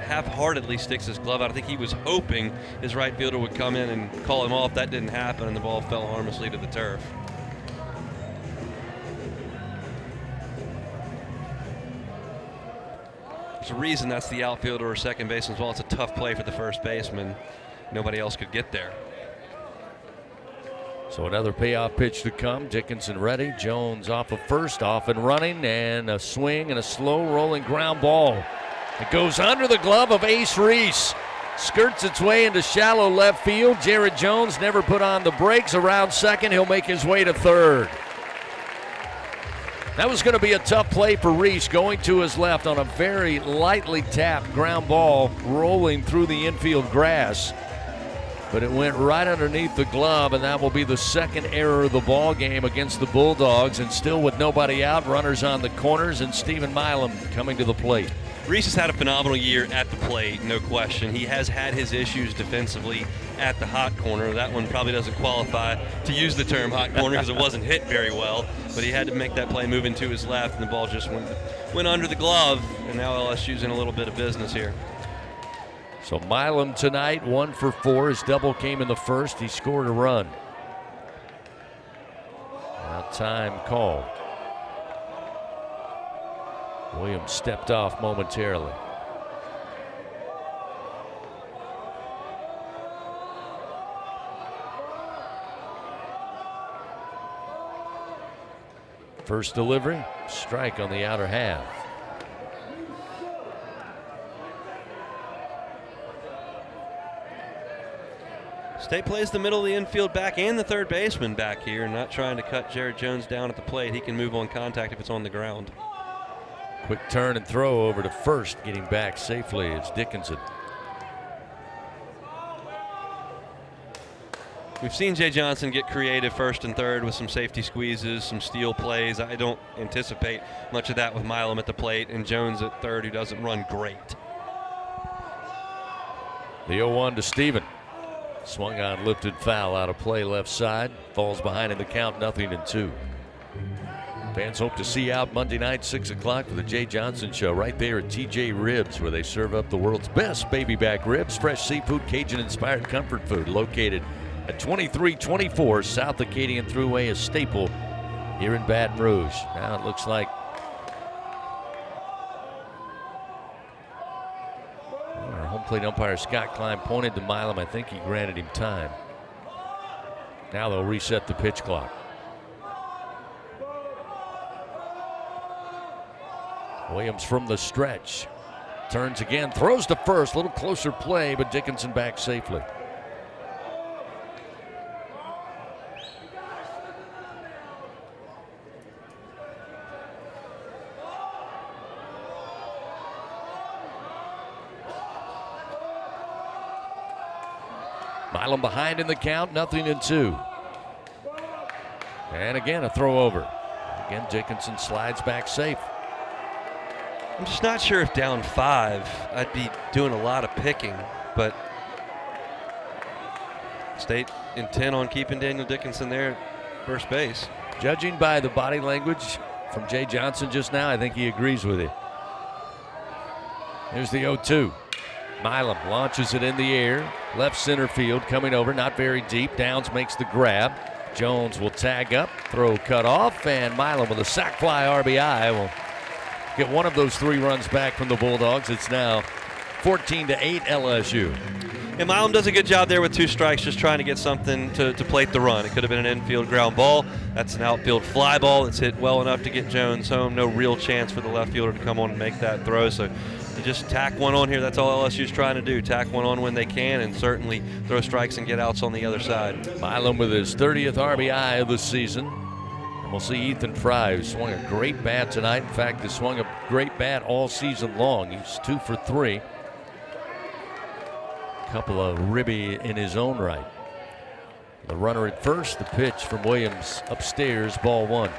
S15: half-heartedly sticks his glove out. I think he was hoping his right fielder would come in and call him off. That didn't happen, and the ball fell harmlessly to the turf. There's a reason that's the outfielder or second baseman as well. It's a tough play for the first baseman. Nobody else could get there.
S4: So another payoff pitch to come. Dickinson ready. Jones off of first, off and running, and a swing and a slow rolling ground ball. It goes under the glove of Ace Reese. skirts its way into shallow left field. Jared Jones never put on the brakes. Around second, he'll make his way to third. That was going to be a tough play for Reese, going to his left on a very lightly tapped ground ball rolling through the infield grass. But it went right underneath the glove, and that will be the second error of the ball game against the Bulldogs. And still with nobody out, runners on the corners, and Stephen Milam coming to the plate.
S15: Reese has had a phenomenal year at the plate, no question. He has had his issues defensively at the hot corner. That one probably doesn't qualify to use the term hot corner because it wasn't hit very well. But he had to make that play moving to his left, and the ball just went under the glove, and now LSU's in a little bit of business here.
S4: So Milam tonight, 1 for 4. His double came in the first. He scored a run. Now time called. Williams stepped off momentarily. First delivery, strike on the outer half.
S15: State plays the middle of the infield back and the third baseman back here, not trying to cut Jared Jones down at the plate. He can move on contact if it's on the ground.
S4: Quick turn and throw over to first, getting back safely. It's Dickinson.
S15: We've seen Jay Johnson get creative first and third with some safety squeezes, some steal plays. I don't anticipate much of that with Milam at the plate and Jones at third, who doesn't run great.
S4: The 0-1 to Steven. Swung on, lifted foul out of play left side. Falls behind in the count, 0-2. Fans hope to see you out Monday night, 6 o'clock for the Jay Johnson Show right there at TJ Ribs, where they serve up the world's best baby back ribs, fresh seafood, Cajun-inspired comfort food, located at 2324 South Acadian Thruway, a staple here in Baton Rouge. Now it looks like our home plate umpire Scott Klein pointed to Milam. I think he granted him time. Now they'll reset the pitch clock. Williams from the stretch. Turns again, throws to first. A little closer play, but Dickinson back safely. Milam behind in the count, 0-2. And again, a throw over. Again, Dickinson slides back safe.
S15: I'm just not sure if down 5, I'd be doing a lot of picking, but State intent on keeping Daniel Dickinson there at first base.
S4: Judging by the body language from Jay Johnson just now, I think he agrees with it. Here's the 0-2. Milam launches it in the air. Left center field coming over, not very deep. Downs makes the grab. Jones will tag up, throw cut off, and Milam with a sac fly RBI will get one of those 3 runs back from the Bulldogs. It's now 14-8 LSU.
S15: And Milam does a good job there with 2 strikes, just trying to get something to plate the run. It could have been an infield ground ball. That's an outfield fly ball that's hit well enough to get Jones home. No real chance for the left fielder to come on and make that throw. So to just tack one on here, that's all LSU's trying to do. Tack one on when they can, and certainly throw strikes and get outs on the other side.
S4: Milam with his 30th RBI of the season. We'll see Ethan Fry, who swung a great bat tonight. In fact, he swung a great bat all season long. He's 2 for 3. A couple of ribby in his own right. The runner at first, the pitch from Williams upstairs, ball 1.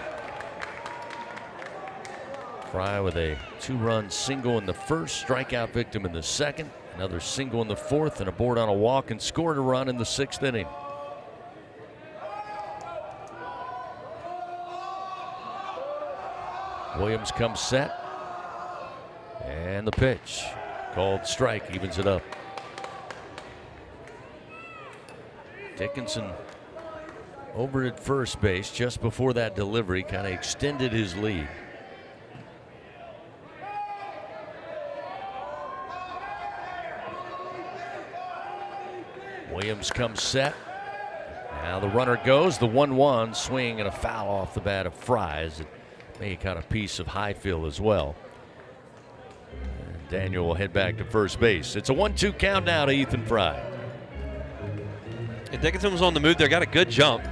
S4: Fry with a 2-run single in the first, strikeout victim in the second, another single in the fourth, and a board on a walk, and scored a run in the 6th inning. Williams comes set, and the pitch called strike, evens it up. Dickinson over at first base just before that delivery, kind of extended his lead. Williams comes set. Now the runner goes, the 1-1 swing and a foul off the bat of Fry. It may cut a piece of Highfield as well. And Daniel will head back to first base. It's a 1-2 count now to Ethan Fry.
S15: And Dickinson was on the move there, got a good jump.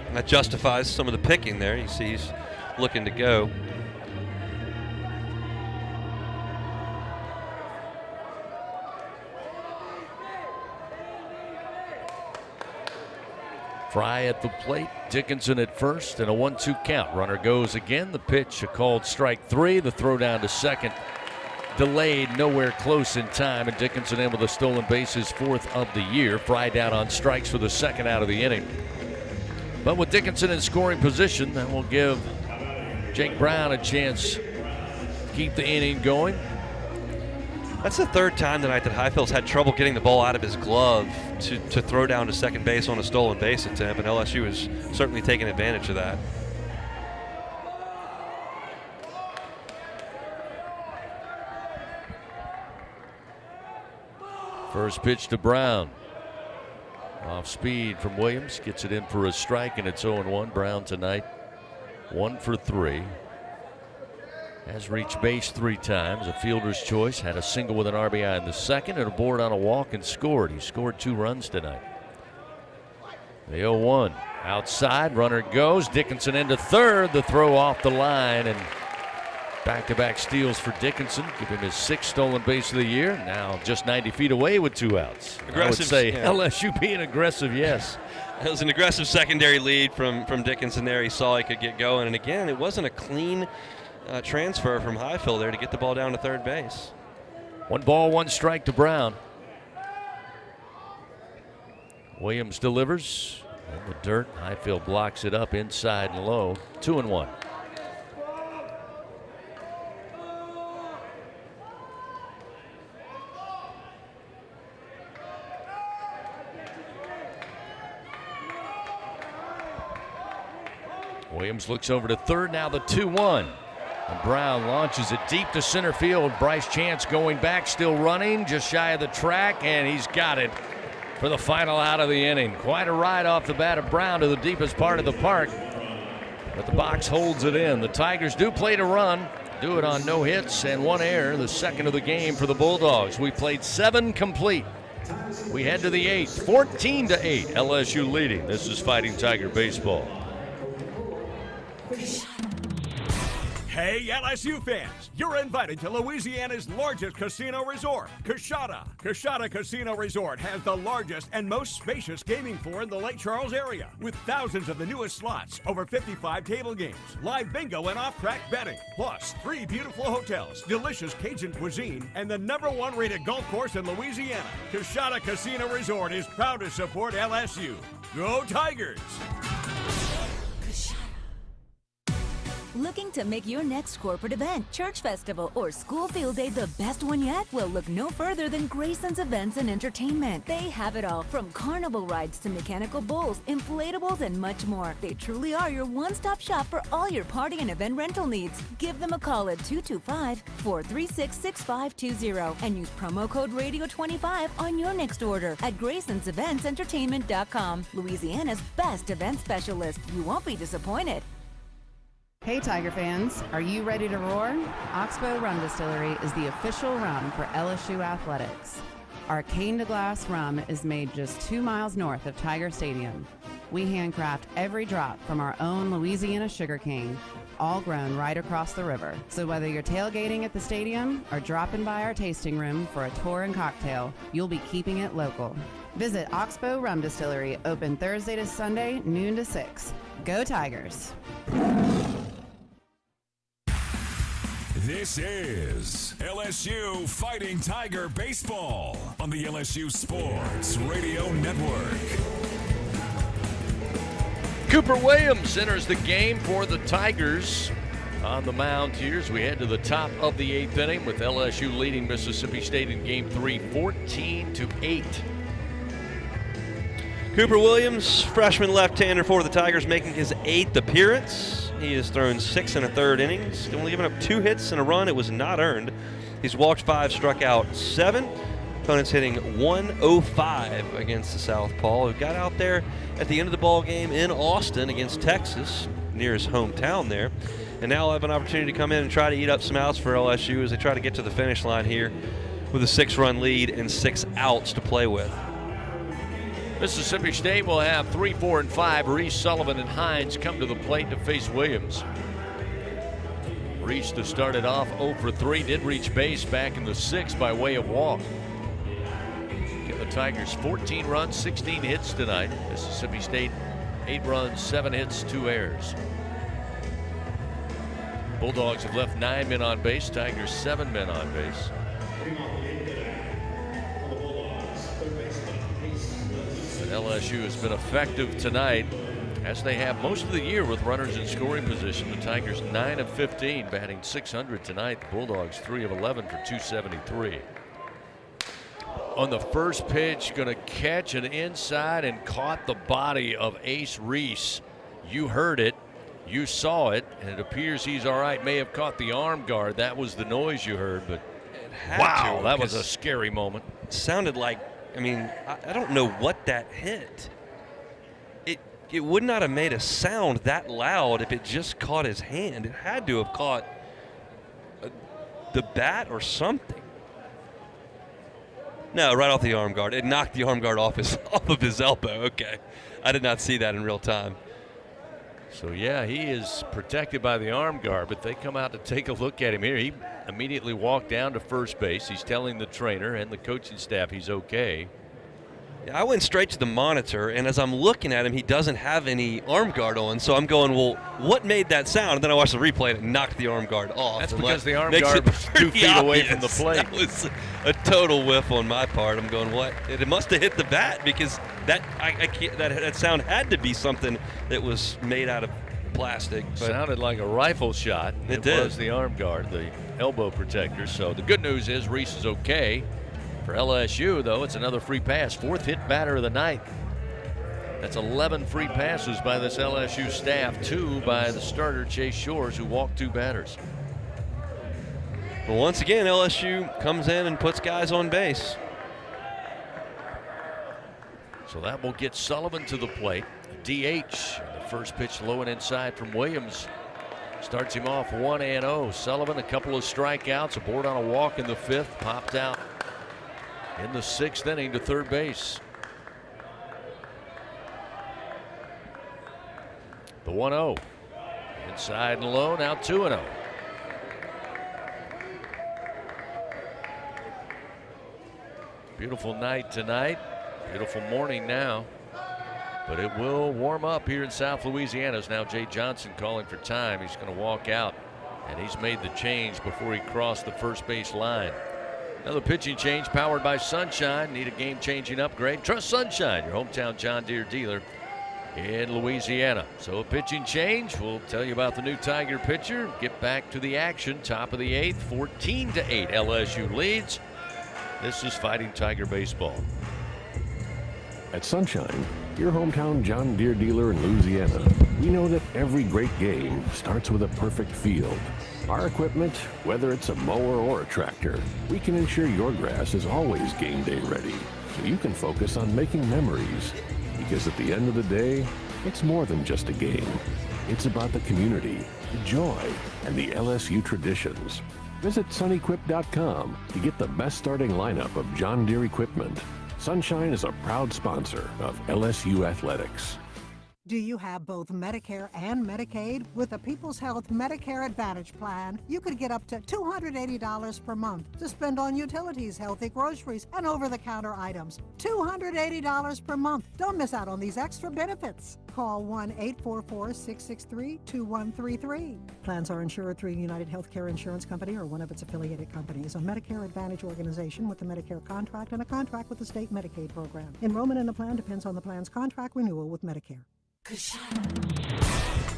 S15: And that justifies some of the picking there. You see he's looking to go.
S4: Fry at the plate, Dickinson at first, and a 1-2 count. Runner goes again. The pitch, a called strike 3. The throw down to second, delayed, nowhere close in time, and Dickinson in with a stolen base, his 4th of the year. Fry down on strikes for the 2nd out of the inning. But with Dickinson in scoring position, that will give Jake Brown a chance to keep the inning going.
S15: That's the 3rd time tonight that Highfield's had trouble getting the ball out of his glove to throw down to second base on a stolen base attempt, and LSU has certainly taken advantage of that.
S4: First pitch to Brown. Off speed from Williams, gets it in for a strike, and it's 0-1. Brown tonight 1 for 3. Has reached base 3 times, a fielder's choice, had a single with an RBI in the 2nd and a board on a walk and scored. He scored 2 runs tonight. The 0-1 outside, runner goes, Dickinson into third, the throw off the line, and back-to-back steals for Dickinson, give him his 6th stolen base of the year. Now just 90 feet away with 2 outs.
S15: Aggressive,
S4: I would say
S15: yeah.
S4: LSU being aggressive, yes.
S15: It was an aggressive secondary lead from Dickinson there. He saw he could get going, and again, it wasn't a clean transfer from Highfield there to get the ball down to third base.
S4: 1 ball, 1 strike to Brown. Williams delivers in the dirt. Highfield blocks it up inside and low. 2-1. Williams looks over to third. Now the 2-1. And Brown launches it deep to center field. Bryce Chance going back, still running, just shy of the track, and he's got it for the final out of the inning. Quite a ride off the bat of Brown to the deepest part of the park, but the box holds it in. The Tigers do play to run, do it on no hits and 1 error, the 2nd of the game for the Bulldogs. We played 7 complete. We head to the 8th, 14-8, LSU leading. This is Fighting Tiger baseball.
S6: Hey, LSU fans, you're invited to Louisiana's largest casino resort, Coshada. Coshada Casino Resort has the largest and most spacious gaming floor in the Lake Charles area, with thousands of the newest slots, over 55 table games, live bingo and off-track betting, plus 3 beautiful hotels, delicious Cajun cuisine, and the #1 rated golf course in Louisiana. Coshada Casino Resort is proud to support LSU. Go Tigers!
S5: Looking to make your next corporate event, church festival, or school field day the best one yet? Well, look no further than Grayson's Events and Entertainment. They have it all, from carnival rides to mechanical bulls, inflatables, and much more. They truly are your one-stop shop for all your party and event rental needs. Give them a call at 225-436-6520 and use promo code RADIO25 on your next order at Grayson'sEventsEntertainment.com. Louisiana's best event specialist. You won't be disappointed.
S9: Hey Tiger fans, are you ready to roar? Oxbow Rum Distillery is the official rum for LSU Athletics. Our cane to glass rum is made just 2 miles north of Tiger Stadium. We handcraft every drop from our own Louisiana sugarcane, all grown right across the river. So whether you're tailgating at the stadium or dropping by our tasting room for a tour and cocktail, you'll be keeping it local. Visit Oxbow Rum Distillery, open Thursday to Sunday, noon to 6. Go Tigers!
S1: This is LSU Fighting Tiger Baseball on the LSU Sports Radio Network.
S4: Cooper Williams enters the game for the Tigers on the mound here as we head to the top of the 8th inning with LSU leading Mississippi State in Game 3, 14-8.
S15: Cooper Williams, freshman left-hander for the Tigers, making his 8th appearance. He has thrown 6 1/3 innings, only given up 2 hits and a run. It was not earned. He's walked 5, struck out 7. Opponents hitting 105 against the Southpaw, who got out there at the end of the ball game in Austin against Texas, near his hometown there, and now I'll have an opportunity to come in and try to eat up some outs for LSU as they try to get to the finish line here with a 6-run lead and 6 outs to play with.
S4: Mississippi State will have 3, 4, and 5. Reese, Sullivan, and Hines come to the plate to face Williams. Reese to start it off 0 for 3, did reach base back in the 6th by way of walk. Give the Tigers 14 runs, 16 hits tonight. Mississippi State 8 runs, 7 hits, 2 errors. Bulldogs have left 9 men on base, Tigers 7 men on base. And LSU has been effective tonight, as they have most of the year with runners in scoring position. The Tigers 9 of 15, batting .600 tonight. The Bulldogs 3 of 11 for .273. On the first pitch, going to catch an inside and caught the body of Ace Reese. You heard it, you saw it, and it appears he's all right. May have caught the arm guard. That was the noise you heard, but wow, that was a scary moment.
S15: It sounded like, I mean, I don't know what that hit. It would not have made a sound that loud if it just caught his hand. It had to have caught the bat or something. No, right off the arm guard. It knocked the arm guard off of his elbow. Okay. I did not see that in real time.
S4: So, yeah, he is protected by the arm guard, but they come out to take a look at him here. He immediately walked down to first base. He's telling the trainer and the coaching staff he's okay.
S15: Yeah, I went straight to the monitor, and as I'm looking at him, he doesn't have any arm guard on. So I'm going, well, what made that sound? And then I watched the replay, and it knocked the arm guard off.
S4: That's because the arm guard was 2 feet away from the plate.
S15: That was a total whiff on my part. I'm going, what? It must have hit the bat, because that sound had to be something that was made out of plastic. But
S4: sounded like a rifle shot.
S15: It did.
S4: Was the arm guard, the elbow protector. So the good news is Reese is okay. For LSU, though, it's another free pass. 4th hit batter of the night. That's 11 free passes by this LSU staff, 2 by the starter, Chase Shores, who walked 2 batters.
S15: Well, once again, LSU comes in and puts guys on base.
S4: So that will get Sullivan to the plate. DH. The first pitch low and inside from Williams. Starts him off 1-0. Sullivan, a couple of strikeouts, aboard on a walk in the 5th, popped out in the 6th inning to third base. The 1-0. Inside and low, now 2-0. Beautiful night tonight. Beautiful morning now. But it will warm up here in South Louisiana. As now Jay Johnson calling for time. He's going to walk out, and he's made the change before he crossed the first base line. Another pitching change powered by Sunshine. Need a game-changing upgrade? Trust Sunshine, your hometown John Deere dealer in Louisiana. So a pitching change. We'll tell you about the new Tiger pitcher. Get back to the action. Top of the 8th, 14-8. LSU leads. This is Fighting Tiger baseball.
S20: At Sunshine, your hometown John Deere dealer in Louisiana, we know that every great game starts with a perfect field. Our equipment, whether it's a mower or a tractor, we can ensure your grass is always game day ready, so you can focus on making memories. Because at the end of the day, it's more than just a game. It's about the community, the joy, and the LSU traditions. Visit sunequip.com to get the best starting lineup of John Deere equipment. Sunshine is a proud sponsor of LSU Athletics.
S10: Do you have both Medicare and Medicaid? With the People's Health Medicare Advantage Plan, you could get up to $280 per month to spend on utilities, healthy groceries, and over-the-counter items. $280 per month. Don't miss out on these extra benefits. Call 1-844-663-2133. Plans are insured through United Healthcare Insurance Company or one of its affiliated companies, a Medicare Advantage organization with a Medicare contract and a contract with the state Medicaid program. Enrollment in the plan depends on the plan's contract renewal with Medicare.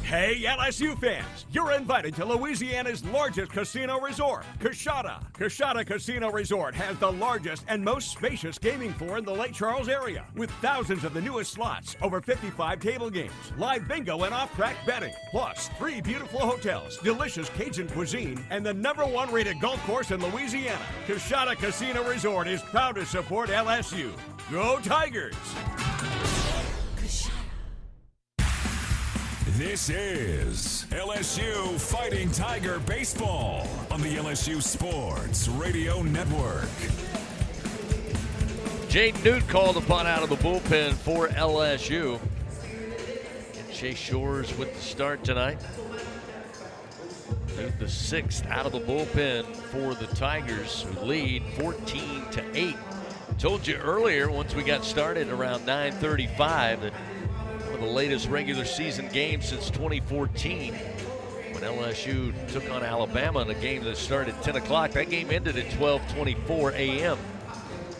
S6: Hey, LSU fans, you're invited to Louisiana's largest casino resort, Coshada. Coshada Casino Resort has the largest and most spacious gaming floor in the Lake Charles area, with thousands of the newest slots, over 55 table games, live bingo and off-track betting, plus 3 beautiful hotels, delicious Cajun cuisine, and the #1 rated golf course in Louisiana. Coshada Casino Resort is proud to support LSU. Go Tigers!
S1: This is LSU Fighting Tiger Baseball on the LSU Sports Radio Network.
S4: Jaden Newt called upon out of the bullpen for LSU. And Chase Shores with the start tonight. Newt the 6th out of the bullpen for the Tigers, who lead 14-8. Told you earlier, once we got started around 9:35, that one of the latest regular season games since 2014, when LSU took on Alabama in a game that started at 10 o'clock. That game ended at 12:24 a.m.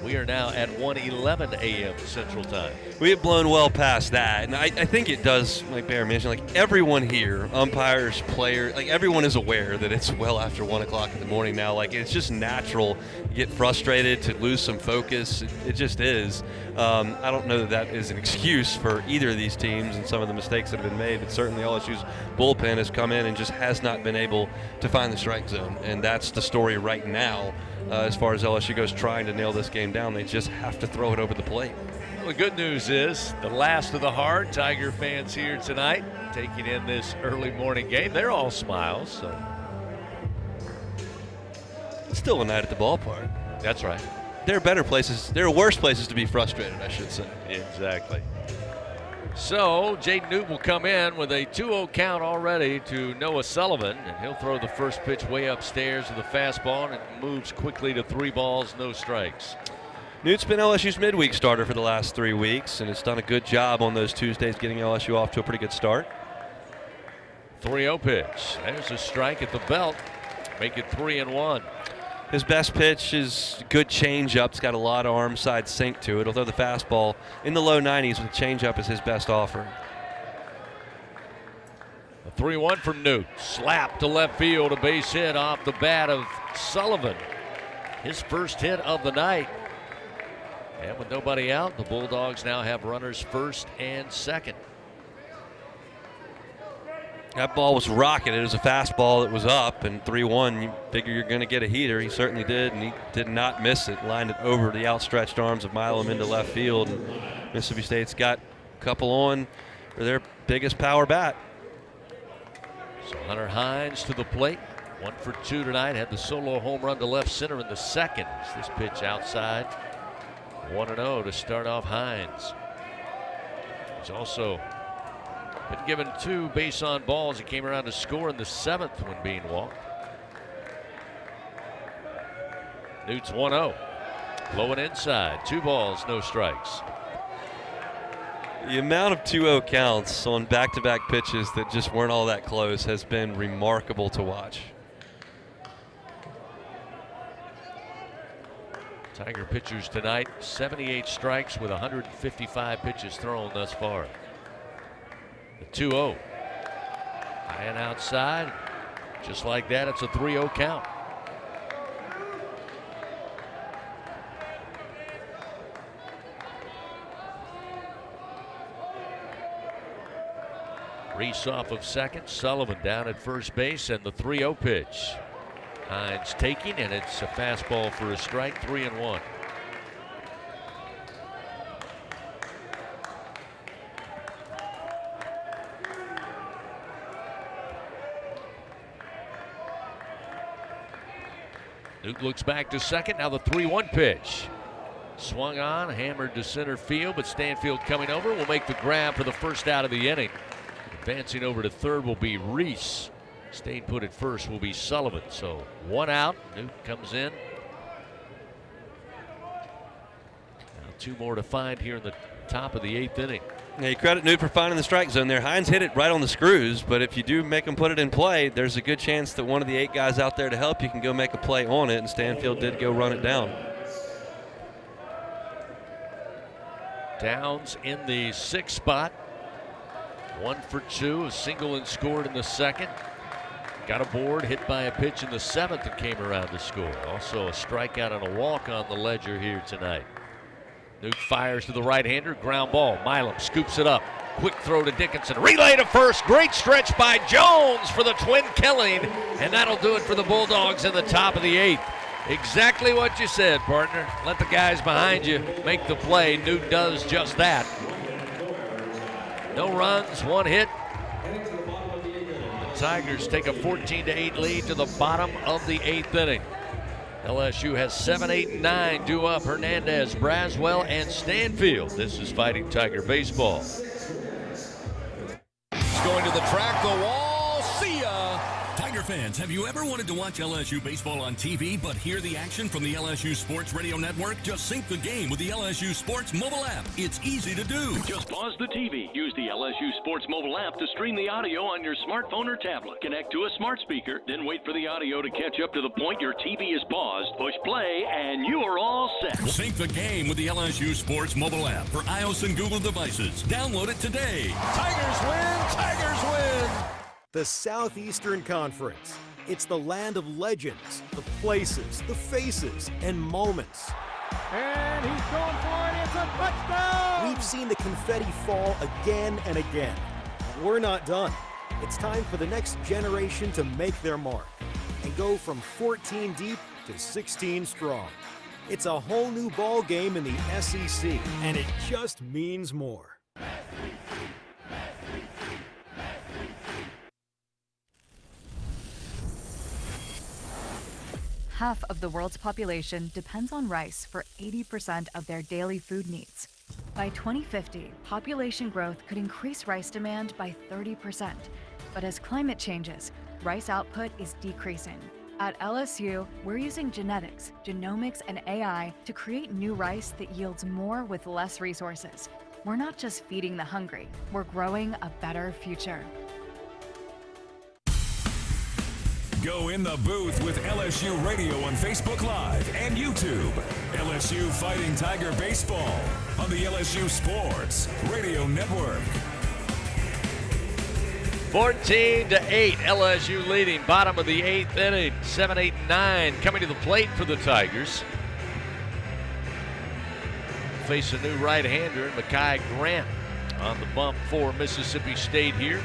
S4: We are now at 1:11 a.m. Central Time.
S15: We have blown well past that, and I think it does, like Bear mentioned, like everyone here, umpires, players, like everyone is aware that it's well after 1 o'clock in the morning now. Like, it's just natural to get frustrated, to lose some focus. It just is. I don't know that is an excuse for either of these teams and some of the mistakes that have been made, but certainly LSU's bullpen has come in and just has not been able to find the strike zone, and that's the story right now. As far as LSU goes trying to nail this game down, they just have to throw it over the plate.
S4: Well, the good news is the last of the hard Tiger fans here tonight taking in this early morning game. They're all smiles. So.
S15: It's still a night at the ballpark.
S4: That's right.
S15: There are better places. There are worse places to be frustrated, I should say.
S4: Exactly. So Jaden Newt will come in with a 2-0 count already to Noah Sullivan, and he'll throw the first pitch way upstairs with a fastball, and it moves quickly to 3 balls, no strikes.
S15: Newt's been LSU's midweek starter for the last 3 weeks, and has done a good job on those Tuesdays getting LSU off to a pretty good start.
S4: 3-0 pitch. There's a strike at the belt. Make it 3-1.
S15: His best pitch is good changeup. It's got a lot of arm side sink to it. He'll throw the fastball in the low 90s with changeup as his best offer.
S4: A 3-1 from Newt. Slap to left field. A base hit off the bat of Sullivan. His first hit of the night. And with nobody out, the Bulldogs now have runners first and second.
S15: That ball was rocking. It was a fastball that was up, and 3-1, you figure you're going to get a heater. He certainly did, and he did not miss it. Lined it over the outstretched arms of Milam into left field. And Mississippi State's got a couple on for their biggest power bat.
S4: So Hunter Hines to the plate. 1 for 2 tonight. Had the solo home run to left center in the second. This pitch outside. 1-0 to start off Hines. He's also been given 2 base on balls. He came around to score in the 7th when being walked. Newt's 1-0. Low and inside. 2 balls, no strikes.
S15: The amount of 2-0 counts on back-to-back pitches that just weren't all that close has been remarkable to watch.
S4: Tiger pitchers tonight, 78 strikes with 155 pitches thrown thus far. The 2-0. High and outside. Just like that, it's a 3-0 count. Reese off of second. Sullivan down at first base, and the 3-0 pitch. Hines taking, and it's a fastball for a strike, 3-1. Newt looks back to second. Now the 3-1 pitch. Swung on, hammered to center field, but Stanfield coming over will make the grab for the first out of the inning. Advancing over to third will be Reese. Staying put at first will be Sullivan. So 1 out. Newt comes in. Now 2 more to find here in the top of the 8th inning.
S15: Now you credit Newt for finding the strike zone there. Hines hit it right on the screws, but if you do make him put it in play, there's a good chance that one of the 8 guys out there to help you can go make a play on it, and Stanfield did go run it down.
S4: Downs in the 6th spot. 1 for 2, a single and scored in the second. Got a board, hit by a pitch in the 7th and came around to score. Also a strikeout and a walk on the ledger here tonight. Newt fires to the right-hander, ground ball. Milam scoops it up. Quick throw to Dickinson. Relay to first. Great stretch by Jones for the twin killing. And that'll do it for the Bulldogs in the top of the 8th. Exactly what you said, partner. Let the guys behind you make the play. Newt does just that. No runs, 1 hit. Tigers take a 14-8 lead to the bottom of the 8th inning. LSU has 7, 8, and 9 due up. Hernandez, Braswell, and Stanfield. This is Fighting Tiger baseball.
S12: It's going to the track, the wall. See ya. Tiger fans, have you ever wanted to watch LSU baseball on TV but hear the action from the LSU Sports Radio Network? Just sync the game with the LSU Sports mobile app. It's easy to do.
S3: Just pause the TV. Use the LSU Sports mobile app to stream the audio on your smartphone or tablet. Connect to a smart speaker, then wait for the audio to catch up to the point your TV is paused. Push play, and you are all set.
S12: Sync the game with the LSU Sports mobile app for iOS and Google devices. Download it today.
S13: Tigers win! Tigers win! The Southeastern Conference. It's the land of legends, the places, the faces, and moments.
S18: And he's going for it. It's a touchdown!
S13: We've seen the confetti fall again and again. But we're not done. It's time for the next generation to make their mark and go from 14 deep to 16 strong. It's a whole new ball game in the SEC, and it just means more.
S17: Half of the world's population depends on rice for 80% of their daily food needs. By 2050, population growth could increase rice demand by 30%. But as climate changes, rice output is decreasing. At LSU, we're using genetics, genomics, and AI to create new rice that yields more with less resources. We're not just feeding the hungry, we're growing a better future.
S1: Go in the booth with LSU Radio on Facebook Live and YouTube. LSU Fighting Tiger Baseball on the LSU Sports Radio Network.
S4: 14-8, LSU leading, bottom of the 8th inning. 7, 8, 9 coming to the plate for the Tigers. Face a new right-hander, Mekhi Grant, on the bump for Mississippi State here.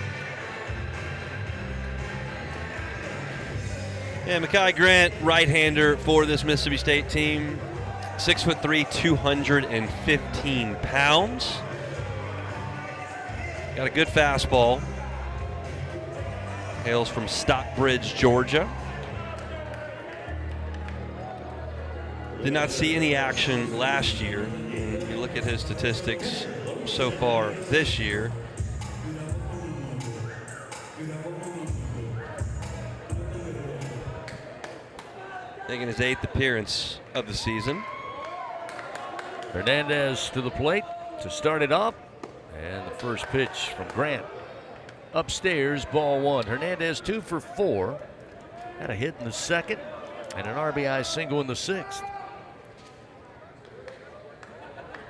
S15: Yeah, Mekhi Grant, right-hander for this Mississippi State team. 6'3", 215 pounds. Got a good fastball. Hails from Stockbridge, Georgia. Did not see any action last year. And you look at his statistics so far this year. Making his 8th appearance of the season.
S4: Hernandez to the plate to start it off. And the first pitch from Grant. Upstairs, ball 1. Hernandez 2 for 4. Had a hit in the 2nd and an RBI single in the 6th.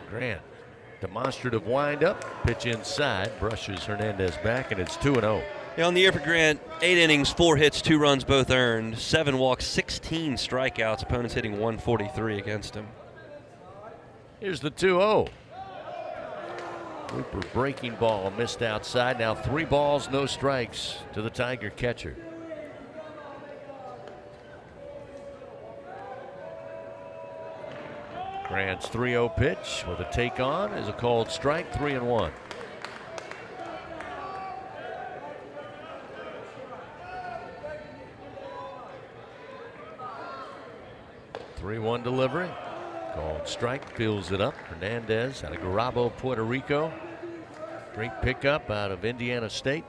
S4: Grant, demonstrative windup, pitch inside, brushes Hernandez back, and it's 2-0.
S15: Yeah, on the year for Grant, 8 innings, 4 hits, 2 runs, both earned, 7 walks, 16 strikeouts. Opponents hitting 143 against him.
S4: Here's the 2-0. Cooper breaking ball missed outside. Now 3 balls, no strikes to the Tiger catcher. Grant's 3-0 pitch with a take on is a called strike, 3-1. Three-one delivery. Called strike, fills it up. Hernandez out of Garabo, Puerto Rico. Great pickup out of Indiana State.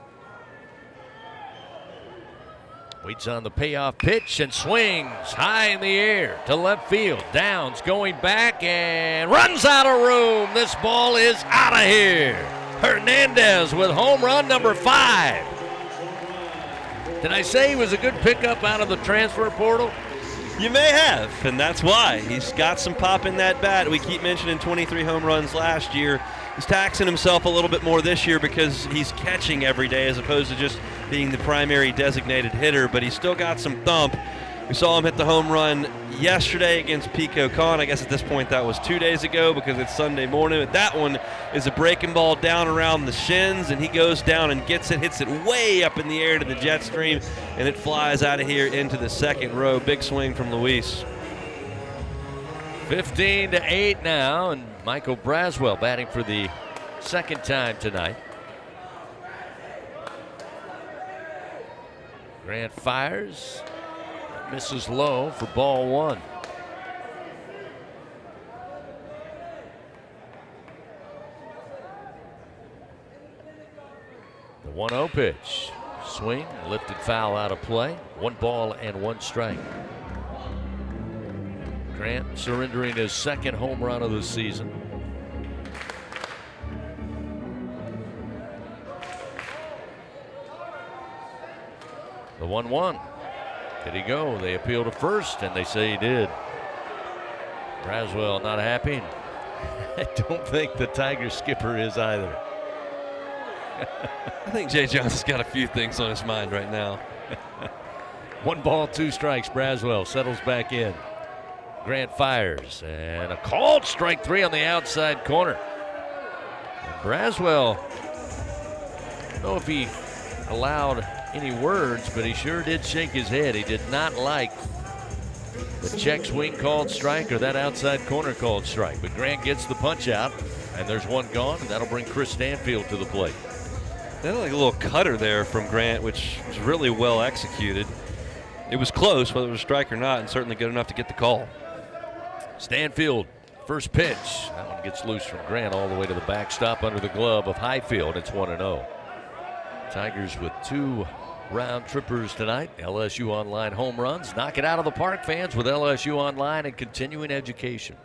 S4: Waits on the payoff pitch and swings high in the air to left field. Downs going back and runs out of room. This ball is out of here. Hernandez with home run number 5. Did I say he was a good pickup out of the transfer portal?
S15: You may have, and that's why. He's got some pop in that bat. We keep mentioning 23 home runs last year. He's taxing himself a little bit more this year because he's catching every day as opposed to just being the primary designated hitter, but he's still got some thump. We saw him hit the home run yesterday against Pico Con. I guess at this point that was 2 days ago because it's Sunday morning. But that one is a breaking ball down around the shins, and he goes down and gets it, hits it way up in the air to the jet stream, and it flies out of here into the second row. Big swing from Luis.
S4: 15-8 now, and Michael Braswell batting for the second time tonight. Grant fires. Misses low for ball one. The 1-0 pitch. Swing, lifted foul out of play. 1 ball and 1 strike. Grant surrendering his second home run of the season. The 1-1. Did he go? They appeal to first, and they say he did. Braswell not happy. I don't think the Tiger skipper is either.
S15: I think Jay Johnson's got a few things on his mind right now.
S4: 1 ball, 2 strikes. Braswell settles back in. Grant fires, and a called strike 3 on the outside corner. And Braswell, I don't know if he allowed any words, but he sure did shake his head. He did not like the check swing called strike or that outside corner called strike. But Grant gets the punch out, and there's 1 gone, and that'll bring Chris Stanfield to the plate.
S15: They had like a little cutter there from Grant, which was really well executed. It was close, whether it was a strike or not, and certainly good enough to get the call.
S4: Stanfield, first pitch. That one gets loose from Grant all the way to the backstop under the glove of Highfield. It's 1-0. Tigers with 2 round trippers tonight. LSU Online home runs. Knock it out of the park, fans, with LSU Online and continuing education.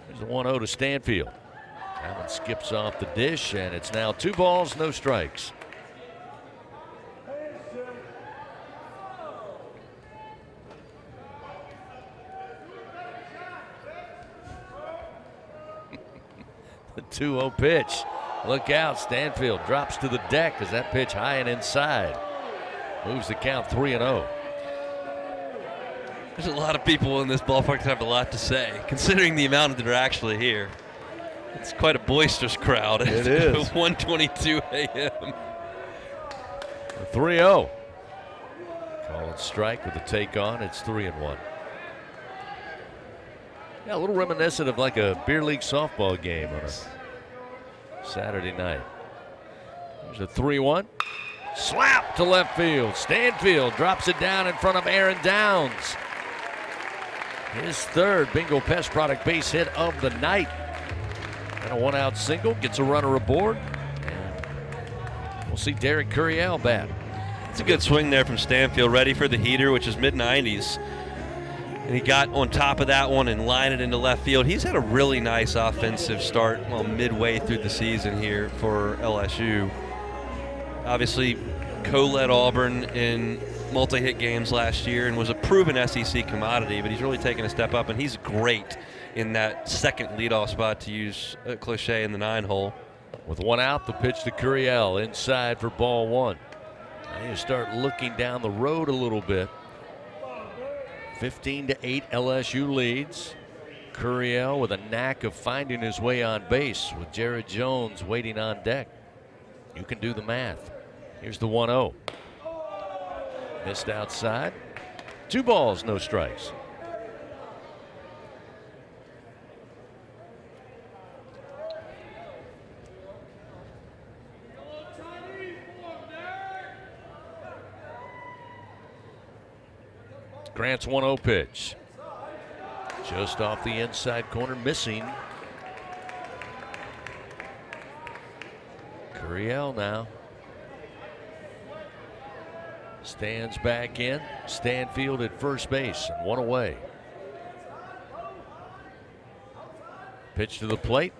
S4: There's the 1-0 to Stanfield. That one skips off the dish, and it's now 2 balls, no strikes. The 2-0 pitch. Look out, Stanfield drops to the deck as that pitch high and inside. Moves the count 3-0.
S15: There's a lot of people in this ballpark that have a lot to say, considering the amount that are actually here. It's quite a boisterous crowd.
S4: It is.
S15: 1:22 a.m.
S4: 3-0. Call it strike with the take on. It's 3-1. Yeah, a little reminiscent of like a beer league softball game on a Saturday night. There's a 3-1. Slap to left field. Stanfield drops it down in front of Aaron Downs. His 3rd Bingo Pest Product base hit of the night. And a 1-out single, gets a runner aboard. And we'll see Derek Curiel bat.
S15: It's a good swing there from Stanfield, ready for the heater, which is mid-90s. And he got on top of that one and lined it into left field. He's had a really nice offensive start, well, midway through the season here for LSU. Obviously, co-led Auburn in multi-hit games last year and was a proven SEC commodity, but he's really taken a step up, and he's great in that second leadoff spot, to use a cliche, in the 9-hole.
S4: With 1 out, the pitch to Curiel inside for ball 1. Now you start looking down the road a little bit. 15-8 LSU leads. Curiel with a knack of finding his way on base with Jared Jones waiting on deck. You can do the math. Here's the 1-0. Missed outside. 2 balls, no strikes. Grant's 1-0 pitch. Just off the inside corner, missing. Curiel now. Stands back in. Stanfield at first base and 1 away. Pitch to the plate.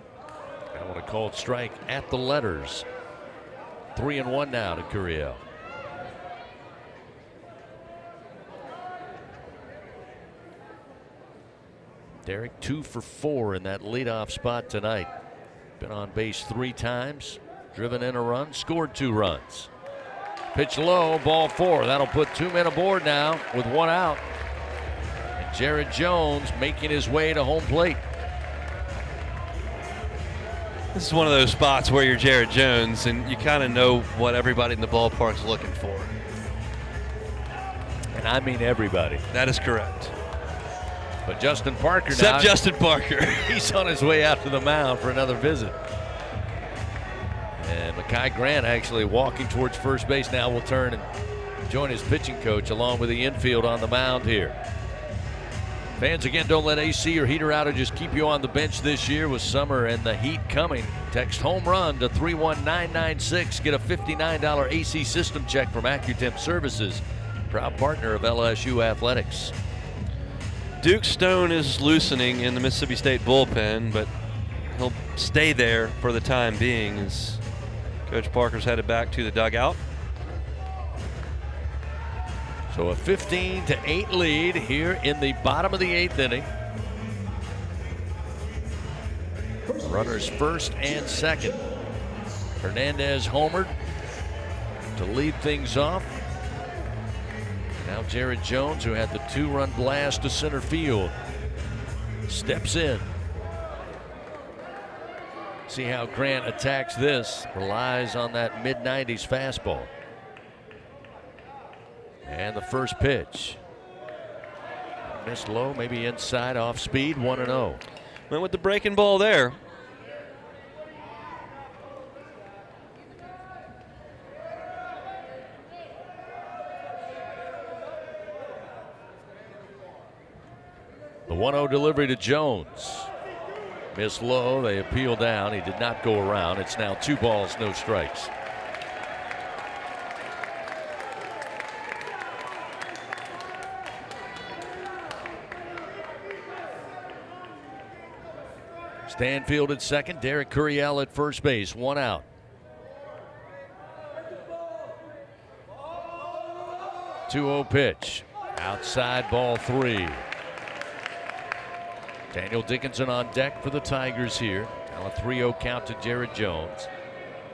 S4: I want to call it strike at the letters. 3-1 now to Curiel. Derek 2 for 4 in that leadoff spot tonight. Been on base 3 times, driven in a run, scored 2 runs. Pitch low, ball 4. That'll put 2 men aboard now with 1 out. And Jared Jones making his way to home plate.
S15: This is one of those spots where you're Jared Jones and you kind of know what everybody in the ballpark's looking for.
S4: And I mean everybody.
S15: That is correct.
S4: But Justin Parker
S15: Except
S4: now.
S15: Justin Parker.
S4: He's on his way out to the mound for another visit. And Mekhi Grant actually walking towards first base now will turn and join his pitching coach along with the infield on the mound here. Fans, again, don't let AC or heater outages keep you on the bench this year with summer and the heat coming. Text home run to 31996. Get a $59 AC system check from AccuTemp Services, proud partner of LSU Athletics.
S15: Duke Stone is loosening in the Mississippi State bullpen, but he'll stay there for the time being as Coach Parker's headed back to the dugout.
S4: So a 15-8 lead here in the bottom of the 8th inning. Runners first and second. Hernandez homered to lead things off. Now Jared Jones, who had the 2-run blast to center field, steps in. See how Grant attacks this. Relies on that mid-90s fastball. And the first pitch. Missed low, maybe inside, off speed, 1-0.
S15: Went with the breaking ball there.
S4: The 1-0 delivery to Jones. Missed low, they appeal down. He did not go around. It's now 2 balls, no strikes. Stanfield at second, Derek Curiel at first base, 1 out. (2-0) pitch, outside, ball 3. Daniel Dickinson on deck for the Tigers here. Now a 3-0 count to Jared Jones.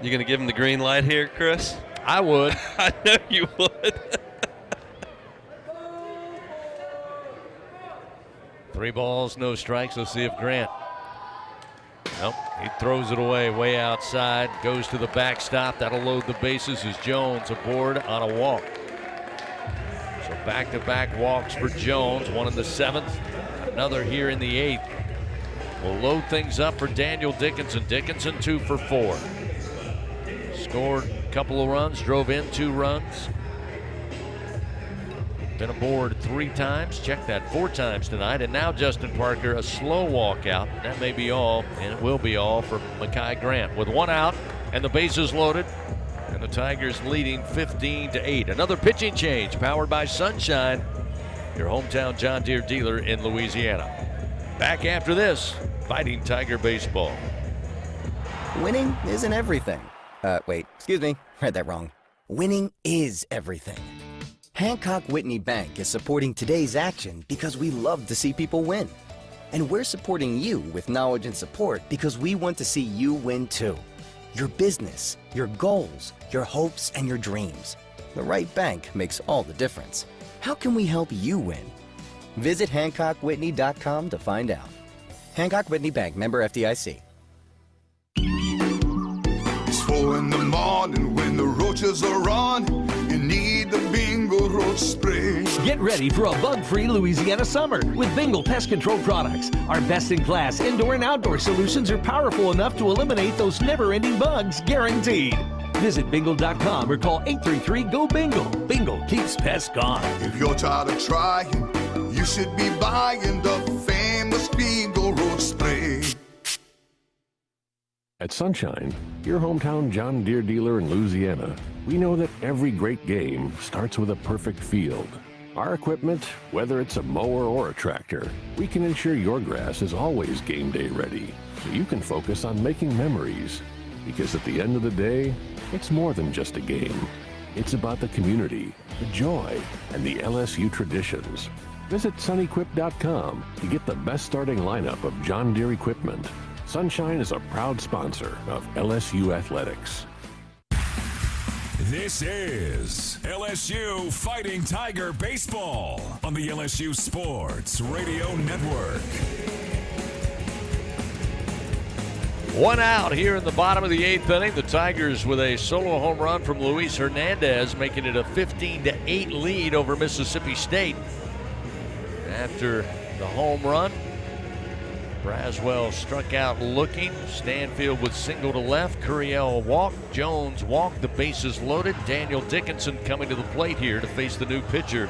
S15: You gonna give him the green light here, Chris?
S4: I would.
S15: I know you would.
S4: 3 balls, no strikes. Let's see if Grant. Nope, he throws it away way outside, goes to the backstop. That'll load the bases as Jones aboard on a walk. So back-to-back walks for Jones, 1 in the 7th, another here in the 8th. Will load things up for Daniel Dickinson. Dickinson 2 for 4. Scored a couple of runs, drove in 2 runs. Been aboard 3 times, checked that 4 times tonight, and now Justin Parker, a slow walkout. That may be all, and it will be all for Mekhi Grant. With 1 out and the bases loaded, and the Tigers leading 15-8. Another pitching change powered by Sunshine, your hometown John Deere dealer in Louisiana. Back after this, Fighting Tiger Baseball.
S11: Winning isn't everything. Wait, excuse me, read that wrong. Winning is everything. Hancock Whitney Bank is supporting today's action because we love to see people win. And we're supporting you with knowledge and support because we want to see you win too. Your business, your goals, your hopes, and your dreams. The right bank makes all the difference. How can we help you win? Visit HancockWhitney.com to find out. Hancock Whitney Bank, member FDIC.
S14: It's 4 in the morning when the roaches are on. You need the Bingo Roach Spray.
S21: Get ready for a bug-free Louisiana summer with Bingo Pest Control products. Our best-in-class indoor and outdoor solutions are powerful enough to eliminate those never-ending bugs, guaranteed. Visit bingo.com or call 833-GO-BINGO. Bingo keeps pests gone.
S14: If you're tired of trying, you should be buying the famous Bingo Roach Spray.
S20: At Sunshine, your hometown John Deere dealer in Louisiana, we know that every great game starts with a perfect field. Our equipment, whether it's a mower or a tractor, we can ensure your grass is always game day ready, so you can focus on making memories. Because at the end of the day, it's more than just a game. It's about the community, the joy, and the LSU traditions. Visit sunequip.com to get the best starting lineup of John Deere equipment. Sunshine is a proud sponsor of LSU Athletics.
S1: This is LSU Fighting Tiger Baseball on the LSU Sports Radio Network.
S4: 1 out here in the bottom of the 8th inning. The Tigers with a solo home run from Luis Hernandez, making it a 15-8 lead over Mississippi State. After the home run, Braswell struck out looking. Stanfield was single to left. Curiel walked. Jones walked. The bases loaded. Daniel Dickinson coming to the plate here to face the new pitcher,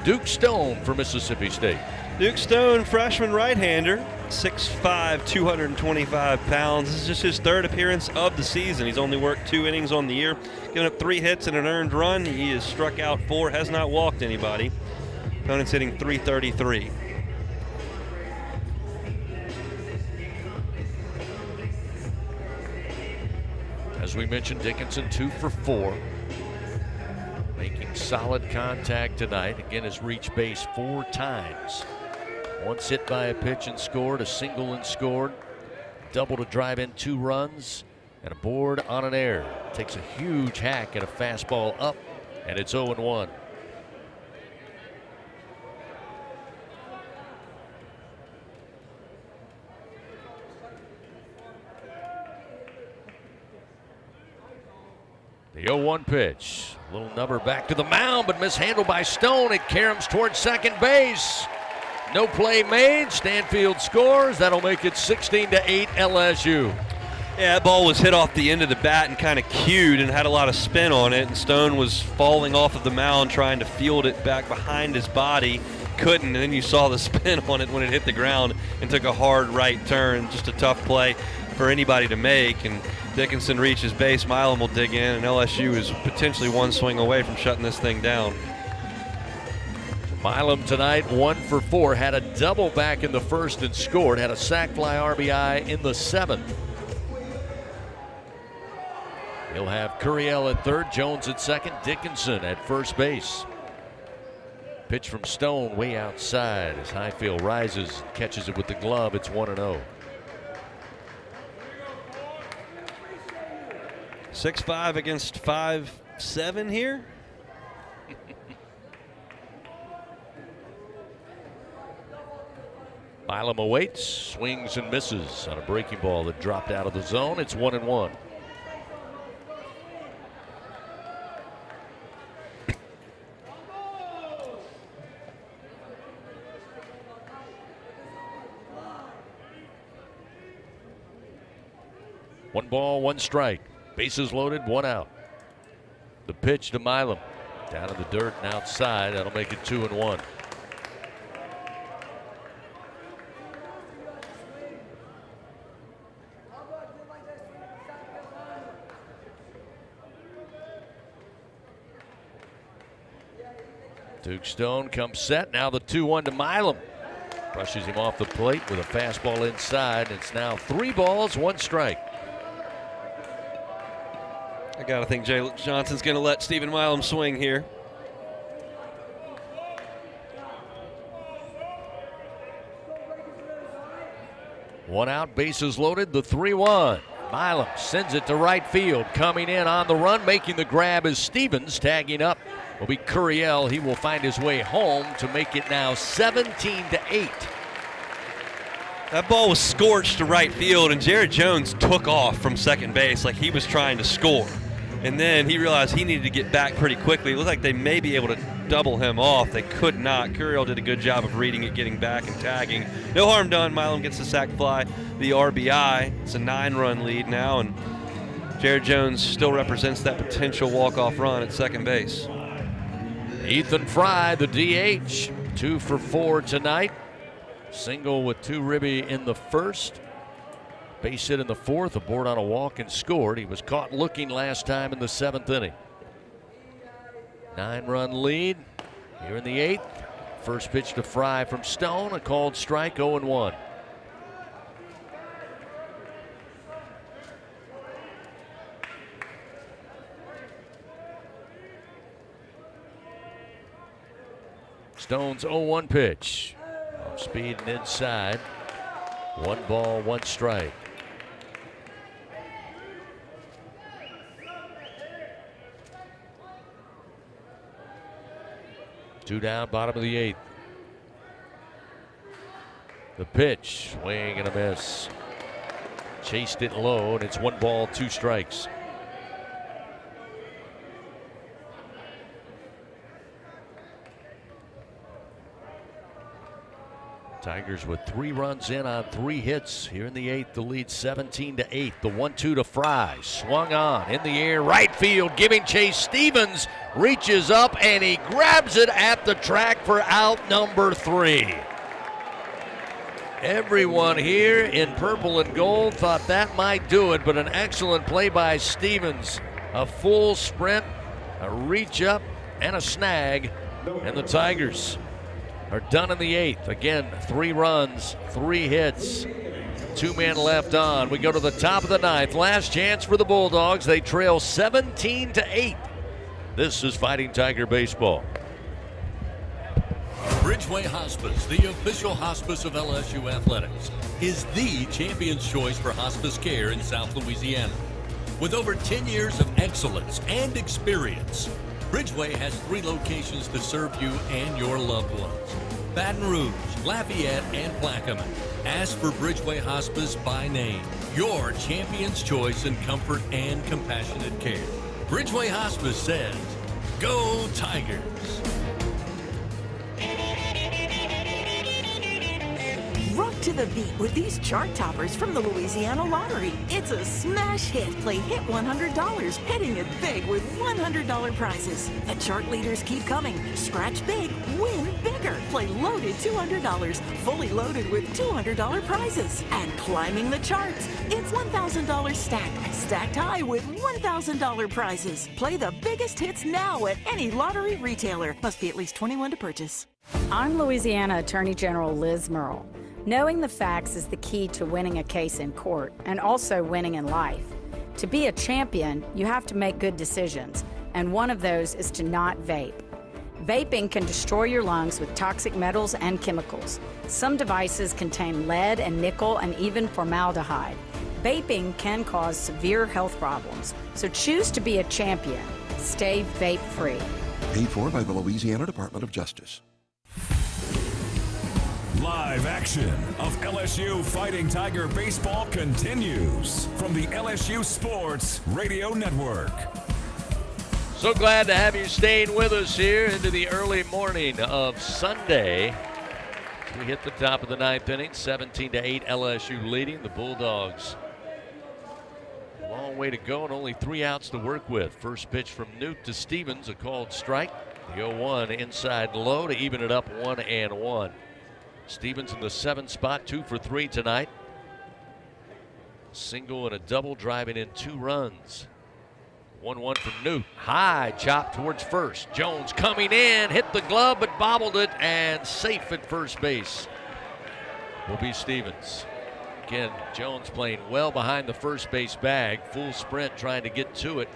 S4: Duke Stone for Mississippi State.
S15: Duke Stone, freshman right-hander, 6'5", 225 pounds. This is just his third appearance of the season. He's only worked 2 innings on the year, giving up 3 hits and an earned run. He has struck out 4, has not walked anybody. Opponent's hitting .333.
S4: As we mentioned, Dickinson 2 for 4. Making solid contact tonight. Again, has reached base 4 times. Once hit by a pitch and scored, a single and scored, double to drive in 2 runs, and a board on an error. Takes a huge hack at a fastball up, and it's 0-1. The 0-1 pitch. A little number back to the mound, but mishandled by Stone. It caroms towards second base. No play made. Stanfield scores. That'll make it 16-8 LSU.
S15: Yeah, that ball was hit off the end of the bat and kind of cued and had a lot of spin on it. And Stone was falling off of the mound trying to field it back behind his body. Couldn't, and then you saw the spin on it when it hit the ground and took a hard right turn. Just a tough play for anybody to make. And Dickinson reaches base. Milam will dig in, and LSU is potentially 1 swing away from shutting this thing down.
S4: Milam tonight 1 for 4. Had a double back in the first and scored. Had a sac fly RBI in the 7th. He'll have Curiel at third, Jones at second, Dickinson at first base. Pitch from Stone way outside as Highfield rises, catches it with the glove. It's 1-0.
S15: 6'5" against 5'7" here.
S4: Milam awaits, swings and misses on a breaking ball that dropped out of the zone. It's 1-1. One ball, 1 strike. Bases loaded, 1 out. The pitch to Milam. Down in the dirt and outside. That'll make it 2-1. Duke Stone comes set. Now the 2-1 to Milam. Brushes him off the plate with a fastball inside. It's now 3 balls, 1 strike.
S15: I got to think Jay Johnson's going to let Stephen Milam swing here.
S4: One out, bases loaded, the 3-1. Milam sends it to right field. Coming in on the run, making the grab is Stevens. Tagging up will be Curiel. He will find his way home to make it now 17-8.
S15: That ball was scorched to right field, and Jared Jones took off from second base like he was trying to score. And then he realized he needed to get back pretty quickly. It looked like they may be able to double him off. They could not. Curiel did a good job of reading it, getting back and tagging. No harm done. Milam gets the sac fly, the RBI. It's a 9-run lead now, and Jared Jones still represents that potential walk-off run at second base.
S4: Ethan Fry, the DH, 2 for 4 tonight. Single with 2 ribby in the first. Base hit in the 4th, a board on a walk and scored. He was caught looking last time in the 7th inning. 9-run lead here in the 8th. First pitch to Fry from Stone, a called strike, 0-1. Stone's 0-1 pitch. Off speed and inside. 1 ball, 1 strike. Two down, bottom of the 8th. The pitch, swing and a miss. Chased it low, and it's 1 ball, 2 strikes. Tigers with 3 runs in on 3 hits here in the 8th. The lead 17-8. The 1-2 to Fry. Swung on in the air. Right field giving chase. Stevens reaches up and he grabs it at the track for out number 3. Everyone here in purple and gold thought that might do it, but an excellent play by Stevens. A full sprint, a reach up, and a snag. And the Tigers are done in the 8th. Again, 3 runs, 3 hits, 2 men left on. We go to the top of the 9th. Last chance for the Bulldogs. They trail 17-8. This is Fighting Tiger baseball.
S19: Bridgeway Hospice, the official hospice of LSU Athletics, is the champion's choice for hospice care in South Louisiana. With over 10 years of excellence and experience, Bridgeway has 3 locations to serve you and your loved ones: Baton Rouge, Lafayette, and Plaquemine. Ask for Bridgeway Hospice by name, your champion's choice in comfort and compassionate care. Bridgeway Hospice says, "Go Tigers!"
S22: Rock to the beat with these chart toppers from the Louisiana Lottery. It's a smash hit. Play Hit $100, hitting it big with $100 prizes. The chart leaders keep coming. Scratch big, win bigger. Play Loaded $200, fully loaded with $200 prizes. And climbing the charts, it's $1,000 stacked high with $1,000 prizes. Play the biggest hits now at any lottery retailer. Must be at least 21 to purchase.
S23: I'm Louisiana Attorney General Liz Murrell. Knowing the facts is the key to winning a case in court and also winning in life. To be a champion, you have to make good decisions, and one of those is to not vape. Vaping can destroy your lungs with toxic metals and chemicals. Some devices contain lead and nickel and even formaldehyde. Vaping can cause severe health problems, so choose to be a champion. Stay vape-free.
S24: Paid for by the Louisiana Department of Justice.
S1: Live action of LSU Fighting Tiger baseball continues from the LSU Sports Radio Network.
S4: So glad to have you staying with us here into the early morning of Sunday. We hit the top of the 9th inning, 17-8 LSU leading. The Bulldogs, a long way to go and only 3 outs to work with. First pitch from Newt to Stevens, a called strike. The 0-1 inside low to even it up 1-1. Stevens in the 7th spot, 2 for 3 tonight. Single and a double, driving in 2 runs. 1-1 from Newt. High chop towards first. Jones coming in, hit the glove but bobbled it, and safe at first base will be Stevens. Again, Jones playing well behind the first base bag. Full sprint trying to get to it.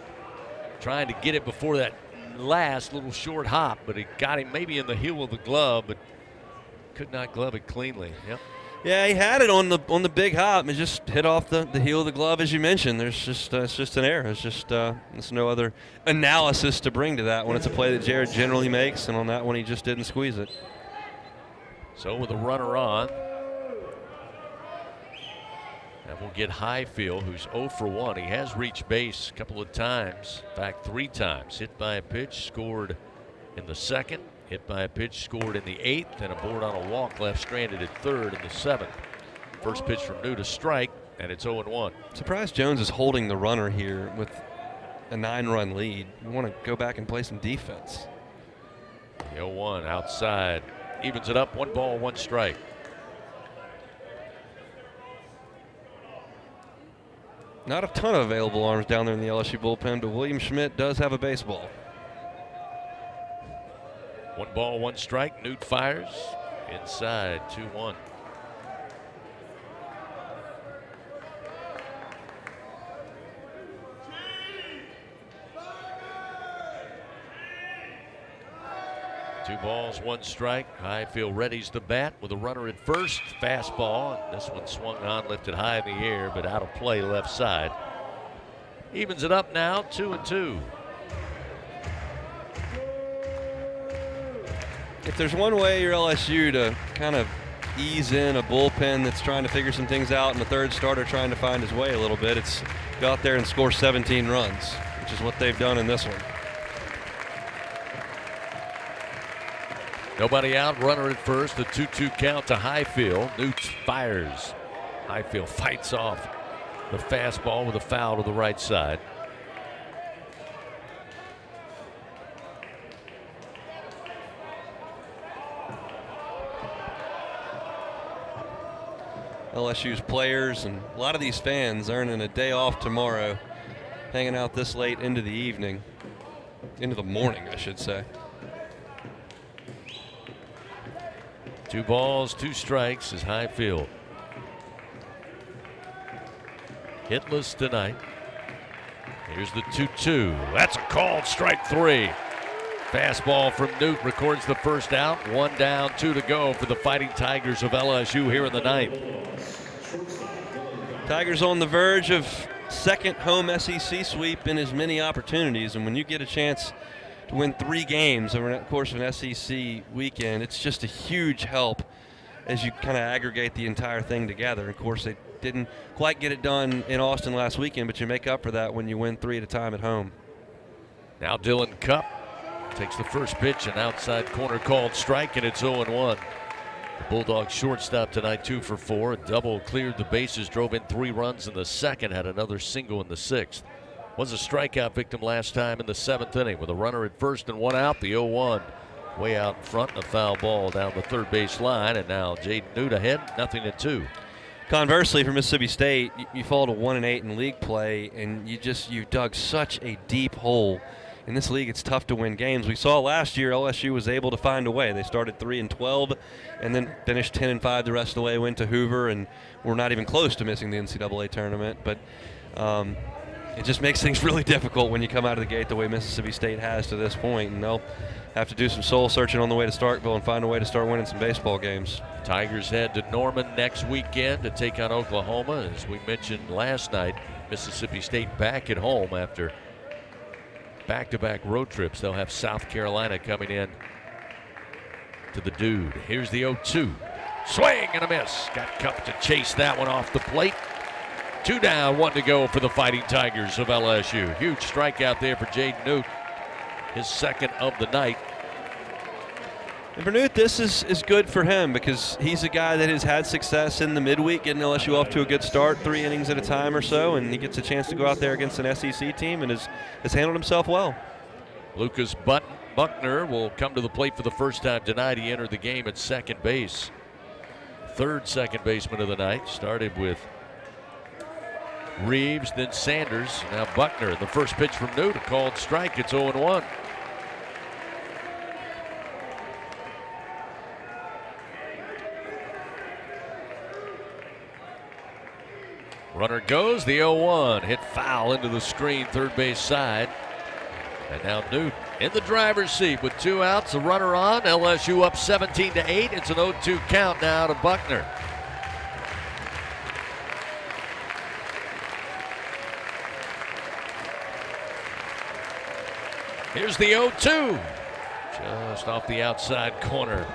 S4: Trying to get it before that last little short hop, but it got him maybe in the heel of the glove, but could not glove it cleanly. Yep.
S15: Yeah, he had it on the big hop. It just hit off the heel of the glove, as you mentioned. There's just it's just an error. It's just there's no other analysis to bring to that one. It's a play that Jared generally makes, and on that one he just didn't squeeze it.
S4: So with a runner on, and we'll get Highfield, who's 0 for 1. He has reached base a couple of times. In fact, 3 times. Hit by a pitch, scored in the 2nd. Hit by a pitch, scored in the 8th, and a board on a walk left stranded at 3rd in the 7th. First pitch from New to strike, and it's 0-1.
S15: Surprised Jones is holding the runner here with a 9-run lead. You want to go back and play some defense.
S4: The 0-1 outside, evens it up, 1 ball, 1 strike.
S15: Not a ton of available arms down there in the LSU bullpen, but William Schmidt does have a baseball.
S4: 1 ball, 1 strike. Newt fires inside, 2-1. Two balls, 1 strike. Highfield readies the bat with a runner at first. Fastball. This one swung on, lifted high in the air, but out of play left side. Evens it up now, 2-2.
S15: If there's one way you're LSU to kind of ease in a bullpen that's trying to figure some things out and the 3rd starter trying to find his way a little bit, it's go out there and score 17 runs, which is what they've done in this one.
S4: Nobody out, runner at first, a 2-2 count to Highfield. Newt fires. Highfield fights off the fastball with a foul to the right side.
S15: LSU's players and a lot of these fans earning a day off tomorrow, hanging out this late into the evening, into the morning, I should say.
S4: 2 balls, 2 strikes is Highfield. Hitless tonight. Here's the 2-2. That's a called strike 3. Fastball from Newt records the first out. 1 down, 2 to go for the Fighting Tigers of LSU here in the ninth.
S15: Tigers on the verge of second home SEC sweep in as many opportunities, and when you get a chance to win 3 games over the course of an SEC weekend, it's just a huge help as you kind of aggregate the entire thing together. Of course, they didn't quite get it done in Austin last weekend, but you make up for that when you win 3 at a time at home.
S4: Now Dylan Cupp takes the first pitch, an outside corner called strike, and it's 0-1. The Bulldogs shortstop tonight 2 for 4. A double cleared the bases, drove in 3 runs in the second, had another single in the 6th. Was a strikeout victim last time in the 7th inning with a runner at first and 1 out. The 0-1 way out in front, and a foul ball down the third base line, and now Jaden Newt ahead, 0-2.
S15: Conversely, for Mississippi State, you fall to 1-8 in league play, and you dug such a deep hole. In this league, it's tough to win games. We saw last year LSU was able to find a way. They started 3-12 and then finished 10-5 the rest of the way, went to Hoover, and were not even close to missing the NCAA tournament. But it just makes things really difficult when you come out of the gate the way Mississippi State has to this point, and they'll have to do some soul searching on the way to Starkville and find a way to start winning some baseball games.
S4: Tigers head to Norman next weekend to take on Oklahoma. As we mentioned last night, Mississippi State back at home after back-to-back road trips. They'll have South Carolina coming in to the Dude. Here's the 0-2. Swing and a miss. Got Cup to chase that one off the plate. 2 down, 1 to go for the Fighting Tigers of LSU. Huge strikeout there for Jaden Newt. His second of the night.
S15: And for Newt, this is good for him because he's a guy that has had success in the midweek, getting LSU off to a good start, 3 innings at a time or so, and he gets a chance to go out there against an SEC team and has handled himself well.
S4: Lucas Buckner will come to the plate for the first time tonight. He entered the game at second base. Third second baseman of the night. Started with Reeves, then Sanders. Now Buckner. The first pitch from Newt, a called strike. It's 0-1. Runner goes, the 0-1, hit foul into the screen, third base side. And now Newt in the driver's seat with 2 outs, a runner on. LSU up 17-8. It's an 0-2 count now to Buckner. Here's the 0-2, just off the outside corner.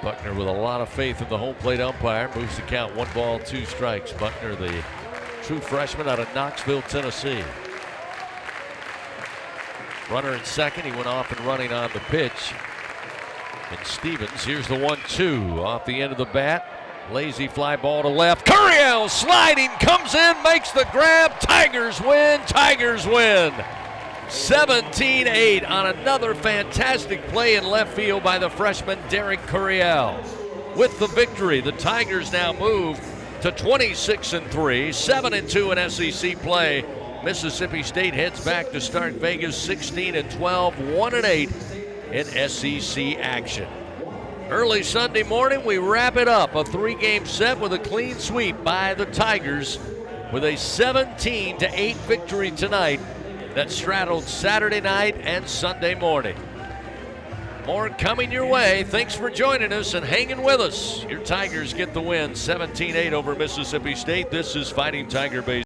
S4: Buckner with a lot of faith in the home plate umpire. Moves the count 1 ball, 2 strikes. Buckner, the true freshman out of Knoxville, Tennessee. Runner at second. He went off and running on the pitch. And Stevens, here's the 1-2 off the end of the bat. Lazy fly ball to left. Curiel sliding, comes in, makes the grab. Tigers win. Tigers win. 17-8 on another fantastic play in left field by the freshman Derek Curiel. With the victory, the Tigers now move to 26-3, 7-2 in SEC play. Mississippi State heads back to start Vegas 16-12, 1-8 in SEC action. Early Sunday morning, we wrap it up. A 3-game set with a clean sweep by the Tigers with a 17-8 victory tonight that straddled Saturday night and Sunday morning. More coming your way. Thanks for joining us and hanging with us. Your Tigers get the win, 17-8 over Mississippi State. This is Fighting Tiger Baseball.